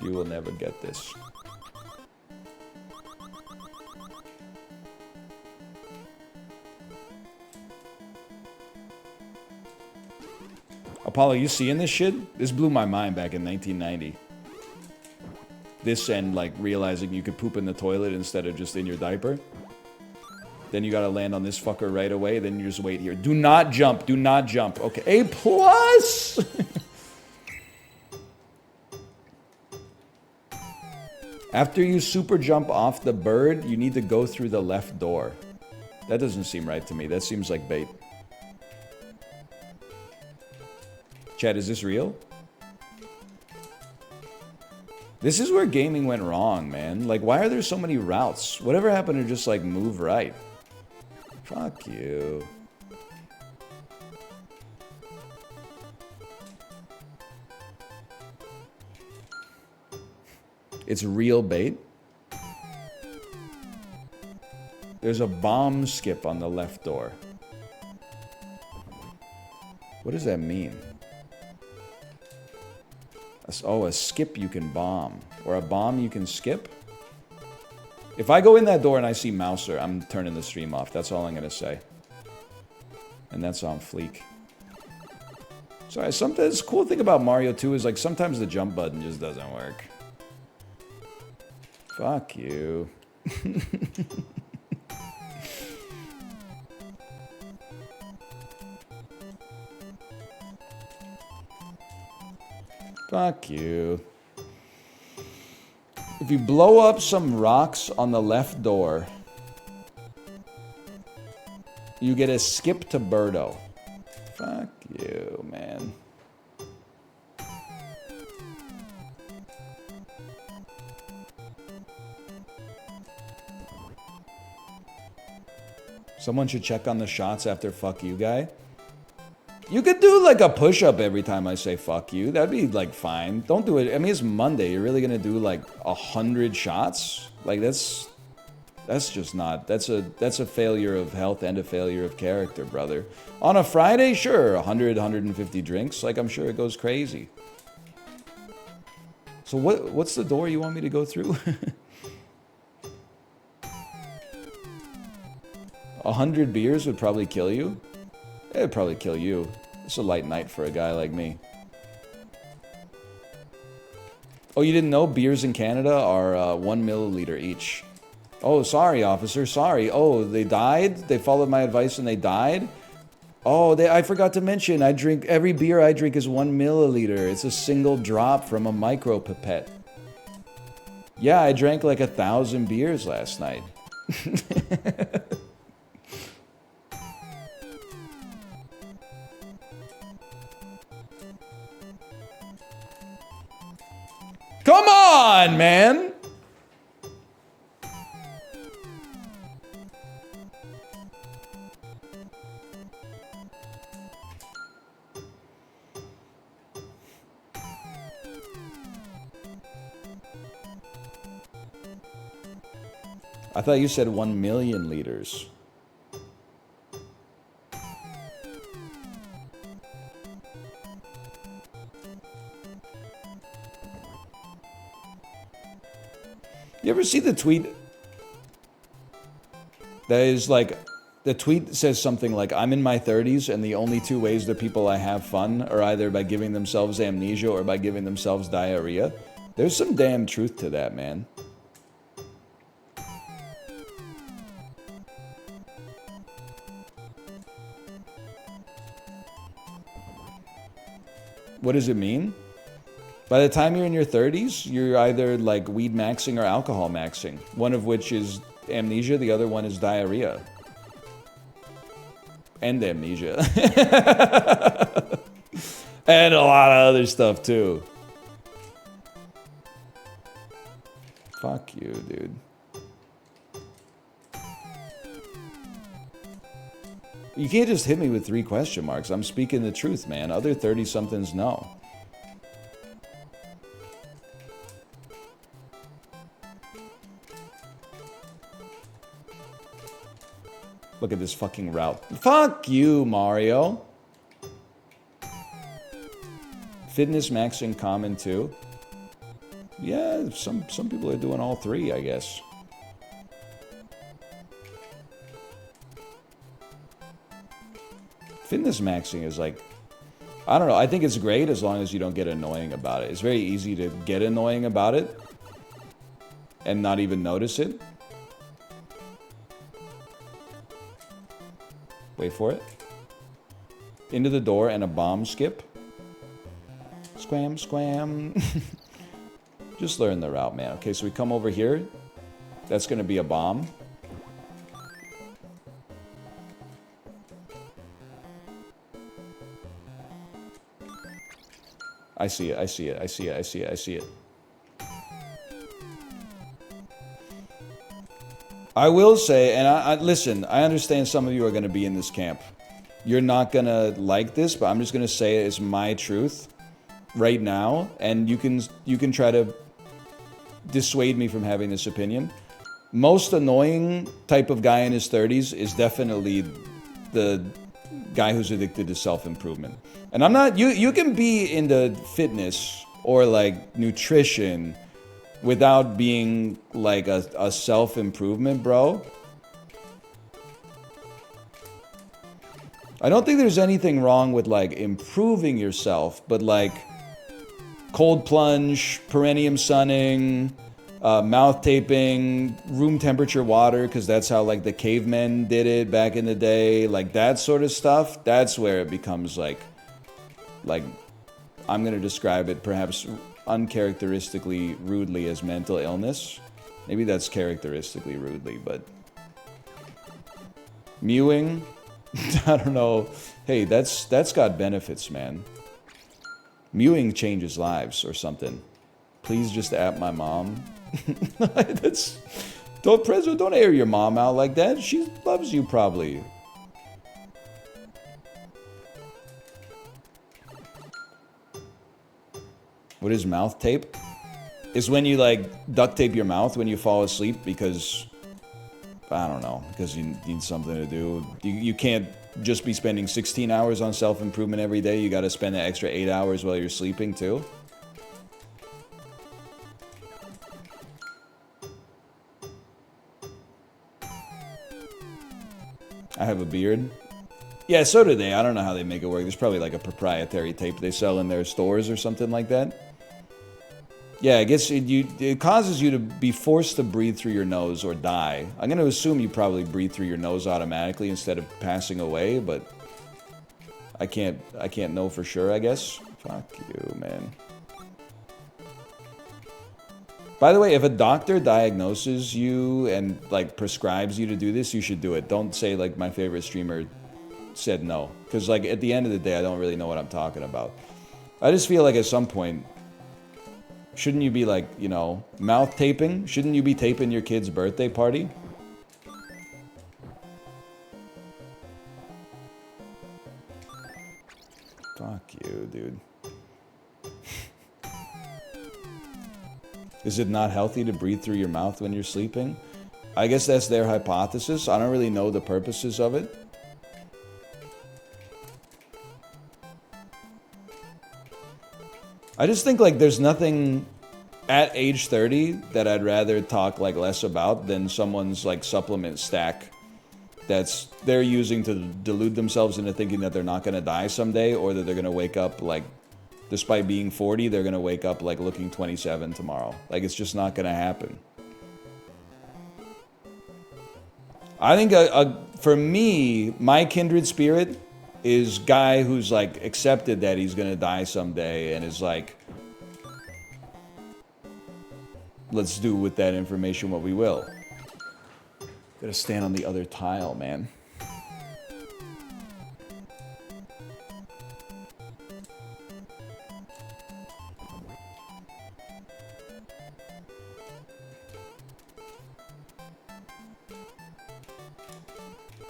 S1: You will never get this. Apollo, you seeing this shit? This blew my mind back in 1990. This and like realizing you could poop in the toilet instead of just in your diaper. Then you gotta land on this fucker right away. Then you just wait here. Do not jump. Do not jump. Okay. A plus. After you super jump off the bird, you need to go through the left door. That doesn't seem right to me. That seems like bait. Chad, is this real? This is where gaming went wrong, man. Like, why are there so many routes? Whatever happened to just, like, move right? Fuck you. It's real bait. There's a bomb skip on the left door. What does that mean? Oh, a skip you can bomb. Or a bomb you can skip? If I go in that door and I see Mouser, I'm turning the stream off. That's all I'm going to say. And that's on fleek. Sorry, sometimes the cool thing about Mario 2 is like sometimes the jump button just doesn't work. Fuck you. Fuck you. If you blow up some rocks on the left door, you get a skip to Birdo. Fuck you, man. Someone should check on the shots after fuck you guy. You could do like a push-up every time I say fuck you. That'd be like fine. Don't do it. I mean, it's Monday. You're really gonna do like 100 shots? Like that's just not. That's a failure of health and a failure of character, brother. On a Friday, sure, 100, 150 drinks. Like I'm sure it goes crazy. So what's the door you want me to go through? 100 beers would probably kill you. It'd probably kill you. It's a light night for a guy like me. Oh, you didn't know beers in Canada are 1 milliliter each. Oh, sorry, officer, sorry. Oh, they died? They followed my advice and they died? Oh, I forgot to mention, every beer I drink is 1 milliliter. It's a single drop from a micro pipette. Yeah, I drank like 1,000 beers last night. Come on, man! I thought you said 1 million liters. You ever see the tweet that is like, the tweet says something like, I'm in my 30s and the only two ways that people I have fun are either by giving themselves amnesia or by giving themselves diarrhea? There's some damn truth to that, man. What does it mean? By the time you're in your 30s, you're either like weed maxing or alcohol maxing. One of which is amnesia, the other one is diarrhea. And amnesia. And a lot of other stuff too. Fuck you, dude. You can't just hit me with 3 question marks. I'm speaking the truth, man. Other 30-somethings know. Look at this fucking route. Fuck you, Mario. Fitness maxing common too. Yeah, some people are doing all 3, I guess. Fitness maxing is like, I don't know, I think it's great as long as you don't get annoying about it. It's very easy to get annoying about it and not even notice it. Wait for it. Into the door and a bomb skip. Scram, scram. Just learn the route, man. Okay, so we come over here. That's gonna be a bomb. I see it, I see it, I see it, I see it, I see it. I will say, and listen, I understand some of you are going to be in this camp. You're not going to like this, but I'm just going to say it is my truth right now, and you can try to dissuade me from having this opinion. Most annoying type of guy in his 30s is definitely the guy who's addicted to self-improvement. And I'm not, you can be into fitness or like nutrition without being like a self-improvement bro. I don't think there's anything wrong with like improving yourself, but like cold plunge, perineum sunning, mouth taping, room temperature water, because that's how like the cavemen did it back in the day, like that sort of stuff, that's where it becomes like I'm going to describe it perhaps uncharacteristically rudely as mental illness. Maybe that's characteristically rudely, but mewing, I don't know. Hey, that's got benefits, man. Mewing changes lives or something. Please just at my mom. Don't air your mom out like that. She loves you probably. What is mouth tape? Is when you like duct tape your mouth when you fall asleep because, I don't know, because you need something to do. You can't just be spending 16 hours on self-improvement every day. You got to spend an extra 8 hours while you're sleeping too. I have a beard. Yeah, so do they. I don't know how they make it work. There's probably like a proprietary tape they sell in their stores or something like that. Yeah, I guess it causes you to be forced to breathe through your nose or die. I'm going to assume you probably breathe through your nose automatically instead of passing away, but I can't know for sure, I guess. Fuck you, man. By the way, if a doctor diagnoses you and like prescribes you to do this, you should do it. Don't say like my favorite streamer said no, because like at the end of the day, I don't really know what I'm talking about. I just feel like at some point, shouldn't you be like, you know, mouth taping? Shouldn't you be taping your kid's birthday party? Fuck you, dude. Is it not healthy to breathe through your mouth when you're sleeping? I guess that's their hypothesis. I don't really know the purposes of it. I just think like there's nothing at age 30 that I'd rather talk like less about than someone's like supplement stack that's they're using to delude themselves into thinking that they're not going to die someday, or that they're going to wake up like, despite being 40, they're going to wake up like looking 27 tomorrow. Like it's just not going to happen. I think for me, my kindred spirit is guy who's like accepted that he's going to die someday and is like, let's do with that information what we will. Gotta stand on the other tile, man.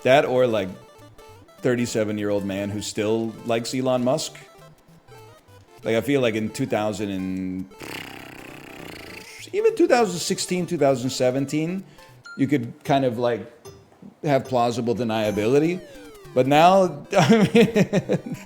S1: That or like 37-year-old man who still likes Elon Musk. Like I feel like in 2000 and even 2016, 2017, you could kind of like have plausible deniability. But now, I mean,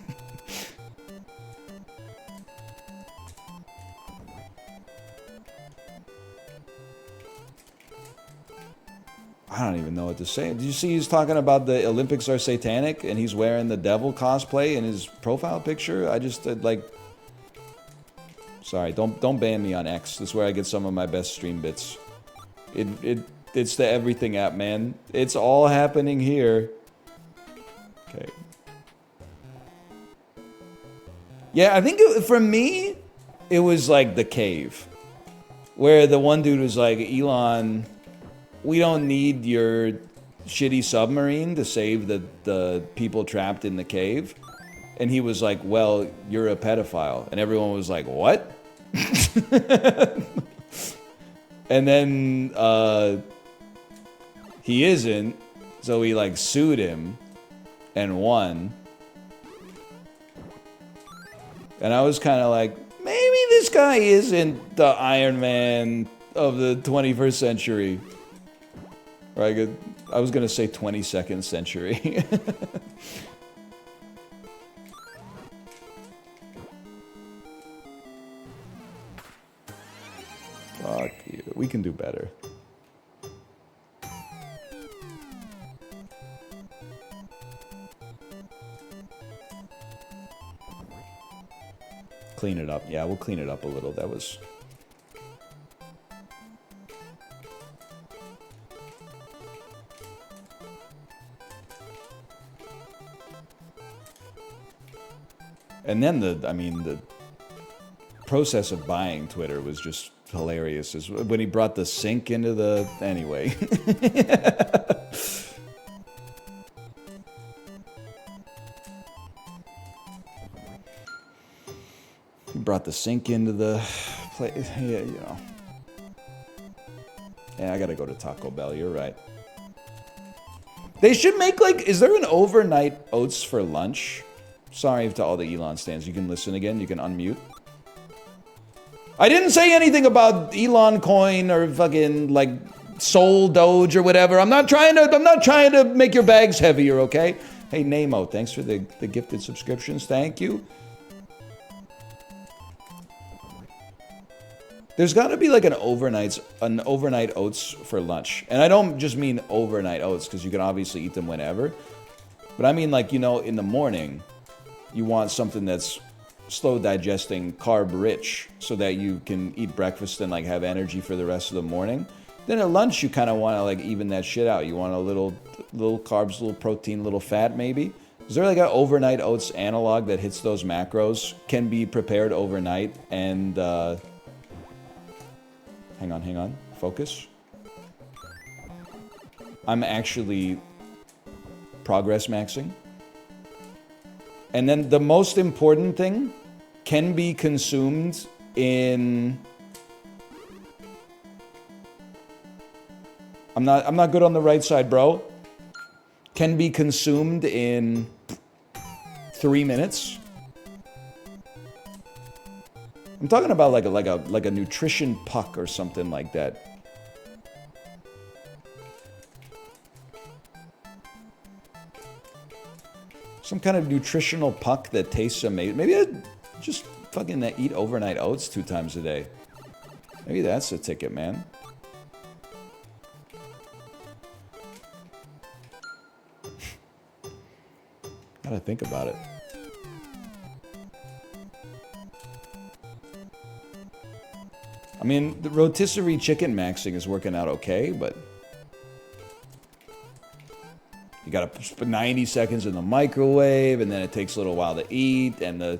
S1: I don't even know what to say. Did you see he's talking about the Olympics are satanic and he's wearing the devil cosplay in his profile picture? I just like, sorry, don't ban me on X. This is where I get some of my best stream bits. It's the everything app, man. It's all happening here. Okay. Yeah, I think for me, it was like the cave. Where the one dude was like, Elon, we don't need your shitty submarine to save the people trapped in the cave. And he was like, well, you're a pedophile. And everyone was like, what? And then he isn't, so he like sued him and won. And I was kind of like, maybe this guy isn't the Iron Man of the 21st century. Or I was gonna say 22nd century. Fuck you. We can do better. Clean it up. Yeah, we'll clean it up a little. That was... And then the process of buying Twitter was just hilarious. Is when he brought the sink into the... Anyway. He brought the sink into the place. Yeah, you know. Yeah, I gotta go to Taco Bell. You're right. They should make like... Is there an overnight oats for lunch? Sorry to all the Elon stands. You can listen again. You can unmute. I didn't say anything about Elon coin or fucking like Soul Doge or whatever. I'm not trying to make your bags heavier, okay? Hey Nemo, thanks for the gifted subscriptions. Thank you. There's got to be like an overnight oats for lunch. And I don't just mean overnight oats because you can obviously eat them whenever. But I mean, like, you know, in the morning, you want something that's slow digesting, carb rich, so that you can eat breakfast and like have energy for the rest of the morning. Then at lunch, you kind of want to like even that shit out. You want a little carbs, little protein, little fat maybe. Is there like an overnight oats analog that hits those macros, can be prepared overnight, and hang on, focus. I'm actually progress maxing. And then the most important thing, can be consumed in... I'm not good on the right side, bro. Can be consumed in 3 minutes. I'm talking about like a nutrition puck or something like that. Some kind of nutritional puck that tastes amazing. Maybe I'd just fucking eat overnight oats 2 times a day. Maybe that's the ticket, man. Gotta think about it. I mean, the rotisserie chicken maxing is working out okay, but you gotta put 90 seconds in the microwave, and then it takes a little while to eat, and the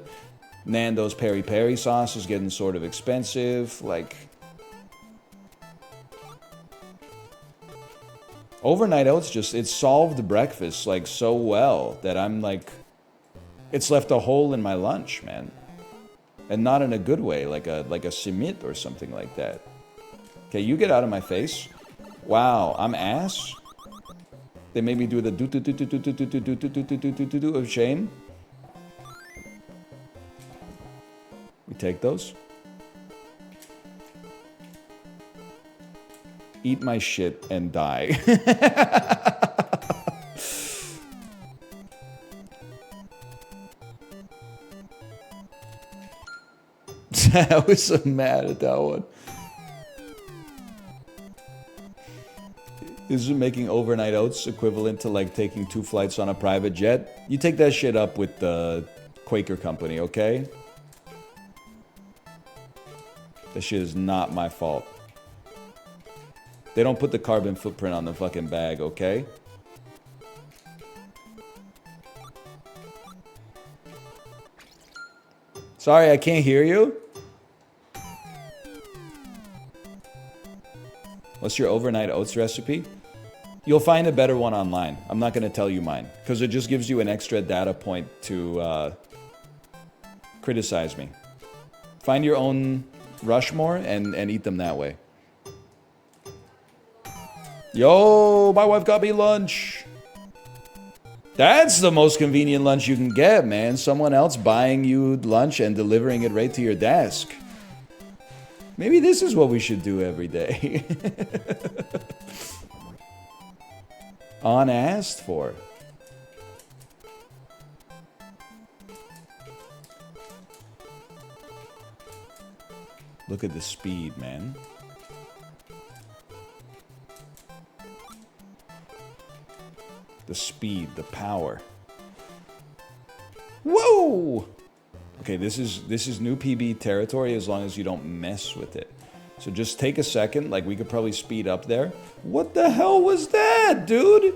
S1: Nando's peri peri sauce is getting sort of expensive. Like, overnight oats it solved breakfast like so well that I'm like, it's left a hole in my lunch, man. And not in a good way, like a simit or something like that. Okay, you get out of my face. Wow, I'm ass. They made me do the do of shame. We take those. Eat my shit and die. I was so mad at that one. Isn't making overnight oats equivalent to like taking 2 flights on a private jet? You take that shit up with the Quaker company, okay? That shit is not my fault. They don't put the carbon footprint on the fucking bag, okay? Sorry, I can't hear you. What's your overnight oats recipe? You'll find a better one online. I'm not going to tell you mine, because it just gives you an extra data point to criticize me. Find your own Rushmore and eat them that way. Yo, my wife got me lunch. That's the most convenient lunch you can get, man. Someone else buying you lunch and delivering it right to your desk. Maybe this is what we should do every day. Unasked for. Look at the speed, man. The speed, the power. Whoa! Okay, this is new PB territory as long as you don't mess with it. So just take a second, like we could probably speed up there. What the hell was that, dude?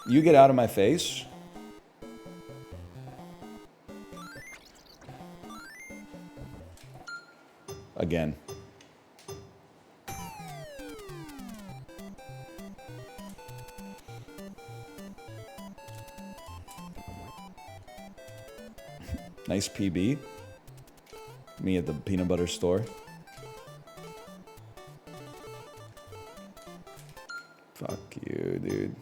S1: You get out of my face. Again. Nice PB. Me at the peanut butter store. Fuck you, dude.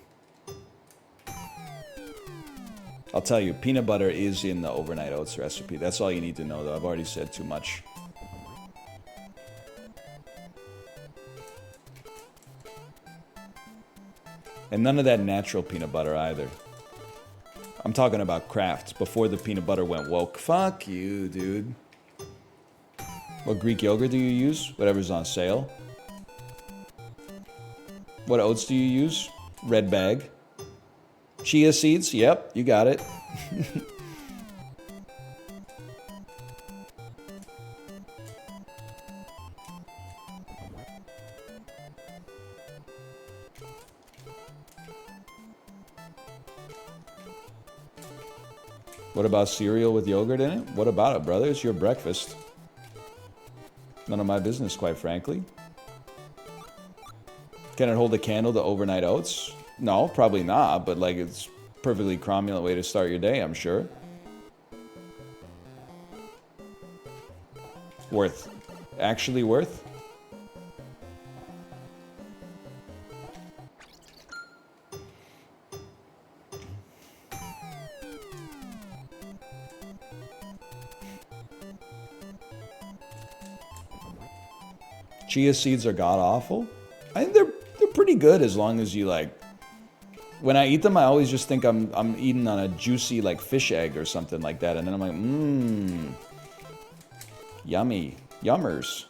S1: I'll tell you, peanut butter is in the overnight oats recipe. That's all you need to know, though. I've already said too much. And none of that natural peanut butter either. I'm talking about Kraft, before the peanut butter went woke. Fuck you, dude. What Greek yogurt do you use? Whatever's on sale. What oats do you use? Red bag. Chia seeds, yep, you got it. What about cereal with yogurt in it? What about it, brother? It's your breakfast. None of my business, quite frankly. Can it hold a candle to overnight oats? No, probably not, but like it's a perfectly cromulent way to start your day, I'm sure. Worth. Actually worth? Chia seeds are god-awful. I think they're pretty good as long as you like... When I eat them, I always just think I'm eating on a juicy like fish egg or something like that. And then I'm like, mmm. Yummy. Yummers.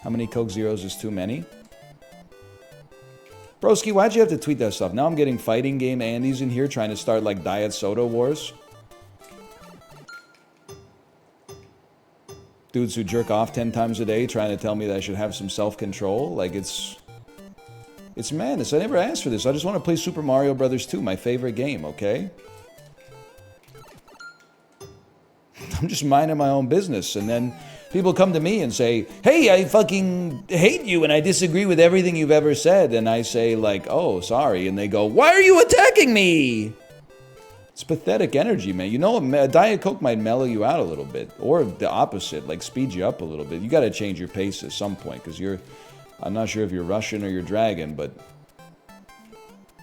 S1: How many Coke Zeros is too many? Broski, why'd you have to tweet that stuff? Now I'm getting fighting game Andes in here trying to start like diet soda wars. Dudes who jerk off 10 times a day trying to tell me that I should have some self-control. Like it's madness. I never asked for this. I just want to play Super Mario Brothers 2, my favorite game, okay? I'm just minding my own business, and then people come to me and say, hey, I fucking hate you and I disagree with everything you've ever said. And I say like, oh, sorry. And they go, why are you attacking me? It's pathetic energy, man. You know, a Diet Coke might mellow you out a little bit. Or the opposite, like speed you up a little bit. You got to change your pace at some point because I'm not sure if you're Russian or you're Dragon, but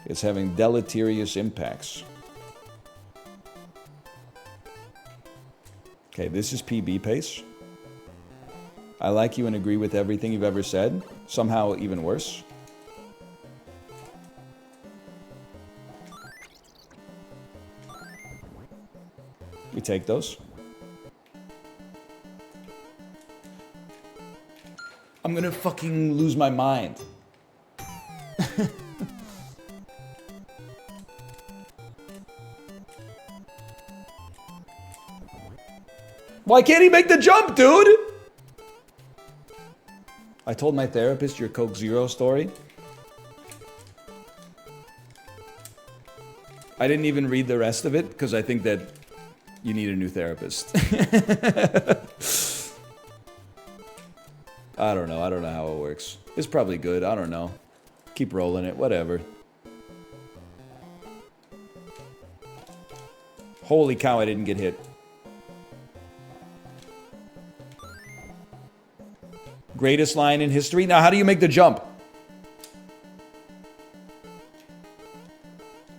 S1: it's having deleterious impacts. Okay, this is PB pace. I like you and agree with everything you've ever said. Somehow even worse. We take those. I'm gonna fucking lose my mind. Why can't he make the jump, dude? I told my therapist your Coke Zero story. I didn't even read the rest of it because I think that you need a new therapist. I don't know how it works. It's probably good. I don't know. Keep rolling it. Whatever. Holy cow, I didn't get hit. Greatest line in history. Now, how do you make the jump?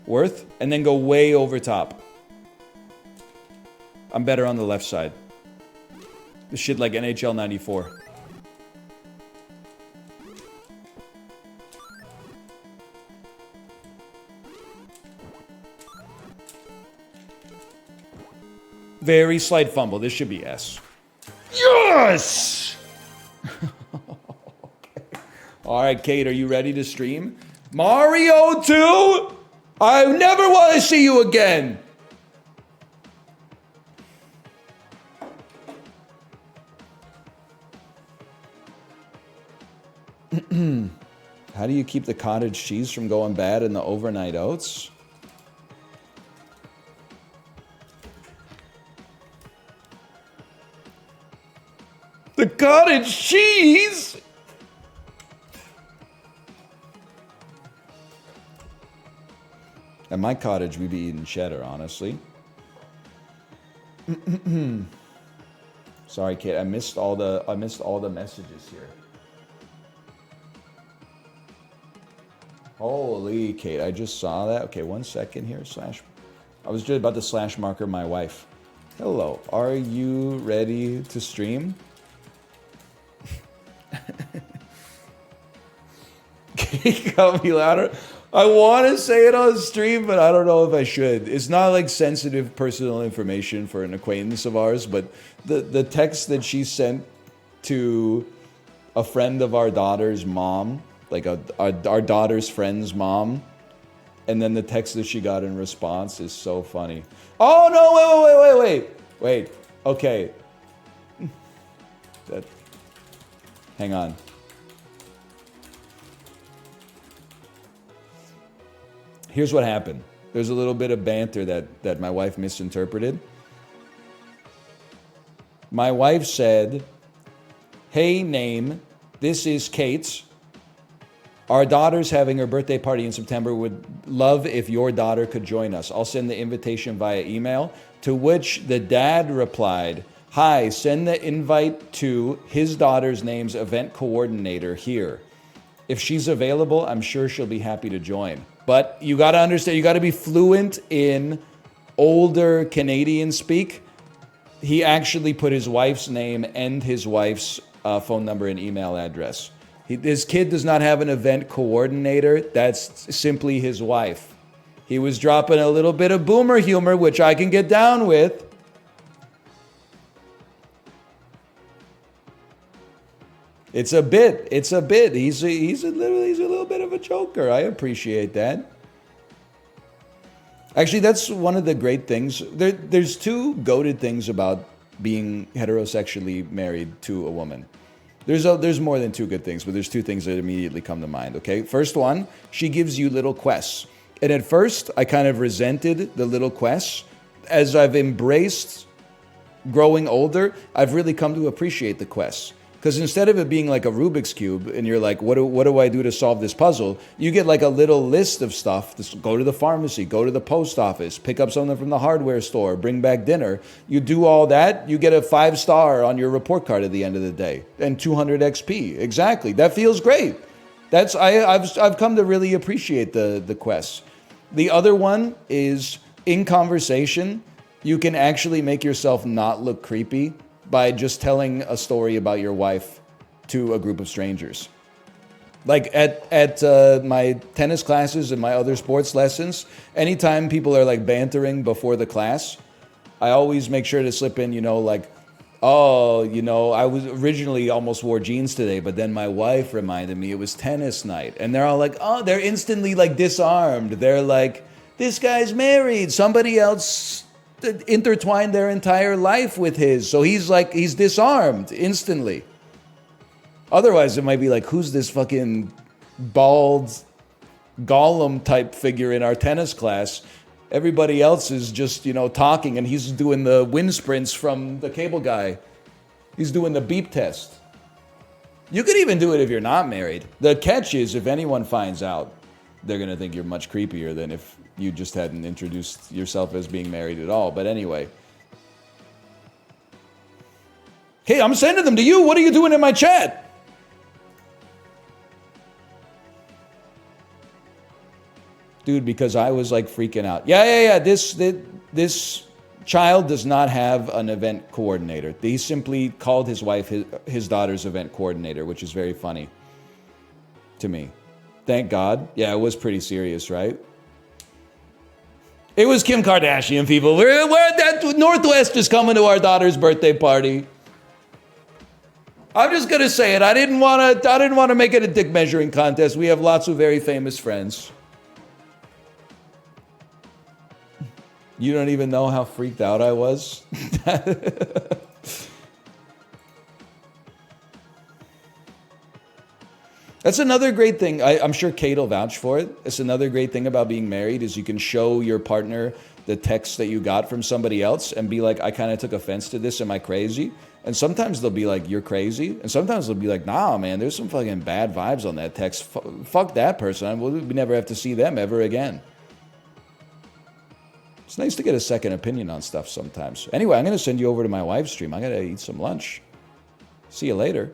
S1: Worth, and then go way over top. I'm better on the left side. This shit like NHL 94. Very slight fumble. This should be S. Yes! Okay. All right, Kate, are you ready to stream? Mario 2? I never want to see you again. How do you keep the cottage cheese from going bad in the overnight oats? The cottage cheese? At my cottage, we'd be eating cheddar, honestly. Sorry, Kate. I missed all the messages here. Holy Kate, I just saw that. Okay, 1 second here. I was just about to slash marker my wife. Hello, are you ready to stream? Kate, got me louder. I want to say it on stream, but I don't know if I should. It's not like sensitive personal information for an acquaintance of ours, but the text that she sent to a friend of our daughter's mom, like our daughter's friend's mom, and then the text that she got in response is so funny. Oh no! Wait. Okay. Hang on. Here's what happened. There's a little bit of banter that my wife misinterpreted. My wife said, "Hey, name, this is Kate. Our daughter's having her birthday party in September. Would love if your daughter could join us. I'll send the invitation via email." To which the dad replied, "Hi, send the invite to his daughter's name's event coordinator here. If she's available, I'm sure she'll be happy to join." But you got to understand, you got to be fluent in older Canadian speak. He actually put his wife's name and his wife's phone number and email address. His kid does not have an event coordinator. That's simply his wife. He was dropping a little bit of boomer humor, which I can get down with. It's a bit. He's a little bit of a joker. I appreciate that. Actually, that's one of the great things. There's two goated things about being heterosexually married to a woman. There's more than two good things, but there's two things that immediately come to mind, okay? First one, she gives you little quests. And at first, I kind of resented the little quests. As I've embraced growing older, I've really come to appreciate the quests. Because instead of it being like a Rubik's Cube, and you're like, what do I do to solve this puzzle? You get like a little list of stuff. Just go to the pharmacy, go to the post office, pick up something from the hardware store, bring back dinner. You do all that, you get a 5-star on your report card at the end of the day. And 200 XP. Exactly. That feels great. I've come to really appreciate the quests. The other one is, in conversation, you can actually make yourself not look creepy by just telling a story about your wife to a group of strangers. Like at my tennis classes and my other sports lessons, anytime people are like bantering before the class, I always make sure to slip in, like, "Oh, I was originally almost wore jeans today, but then my wife reminded me it was tennis night." And they're all like, oh, they're instantly like disarmed. They're like, this guy's married. Somebody else intertwined their entire life with his. So he's disarmed instantly. Otherwise, it might be like, who's this fucking bald Gollum type figure in our tennis class? Everybody else is just, talking, and he's doing the wind sprints from the cable guy. He's doing the beep test. You could even do it if you're not married. The catch is, if anyone finds out, they're going to think you're much creepier than if you just hadn't introduced yourself as being married at all. But anyway. Hey, I'm sending them to you. What are you doing in my chat? Dude, because I was like freaking out. Yeah. This child does not have an event coordinator. He simply called his wife his daughter's event coordinator, which is very funny to me. Thank God. Yeah, it was pretty serious, right? It was Kim Kardashian, people. We're that Northwest is coming to our daughter's birthday party. I'm just gonna say it. I didn't want to make it a dick measuring contest. We have lots of very famous friends. You don't even know how freaked out I was. That's another great thing. I'm sure Kate will vouch for it. It's another great thing about being married is you can show your partner the text that you got from somebody else and be like, I kind of took offense to this. Am I crazy? And sometimes they'll be like, you're crazy. And sometimes they'll be like, nah, man, there's some fucking bad vibes on that text. Fuck that person. We never have to see them ever again. It's nice to get a second opinion on stuff sometimes. Anyway, I'm going to send you over to my wife's stream. I got to eat some lunch. See you later.